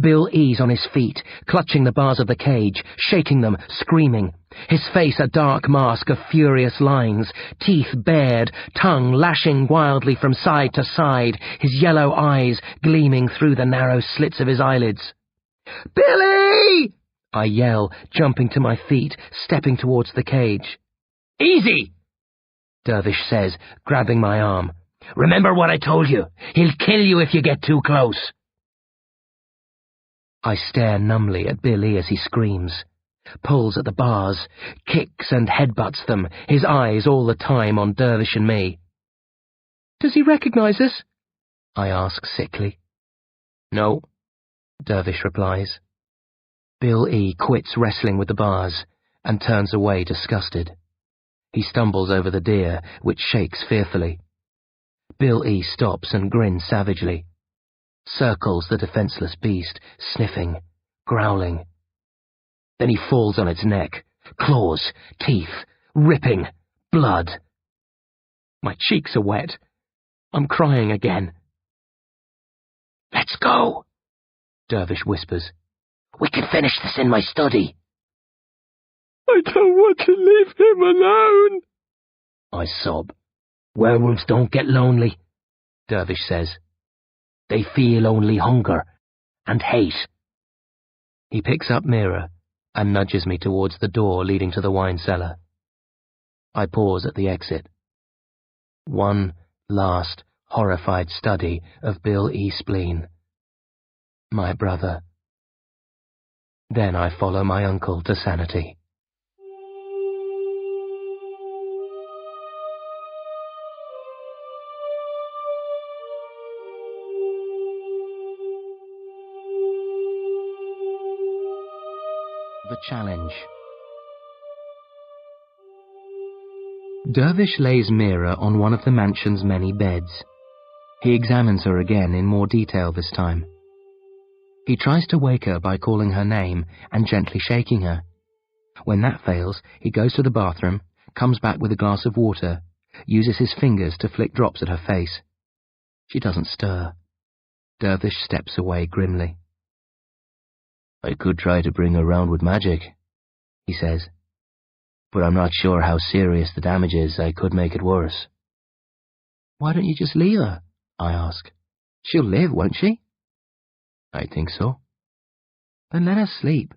Bill E's on his feet, clutching the bars of the cage, shaking them, screaming. His face a dark mask of furious lines, teeth bared, tongue lashing wildly from side to side, his yellow eyes gleaming through the narrow slits of his eyelids. "Billy!" I yell, jumping to my feet, stepping towards the cage. "Easy!" Dervish says, grabbing my arm. "Remember what I told you. He'll kill you if you get too close." I stare numbly at Billy as he screams, pulls at the bars, kicks and headbutts them, his eyes all the time on Dervish and me. "Does he recognize us?" I ask sickly. "No," Dervish replies. Bill E quits wrestling with the bars and turns away disgusted. He stumbles over the deer, which shakes fearfully. Bill E stops and grins savagely, circles the defenseless beast, sniffing, growling. Then he falls on its neck, claws, teeth, ripping, blood. My cheeks are wet. I'm crying again. "Let's go," Dervish whispers. "We can finish this in my study." "I don't want to leave him alone," I sob. "Werewolves don't get lonely," Dervish says. "They feel only hunger and hate." He picks up Mira and nudges me towards the door leading to the wine cellar. I pause at the exit. One last horrified study of Bill E. Spleen. My brother. Then I follow my uncle to sanity. The challenge. Dervish lays Mira on one of the mansion's many beds. He examines her again in more detail this time. He tries to wake her by calling her name and gently shaking her. When that fails, he goes to the bathroom, comes back with a glass of water, uses his fingers to flick drops at her face. She doesn't stir. Dervish steps away grimly. "I could try to bring her round with magic," he says. "But I'm not sure how serious the damage is. I could make it worse." "Why don't you just leave her?" I ask. "She'll live, won't she?" "I think so." "Then let her sleep.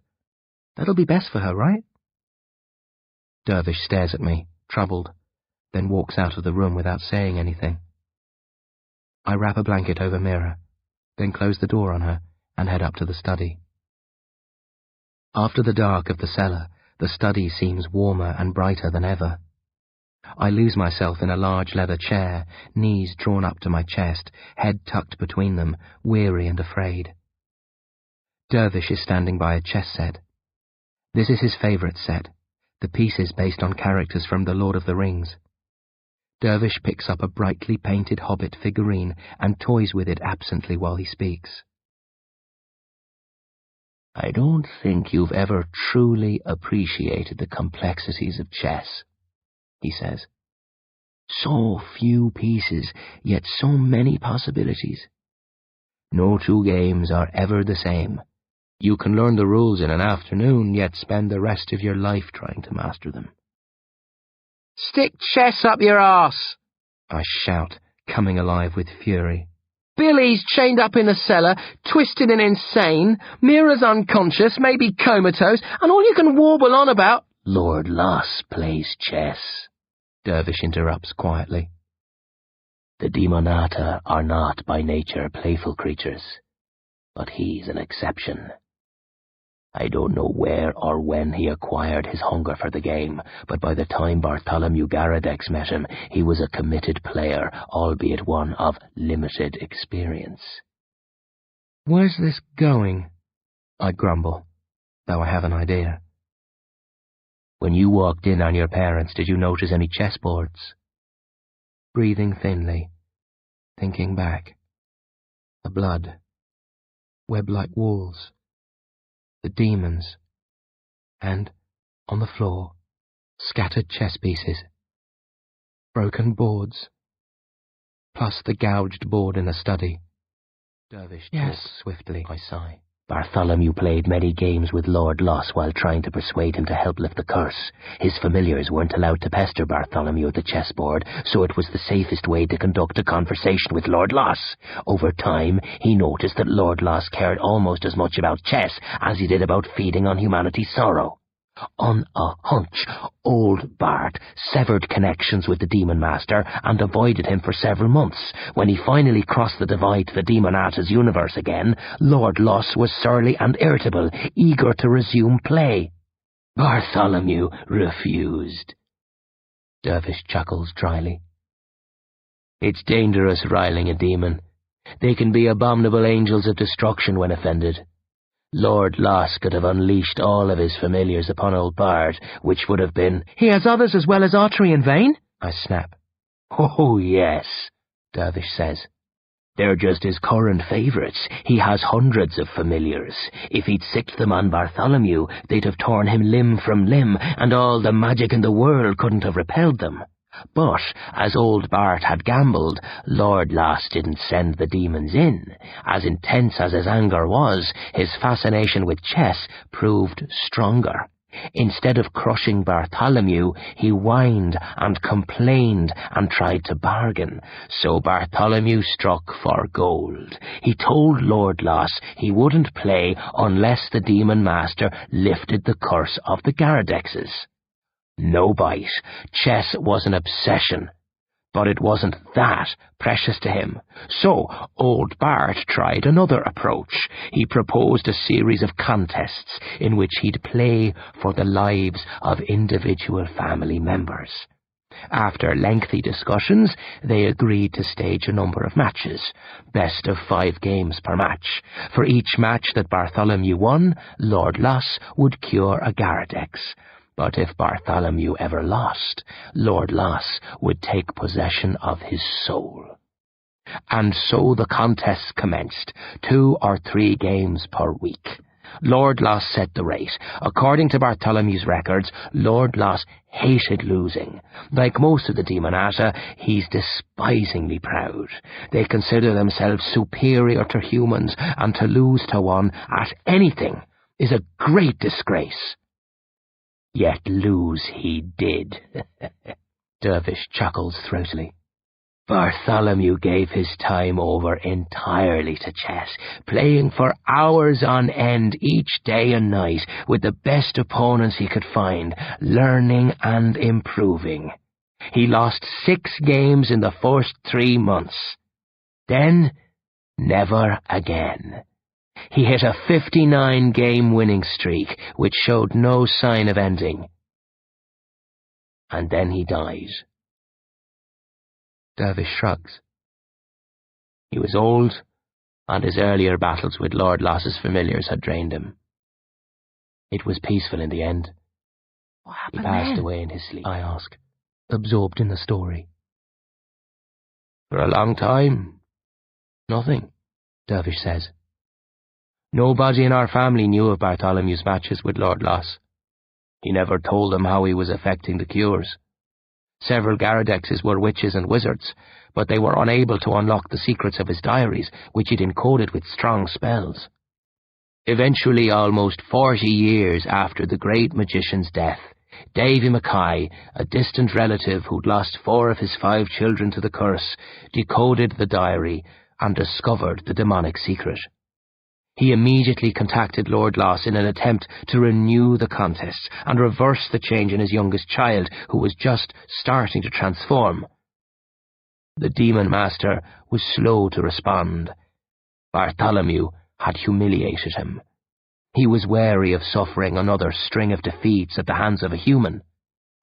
That'll be best for her, right?" Dervish stares at me, troubled, then walks out of the room without saying anything. I wrap a blanket over Mira, then close the door on her and head up to the study. After the dark of the cellar, the study seems warmer and brighter than ever. I lose myself in a large leather chair, knees drawn up to my chest, head tucked between them, weary and afraid. Dervish is standing by a chess set. This is his favourite set, the pieces based on characters from The Lord of the Rings. Dervish picks up a brightly painted hobbit figurine and toys with it absently while he speaks. "I don't think you've ever truly appreciated the complexities of chess," he says. "So few pieces, yet so many possibilities. No two games are ever the same. You can learn the rules in an afternoon, yet spend the rest of your life trying to master them." "Stick chess up your arse!" I shout, coming alive with fury. "Billy's chained up in the cellar, twisted and insane, Mira's unconscious, maybe comatose, and all you can warble on about—" "Lord Loss plays chess," Dervish interrupts quietly. "The Demonata are not by nature playful creatures, but he's an exception. I don't know where or when he acquired his hunger for the game, but by the time Bartholomew Garadex met him, he was a committed player, albeit one of limited experience." "Where's this going?" I grumble, though I have an idea. "When you walked in on your parents, did you notice any chessboards?" Breathing thinly, thinking back. The blood, web-like walls, the demons, and, on the floor, scattered chess pieces, broken boards, plus the gouged board in the study. Dervish talks swiftly, I sigh. Bartholomew played many games with Lord Loss while trying to persuade him to help lift the curse. His familiars weren't allowed to pester Bartholomew at the chessboard, so it was the safest way to conduct a conversation with Lord Loss. Over time, he noticed that Lord Loss cared almost as much about chess as he did about feeding on humanity's sorrow. On a hunch, old Bart severed connections with the Demon Master and avoided him for several months. When he finally crossed the divide to the Demonata's universe again, Lord Loss was surly and irritable, eager to resume play. Bartholomew refused. Dervish chuckles dryly. It's dangerous riling a demon. They can be abominable angels of destruction when offended. Lord Loss could have unleashed all of his familiars upon old Bart, which would have been— He has others as well as archery and vein? I snap. Oh, yes, Dervish says. They're just his current favourites. He has hundreds of familiars. If he'd sicked them on Bartholomew, they'd have torn him limb from limb, and all the magic in the world couldn't have repelled them. But, as old Bart had gambled, Lord Loss didn't send the demons in. As intense as his anger was, his fascination with chess proved stronger. Instead of crushing Bartholomew, he whined and complained and tried to bargain. So Bartholomew struck for gold. He told Lord Loss he wouldn't play unless the Demon Master lifted the curse of the Garadexes. No bite. Chess was an obsession. But it wasn't that precious to him. So old Bart tried another approach. He proposed a series of contests in which he'd play for the lives of individual family members. After lengthy discussions, they agreed to stage a number of matches, best of 5 games per match. For each match that Bartholomew won, Lord Loss would cure a Garadex. But if Bartholomew ever lost, Lord Loss would take possession of his soul. And so the contests commenced, 2 or 3 games per week. Lord Loss set the rate. According to Bartholomew's records, Lord Loss hated losing. Like most of the Demonata, he's despisingly proud. They consider themselves superior to humans, and to lose to one at anything is a great disgrace. Yet lose he did. Dervish chuckles throatily. Bartholomew gave his time over entirely to chess, playing for hours on end each day and night with the best opponents he could find, learning and improving. He lost 6 games in the first 3 months. Then, never again. He hit a 59-game winning streak, which showed no sign of ending. And then he dies. Dervish shrugs. He was old, and his earlier battles with Lord Loss's familiars had drained him. It was peaceful in the end. What He happened passed then? away in his sleep. I ask, absorbed in the story. For a long time, nothing, Dervish says. Nobody in our family knew of Bartholomew's matches with Lord Loss. He never told them how he was effecting the cures. Several Garadexes were witches and wizards, but they were unable to unlock the secrets of his diaries, which he'd encoded with strong spells. Eventually, almost 40 years after the great magician's death, Davy Mackay, a distant relative who'd lost 4 of his 5 children to the curse, decoded the diary and discovered the demonic secret. He immediately contacted Lord Loss in an attempt to renew the contests and reverse the change in his youngest child, who was just starting to transform. The Demon Master was slow to respond. Bartholomew had humiliated him. He was wary of suffering another string of defeats at the hands of a human.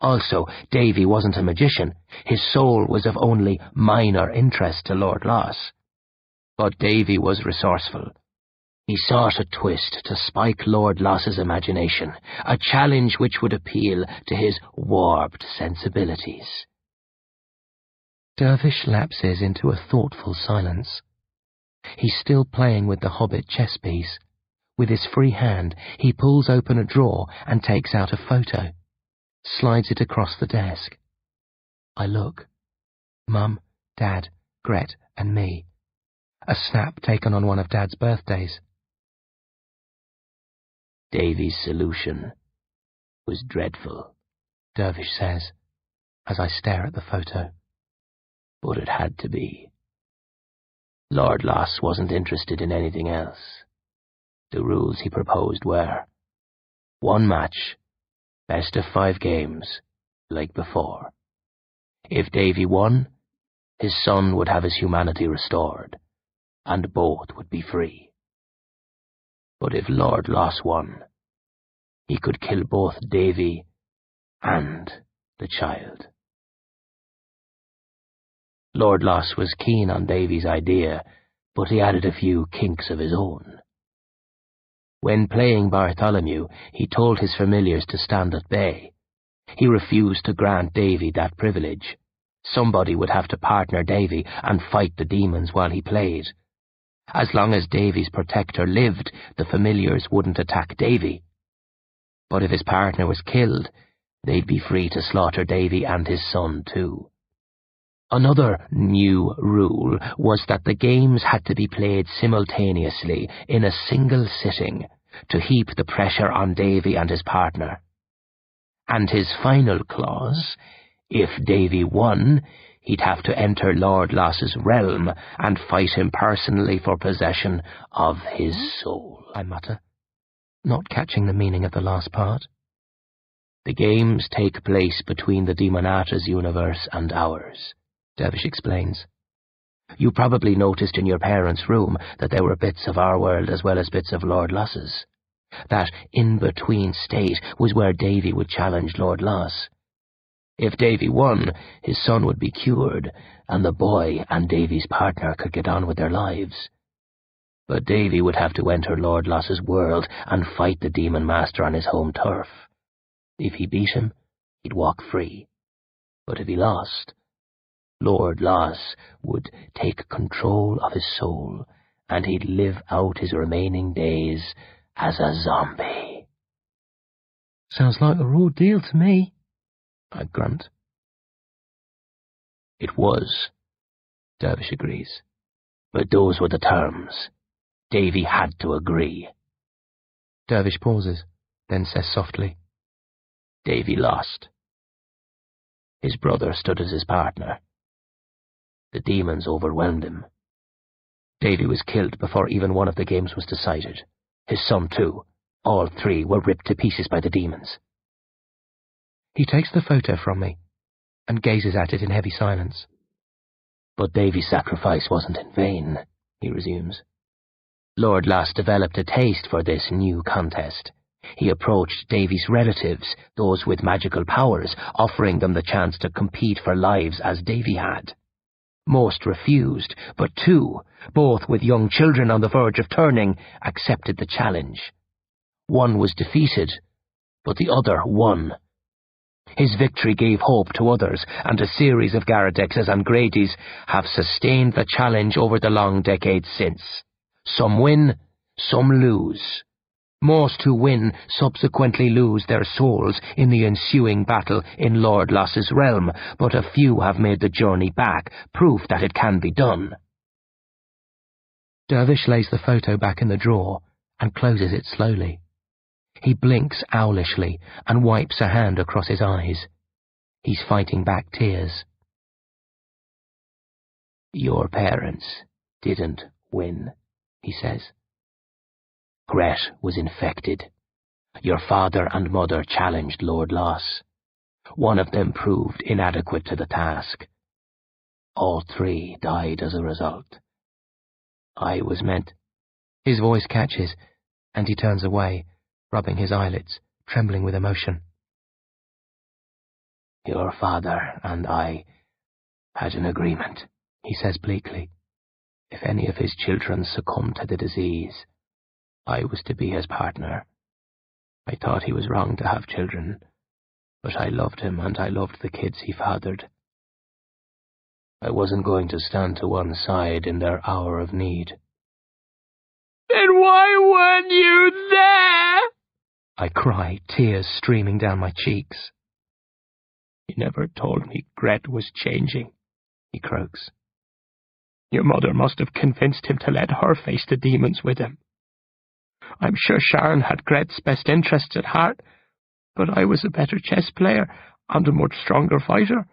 Also, Davy wasn't a magician. His soul was of only minor interest to Lord Loss. But Davy was resourceful. He sought a twist to spike Lord Loss's imagination, a challenge which would appeal to his warped sensibilities. Dervish lapses into a thoughtful silence. He's still playing with the Hobbit chess piece. With his free hand, he pulls open a drawer and takes out a photo, slides it across the desk. I look. Mum, Dad, Gret, and me. A snap taken on one of Dad's birthdays. Davy's solution was dreadful, Dervish says, as I stare at the photo. but it had to be. Lord Loss wasn't interested in anything else. The rules he proposed were 1 match, best of 5 games, like before. If Davy won, his son would have his humanity restored, and both would be free. But if Lord Loss won, he could kill both Davy and the child. Lord Loss was keen on Davy's idea, but he added a few kinks of his own. When playing Bartholomew, he told his familiars to stand at bay. He refused to grant Davy that privilege. Somebody would have to partner Davy and fight the demons while he played. As long as Davy's protector lived, the familiars wouldn't attack Davy. But if his partner was killed, they'd be free to slaughter Davy and his son too. Another new rule was that the games had to be played simultaneously in a single sitting to heap the pressure on Davy and his partner. And his final clause, if Davy won, he'd have to enter Lord Loss's realm and fight him personally for possession of his soul, I mutter, not catching the meaning of the last part. The games take place between the Demonata's universe and ours, Dervish explains. You probably noticed in your parents' room that there were bits of our world as well as bits of Lord Loss's. That in-between state was where Davy would challenge Lord Loss. If Davy won, his son would be cured, and the boy and Davy's partner could get on with their lives. But Davy would have to enter Lord Loss's world and fight the Demon Master on his home turf. If he beat him, he'd walk free. But if he lost, Lord Loss would take control of his soul, and he'd live out his remaining days as a zombie. Sounds like a raw deal to me, I grunt. It was, Dervish agrees. But those were the terms. Davy had to agree. Dervish pauses, then says softly, Davy lost. His brother stood as his partner. The demons overwhelmed him. Davy was killed before even one of the games was decided. His son too. All 3 were ripped to pieces by the demons. He takes the photo from me and gazes at it in heavy silence. But Davy's sacrifice wasn't in vain, he resumes. Lord Loss developed a taste for this new contest. He approached Davy's relatives, those with magical powers, offering them the chance to compete for lives as Davy had. Most refused, but 2, both with young children on the verge of turning, accepted the challenge. One was defeated, but the other won. His victory gave hope to others, and a series of Garadexes and Gradys have sustained the challenge over the long decades since. Some win, some lose. Most who win subsequently lose their souls in the ensuing battle in Lord Loss's realm, but a few have made the journey back, proof that it can be done. Dervish lays the photo back in the drawer and closes it slowly. He blinks owlishly and wipes a hand across his eyes. He's fighting back tears. Your parents didn't win, he says. Gret was infected. Your father and mother challenged Lord Loss. One of them proved inadequate to the task. All 3 died as a result. I was meant... His voice catches, and he turns away, rubbing his eyelids, trembling with emotion. Your father and I had an agreement, he says bleakly. If any of his children succumbed to the disease, I was to be his partner. I thought he was wrong to have children, but I loved him and I loved the kids he fathered. I wasn't going to stand to one side in their hour of need. Then why weren't you there? I cry, tears streaming down my cheeks. You never told me Gret was changing, he croaks. Your mother must have convinced him to let her face the demons with him. I'm sure Sharon had Gret's best interests at heart, but I was a better chess player and a much stronger fighter.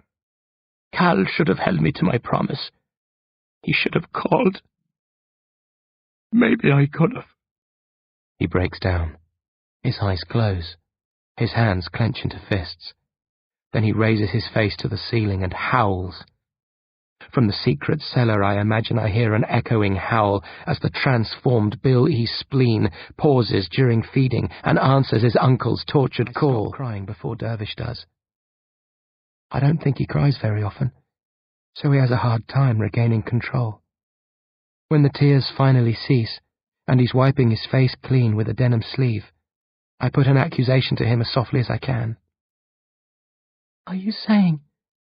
Cal should have held me to my promise. He should have called. Maybe I could have. He breaks down. His eyes close. His hands clench into fists. Then he raises his face to the ceiling and howls. From the secret cellar I imagine I hear an echoing howl as the transformed Bill E. Spleen pauses during feeding and answers his uncle's tortured call. I stop crying before Dervish does. I don't think he cries very often, so he has a hard time regaining control. When the tears finally cease, and he's wiping his face clean with a denim sleeve, I put an accusation to him as softly as I can. Are you saying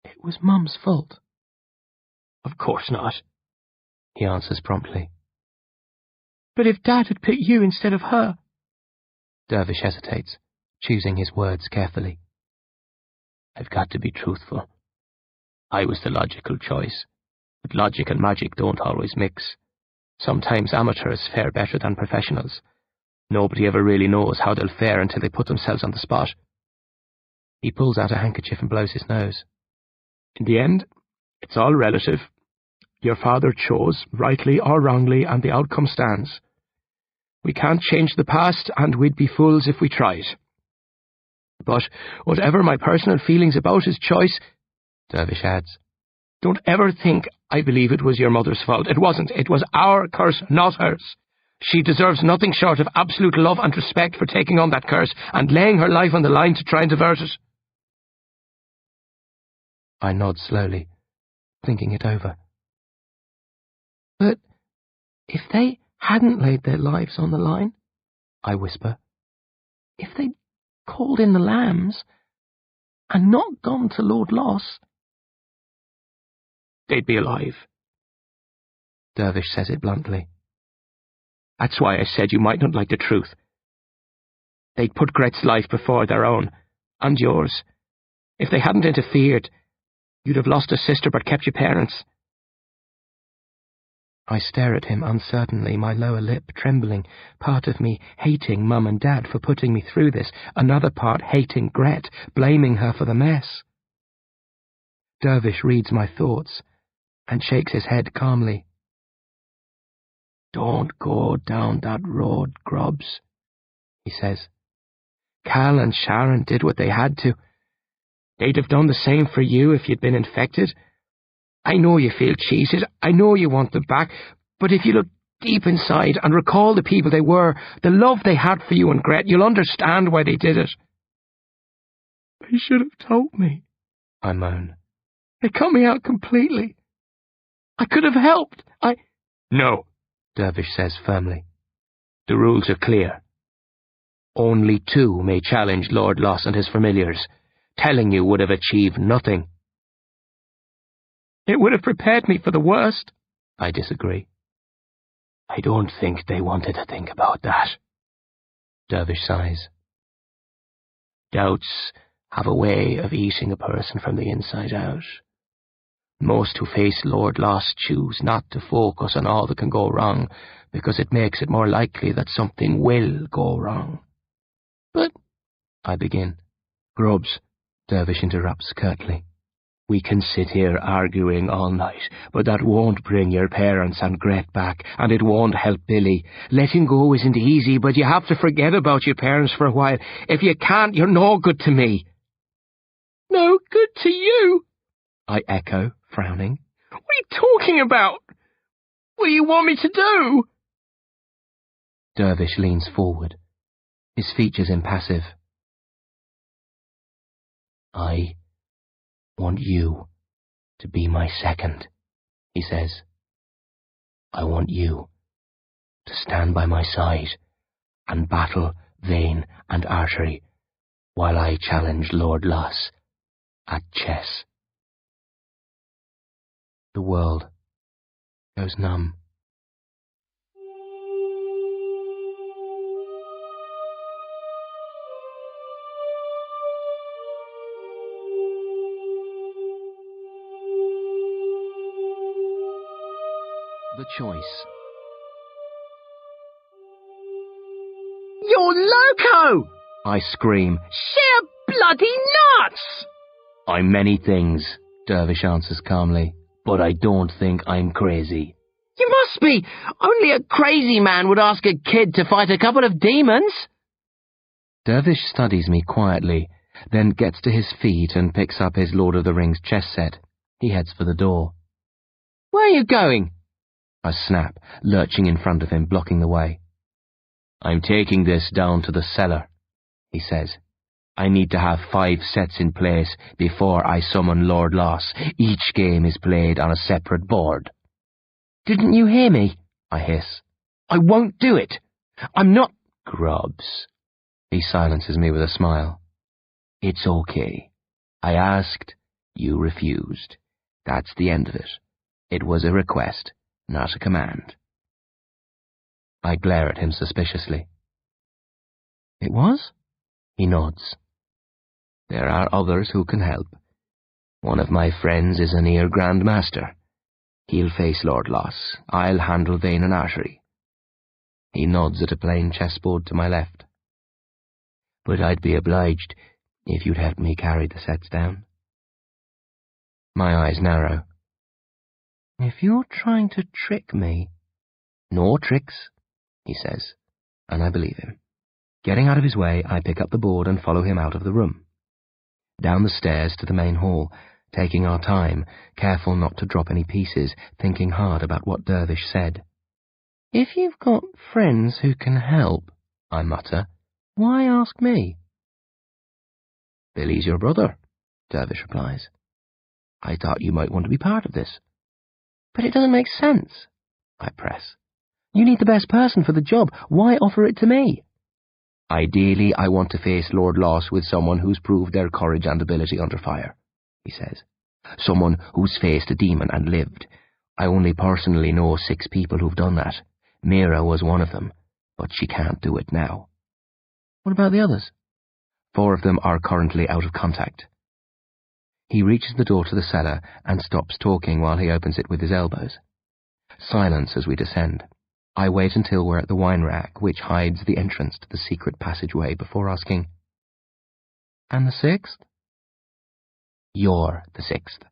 it was Mum's fault? Of course not, he answers promptly. But if Dad had picked you instead of her... Dervish hesitates, choosing his words carefully. I've got to be truthful. I was the logical choice, but logic and magic don't always mix. Sometimes amateurs fare better than professionals. Nobody ever really knows how they'll fare until they put themselves on the spot. He pulls out a handkerchief and blows his nose. In the end, it's all relative. Your father chose, rightly or wrongly, and the outcome stands. We can't change the past, and we'd be fools if we tried. But whatever my personal feelings about his choice, Dervish adds, don't ever think I believe it was your mother's fault. It wasn't. It was our curse, not hers. She deserves nothing short of absolute love and respect for taking on that curse and laying her life on the line to try and divert it. I nod slowly, thinking it over. But if they hadn't laid their lives on the line, I whisper, if they'd called in the lambs and not gone to Lord Loss, they'd be alive. Dervish says it bluntly. That's why I said you might not like the truth. They'd put Gret's life before their own, and yours. If they hadn't interfered, you'd have lost a sister but kept your parents. I stare at him uncertainly, my lower lip trembling, part of me hating Mum and Dad for putting me through this, another part hating Gret, blaming her for the mess. Dervish reads my thoughts and shakes his head calmly. Don't go down that road, Grubbs, he says. Cal and Sharon did what they had to. They'd have done the same for you if you'd been infected. I know you feel cheated, I know you want them back, but if you look deep inside and recall the people they were, the love they had for you and Gret, you'll understand why they did it. They should have told me, I moan. They cut me out completely. I could have helped. No, Dervish says firmly. The rules are clear. Only 2 may challenge Lord Loss and his familiars. Telling you would have achieved nothing. It would have prepared me for the worst. I disagree. I don't think they wanted to think about that. Dervish sighs. Doubts have a way of eating a person from the inside out. Most who face Lord Loss choose not to focus on all that can go wrong, because it makes it more likely that something will go wrong. But, I begin. Grubbs, Dervish interrupts curtly. We can sit here arguing all night, but that won't bring your parents and Gret back, and it won't help Billy. Letting go isn't easy, but you have to forget about your parents for a while. If you can't, you're no good to me. No good to you? I echo, frowning. What are you talking about? What do you want me to do? Dervish leans forward, his features impassive. I want you to be my second, he says. I want you to stand by my side and battle vein and artery while I challenge Lord Loss at chess. The world goes numb. The choice. loco! I scream. Sheer bloody nuts! I'm many things, Dervish answers calmly, but I don't think I'm crazy. You must be! Only a crazy man would ask a kid to fight a couple of demons! Dervish studies me quietly, then gets to his feet and picks up his Lord of the Rings chess set. He heads for the door. Where are you going? I snap, lurching in front of him, blocking the way. I'm taking this down to the cellar, he says. I need to have 5 sets in place before I summon Lord Loss. Each game is played on a separate board. Didn't you hear me? I hiss. I won't do it. I'm not... Grubs. He silences me with a smile. It's okay. I asked, you refused. That's the end of it. It was a request, not a command. I glare at him suspiciously. It was? He nods. There are others who can help. One of my friends is a near Grand Master. He'll face Lord Loss. I'll handle vein and artery. He nods at a plain chessboard to my left. But I'd be obliged if you'd help me carry the sets down. My eyes narrow. If you're trying to trick me... No tricks, he says, and I believe him. Getting out of his way, I pick up the board and follow him out of the room. Down the stairs to the main hall, taking our time, careful not to drop any pieces, thinking hard about what Dervish said. If you've got friends who can help, I mutter, why ask me? Billy's your brother, Dervish replies. I thought you might want to be part of this. But it doesn't make sense, I press. You need the best person for the job. Why offer it to me? Ideally, I want to face Lord Loss with someone who's proved their courage and ability under fire, he says. Someone who's faced a demon and lived. I only personally know 6 people who've done that. Mira was one of them, but she can't do it now. What about the others? 4 of them are currently out of contact. He reaches the door to the cellar and stops talking while he opens it with his elbows. Silence as we descend. I wait until we're at the wine rack, which hides the entrance to the secret passageway, before asking, And the 6th? You're the 6th,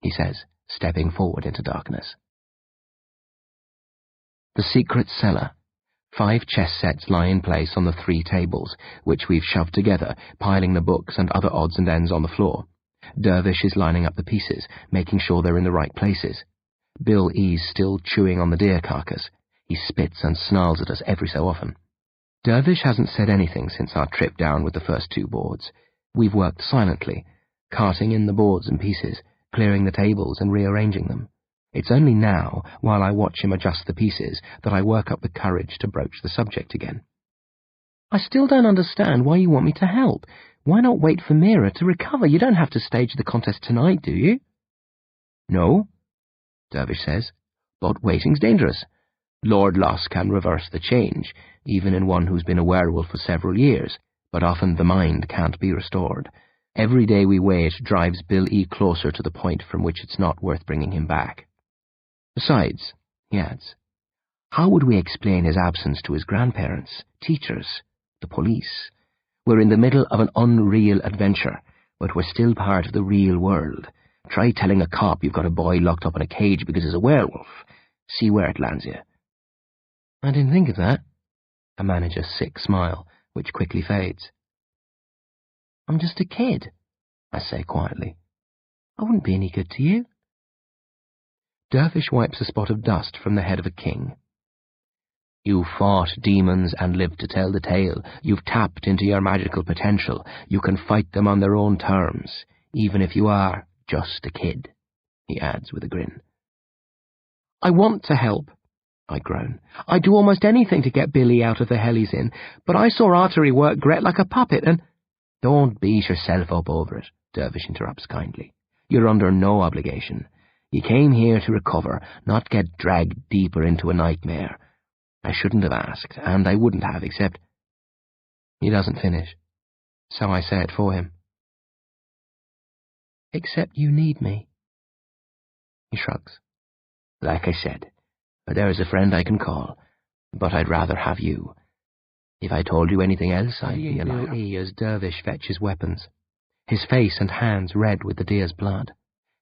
he says, stepping forward into darkness. The secret cellar. 5 chess sets lie in place on the 3 tables, which we've shoved together, piling the books and other odds and ends on the floor. Dervish is lining up the pieces, making sure they're in the right places. Bill E's still chewing on the deer carcass. He spits and snarls at us every so often. Dervish hasn't said anything since our trip down with the first 2 boards. We've worked silently, carting in the boards and pieces, clearing the tables and rearranging them. It's only now, while I watch him adjust the pieces, that I work up the courage to broach the subject again. I still don't understand why you want me to help. Why not wait for Mira to recover? You don't have to stage the contest tonight, do you? No, Dervish says, but waiting's dangerous. Lord Loss can reverse the change, even in one who's been a werewolf for several years, but often the mind can't be restored. Every day we wait drives Bill E closer to the point from which it's not worth bringing him back. Besides, he adds, how would we explain his absence to his grandparents, teachers, the police? We're in the middle of an unreal adventure, but we're still part of the real world. Try telling a cop you've got a boy locked up in a cage because he's a werewolf. See where it lands you. I didn't think of that. I manage a sick smile, which quickly fades. I'm just a kid, I say quietly. I wouldn't be any good to you. Dervish wipes a spot of dust from the head of a king. You fought demons and lived to tell the tale. You've tapped into your magical potential. You can fight them on their own terms, even if you are just a kid, he adds with a grin. I want to help, I groan. I'd do almost anything to get Billy out of the hell he's in, but I saw Artery work great like a puppet and... Don't beat yourself up over it, Dervish interrupts kindly. You're under no obligation. You came here to recover, not get dragged deeper into a nightmare. I shouldn't have asked, and I wouldn't have, except... He doesn't finish, so I say it for him. Except you need me. He shrugs. Like I said, there's a friend I can call, but I'd rather have you. If I told you anything else, I'd be a liar. As Dervish fetches weapons, his face and hands red with the deer's blood,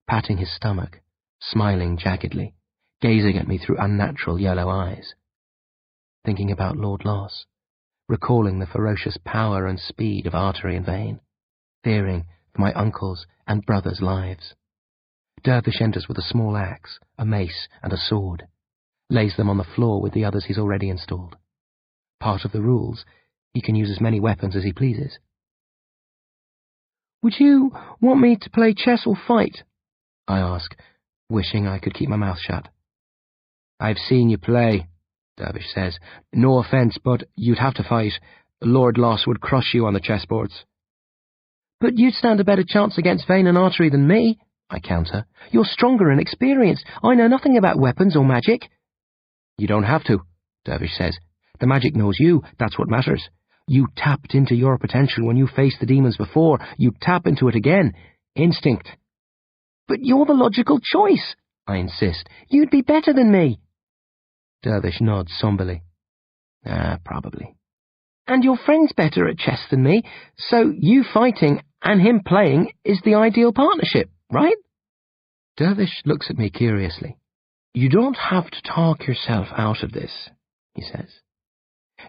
patting his stomach, smiling jaggedly, gazing at me through unnatural yellow eyes. Thinking about Lord Loss, recalling the ferocious power and speed of artery and vein, fearing for my uncle's and brother's lives. Dervish enters with a small axe, a mace, and a sword, lays them on the floor with the others he's already installed. Part of the rules, he can use as many weapons as he pleases. Would you want me to play chess or fight? I ask, wishing I could keep my mouth shut. I've seen you play, Dervish says. No offence, but you'd have to fight. Lord Loss would crush you on the chessboards. But you'd stand a better chance against vein and artery than me, I counter. You're stronger and experienced. I know nothing about weapons or magic. You don't have to, Dervish says. The magic knows you, that's what matters. You tapped into your potential when you faced the demons before. You tap into it again. Instinct. But you're the logical choice, I insist. You'd be better than me. Dervish nods somberly. Probably. And your friend's better at chess than me, so you fighting and him playing is the ideal partnership, right? Dervish looks at me curiously. You don't have to talk yourself out of this, he says.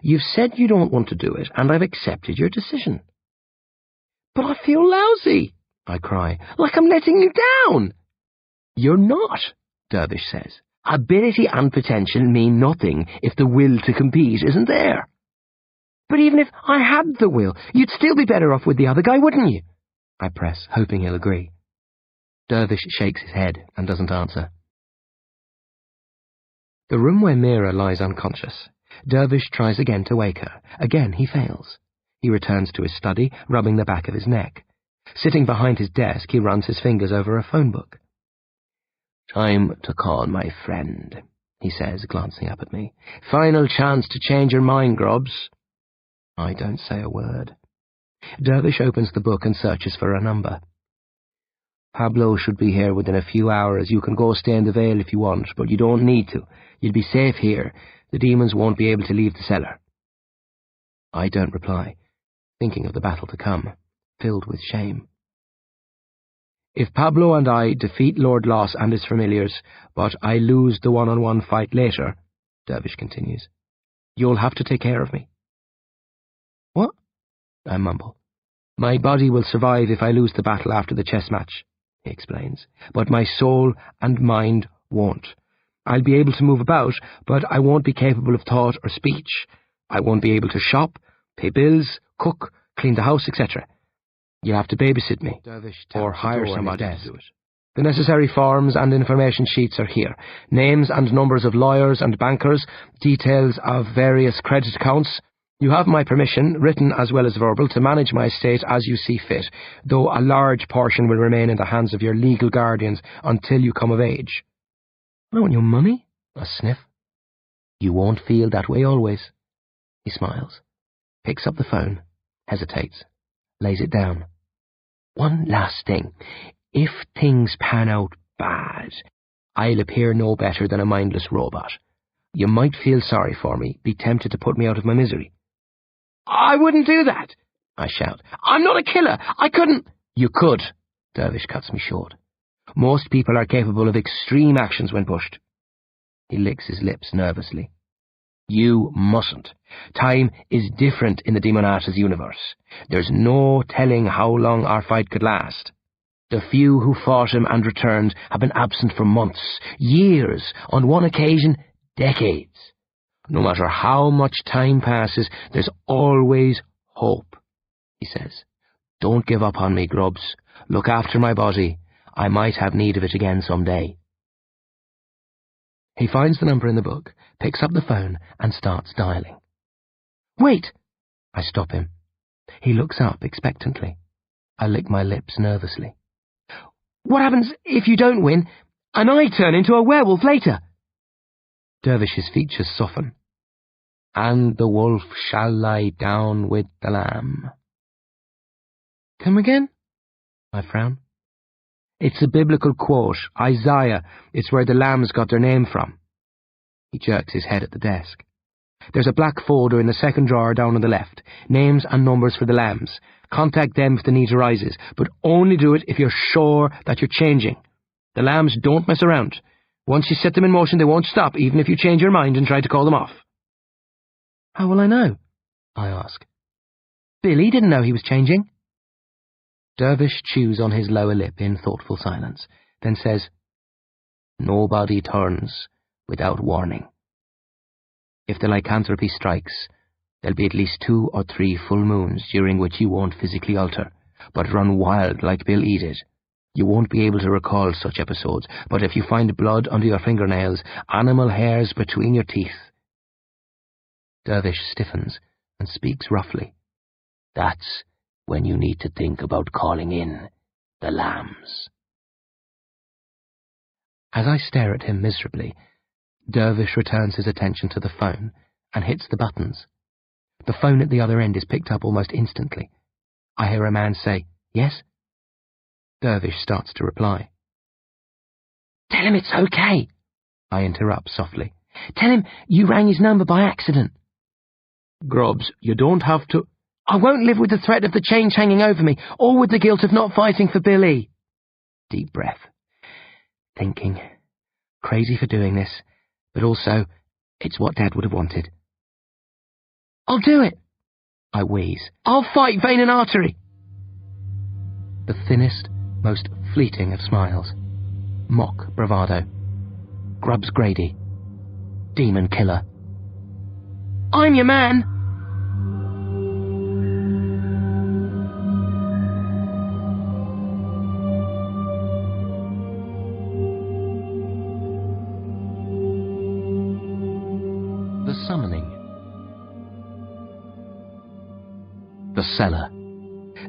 You've said you don't want to do it, and I've accepted your decision. But I feel lousy, I cry, like I'm letting you down. You're not, Dervish says. Ability and potential mean nothing if the will to compete isn't there. But even if I had the will, you'd still be better off with the other guy, wouldn't you? I press, hoping he'll agree. Dervish shakes his head and doesn't answer. The room where Mira lies unconscious. Dervish tries again to wake her. Again he fails. He returns to his study, rubbing the back of his neck. Sitting behind his desk, he runs his fingers over a phone book. Time to call my friend, he says, glancing up at me. Final chance to change your mind, Grubs. I don't say a word. Dervish opens the book and searches for a number. Pablo should be here within a few hours. You can go stay in the Vale if you want, but you don't need to. You'll be safe here. The demons won't be able to leave the cellar. I don't reply, thinking of the battle to come, filled with shame. If Pablo and I defeat Lord Loss and his familiars, but I lose the one-on-one fight later, Dervish continues, you'll have to take care of me. What? I mumble. My body will survive if I lose the battle after the chess match, he explains, but my soul and mind won't. I'll be able to move about, but I won't be capable of thought or speech. I won't be able to shop, pay bills, cook, clean the house, etc. You'll have to babysit me, or hire somebody to do it. The necessary forms and information sheets are here. Names and numbers of lawyers and bankers, details of various credit accounts. You have my permission, written as well as verbal, to manage my estate as you see fit, though a large portion will remain in the hands of your legal guardians until you come of age. I want your money, a sniff. You won't feel that way always. He smiles, picks up the phone, hesitates, lays it down. One last thing. If things pan out bad, I'll appear no better than a mindless robot. You might feel sorry for me, be tempted to put me out of my misery. I wouldn't do that, I shout. I'm not a killer. I couldn't. You could, Dervish cuts me short. Most people are capable of extreme actions when pushed. He licks his lips nervously. You mustn't. Time is different in the Demonata's universe. There's no telling how long our fight could last. The few who fought him and returned have been absent for months, years, on one occasion, decades. No matter how much time passes, there's always hope, he says. Don't give up on me, Grubs. Look after my body. I might have need of it again someday. He finds the number in the book, picks up the phone, and starts dialing. Wait! I stop him. He looks up expectantly. I lick my lips nervously. What happens if you don't win, and I turn into a werewolf later? Dervish's features soften. And the wolf shall lie down with the lamb. Come again? I frown. It's a biblical quote, Isaiah. It's where the lambs got their name from. He jerks his head at the desk. There's a black folder in the second drawer down on the left. Names and numbers for the lambs. Contact them if the need arises, but only do it if you're sure that you're changing. The lambs don't mess around. Once you set them in motion, they won't stop, even if you change your mind and try to call them off. How will I know? I ask. Billy didn't know he was changing. Dervish chews on his lower lip in thoughtful silence, then says, Nobody turns without warning. If the lycanthropy strikes, there'll be at least 2 or 3 full moons during which you won't physically alter, but run wild like Bill E did. You won't be able to recall such episodes, but if you find blood under your fingernails, animal hairs between your teeth... Dervish stiffens and speaks roughly. That's when you need to think about calling in the lambs. As I stare at him miserably, Dervish returns his attention to the phone and hits the buttons. The phone at the other end is picked up almost instantly. I hear a man say, Yes? Dervish starts to reply. Tell him it's okay, I interrupt softly. Tell him you rang his number by accident. Grubbs, you don't have to... I won't live with the threat of the change hanging over me, or with the guilt of not fighting for Billy. Deep breath. Thinking. Crazy for doing this, but also, it's what Dad would have wanted. I'll do it, I wheeze. I'll fight vein and artery. The thinnest, most fleeting of smiles. Mock bravado. Grubbs Grady. Demon killer. I'm your man! The Summoning. The cellar.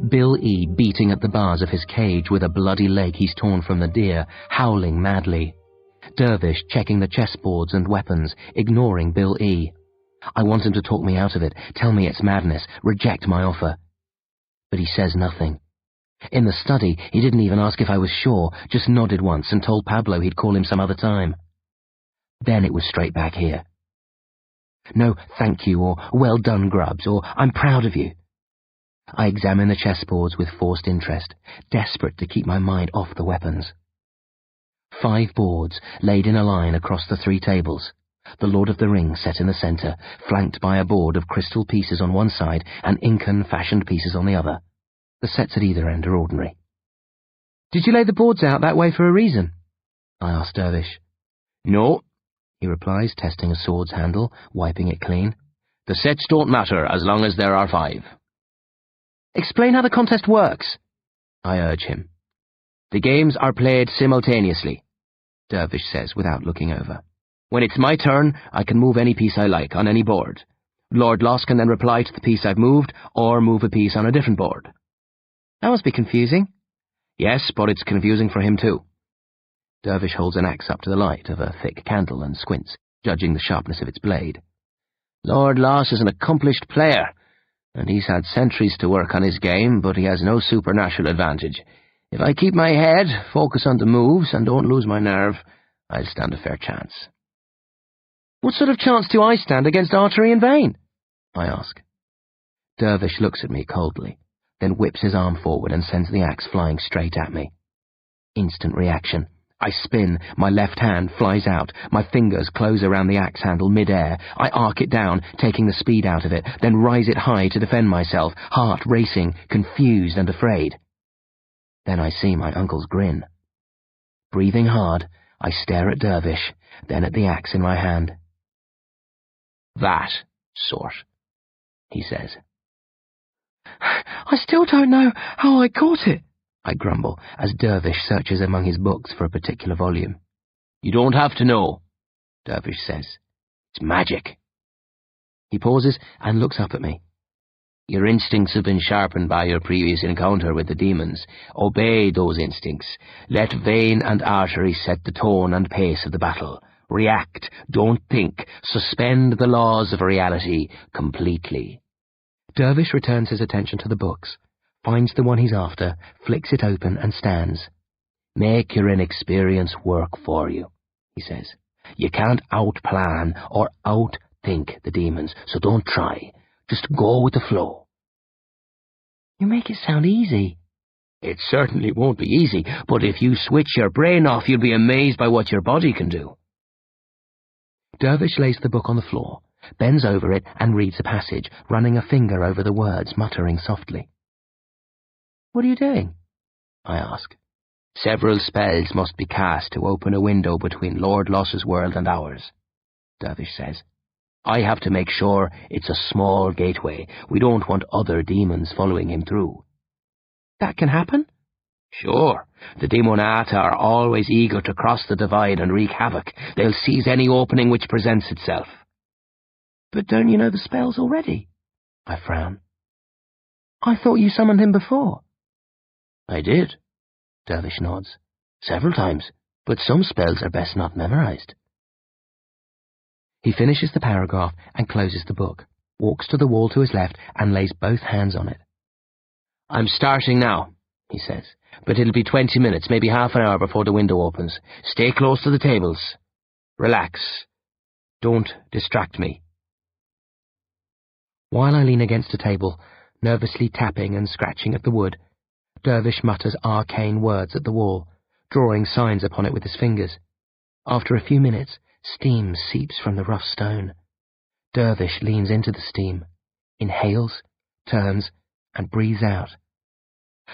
Bill E. beating at the bars of his cage with a bloody leg he's torn from the deer, howling madly. Dervish checking the chessboards and weapons, ignoring Bill E. I want him to talk me out of it, tell me it's madness, reject my offer. But he says nothing. In the study, he didn't even ask if I was sure, just nodded once and told Pablo he'd call him some other time. Then it was straight back here. No, thank you, or well done, Grubbs, or I'm proud of you. I examine the chessboards with forced interest, desperate to keep my mind off the weapons. 5 boards laid in a line across the 3 tables. The Lord of the Rings set in the centre, flanked by a board of crystal pieces on one side and Incan-fashioned pieces on the other. The sets at either end are ordinary. Did you lay the boards out that way for a reason? I asked Dervish. No, he replies, testing a sword's handle, wiping it clean. The sets don't matter as long as there are 5. Explain how the contest works, I urge him. The games are played simultaneously, Dervish says without looking over. When it's my turn, I can move any piece I like on any board. Lord Loss can then reply to the piece I've moved, or move a piece on a different board. That must be confusing. Yes, but it's confusing for him too. Dervish holds an axe up to the light of a thick candle and squints, judging the sharpness of its blade. Lord Loss is an accomplished player, and he's had centuries to work on his game, but he has no supernatural advantage. If I keep my head, focus on the moves, and don't lose my nerve, I'll stand a fair chance. What sort of chance do I stand against artery and vein? I ask. Dervish looks at me coldly, then whips his arm forward and sends the axe flying straight at me. Instant reaction. I spin, my left hand flies out, my fingers close around the axe handle mid-air. I arc it down, taking the speed out of it, then rise it high to defend myself, heart racing, confused and afraid. Then I see my uncle's grin. Breathing hard, I stare at Dervish, then at the axe in my hand. That sort, he says. I still don't know how I caught it, I grumble, as Dervish searches among his books for a particular volume. You don't have to know, Dervish says. It's magic. He pauses and looks up at me. Your instincts have been sharpened by your previous encounter with the demons. Obey those instincts. Let vein and artery set the tone and pace of the battle. React, don't think. Suspend the laws of reality completely. Dervish returns his attention to the books, finds the one he's after, flicks it open and stands. Make your inexperience work for you, he says. You can't outplan or think, the demons, so don't try. Just go with the flow. You make it sound easy. It certainly won't be easy, but if you switch your brain off, you'll be amazed by what your body can do. Dervish lays the book on the floor, bends over it and reads a passage, running a finger over the words, muttering softly. What are you doing? I ask. Several spells must be cast to open a window between Lord Loss's world and ours, Dervish says. I have to make sure it's a small gateway. We don't want other demons following him through. That can happen? Sure. The Demonata are always eager to cross the divide and wreak havoc. They'll seize any opening which presents itself. But don't you know the spells already? I frown. I thought you summoned him before. I did, Dervish nods. Several times, but some spells are best not memorized. He finishes the paragraph and closes the book, walks to the wall to his left and lays both hands on it. I'm starting now, he says, but it'll be 20 minutes, maybe half an hour before the window opens. Stay close to the tables. Relax. Don't distract me. While I lean against a table, nervously tapping and scratching at the wood, Dervish mutters arcane words at the wall, drawing signs upon it with his fingers. After a few minutes, steam seeps from the rough stone. Dervish leans into the steam, inhales, turns, and breathes out.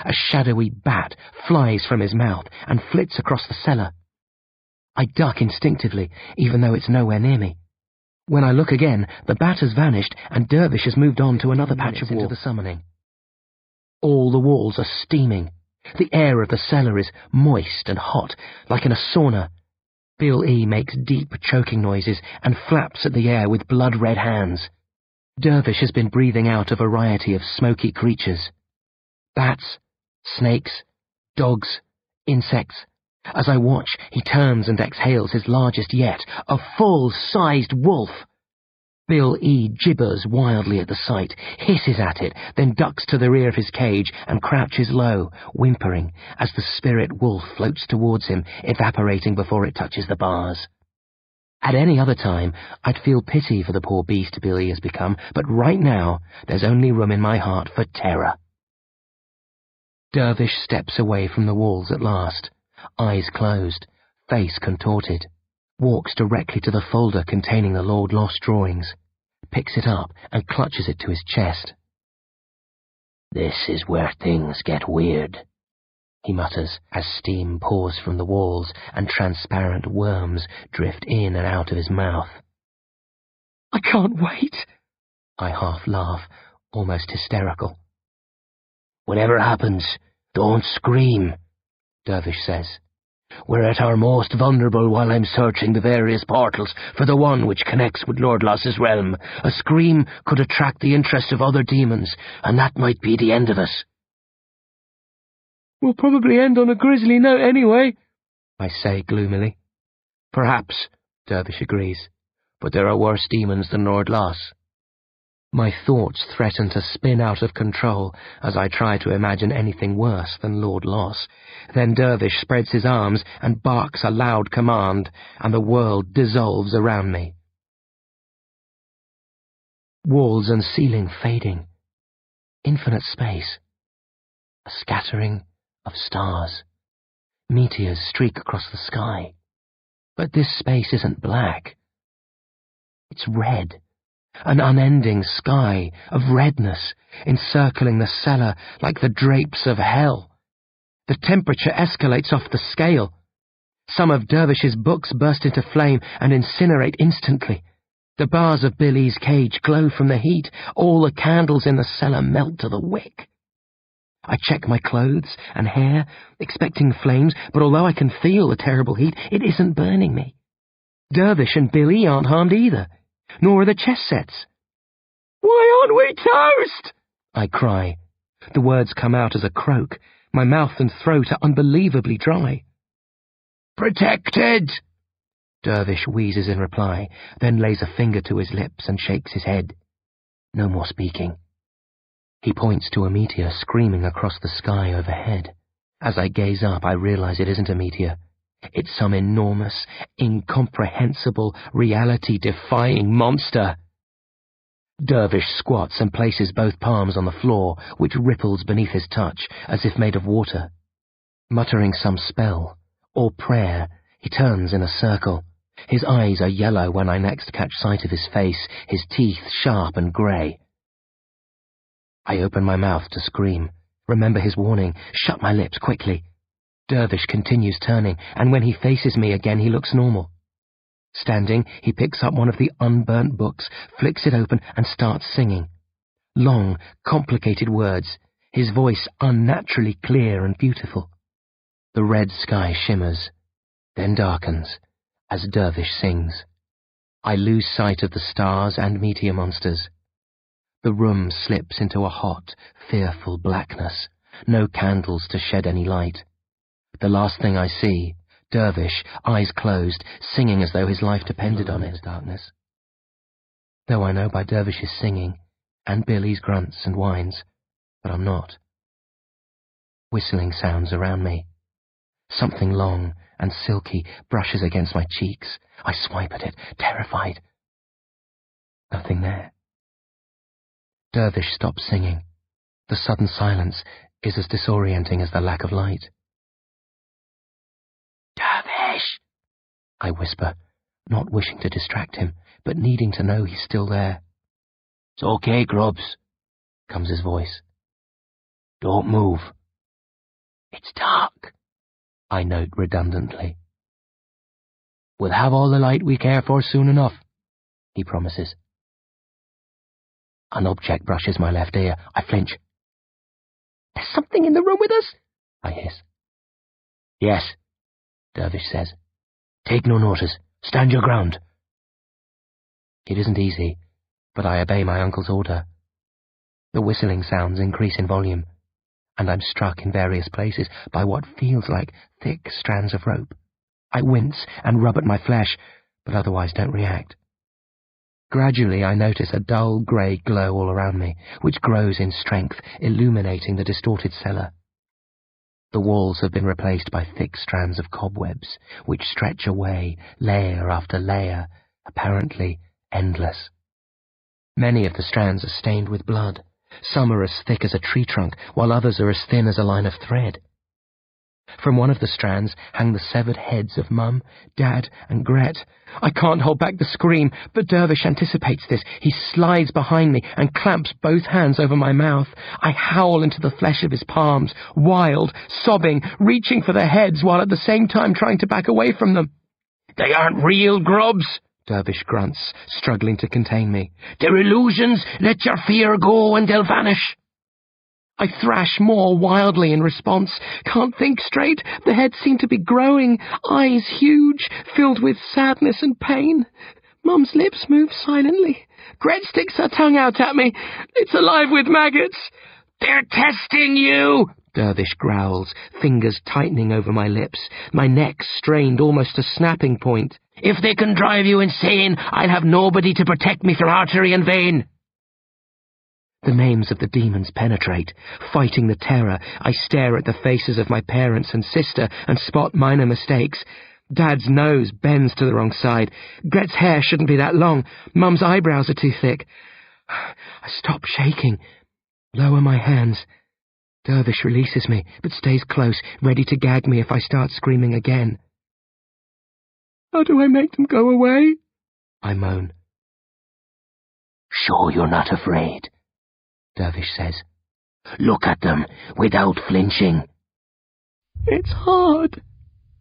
A shadowy bat flies from his mouth and flits across the cellar. I duck instinctively, even though it's nowhere near me. When I look again, the bat has vanished and Dervish has moved on to another patch of wall. Into the summoning. All the walls are steaming. The air of the cellar is moist and hot, like in a sauna. Bill E. makes deep choking noises and flaps at the air with blood-red hands. Dervish has been breathing out a variety of smoky creatures. Bats, snakes, dogs, insects. As I watch, he turns and exhales his largest yet, a full-sized wolf. Bill E. gibbers wildly at the sight, hisses at it, then ducks to the rear of his cage and crouches low, whimpering, as the spirit wolf floats towards him, evaporating before it touches the bars. At any other time, I'd feel pity for the poor beast Bill E. has become, but right now, there's only room in my heart for terror. Dervish steps away from the walls at last, eyes closed, face contorted, walks directly to the folder containing the Lord Loss drawings, picks it up and clutches it to his chest. "This is where things get weird," he mutters as steam pours from the walls and transparent worms drift in and out of his mouth. "I can't wait," I half laugh, almost hysterical. "Whatever happens, don't scream," Dervish says. "We're at our most vulnerable while I'm searching the various portals for the one which connects with Lord Loss's realm. A scream could attract the interest of other demons, and that might be the end of us." "We'll probably end on a grisly note anyway," I say gloomily. Perhaps, Dervish agrees, but there are worse demons than Lord Loss. My thoughts threaten to spin out of control as I try to imagine anything worse than Lord Loss. Then Dervish spreads his arms and barks a loud command, and the world dissolves around me. Walls and ceiling fading. Infinite space. A scattering of stars. Meteors streak across the sky. But this space isn't black. It's red. An unending sky of redness encircling the cellar like the drapes of hell. The temperature escalates off the scale. Some of Dervish's books burst into flame and incinerate instantly. The bars of Billy's cage glow from the heat. All the candles in the cellar melt to the wick. I check my clothes and hair, expecting flames, but although I can feel the terrible heat, it isn't burning me. Dervish and Billy aren't harmed either, nor are the chess sets. "Why aren't we toast?" I cry. The words come out as a croak. My mouth and throat are unbelievably dry. "Protected!" Dervish wheezes in reply, then lays a finger to his lips and shakes his head. No more speaking. He points to a meteor screaming across the sky overhead. As I gaze up, I realize it isn't a meteor. It's some enormous, incomprehensible, reality-defying monster. Dervish squats and places both palms on the floor, which ripples beneath his touch, as if made of water. Muttering some spell, or prayer, he turns in a circle. His eyes are yellow when I next catch sight of his face, his teeth sharp and grey. I open my mouth to scream, remember his warning, shut my lips quickly. Dervish continues turning, and when he faces me again he looks normal. Standing, he picks up one of the unburnt books, flicks it open, and starts singing. Long, complicated words, his voice unnaturally clear and beautiful. The red sky shimmers, then darkens, as Dervish sings. I lose sight of the stars and meteor monsters. The room slips into a hot, fearful blackness, no candles to shed any light. The last thing I see, Dervish, eyes closed, singing as though his life depended on it. Darkness. Though I know by Dervish's singing, and Billy's grunts and whines, but I'm not. Whistling sounds around me. Something long and silky brushes against my cheeks. I swipe at it, terrified. Nothing there. Dervish stops singing. The sudden silence is as disorienting as the lack of light. Dervish! I whisper, not wishing to distract him, but needing to know he's still there. It's okay, Grubs, comes his voice. Don't move. It's dark, I note redundantly. We'll have all the light we care for soon enough, he promises. An object brushes my left ear. I flinch. There's something in the room with us, I hiss. Yes, Dervish says. Take no notice. Stand your ground. It isn't easy, but I obey my uncle's order. The whistling sounds increase in volume, and I'm struck in various places by what feels like thick strands of rope. I wince and rub at my flesh, but otherwise don't react. Gradually I notice a dull grey glow all around me, which grows in strength, illuminating the distorted cellar. The walls have been replaced by thick strands of cobwebs, which stretch away, layer after layer, apparently endless. Many of the strands are stained with blood. Some are as thick as a tree trunk, while others are as thin as a line of thread. From one of the strands hang the severed heads of Mum, Dad, and Gret. I can't hold back the scream, but Dervish anticipates this. He slides behind me and clamps both hands over my mouth. I howl into the flesh of his palms, wild, sobbing, reaching for their heads while at the same time trying to back away from them. They aren't real, Grubs, Dervish grunts, struggling to contain me. They're illusions. Let your fear go and they'll vanish. I thrash more wildly in response. Can't think straight. The heads seem to be growing, eyes huge, filled with sadness and pain. Mum's lips move silently. Gret sticks her tongue out at me. It's alive with maggots. They're testing you, Dervish growls, fingers tightening over my lips, my neck strained almost to snapping point. If they can drive you insane, I'll have nobody to protect me from artery and vein. The names of the demons penetrate. Fighting the terror, I stare at the faces of my parents and sister and spot minor mistakes. Dad's nose bends to the wrong side. Gret's hair shouldn't be that long. Mum's eyebrows are too thick. I stop shaking. Lower my hands. Dervish releases me, but stays close, ready to gag me if I start screaming again. How do I make them go away? I moan. Sure you're not afraid, Dervish says. Look at them, without flinching. It's hard.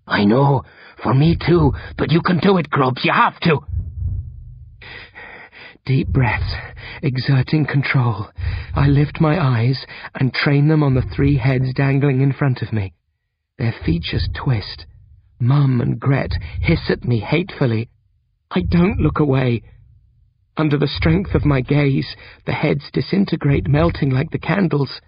I know, for me too, but you can do it, Grubs, you have to. Deep breaths, exerting control. I lift my eyes and train them on the three heads dangling in front of me. Their features twist. Mum and Gret hiss at me hatefully. I don't look away. Under the strength of my gaze, the heads disintegrate, melting like the candles.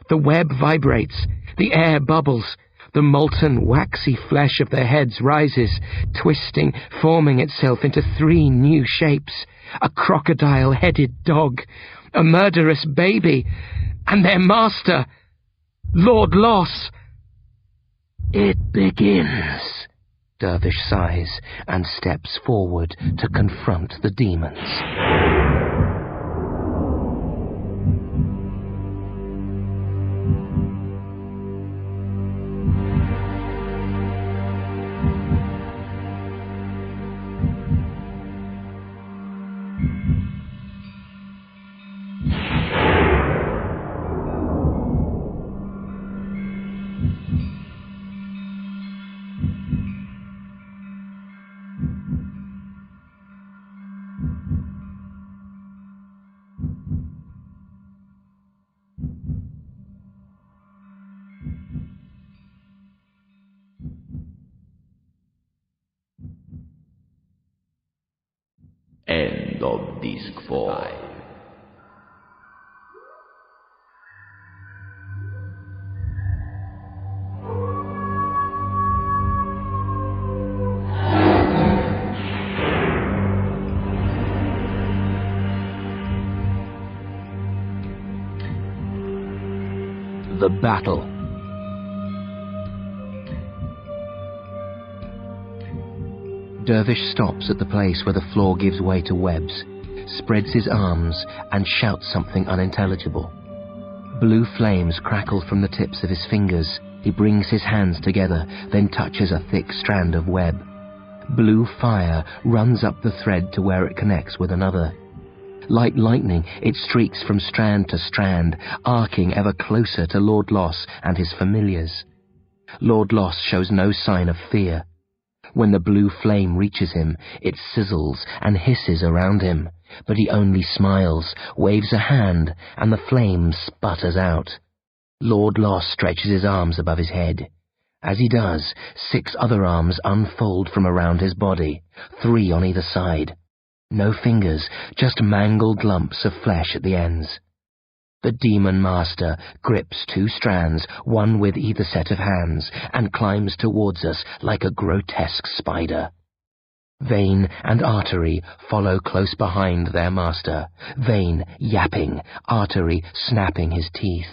The web vibrates, the air bubbles, the molten, waxy flesh of their heads rises, twisting, forming itself into three new shapes: a crocodile-headed dog, a murderous baby, and their master, Lord Loss. It begins, Dervish sighs and steps forward to confront the demons. End of Disc 4. The battle. Dervish stops at the place where the floor gives way to webs, spreads his arms, and shouts something unintelligible. Blue flames crackle from the tips of his fingers. He brings his hands together, then touches a thick strand of web. Blue fire runs up the thread to where it connects with another. Like lightning, it streaks from strand to strand, arcing ever closer to Lord Loss and his familiars. Lord Loss shows no sign of fear. When the blue flame reaches him, it sizzles and hisses around him, but he only smiles, waves a hand, and the flame sputters out. Lord Loss stretches his arms above his head. As he does, 6 other arms unfold from around his body, 3 on either side. No fingers, just mangled lumps of flesh at the ends. The demon master grips 2 strands, one with either set of hands, and climbs towards us like a grotesque spider. Vein and Artery follow close behind their master, Vein yapping, Artery snapping his teeth.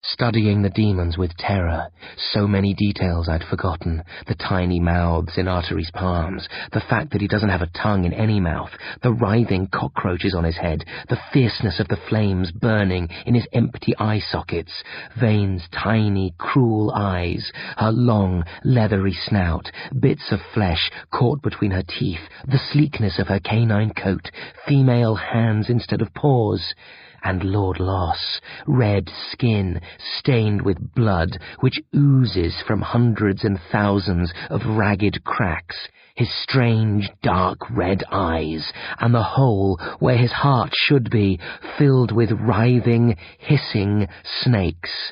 Studying the demons with terror, so many details I'd forgotten, the tiny mouths in Artery's palms, the fact that he doesn't have a tongue in any mouth, the writhing cockroaches on his head, the fierceness of the flames burning in his empty eye sockets, Vein's tiny, cruel eyes, her long, leathery snout, bits of flesh caught between her teeth, the sleekness of her canine coat, female hands instead of paws, and Lord Loss, red skin stained with blood which oozes from hundreds and thousands of ragged cracks, his strange dark red eyes, and the hole where his heart should be filled with writhing, hissing snakes.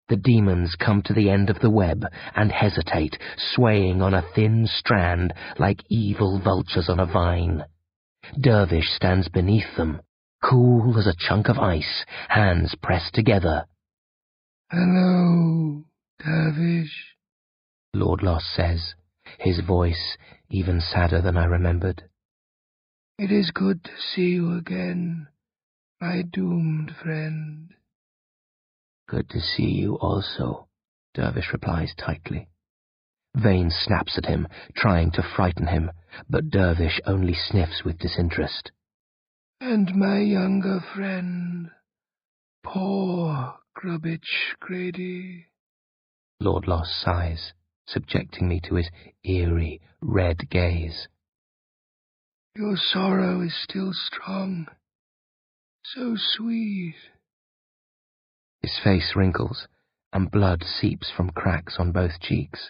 The demons come to the end of the web and hesitate, swaying on a thin strand like evil vultures on a vine. Dervish stands beneath them, cool as a chunk of ice, hands pressed together. "Hello, Dervish," Lord Loss says, his voice even sadder than I remembered. "It is good to see you again, my doomed friend." Good to see you also, Dervish replies tightly. Vein snaps at him, trying to frighten him, but Dervish only sniffs with disinterest. "And my younger friend, poor Grubbage Grady." Lord Loss sighs, subjecting me to his eerie, red gaze. "Your sorrow is still strong, so sweet." His face wrinkles, and blood seeps from cracks on both cheeks.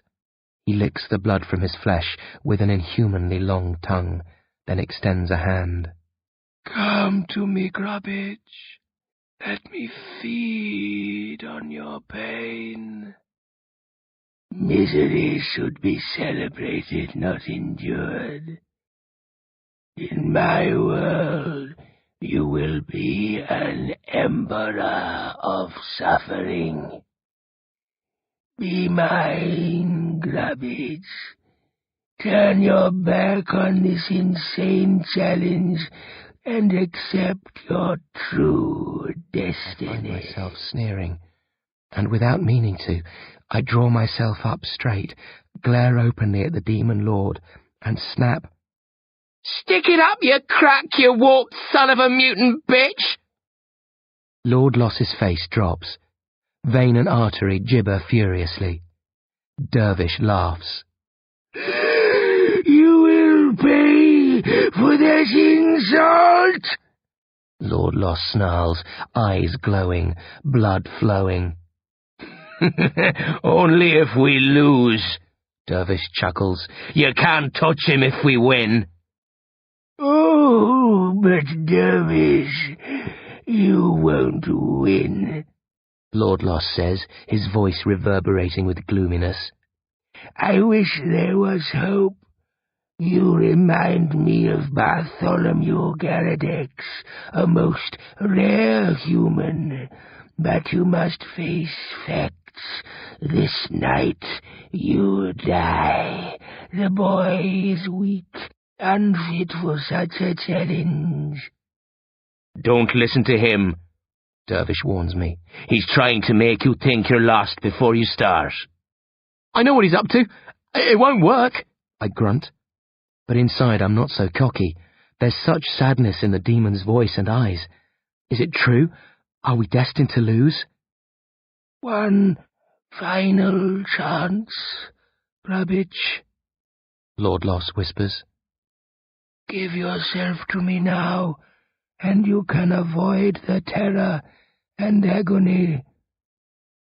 He licks the blood from his flesh with an inhumanly long tongue, then extends a hand. "Come to me, Grubbage. Let me feed on your pain." "Misery should be celebrated, not endured. In my world, you will be an emperor of suffering. Be mine, Grubbage. Turn your back on this insane challenge and accept your true destiny." I find myself sneering. and without meaning to, I draw myself up straight, glare openly at the demon lord, and snap, "Stick it up, you crack, you warped son of a mutant bitch!" Lord Loss's face drops. Vein and artery gibber furiously. Dervish laughs. "You will pay for that insult!" Lord Loss snarls, eyes glowing, blood flowing. "Only if we lose," Dervish chuckles. "You can't touch him if we win." "Oh, but Dervish, you won't win," Lord Loss says, his voice reverberating with gloominess. "I wish there was hope. You remind me of Bartholomew Garadex, a most rare human, but you must face facts. This night you die. The boy is weak, unfit for such a challenge." "Don't listen to him," Dervish warns me. "He's trying to make you think you're lost before you start." "I know what he's up to. It won't work," I grunt. But inside I'm not so cocky. There's such sadness in the demon's voice and eyes. Is it true? Are we destined to lose? "One final chance, Grubbage," Lord Loss whispers. "Give yourself to me now, and you can avoid the terror and agony.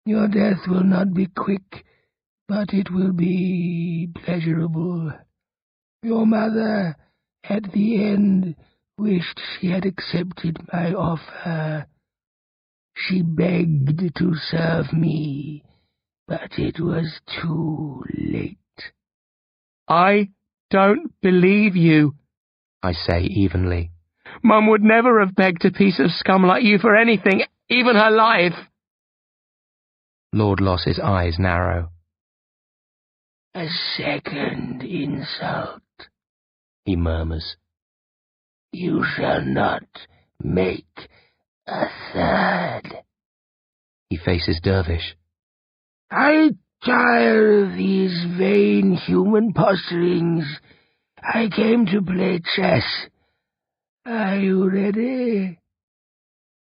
Your death will not be quick, but it will be pleasurable. Your mother, at the end, wished she had accepted my offer. She begged to serve me, but it was too late." "I don't believe you," I say evenly. "Mum would never have begged a piece of scum like you for anything, even her life." Lord Loss's eyes narrow. "A second insult," he murmurs. "You shall not make a third." He faces Dervish. "I tire of these vain human posturings. I came to play chess. Are you ready?"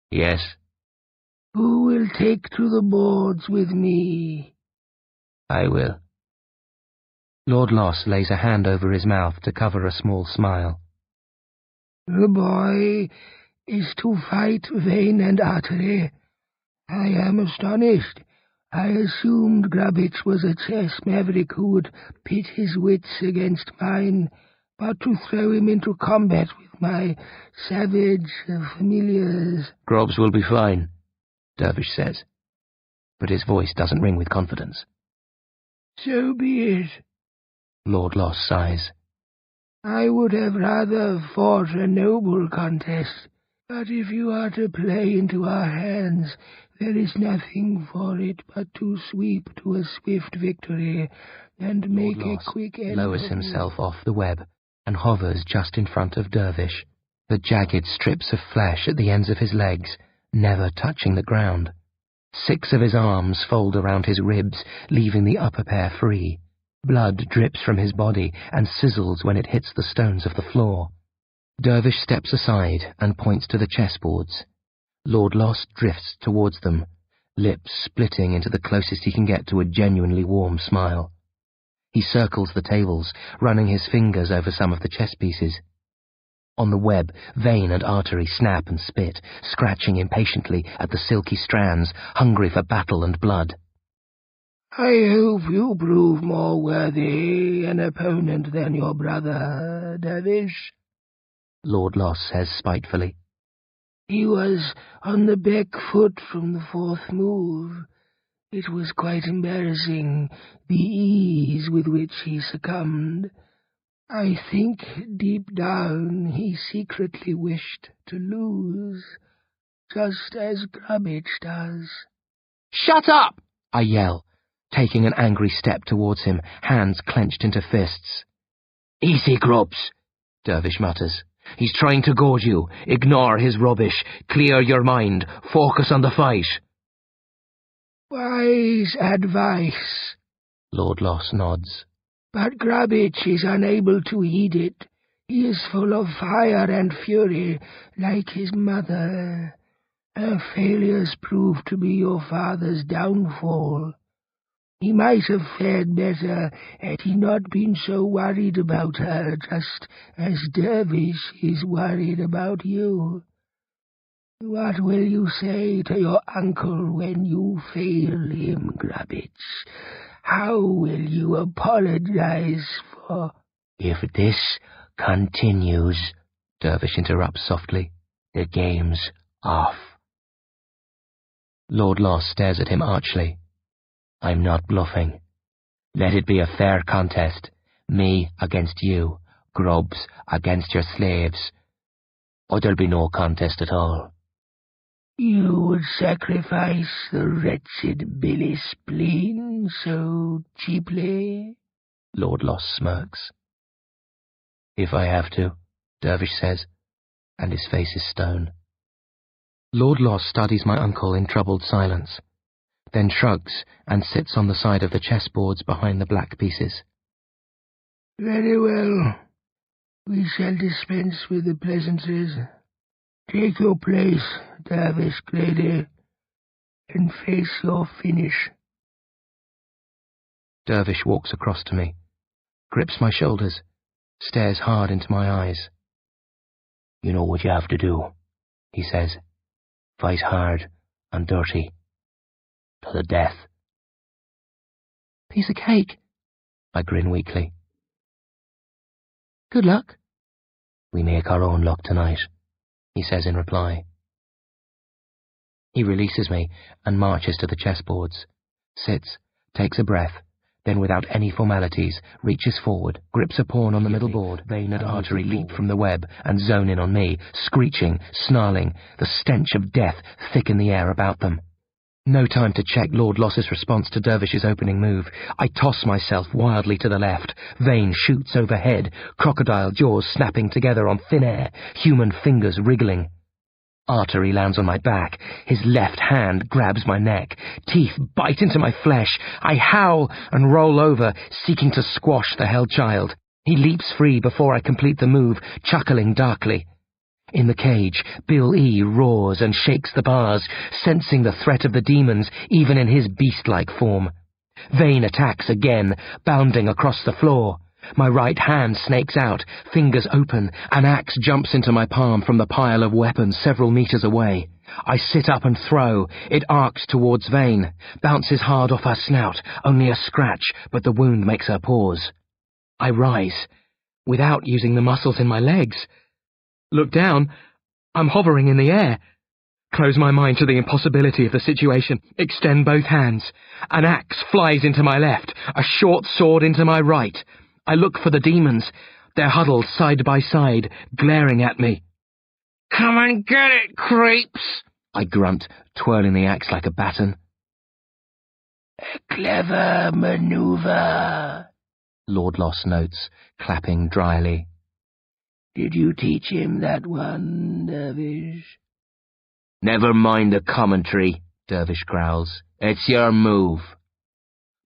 "Yes." "Who will take to the boards with me?" "I will." Lord Loss lays a hand over his mouth to cover a small smile. "The boy is to fight Vein and Artery. I am astonished. I assumed Grubbage was a chess maverick who would pit his wits against mine, but to throw him into combat with my savage familiars—" "Grobs will be fine," Dervish says, but his voice doesn't ring with confidence. "So be it." Lord Loss sighs. "I would have rather fought a noble contest, but if you are to play into our hands, there is nothing for it but to sweep to a swift victory and make a quick end lowers of himself it." off the web and hovers just in front of Dervish, the jagged strips of flesh at the ends of his legs never touching the ground. 6 of his arms fold around his ribs, leaving the upper pair free. Blood drips from his body and sizzles when it hits the stones of the floor. Dervish steps aside and points to the chessboards. Lord Loss drifts towards them, lips splitting into the closest he can get to a genuinely warm smile. He circles the tables, running his fingers over some of the chess pieces. On the web, Vein and Artery snap and spit, scratching impatiently at the silky strands, hungry for battle and blood. "I hope you prove more worthy an opponent than your brother, Dervish," Lord Loss says spitefully. "He was on the back foot from the 4th move. It was quite embarrassing, the ease with which he succumbed. I think deep down he secretly wished to lose, just as Grubbage does." "Shut up!" I yell, taking an angry step towards him, hands clenched into fists. "Easy, Grubs," Dervish mutters. "He's trying to goad you. Ignore his rubbish. Clear your mind. Focus on the fight." Wise advice, Lord Loss nods. but Grubbage is unable to heed it. He is full of fire and fury, like his mother. Her failures prove to be your father's downfall. He might have fared better had he not been so worried about her, just as Dervish is worried about you. What will you say to your uncle when you fail him, Grubbage? How will you apologize for— If this continues, Dervish interrupts softly, the game's off. Lord Loss stares at him archly. I'm not bluffing. Let it be a fair contest. Me against you, Grubbs against your slaves. Or there'll be no contest at all. You would sacrifice the wretched Billy Spleen so cheaply? Lord Loss smirks. If I have to, Dervish says, and his face is stone. Lord Loss studies my uncle in troubled silence, then shrugs and sits on the side of the chessboards behind the black pieces. Very well. We shall dispense with the pleasantries. Take your place, Dervish Grady, and face your finish. Dervish walks across to me, grips my shoulders, stares hard into my eyes. You know what you have to do, he says. Fight hard and dirty. To the death. Piece of cake. I grin weakly. Good luck. We make our own luck tonight, he says in reply. He releases me and marches to the chessboards, sits, takes a breath, then without any formalities, reaches forward, grips a pawn on the middle board. Vein and Artery leap from the web and zone in on me, screeching, snarling, the stench of death thick in the air about them. No time to check Lord Loss's response to Dervish's opening move. I toss myself wildly to the left. Vein shoots overhead, crocodile jaws snapping together on thin air, human fingers wriggling. Artery lands on my back. His left hand grabs my neck. Teeth bite into my flesh. I howl and roll over, seeking to squash the held child. He leaps free before I complete the move, chuckling darkly. In the cage, Bill E. roars and shakes the bars, sensing the threat of the demons even in his beast-like form. Vein attacks again, bounding across the floor. My right hand snakes out, fingers open, an axe jumps into my palm from the pile of weapons several meters away. I sit up and throw. It arcs towards Vein, bounces hard off her snout, only a scratch, but the wound makes her pause. I rise, without using the muscles in my legs. Look down. I'm hovering in the air. Close my mind to the impossibility of the situation. Extend both hands. An axe flies into my left, a short sword into my right. I look for the demons. They're huddled side by side, glaring at me. Come and get it, creeps! I grunt, twirling the axe like a baton. A clever maneuver, Lord Loss notes, clapping dryly. Did you teach him that one, Dervish? Never mind the commentary, Dervish growls. It's your move.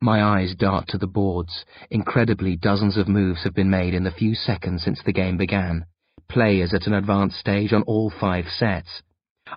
My eyes dart to the boards. Incredibly, dozens of moves have been made in the few seconds since the game began. Play is at an advanced stage on all 5 sets.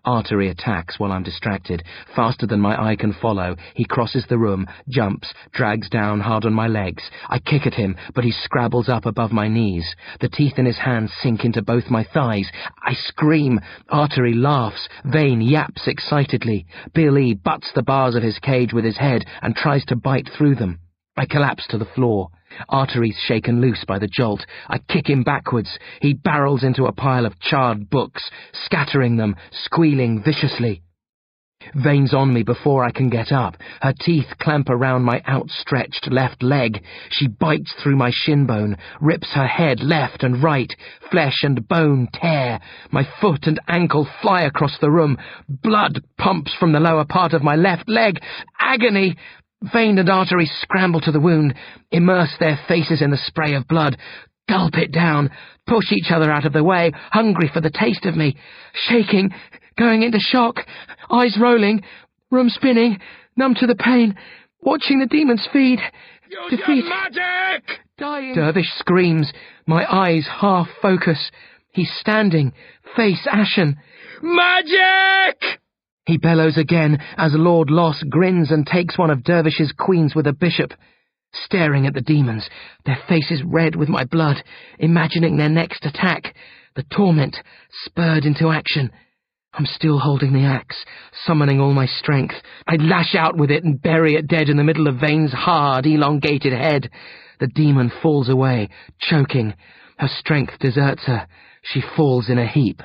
Artery attacks while I'm distracted. Faster than my eye can follow, he crosses the room, jumps, drags down hard on my legs. I kick at him, but he scrabbles up above my knees. The teeth in his hands sink into both my thighs. I scream. Artery laughs. Vein yaps excitedly. Billy butts the bars of his cage with his head and tries to bite through them. I collapse to the floor. Artery's shaken loose by the jolt. I kick him backwards. He barrels into a pile of charred books, scattering them, squealing viciously. Vein's on me before I can get up. Her teeth clamp around my outstretched left leg. She bites through my shin bone, rips her head left and right. Flesh and bone tear. My foot and ankle fly across the room. Blood pumps from the lower part of my left leg. Agony! Vein and Artery scramble to the wound, immerse their faces in the spray of blood, gulp it down, push each other out of the way, hungry for the taste of me, shaking, going into shock, eyes rolling, room spinning, numb to the pain, watching the demons feed. Use your magic! Dying. Dervish screams. My eyes half focus. He's standing, face ashen. Magic! He bellows again as Lord Loss grins and takes one of Dervish's queens with a bishop. Staring at the demons, their faces red with my blood, imagining their next attack. The torment spurred into action. I'm still holding the axe, summoning all my strength. I lash out with it and bury it dead in the middle of Vane's hard, elongated head. The demon falls away, choking. Her strength deserts her. She falls in a heap.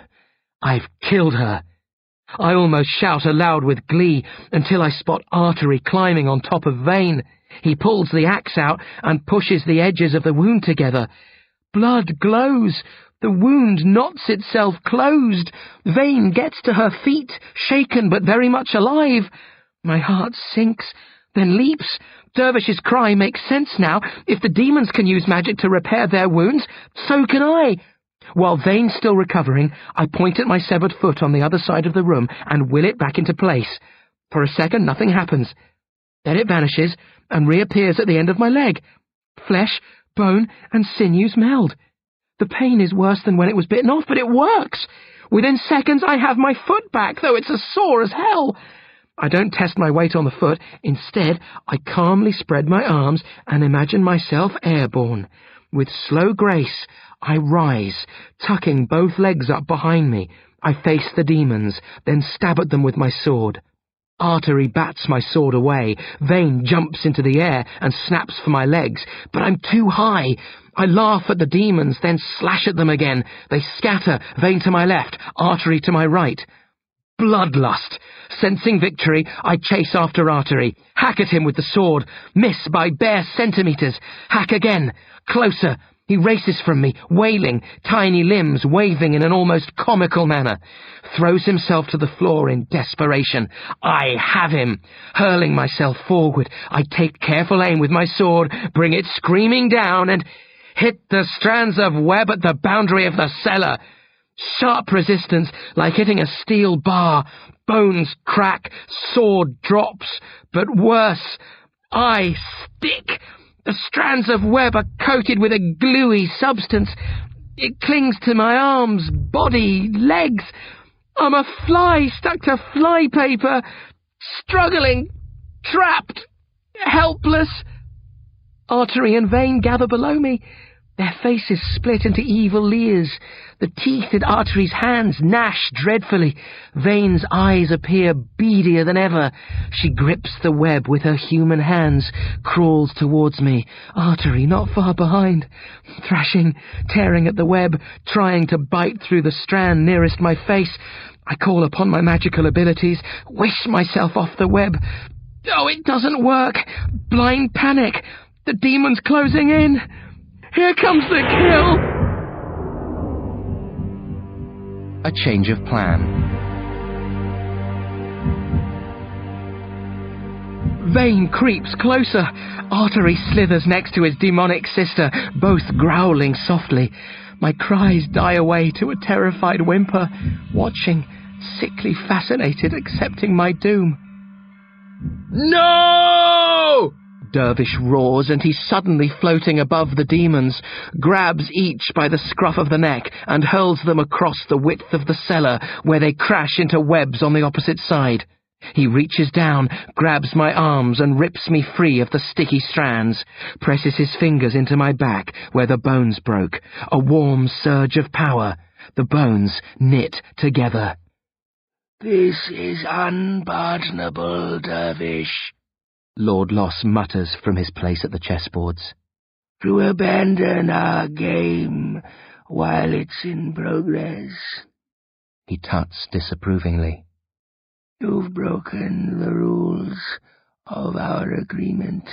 I've killed her. I almost shout aloud with glee until I spot Artery climbing on top of Vane. He pulls the axe out and pushes the edges of the wound together. Blood glows. The wound knots itself closed. Vane gets to her feet, shaken but very much alive. My heart sinks, then leaps. Dervish's cry makes sense now. If the demons can use magic to repair their wounds, so can I. While Vane's still recovering, I point at my severed foot on the other side of the room and will it back into place. For a second, nothing happens. Then it vanishes and reappears at the end of my leg. Flesh, bone, and sinews meld. The pain is worse than when it was bitten off, but it works. Within seconds, I have my foot back, though it's as sore as hell. I don't test my weight on the foot. Instead, I calmly spread my arms and imagine myself airborne. With slow grace, I rise, tucking both legs up behind me. I face the demons, then stab at them with my sword. Artery bats my sword away. Vane jumps into the air and snaps for my legs, but I'm too high. I laugh at the demons, then slash at them again. They scatter, Vane to my left, Artery to my right. Bloodlust. Sensing victory, I chase after Artery, hack at him with the sword, miss by bare centimetres, hack again, closer. He races from me, wailing, tiny limbs waving in an almost comical manner. Throws himself to the floor in desperation. I have him. Hurling myself forward, I take careful aim with my sword, bring it screaming down, and hit the strands of web at the boundary of the cellar. Sharp resistance, like hitting a steel bar. Bones crack, sword drops, but worse, I stick. The strands of web are coated with a gluey substance. It clings to my arms, body, legs. I'm a fly stuck to flypaper, struggling, trapped, helpless. Artery and Vane gather below me. Their faces split into evil leers. The teeth in Artery's hands gnash dreadfully. Vane's eyes appear beadier than ever. She grips the web with her human hands, crawls towards me. Artery not far behind. Thrashing, tearing at the web, trying to bite through the strand nearest my face. I call upon my magical abilities, wish myself off the web. Oh, it doesn't work. Blind panic. The demon's closing in. Here comes the kill! A change of plan. Vane creeps closer. Artery slithers next to his demonic sister, both growling softly. My cries die away to a terrified whimper, watching, sickly fascinated, accepting my doom. No! Dervish roars, and he's suddenly floating above the demons, grabs each by the scruff of the neck and hurls them across the width of the cellar, where they crash into webs on the opposite side. He reaches down, grabs my arms and rips me free of the sticky strands, presses his fingers into my back where the bones broke, a warm surge of power. The bones knit together. This is unpardonable, Dervish, Lord Loss mutters from his place at the chessboards. to abandon our game while it's in progress. He tuts disapprovingly. You've broken the rules of our agreement.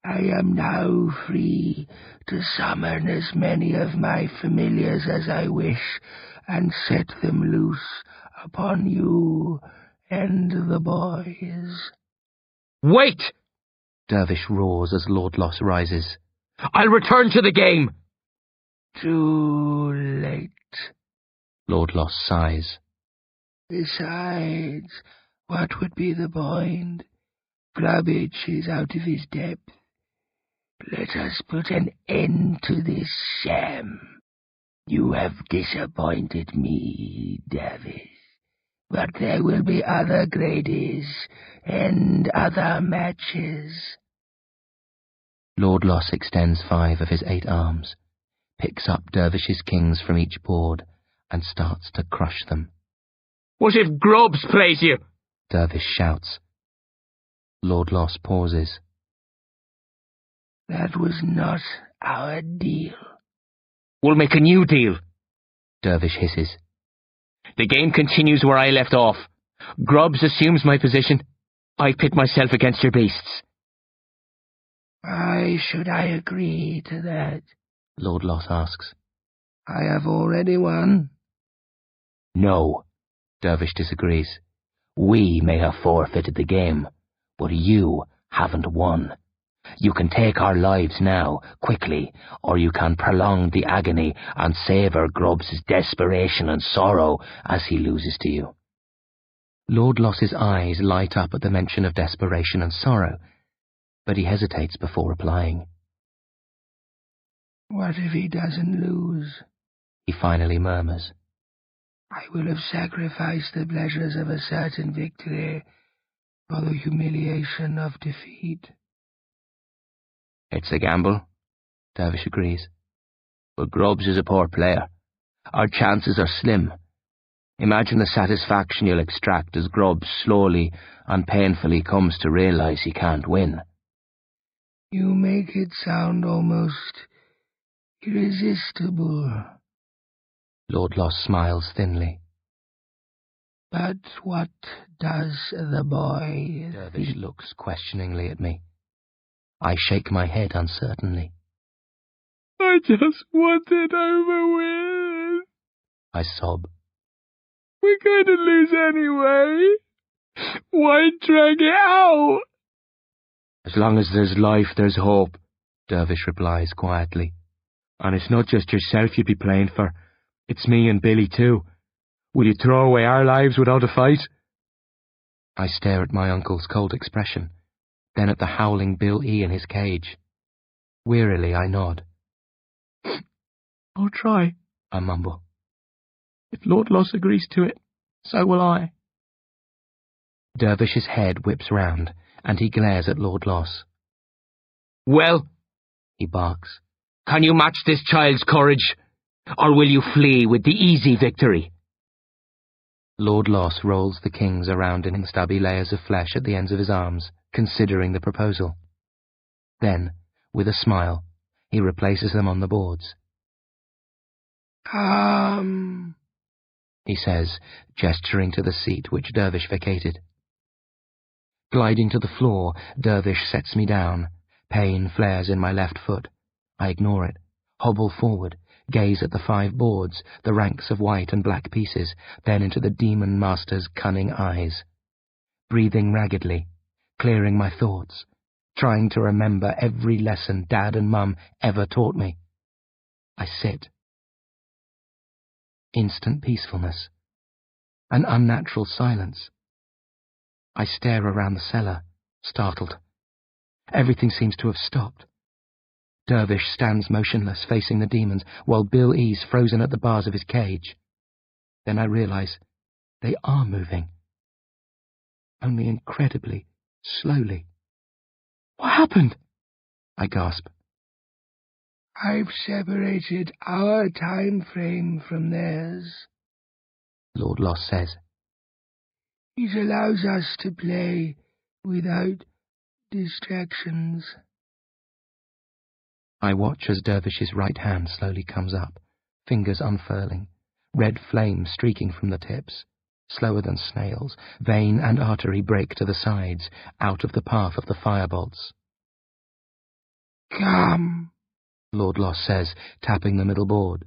I am now free to summon as many of my familiars as I wish and set them loose upon you and the boys. Wait! Dervish roars as Lord Loss rises. I'll return to the game! Too late. Lord Loss sighs. Besides, what would be the point? Grubbage is out of his depth. Let us put an end to this sham. You have disappointed me, Davis, but there will be other Grady's and other matches. Lord Loss extends 5 of his 8 arms, picks up Dervish's kings from each board, and starts to crush them. What if Grubbs plays you? Dervish shouts. Lord Loss pauses. That was not our deal. We'll make a new deal. Dervish hisses. The game continues where I left off. Grubbs assumes my position. I pit myself against your beasts. Why should I agree to that? Lord Loss asks. I have already won. No, Dervish disagrees. We may have forfeited the game, but you haven't won. You can take our lives now, quickly, or you can prolong the agony and savour Grubbs' desperation and sorrow as he loses to you. Lord Loss's eyes light up at the mention of desperation and sorrow, but he hesitates before replying. What if he doesn't lose? He finally murmurs. I will have sacrificed the pleasures of a certain victory for the humiliation of defeat. It's a gamble, Dervish agrees. But Grubbs is a poor player. Our chances are slim. Imagine the satisfaction you'll extract as Grubbs slowly and painfully comes to realise he can't win. You make it sound almost irresistible. Lord Loss smiles thinly. But what does the boy Dervish think? looks questioningly at me. I shake my head uncertainly. I just want it over with. I sob. We're going to lose anyway. Why drag it out? As long as there's life, there's hope, Dervish replies quietly. And it's not just yourself you'd be playing for. It's me and Billy too. Will you throw away our lives without a fight? I stare at my uncle's cold expression, then at the howling Bill E. in his cage. Wearily I nod. I'll try, I mumble. If Lord Loss agrees to it, so will I. Dervish's head whips round, and he glares at Lord Loss. Well, he barks. Can you match this child's courage? Or will you flee with the easy victory? Lord Loss rolls the kings around in stubby layers of flesh at the ends of his arms, considering the proposal. Then, with a smile, he replaces them on the boards. He says, gesturing to the seat which Dervish vacated. Gliding to the floor, Dervish sets me down. Pain flares in my left foot. I ignore it, hobble forward, gaze at the 5 boards, the ranks of white and black pieces, then into the demon master's cunning eyes. Breathing raggedly, clearing my thoughts, trying to remember every lesson Dad and Mum ever taught me. I sit. Instant peacefulness. An unnatural silence. I stare around the cellar, startled. Everything seems to have stopped. Dervish stands motionless, facing the demons, while Bill E's frozen at the bars of his cage. Then I realize they are moving. Only incredibly, slowly. What happened? I gasp. I've separated our time frame from theirs, Lord Loss says. It allows us to play without distractions. I watch as Dervish's right hand slowly comes up, fingers unfurling, red flame streaking from the tips. Slower than snails, vein and artery break to the sides, out of the path of the firebolts. Come, Lord Loss says, tapping the middle board.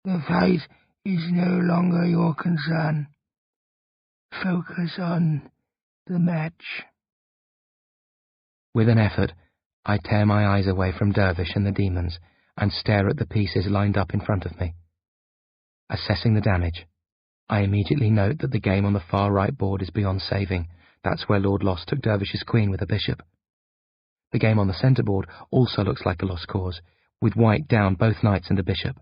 The fight is no longer your concern. Focus on the match. With an effort, I tear my eyes away from Dervish and the demons and stare at the pieces lined up in front of me. Assessing the damage, I immediately note that the game on the far right board is beyond saving, That's where Lord Lost took Dervish's queen with a bishop. The game on the centreboard also looks like a lost cause, with white down both knights and the bishop.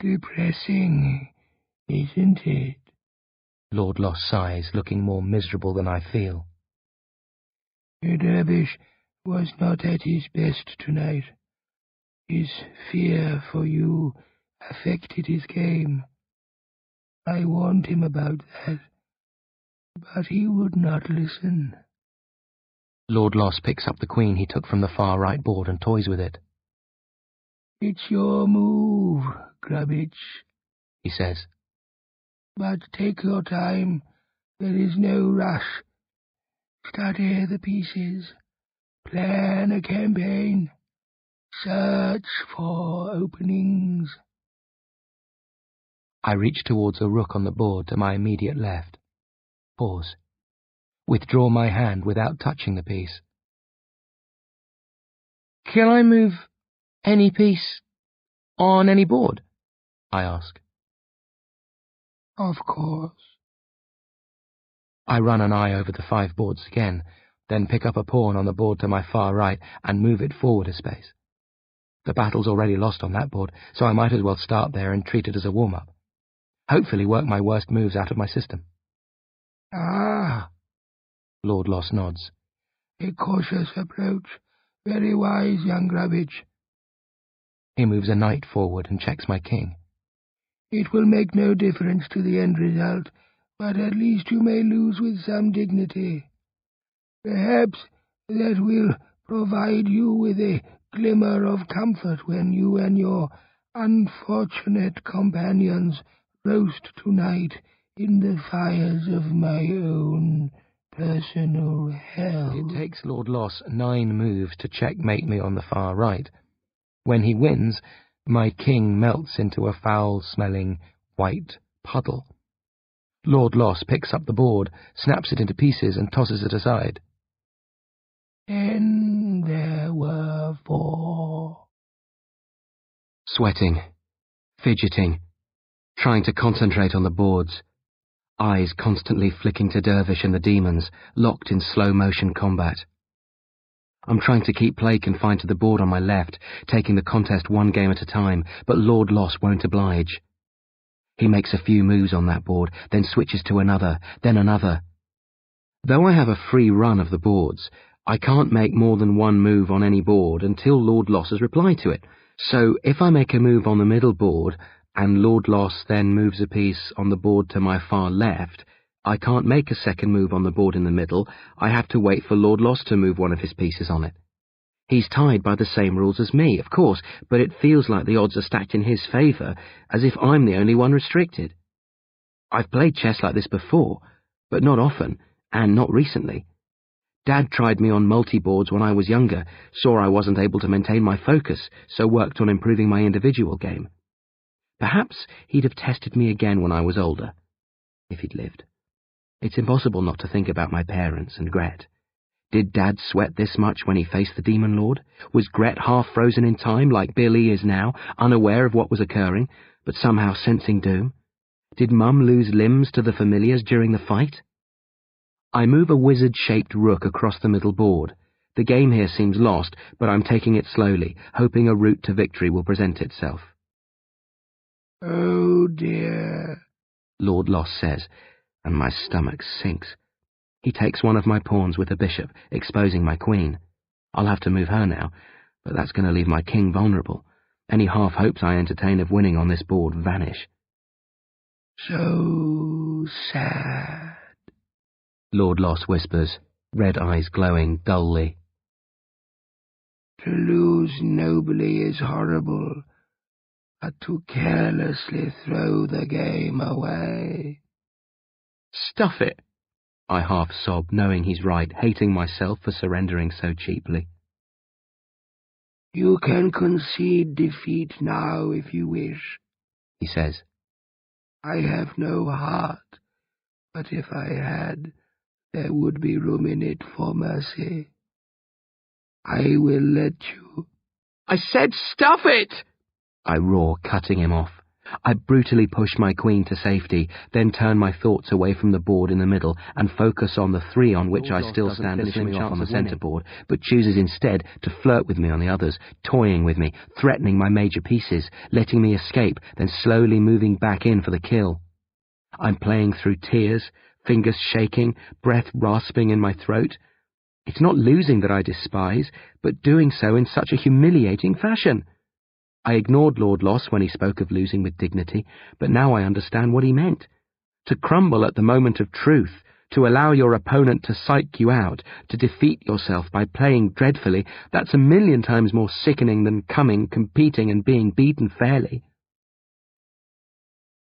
Depressing, isn't it? Lord Lost sighs, looking more miserable than I feel. Your dervish was not at his best tonight. His fear for you affected his game. I warned him about that, but he would not listen. Lord Lost picks up the queen he took from the far right board and toys with it. It's your move, Grubbage, he says. But take your time. There is no rush. Study the pieces. Plan a campaign. Search for openings. I reach towards a rook on the board to my immediate left. Pause. Withdraw my hand without touching the piece. Can I move any piece on any board? I ask. Of course. I run an eye over the 5 boards again, then pick up a pawn on the board to my far right and move it forward a space. The battle's already lost on that board, so I might as well start there and treat it as a warm-up. Hopefully work my worst moves out of my system. Ah, Lord Lost nods. A cautious approach. Very wise, young Grubbage. He moves a knight forward and checks my king. It will make no difference to the end result, but at least you may lose with some dignity. Perhaps that will provide you with a glimmer of comfort when you and your unfortunate companions roast tonight in the fires of my own personal hell. It takes Lord Lost 9 moves to checkmate me on the far right. When he wins, my king melts into a foul-smelling white puddle. Lord Lost picks up the board, snaps it into pieces, and tosses it aside. And there were 4. Sweating, fidgeting, trying to concentrate on the boards, eyes constantly flicking to Dervish and the demons, locked in slow-motion combat. I'm trying to keep play confined to the board on my left, taking the contest 1 game at a time, but Lord Lost won't oblige. He makes a few moves on that board, then switches to another, then another. Though I have a free run of the boards, I can't make more than 1 move on any board until Lord Lost has replied to it. So if I make a move on the middle board, and Lord Lost then moves a piece on the board to my far left, I can't make a second move on the board in the middle. I have to wait for Lord Lost to move one of his pieces on it. He's tied by the same rules as me, of course, but it feels like the odds are stacked in his favour, as if I'm the only one restricted. I've played chess like this before, but not often, and not recently. Dad tried me on multi-boards when I was younger, saw I wasn't able to maintain my focus, so worked on improving my individual game. Perhaps he'd have tested me again when I was older, if he'd lived. It's impossible not to think about my parents and Gret. Did Dad sweat this much when he faced the Demon Lord? Was Gret half frozen in time like Billy is now, unaware of what was occurring, but somehow sensing doom? Did Mum lose limbs to the familiars during the fight? I move a wizard-shaped rook across the middle board. The game here seems lost, but I'm taking it slowly, hoping a route to victory will present itself. Oh dear, Lord Lost says, and my stomach sinks. He takes one of my pawns with a bishop, exposing my queen. I'll have to move her now, but that's going to leave my king vulnerable. Any half hopes I entertain of winning on this board vanish. So sad, Lord Lost whispers, red eyes glowing dully. To lose nobly is horrible, but to carelessly throw the game away. Stuff it! I half sob, knowing he's right, hating myself for surrendering so cheaply. You can concede defeat now if you wish, he says. I have no heart, but if I had, there would be room in it for mercy. I will let you. I said stuff it! I roar, cutting him off. I brutally push my queen to safety, then turn my thoughts away from the board in the middle and focus on the 3 on which I still stand a slim chance on the centre board, but chooses instead to flirt with me on the others, toying with me, threatening my major pieces, letting me escape, then slowly moving back in for the kill. I'm playing through tears, fingers shaking, breath rasping in my throat. It's not losing that I despise, but doing so in such a humiliating fashion. I ignored Lord Loss when he spoke of losing with dignity, but now I understand what he meant. To crumble at the moment of truth, to allow your opponent to psych you out, to defeat yourself by playing dreadfully, that's 1,000,000 times more sickening than coming, competing, and being beaten fairly.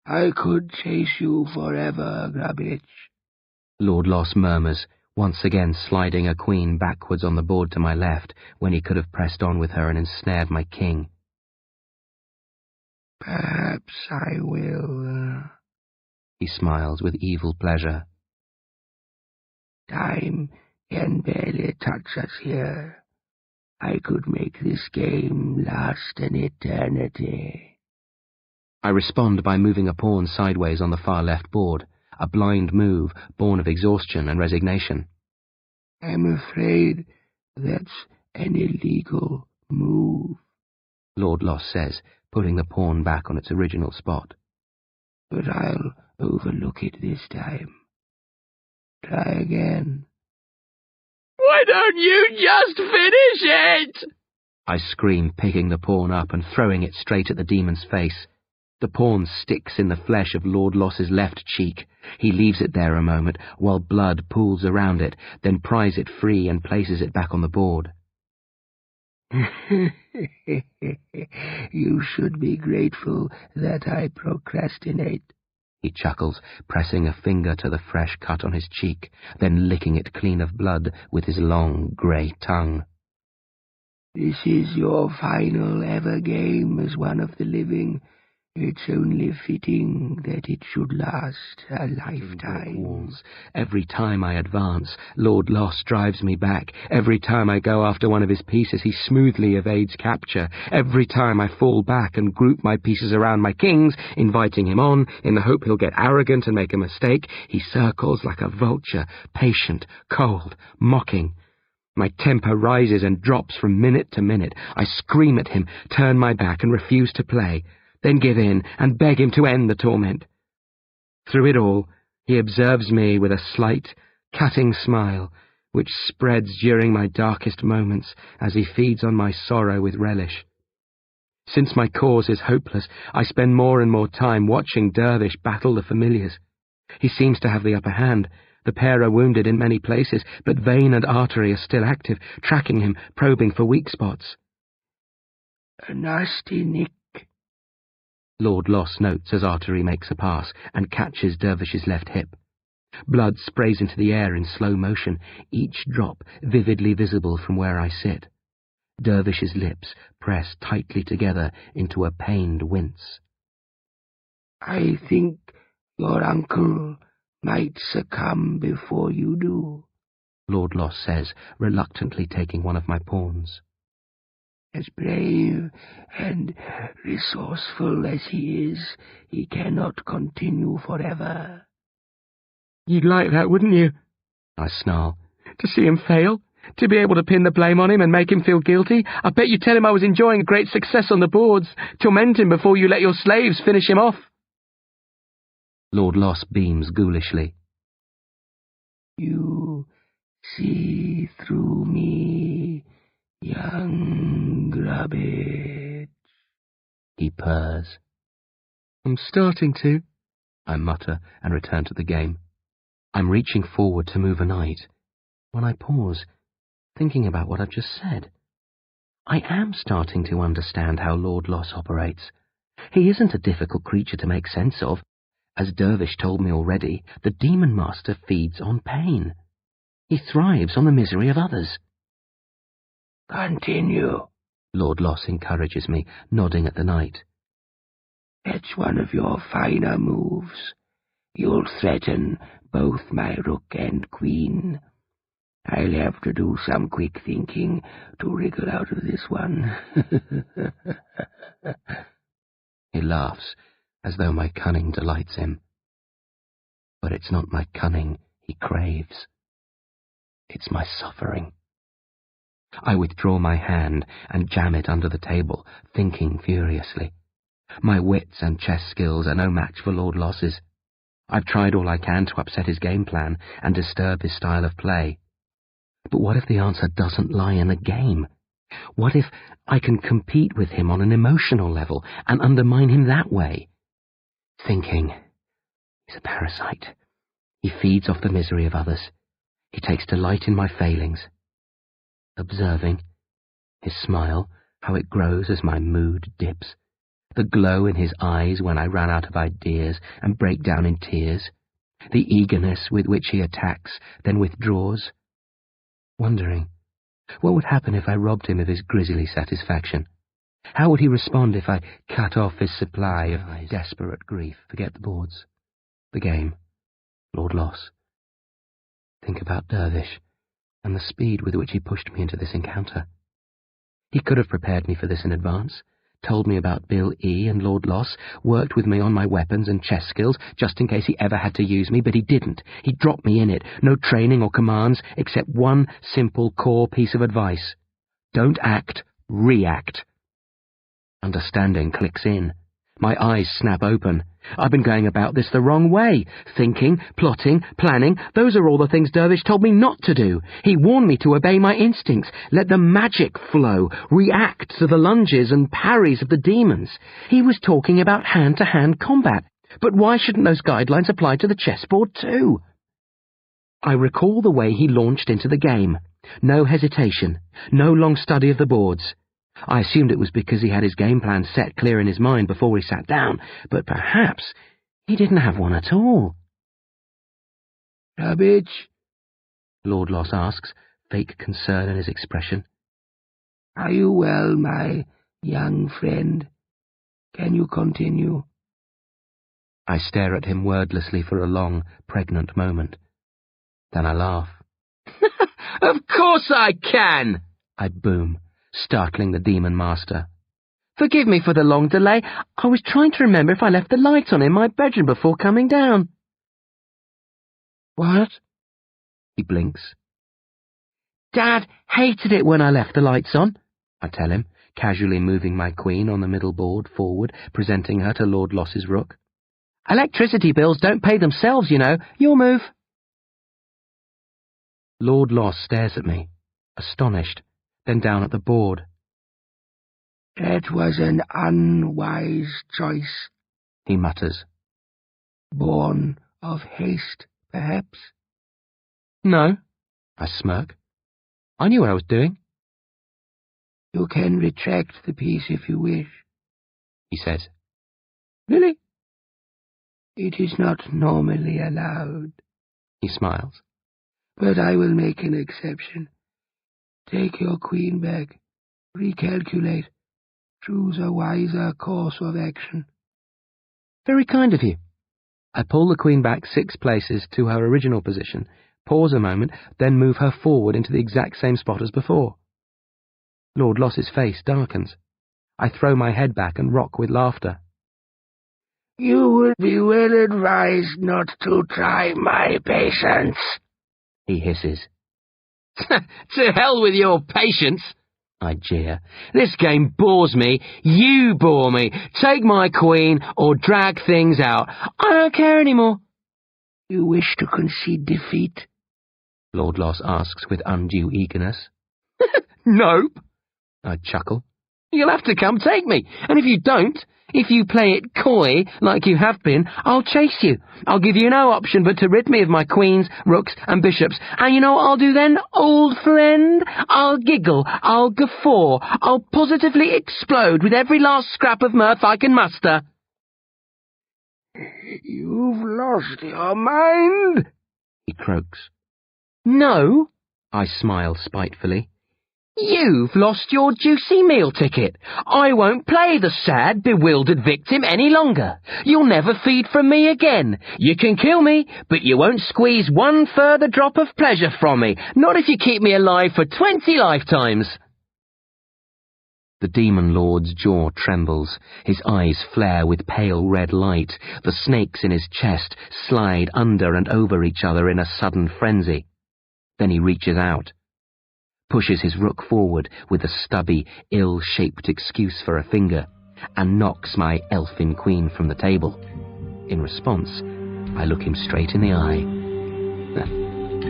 I could chase you forever, Grubbage, Lord Loss murmurs, once again sliding a queen backwards on the board to my left, when he could have pressed on with her and ensnared my king. Perhaps I will. He smiles with evil pleasure. Time can barely touch us here. I could make this game last an eternity. I respond by moving a pawn sideways on the far left board, a blind move born of exhaustion and resignation. I'm afraid that's an illegal move, Lord Loss says, putting the pawn back on its original spot. But I'll overlook it this time. Try again. Why don't you just finish it? I scream, picking the pawn up and throwing it straight at the demon's face. The pawn sticks in the flesh of Lord Loss's left cheek. He leaves it there a moment, while blood pools around it, then pries it free and places it back on the board. You should be grateful that I procrastinate, he chuckles, pressing a finger to the fresh cut on his cheek, then licking it clean of blood with his long grey tongue. This is your final ever game as one of the living. It's only fitting that it should last a lifetime. Every time I advance, Lord Loss drives me back. Every time I go after one of his pieces, he smoothly evades capture. Every time I fall back and group my pieces around my king's, inviting him on, in the hope he'll get arrogant and make a mistake, he circles like a vulture, patient, cold, mocking. My temper rises and drops from minute to minute. I scream at him, turn my back and refuse to play, then give in and beg him to end the torment. Through it all, he observes me with a slight, cutting smile, which spreads during my darkest moments as he feeds on my sorrow with relish. Since my cause is hopeless, I spend more and more time watching Dervish battle the familiars. He seems to have the upper hand. The pair are wounded in many places, but vein and artery are still active, tracking him, probing for weak spots. A nasty nick, Lord Loss notes as Artery makes a pass and catches Dervish's left hip. Blood sprays into the air in slow motion, each drop vividly visible from where I sit. Dervish's lips press tightly together into a pained wince. I think your uncle might succumb before you do, Lord Loss says, reluctantly taking one of my pawns. As brave and resourceful as he is, he cannot continue forever. You'd like that, wouldn't you? I snarl. To see him fail? To be able to pin the blame on him and make him feel guilty? I bet you tell him I was enjoying a great success on the boards. Torment him before you let your slaves finish him off. Lord Loss beams ghoulishly. You see through me, young Grubbage, he purrs. I'm starting to, I mutter and return to the game. I'm reaching forward to move a knight, when I pause, thinking about what I've just said. I am starting to understand how Lord Loss operates. He isn't a difficult creature to make sense of. As Dervish told me already, the Demon Master feeds on pain. He thrives on the misery of others. Continue, Lord Loss encourages me, nodding at the knight. That's one of your finer moves. You'll threaten both my rook and queen. I'll have to do some quick thinking to wriggle out of this one. He laughs, as though my cunning delights him. But it's not my cunning he craves. It's my suffering. I withdraw my hand and jam it under the table, thinking furiously. My wits and chess skills are no match for Lord Loss's. I've tried all I can to upset his game plan and disturb his style of play. But what if the answer doesn't lie in the game? What if I can compete with him on an emotional level and undermine him that way? Thinking. He's a parasite. He feeds off the misery of others. He takes delight in my failings. Observing. His smile, how it grows as my mood dips. The glow in his eyes when I run out of ideas and break down in tears. The eagerness with which he attacks, then withdraws. Wondering, what would happen if I robbed him of his grisly satisfaction? How would he respond if I cut off his supply of desperate grief? Forget the boards, the game, Lord Loss. Think about Dervish and the speed with which he pushed me into this encounter. He could have prepared me for this in advance, told me about Bill E. and Lord Loss, worked with me on my weapons and chess skills, just in case he ever had to use me, but he didn't. He dropped me in it. No training or commands, except one simple core piece of advice. Don't act, react. Understanding clicks in. My eyes snap open. I've been going about this the wrong way. Thinking, plotting, planning, those are all the things Dervish told me not to do. He warned me to obey my instincts, let the magic flow, react to the lunges and parries of the demons. He was talking about hand-to-hand combat, but why shouldn't those guidelines apply to the chessboard too? I recall the way he launched into the game. No hesitation, no long study of the boards. I assumed it was because he had his game plan set clear in his mind before he sat down, but perhaps he didn't have one at all. Rubbish? Lord Loss asks, fake concern in his expression. Are you well, my young friend? Can you continue? I stare at him wordlessly for a long, pregnant moment. Then I laugh. Of course I can! I boom, startling the demon master. Forgive me for the long delay. I was trying to remember if I left the light on in my bedroom before coming down. What? He blinks. Dad hated it when I left the lights on, I tell him, casually moving my queen on the middle board forward, presenting her to Lord Loss's rook. Electricity bills don't pay themselves, you know. Your move. Lord Loss stares at me, astonished, then down at the board. That was an unwise choice, he mutters. Born of haste, perhaps? No, I smirk. I knew what I was doing. You can retract the piece if you wish, he says. Really? It is not normally allowed. He smiles. But I will make an exception. Take your queen back. Recalculate. Choose a wiser course of action. Very kind of you. I pull the queen back 6 places to her original position, pause a moment, then move her forward into the exact same spot as before. Lord Loss's face darkens. I throw my head back and rock with laughter. You would be well advised not to try my patience, he hisses. To hell with your patience, I jeer. This game bores me. You bore me. Take my queen or drag things out. I don't care anymore. You wish to concede defeat? Lord Loss asks with undue eagerness. Nope, I chuckle. You'll have to come take me, and if you don't, if you play it coy, like you have been, I'll chase you. I'll give you no option but to rid me of my queens, rooks, and bishops. And you know what I'll do then, old friend? I'll giggle, I'll guffaw, I'll positively explode with every last scrap of mirth I can muster. You've lost your mind, he croaks. No, I smile spitefully. You've lost your juicy meal ticket. I won't play the sad, bewildered victim any longer. You'll never feed from me again. You can kill me, but you won't squeeze one further drop of pleasure from me, not if you keep me alive for 20 lifetimes. The demon lord's jaw trembles, his eyes flare with pale red light, the snakes in his chest slide under and over each other in a sudden frenzy. Then he reaches out, pushes his rook forward with a stubby, ill-shaped excuse for a finger, and knocks my elfin queen from the table. In response, I look him straight in the eye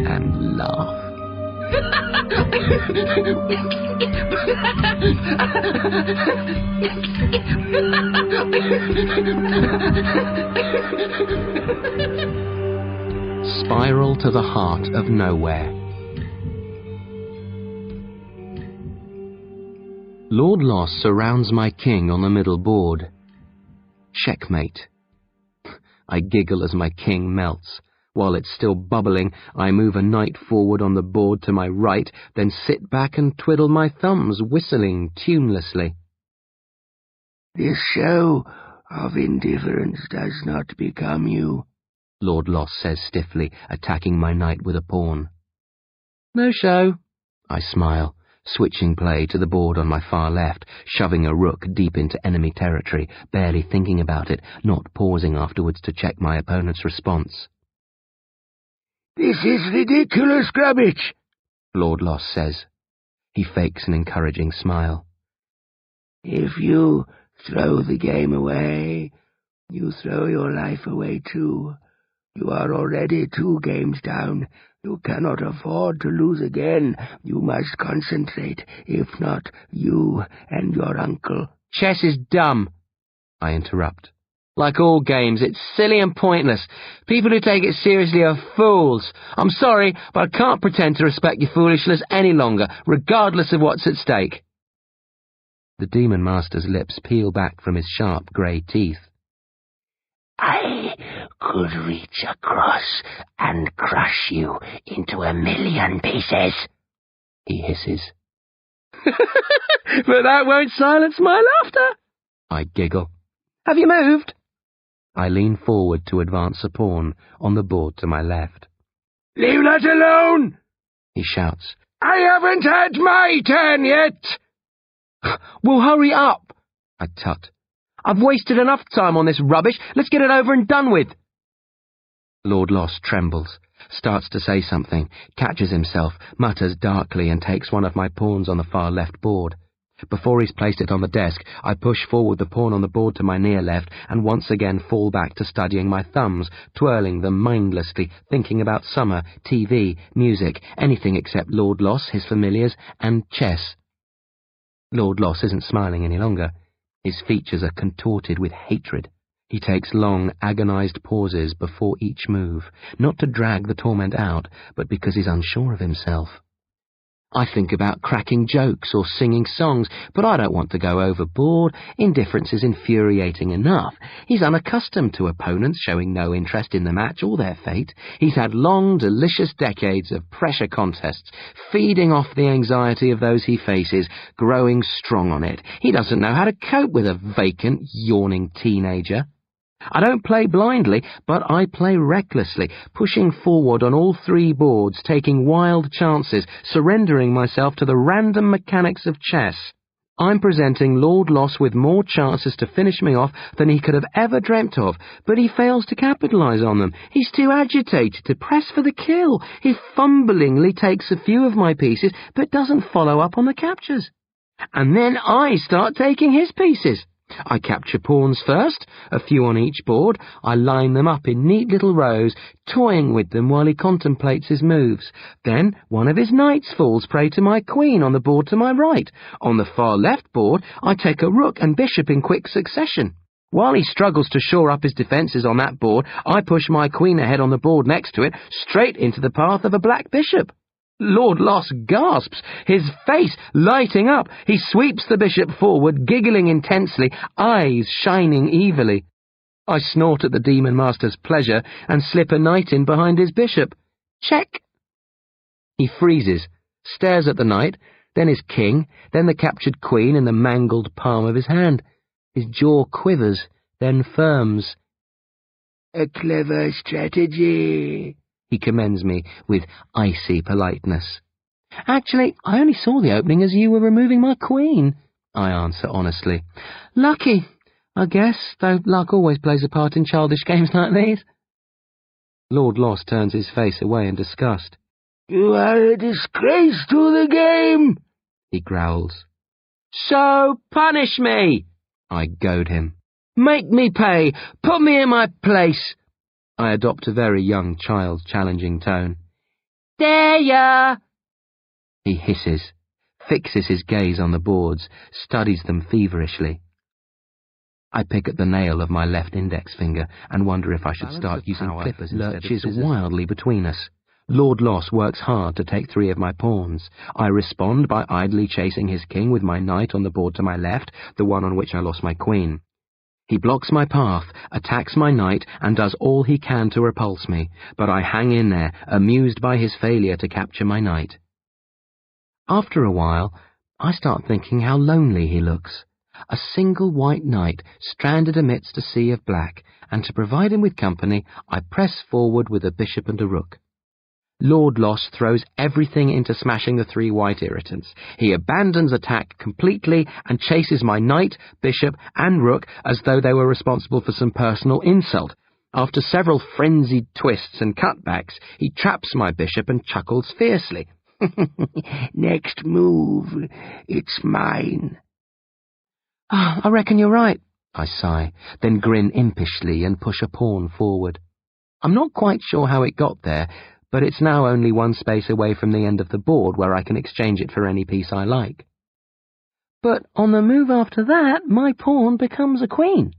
and laugh. Spiral to the heart of nowhere. Lord Loss surrounds my king on the middle board. Checkmate. I giggle as my king melts. While it's still bubbling, I move a knight forward on the board to my right, then sit back and twiddle my thumbs, whistling tunelessly. This show of indifference does not become you, Lord Loss says stiffly, attacking my knight with a pawn. No show, I smile, switching play to the board on my far left, shoving a rook deep into enemy territory, barely thinking about it, not pausing afterwards to check my opponent's response. This is ridiculous, Grubbage, Lord Loss says. He fakes an encouraging smile. If you throw the game away, you throw your life away too. You are already 2 games down. You cannot afford to lose again. You must concentrate. If not, you and your uncle. Chess is dumb, I interrupt. Like all games, it's silly and pointless. People who take it seriously are fools. I'm sorry, but I can't pretend to respect your foolishness any longer, regardless of what's at stake. The Demon Master's lips peel back from his sharp grey teeth. I could reach across and crush you into 1,000,000 pieces, he hisses. But that won't silence my laughter, I giggle. Have you moved? I lean forward to advance a pawn on the board to my left. Leave that alone, he shouts. I haven't had my turn yet. Well, hurry up, I tut. I've wasted enough time on this rubbish. Let's get it over and done with. Lord Loss trembles, starts to say something, catches himself, mutters darkly and takes one of my pawns on the far left board. Before he's placed it on the desk, I push forward the pawn on the board to my near left and once again fall back to studying my thumbs, twirling them mindlessly, thinking about summer, TV, music, anything except Lord Loss, his familiars, and chess. Lord Loss isn't smiling any longer. His features are contorted with hatred. He takes long, agonized pauses before each move, not to drag the torment out, but because he's unsure of himself. I think about cracking jokes or singing songs, but I don't want to go overboard. Indifference is infuriating enough. He's unaccustomed to opponents showing no interest in the match or their fate. He's had long, delicious decades of pressure contests, feeding off the anxiety of those he faces, growing strong on it. He doesn't know how to cope with a vacant, yawning teenager. I don't play blindly, but I play recklessly, pushing forward on all 3 boards, taking wild chances, surrendering myself to the random mechanics of chess. I'm presenting Lord Loss with more chances to finish me off than he could have ever dreamt of, but he fails to capitalise on them. He's too agitated to press for the kill. He fumblingly takes a few of my pieces, but doesn't follow up on the captures. And then I start taking his pieces. I capture pawns first, a few on each board. I line them up in neat little rows, toying with them while he contemplates his moves. Then one of his knights falls prey to my queen on the board to my right. On the far left board, I take a rook and bishop in quick succession. While he struggles to shore up his defences on that board, I push my queen ahead on the board next to it, straight into the path of a black bishop. Lord Loss gasps, his face lighting up. He sweeps the bishop forward, giggling intensely, eyes shining evilly. I snort at the Demon Master's pleasure and slip a knight in behind his bishop. Check! He freezes, stares at the knight, then his king, then the captured queen in the mangled palm of his hand. His jaw quivers, then firms. A clever strategy, he commends me with icy politeness. Actually, I only saw the opening as you were removing my queen. I answer honestly. Lucky, I guess, though luck always plays a part in childish games like these. Lord Loss turns his face away in disgust. You are a disgrace to the game, he growls. So punish me, I goad him. Make me pay, put me in my place. I adopt a very young child's challenging tone. Dare ya! He hisses, fixes his gaze on the boards, studies them feverishly. I pick at the nail of my left index finger and wonder if I should start using clippers instead of scissors. Lurches wildly between us. Lord Loss works hard to take 3 of my pawns. I respond by idly chasing his king with my knight on the board to my left, the one on which I lost my queen. He blocks my path, attacks my knight, and does all he can to repulse me, but I hang in there, amused by his failure to capture my knight. After a while, I start thinking how lonely he looks. A single white knight stranded amidst a sea of black, and to provide him with company, I press forward with a bishop and a rook. Lord Loss throws everything into smashing the 3 white irritants. He abandons attack completely and chases my knight, bishop, and rook as though they were responsible for some personal insult. After several frenzied twists and cutbacks, he traps my bishop and chuckles fiercely. Next move, it's mine. I reckon you're right, I sigh, then grin impishly and push a pawn forward. I'm not quite sure how it got there, but it's now only 1 space away from the end of the board where I can exchange it for any piece I like. But on the move after that, my pawn becomes a queen.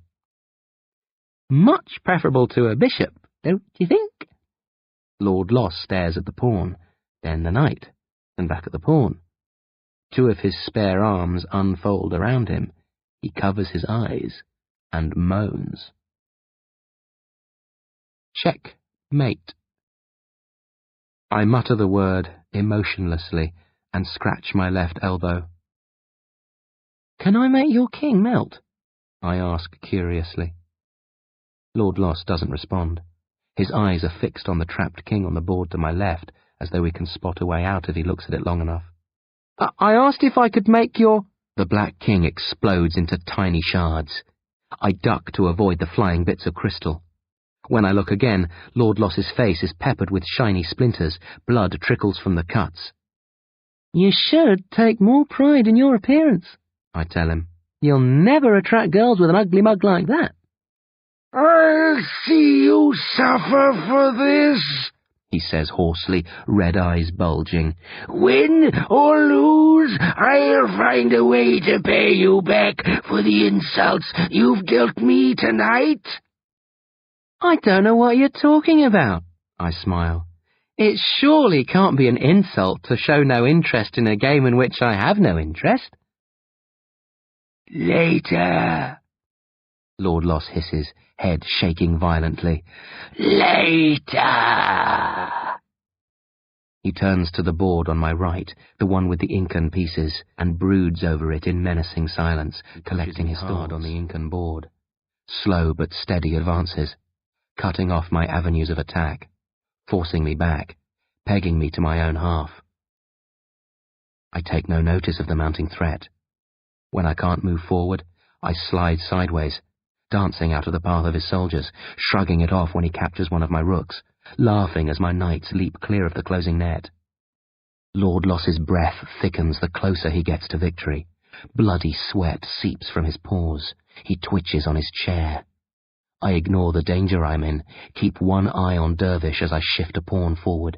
Much preferable to a bishop, don't you think? Lord Loss stares at the pawn, then the knight, and back at the pawn. 2 of his spare arms unfold around him. He covers his eyes and moans. Checkmate. I mutter the word emotionlessly and scratch my left elbow. Can I make your king melt? I ask curiously. Lord Loss doesn't respond. His eyes are fixed on the trapped king on the board to my left, as though he can spot a way out if he looks at it long enough. I asked if I could make your... The black king explodes into tiny shards. I duck to avoid the flying bits of crystal. When I look again, Lord Loss's face is peppered with shiny splinters. Blood trickles from the cuts. You should take more pride in your appearance, I tell him. You'll never attract girls with an ugly mug like that. I'll see you suffer for this, he says hoarsely, red eyes bulging. Win or lose, I'll find a way to pay you back for the insults you've dealt me tonight. I don't know what you're talking about, I smile. It surely can't be an insult to show no interest in a game in which I have no interest. Later, Lord Loss hisses, head shaking violently. Later. He turns to the board on my right, the one with the Incan pieces, and broods over it in menacing silence, collecting his thought on the Incan board. Slow but steady advances, cutting off my avenues of attack, forcing me back, pegging me to my own half. I take no notice of the mounting threat. When I can't move forward, I slide sideways, dancing out of the path of his soldiers, shrugging it off when he captures one of my rooks, laughing as my knights leap clear of the closing net. Lord Loss's breath thickens the closer he gets to victory. Bloody sweat seeps from his pores. He twitches on his chair. I ignore the danger I'm in, keep one eye on Dervish as I shift a pawn forward.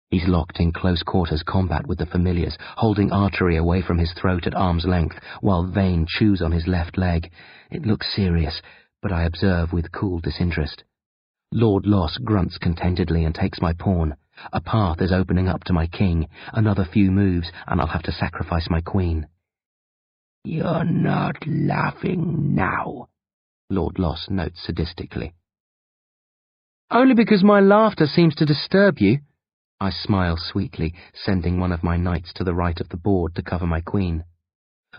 He's locked in close quarters combat with the familiars, holding archery away from his throat at arm's length, while Vane chews on his left leg. It looks serious, but I observe with cool disinterest. Lord Loss grunts contentedly and takes my pawn. A path is opening up to my king. Another few moves, and I'll have to sacrifice my queen. You're not laughing now, Lord Loss notes sadistically. Only because my laughter seems to disturb you. I smile sweetly, sending one of my knights to the right of the board to cover my queen.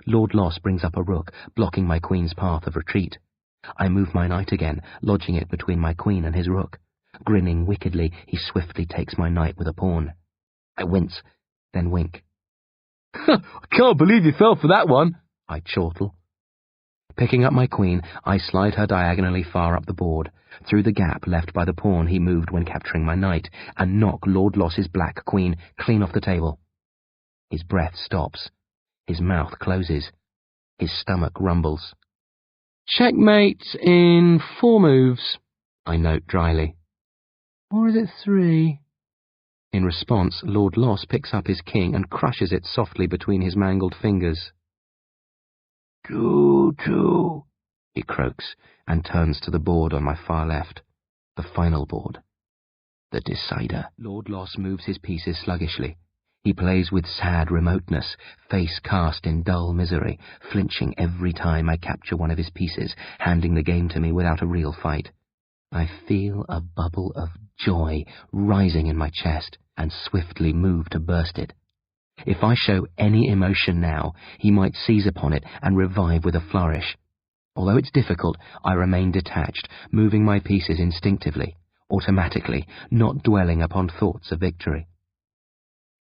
Lord Loss brings up a rook, blocking my queen's path of retreat. I move my knight again, lodging it between my queen and his rook. Grinning wickedly, he swiftly takes my knight with a pawn. I wince, then wink. I can't believe you fell for that one, I chortle. Picking up my queen, I slide her diagonally far up the board, through the gap left by the pawn he moved when capturing my knight, and knock Lord Loss's black queen clean off the table. His breath stops. His mouth closes. His stomach rumbles. "Checkmate in 4 moves," I note dryly. "Or is it 3? In response, Lord Loss picks up his king and crushes it softly between his mangled fingers. 2-2, he croaks, and turns to the board on my far left. The final board. The decider. Lord Loss moves his pieces sluggishly. He plays with sad remoteness, face cast in dull misery, flinching every time I capture one of his pieces, handing the game to me without a real fight. I feel a bubble of joy rising in my chest, and swiftly move to burst it. If I show any emotion now, he might seize upon it and revive with a flourish. Although it's difficult, I remain detached, moving my pieces instinctively, automatically, not dwelling upon thoughts of victory.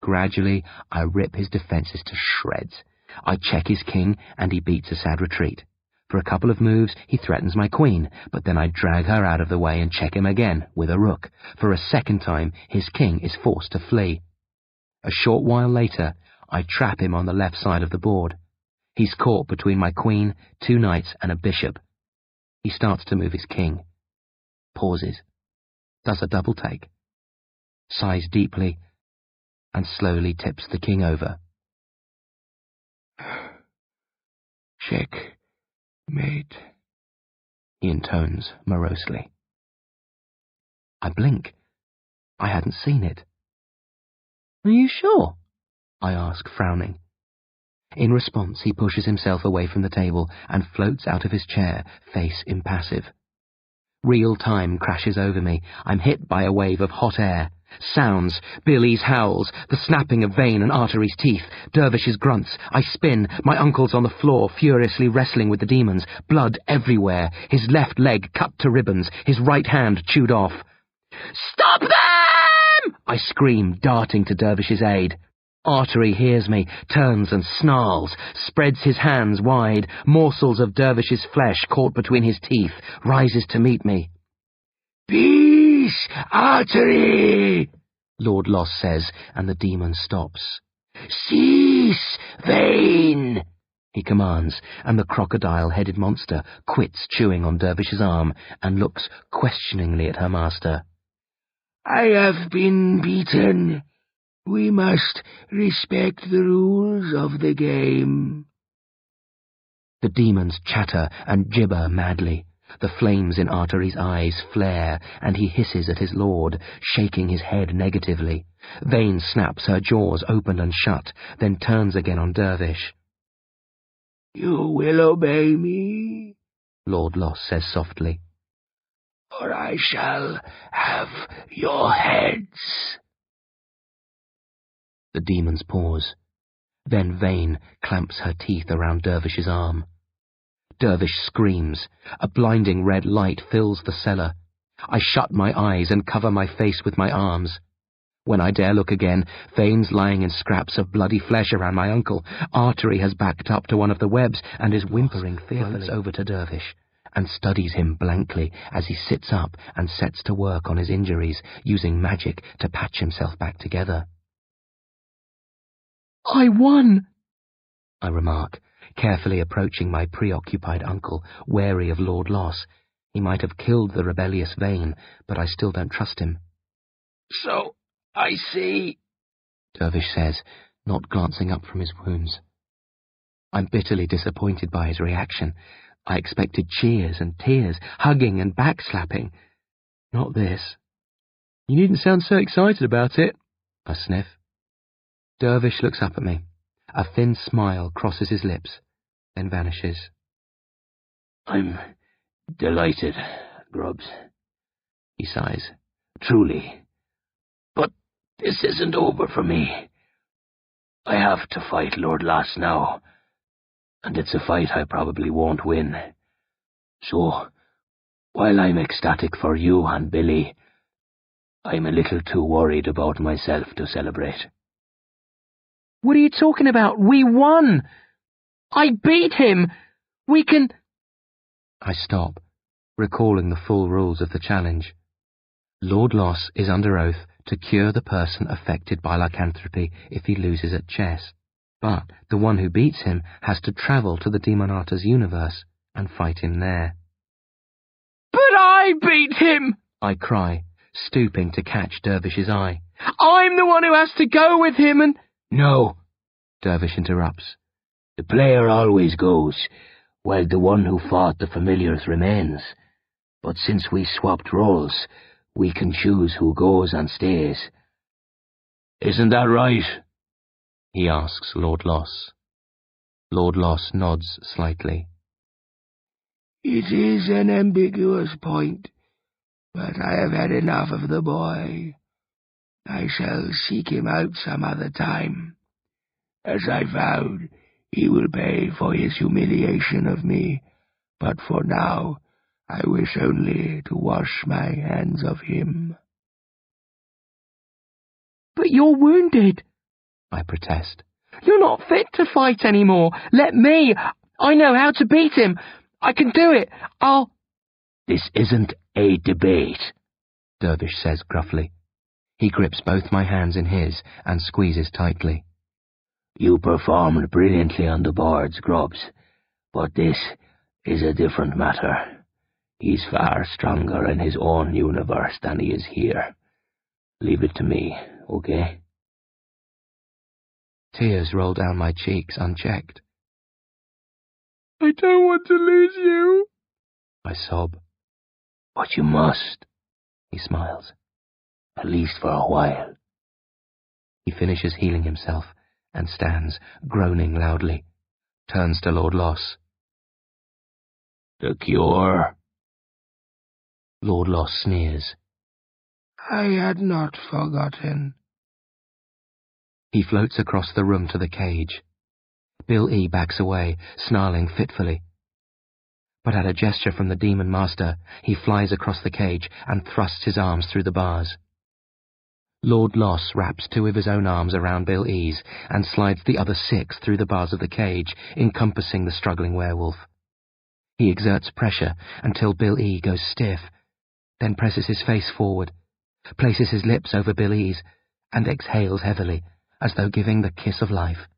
Gradually, I rip his defences to shreds. I check his king, and he beats a sad retreat. For a couple of moves, he threatens my queen, but then I drag her out of the way and check him again, with a rook. For a second time, his king is forced to flee. A short while later, I trap him on the left side of the board. He's caught between my queen, 2 knights, and a bishop. He starts to move his king. Pauses. Does a double take. Sighs deeply, and slowly tips the king over. "Checkmate," he intones morosely. I blink. I hadn't seen it. "Are you sure?" I ask, frowning. In response, he pushes himself away from the table and floats out of his chair, face impassive. Real time crashes over me. I'm hit by a wave of hot air. Sounds, Billy's howls, the snapping of vein and artery's teeth, Dervish's grunts. I spin, my uncle's on the floor, furiously wrestling with the demons, blood everywhere, his left leg cut to ribbons, his right hand chewed off. "Stop them!" I scream, darting to Dervish's aid. Artery hears me, turns and snarls, spreads his hands wide, morsels of Dervish's flesh caught between his teeth, rises to meet me. "Peace, Artery!" Lord Loss says, and the demon stops. "Cease, vein!" he commands, and the crocodile-headed monster quits chewing on Dervish's arm and looks questioningly at her master. "I have been beaten. We must respect the rules of the game." The demons chatter and gibber madly. The flames in Artery's eyes flare, and he hisses at his lord, shaking his head negatively. Vein snaps her jaws open and shut, then turns again on Dervish. "You will obey me," Lord Loss says softly, "or I shall have your heads." The demons pause. Then Vein clamps her teeth around Dervish's arm. Dervish screams. A blinding red light fills the cellar. I shut my eyes and cover my face with my arms. When I dare look again, Vein's lying in scraps of bloody flesh around my uncle. Artery has backed up to one of the webs and is whimpering fearfully. Floats over to Dervish and studies him blankly as he sits up and sets to work on his injuries, using magic to patch himself back together. "I won," I remark, carefully approaching my preoccupied uncle, wary of Lord Loss. He might have killed the rebellious Vein, but I still don't trust him. "So I see," Dervish says, not glancing up from his wounds. I'm bitterly disappointed by his reaction. I expected cheers and tears, hugging and backslapping. Not this. "You needn't sound so excited about it," I sniff. Dervish looks up at me. A thin smile crosses his lips, then vanishes. "I'm delighted, Grubbs," he sighs. "Truly. But this isn't over for me. I have to fight Lord Loss now, and it's a fight I probably won't win. So, while I'm ecstatic for you and Billy, I'm a little too worried about myself to celebrate." "What are you talking about? We won!" I beat him! We can... I stop, recalling the full rules of the challenge. Lord Loss is under oath to cure the person affected by lycanthropy if he loses at chess, but the one who beats him has to travel to the Demonata's universe and fight him there. But I beat him! I cry, stooping to catch Dervish's eye. I'm the one who has to go with him and... No, Dervish interrupts. the player always goes, while the one who fought the familiars remains. But since we swapped roles, we can choose who goes and stays. Isn't that right? He asks Lord Loss. Lord Loss nods slightly. It is an ambiguous point, but I have had enough of the boy. I shall seek him out some other time. As I vowed, he will pay for his humiliation of me, but for now I wish only to wash my hands of him. But you're wounded, I protest. You're not fit to fight anymore. Let me. I know how to beat him. I can do it. I'll... This isn't a debate, Dervish says gruffly. He grips both my hands in his and squeezes tightly. You performed brilliantly on the boards, Grubbs, but this is a different matter. He's far stronger in his own universe than he is here. Leave it to me, okay? Tears roll down my cheeks unchecked. I don't want to lose you, I sob. But you must, He smiles. at least for a while. He finishes healing himself and stands, groaning loudly. Turns to Lord Loss. The cure? Lord Loss sneers. I had not forgotten. He floats across the room to the cage. Bill E. backs away, snarling fitfully. But at a gesture from the Demon Master, he flies across the cage and thrusts his arms through the bars. Lord Loss wraps 2 of his own arms around Bill E.'s and slides the other 6 through the bars of the cage, encompassing the struggling werewolf. He exerts pressure until Bill E. goes stiff, then presses his face forward, places his lips over Bill E.'s, and exhales heavily, as though giving the kiss of life.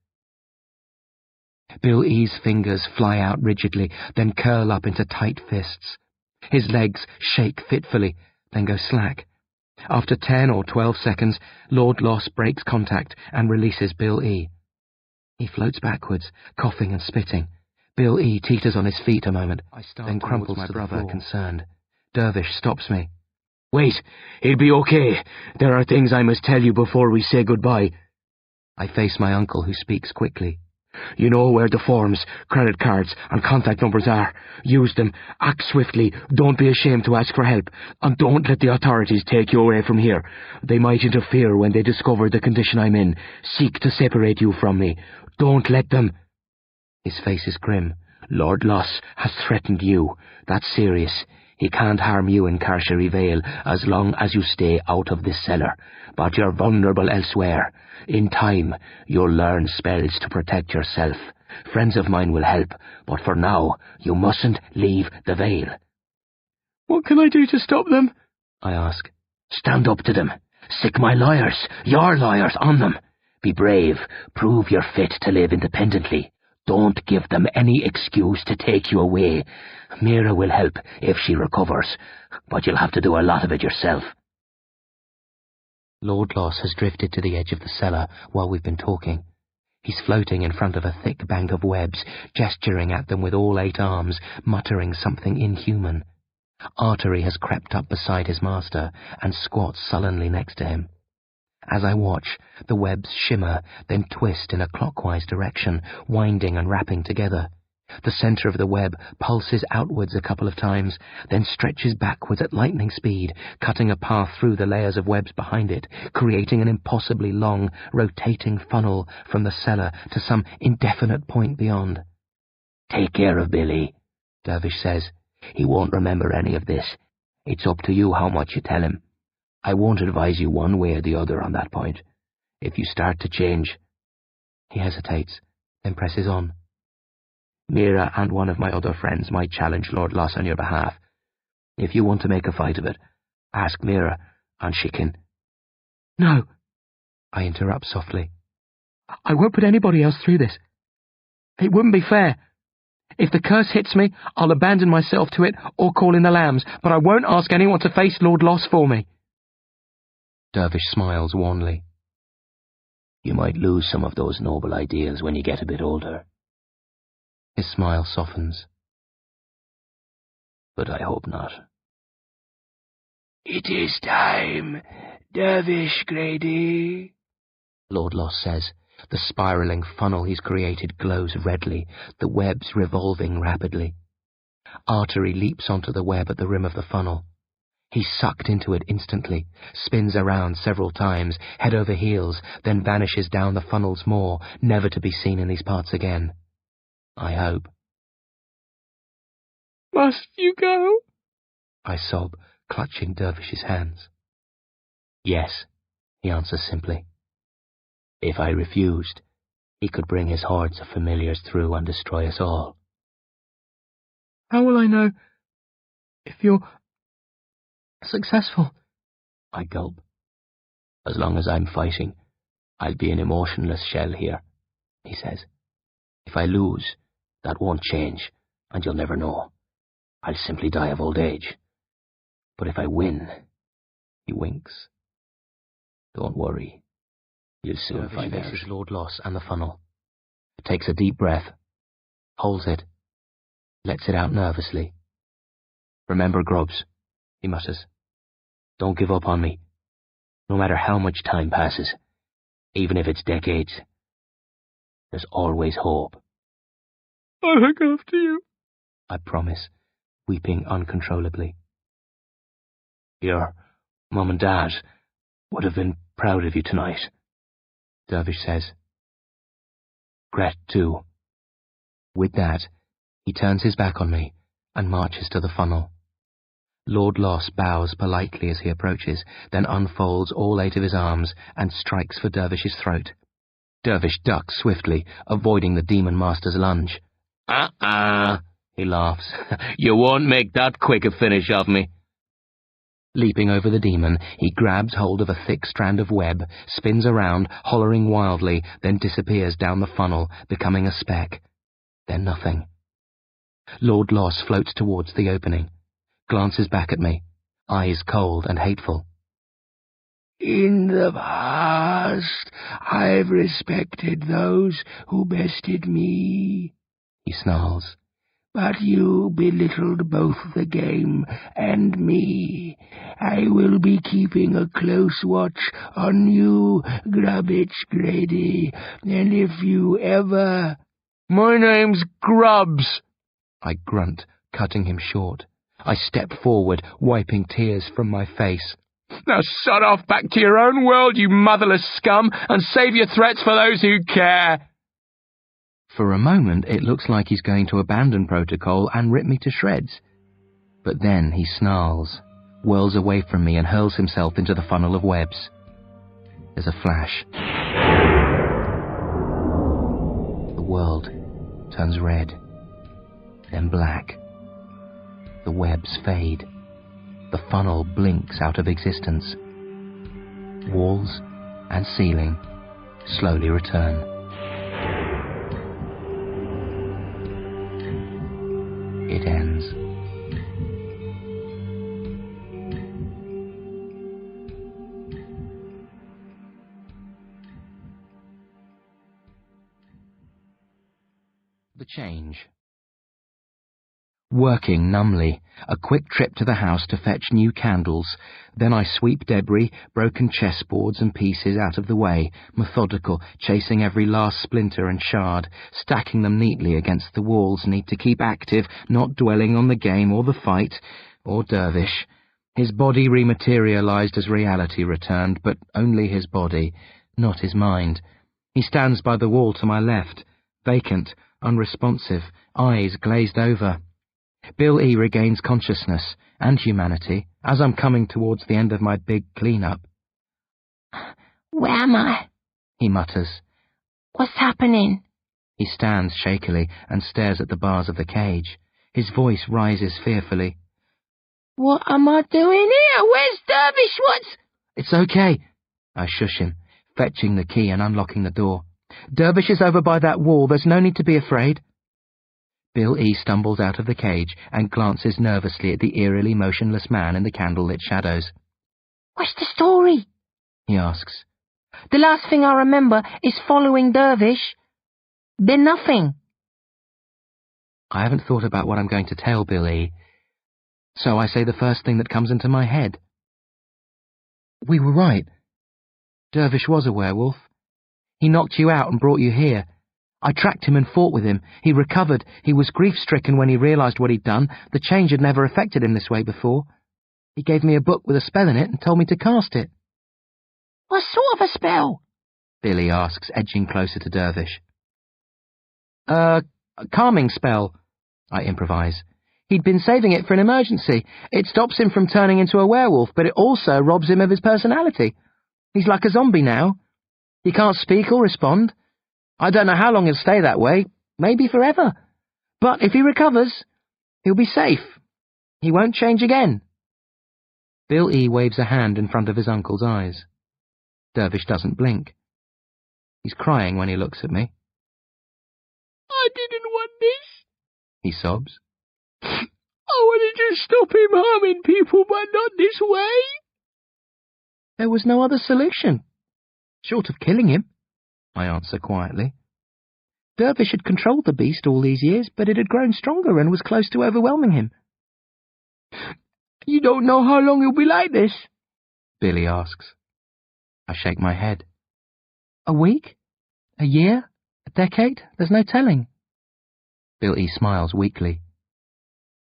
Bill E.'s fingers fly out rigidly, then curl up into tight fists. His legs shake fitfully, then go slack. After 10 or 12 seconds, Lord Loss breaks contact and releases Bill E. He floats backwards, coughing and spitting. Bill E. teeters on his feet a moment, then crumples to the floor, concerned. Dervish stops me. Wait, it'll be okay. There are things I must tell you before we say goodbye. I face my uncle, who speaks quickly. You know where the forms, credit cards, and contact numbers are. Use them. Act swiftly. Don't be ashamed to ask for help. And don't let the authorities take you away from here. They might interfere when they discover the condition I'm in. Seek to separate you from me. Don't let them. His face is grim. Lord Loss has threatened you. That's serious. He can't harm you in Carchery Vale as long as you stay out of this cellar. But you're vulnerable elsewhere. In time, you'll learn spells to protect yourself. Friends of mine will help, but for now, you mustn't leave the Vale. What can I do to stop them? I ask. Stand up to them. Sick my lawyers, your lawyers, on them. Be brave. Prove you're fit to live independently. Don't give them any excuse to take you away. Mira will help if she recovers, but you'll have to do a lot of it yourself. Lord Loss has drifted to the edge of the cellar while we've been talking. He's floating in front of a thick bank of webs, gesturing at them with all 8 arms, muttering something inhuman. Artery has crept up beside his master and squats sullenly next to him. As I watch, the webs shimmer, then twist in a clockwise direction, winding and wrapping together. The centre of the web pulses outwards a couple of times, then stretches backwards at lightning speed, cutting a path through the layers of webs behind it, creating an impossibly long, rotating funnel from the cellar to some indefinite point beyond. Take care of Billy, Dervish says. He won't remember any of this. It's up to you how much you tell him. I won't advise you one way or the other on that point. If you start to change... He hesitates, then presses on. Mira and one of my other friends might challenge Lord Loss on your behalf. If you want to make a fight of it, ask Mira, and she can—" "No," I interrupt softly. "I won't put anybody else through this. It wouldn't be fair. If the curse hits me, I'll abandon myself to it or call in the lambs, but I won't ask anyone to face Lord Loss for me." Dervish smiles wanly. "You might lose some of those noble ideals when you get a bit older." His smile softens. "But I hope not." "It is time, Dervish Grady," Lord Loss says. The spiralling funnel he's created glows redly, the webs revolving rapidly. Artery leaps onto the web at the rim of the funnel. He's sucked into it instantly, spins around several times, head over heels, then vanishes down the funnel's maw, never to be seen in these parts again. I hope. "Must you go?" I sob, clutching Dervish's hands. "Yes," he answers simply. "If I refused, he could bring his hordes of familiars through and destroy us all." "How will I know if you're successful?" I gulp. "As long as I'm fighting, I'll be an emotionless shell here," he says. "If I lose, that won't change, and you'll never know. I'll simply die of old age. But if I win," he winks, "don't worry. You'll soon find out." Faces Lord Loss and the funnel. Takes a deep breath, holds it, lets it out nervously. "Remember, Grubbs," he mutters. "Don't give up on me. No matter how much time passes, even if it's decades, there's always hope." "I'll look after you," I promise, weeping uncontrollably. "Your Mum and Dad would have been proud of you tonight," Dervish says. "Gret, too." With that, he turns his back on me and marches to the funnel. Lord Loss bows politely as he approaches, then unfolds all 8 of his arms and strikes for Dervish's throat. Dervish ducks swiftly, avoiding the Demon Master's lunge. He laughs. "You won't make that quick a finish of me." Leaping over the demon, he grabs hold of a thick strand of web, spins around, hollering wildly, then disappears down the funnel, becoming a speck. Then nothing. Lord Loss floats towards the opening, glances back at me, eyes cold and hateful. "In the past, I've respected those who bested me," he snarls. "But you belittled both the game and me. I will be keeping a close watch on you, Grubbage Grady, and if you ever—" "My name's Grubbs," I grunt, cutting him short. I step forward, wiping tears from my face. "Now sod off back to your own world, you motherless scum, and save your threats for those who care." For a moment, it looks like he's going to abandon protocol and rip me to shreds. But then he snarls, whirls away from me and hurls himself into the funnel of webs. There's a flash. The world turns red, then black. The webs fade. The funnel blinks out of existence. Walls and ceiling slowly return. It ends. The change. Working numbly, a quick trip to the house to fetch new candles, then I sweep debris, broken chessboards and pieces out of the way, methodical, chasing every last splinter and shard, stacking them neatly against the walls, need to keep active, not dwelling on the game or the fight, or Dervish. His body rematerialized as reality returned, but only his body, not his mind. He stands by the wall to my left, vacant, unresponsive, eyes glazed over. Bill E. regains consciousness and humanity as I'm coming towards the end of my big clean-up. "Where am I?" he mutters. "What's happening?" He stands shakily and stares at the bars of the cage. His voice rises fearfully. What am I doing here? Where's Dervish? What's... It's okay. I shush him, fetching the key and unlocking the door. Dervish is over by that wall. There's no need to be afraid. Bill E. stumbles out of the cage and glances nervously at the eerily motionless man in the candlelit shadows. What's the story? He asks. The last thing I remember is following Dervish. Then nothing. I haven't thought about what I'm going to tell Bill E., so I say the first thing that comes into my head. We were right. Dervish was a werewolf. He knocked you out and brought you here. I tracked him and fought with him. He recovered. He was grief-stricken when he realised what he'd done. The change had never affected him this way before. He gave me a book with a spell in it and told me to cast it. What sort of a spell? Billy asks, edging closer to Dervish. A calming spell, I improvise. He'd been saving it for an emergency. It stops him from turning into a werewolf, but it also robs him of his personality. He's like a zombie now. He can't speak or respond. I don't know how long he'll stay that way, maybe forever. But if he recovers, he'll be safe. He won't change again. Bill E. waves a hand in front of his uncle's eyes. Dervish doesn't blink. He's crying when he looks at me. I didn't want this, he sobs. I wanted to stop him harming people, but not this way. There was no other solution, short of killing him, I answer quietly. Dervish had controlled the beast all these years, but it had grown stronger and was close to overwhelming him. You don't know how long he'll be like this? Billy asks. I shake my head. A week? A year? A decade? There's no telling. Bill E. smiles weakly.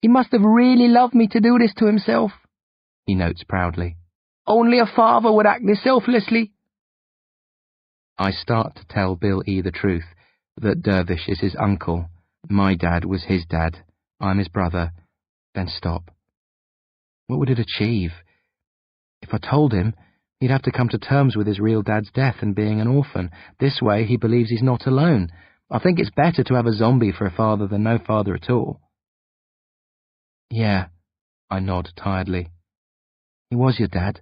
He must have really loved me to do this to himself, he notes proudly. Only a father would act this selflessly. I start to tell Bill E. the truth, that Dervish is his uncle, my dad was his dad, I'm his brother, then stop. What would it achieve? If I told him, he'd have to come to terms with his real dad's death and being an orphan. This way he believes he's not alone. I think it's better to have a zombie for a father than no father at all. Yeah, I nod tiredly. He was your dad.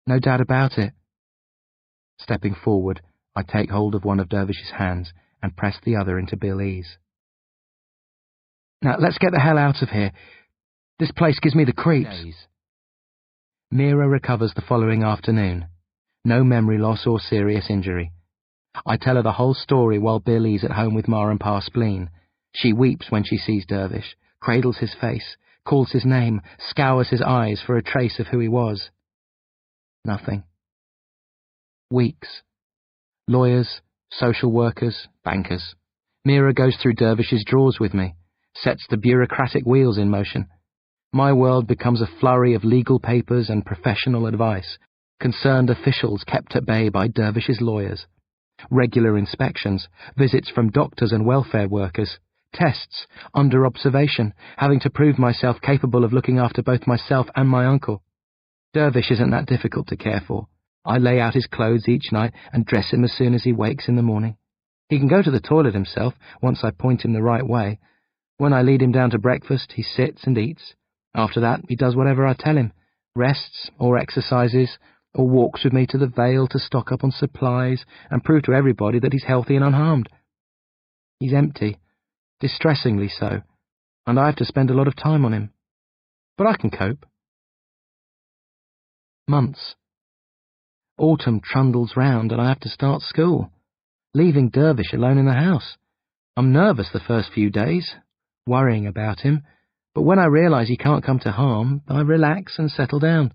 No doubt about it. Stepping forward, I take hold of one of Dervish's hands and press the other into Bill E.'s. Now, let's get the hell out of here. This place gives me the creeps. Mira recovers the following afternoon. No memory loss or serious injury. I tell her the whole story while Bill E.'s at home with Ma and Pa Spleen. She weeps when she sees Dervish, cradles his face, calls his name, scours his eyes for a trace of who he was. Nothing. Weeks. Lawyers, social workers, bankers. Mira goes through Dervish's drawers with me, sets the bureaucratic wheels in motion. My world becomes a flurry of legal papers and professional advice, concerned officials kept at bay by Dervish's lawyers, regular inspections, visits from doctors and welfare workers, tests, under observation, having to prove myself capable of looking after both myself and my uncle. Dervish isn't that difficult to care for. I lay out his clothes each night and dress him as soon as he wakes in the morning. He can go to the toilet himself once I point him the right way. When I lead him down to breakfast, he sits and eats. After that, he does whatever I tell him, rests or exercises, or walks with me to the Vale to stock up on supplies and prove to everybody that he's healthy and unharmed. He's empty, distressingly so, and I have to spend a lot of time on him. But I can cope. Months. Autumn trundles round and I have to start school, leaving Dervish alone in the house. I'm nervous the first few days, worrying about him, but when I realise he can't come to harm, I relax and settle down.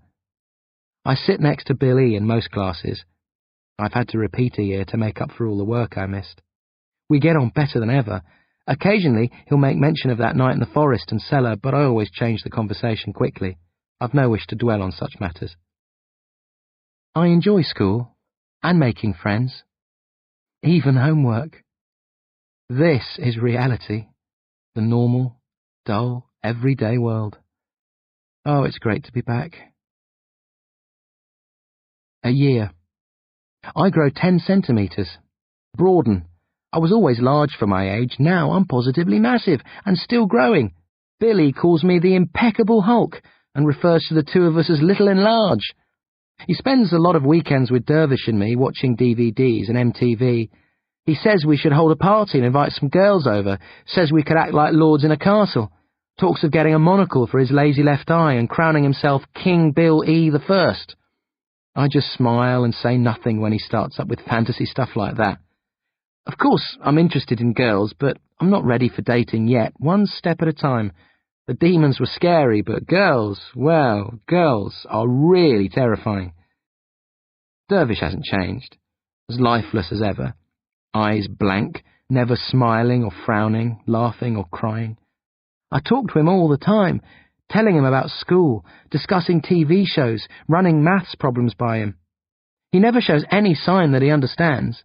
I sit next to Bill E. in most classes. I've had to repeat a year to make up for all the work I missed. We get on better than ever. Occasionally he'll make mention of that night in the forest and cellar, but I always change the conversation quickly. I've no wish to dwell on such matters. I enjoy school, and making friends, even homework. This is reality, the normal, dull, everyday world. Oh, it's great to be back. A year. I grow 10 centimetres, broaden, I was always large for my age. Now I'm positively massive and still growing. Billy calls me the impeccable Hulk and refers to the two of us as little and large. He spends a lot of weekends with Dervish and me watching DVDs and MTV. He says we should hold a party and invite some girls over, says we could act like lords in a castle, talks of getting a monocle for his lazy left eye and crowning himself King Bill E. the First. I just smile and say nothing when he starts up with fantasy stuff like that. Of course, I'm interested in girls, but I'm not ready for dating yet, one step at a time. The demons were scary, but girls, well, girls are really terrifying. Dervish hasn't changed, as lifeless as ever. Eyes blank, never smiling or frowning, laughing or crying. I talk to him all the time, telling him about school, discussing TV shows, running maths problems by him. He never shows any sign that he understands.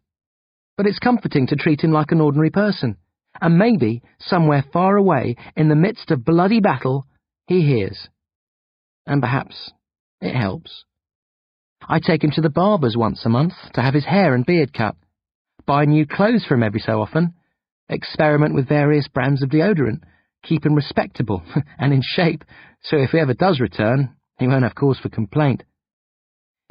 But it's comforting to treat him like an ordinary person, and maybe, somewhere far away, in the midst of bloody battle, he hears. And perhaps it helps. I take him to the barber's once a month to have his hair and beard cut, buy new clothes for him every so often, experiment with various brands of deodorant, keep him respectable and in shape, so if he ever does return, he won't have cause for complaint.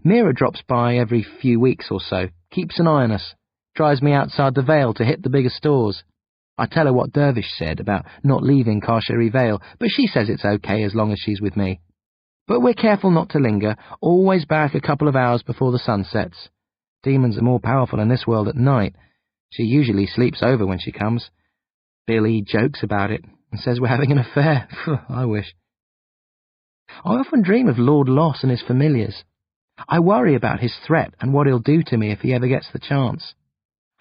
Mira drops by every few weeks or so, keeps an eye on us, drives me outside the Vale to hit the bigger stores. I tell her what Dervish said about not leaving Carchery Vale, but she says it's okay as long as she's with me. But we're careful not to linger, always back a couple of hours before the sun sets. Demons are more powerful in this world at night. She usually sleeps over when she comes. Billy jokes about it and says we're having an affair. I wish. I often dream of Lord Loss and his familiars. I worry about his threat and what he'll do to me if he ever gets the chance.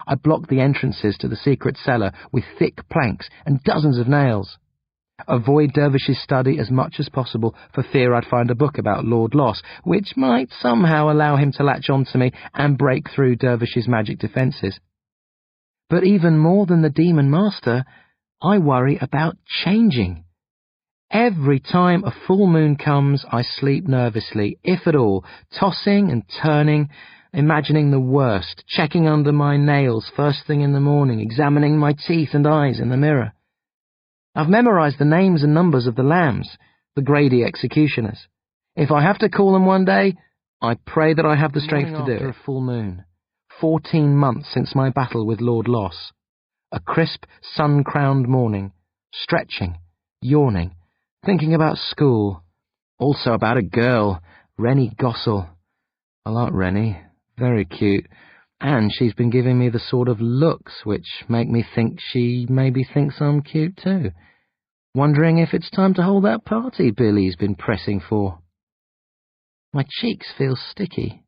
I block the entrances to the secret cellar with thick planks and dozens of nails. Avoid Dervish's study as much as possible for fear I'd find a book about Lord Loss, which might somehow allow him to latch on to me and break through Dervish's magic defences. But even more than the Demon Master, I worry about changing. Every time a full moon comes, I sleep nervously, if at all, tossing and turning, imagining the worst, checking under my nails first thing in the morning, examining my teeth and eyes in the mirror. I've memorised the names and numbers of the lambs, the Grady executioners. If I have to call them one day, I pray that I have the strength to do it. After a full moon, 14 months since my battle with Lord Loss. A crisp, sun-crowned morning, stretching, yawning, thinking about school, also about a girl, Rennie Gossel. I like Rennie, very cute, and she's been giving me the sort of looks which make me think she maybe thinks I'm cute too. Wondering if it's time to hold that party Billy's been pressing for. My cheeks feel sticky.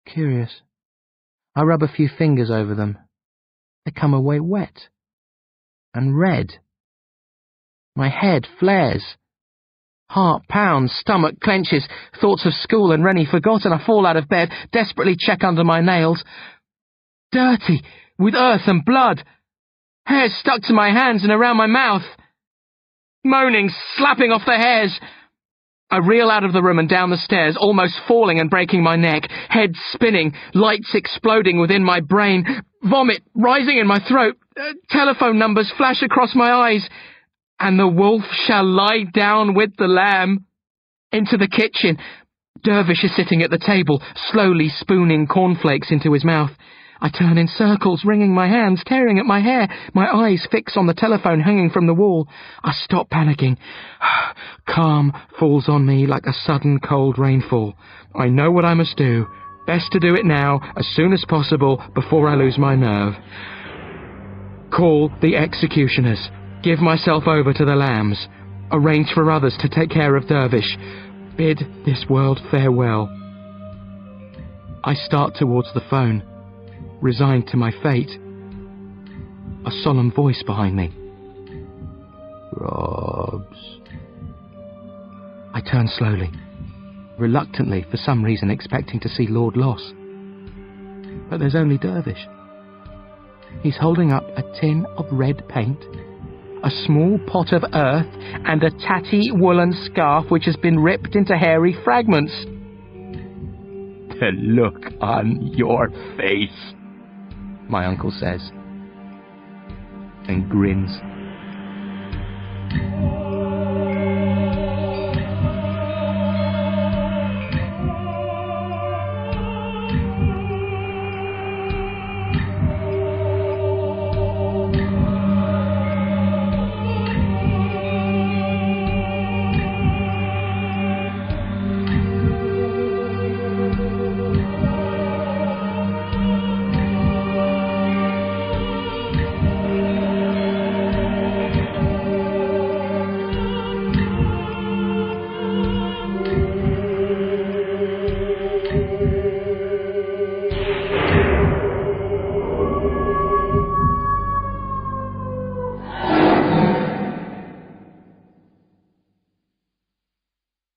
Curious. I rub a few fingers over them. They come away wet and red. My head flares. Heart pounds, stomach clenches, thoughts of school and Rennie forgotten. I fall out of bed, desperately check under my nails. Dirty, with earth and blood. Hair stuck to my hands and around my mouth. Moaning, slapping off the hairs. I reel out of the room and down the stairs, almost falling and breaking my neck, head spinning, lights exploding within my brain, vomit rising in my throat, telephone numbers flash across my eyes. And the wolf shall lie down with the lamb. Into the kitchen. Dervish is sitting at the table, slowly spooning cornflakes into his mouth. I turn in circles, wringing my hands, tearing at my hair, my eyes fix on the telephone hanging from the wall. I stop panicking. Calm falls on me like a sudden cold rainfall. I know what I must do. Best to do it now, as soon as possible, before I lose my nerve. Call the executioners. Give myself over to the lambs. Arrange for others to take care of Dervish. Bid this world farewell. I start towards the phone, resigned to my fate. A solemn voice behind me. Robs. I turn slowly, reluctantly, for some reason expecting to see Lord Loss. But there's only Dervish. He's holding up a tin of red paint, a small pot of earth, and a tatty woolen scarf which has been ripped into hairy fragments. The look on your face, my uncle says, and grins.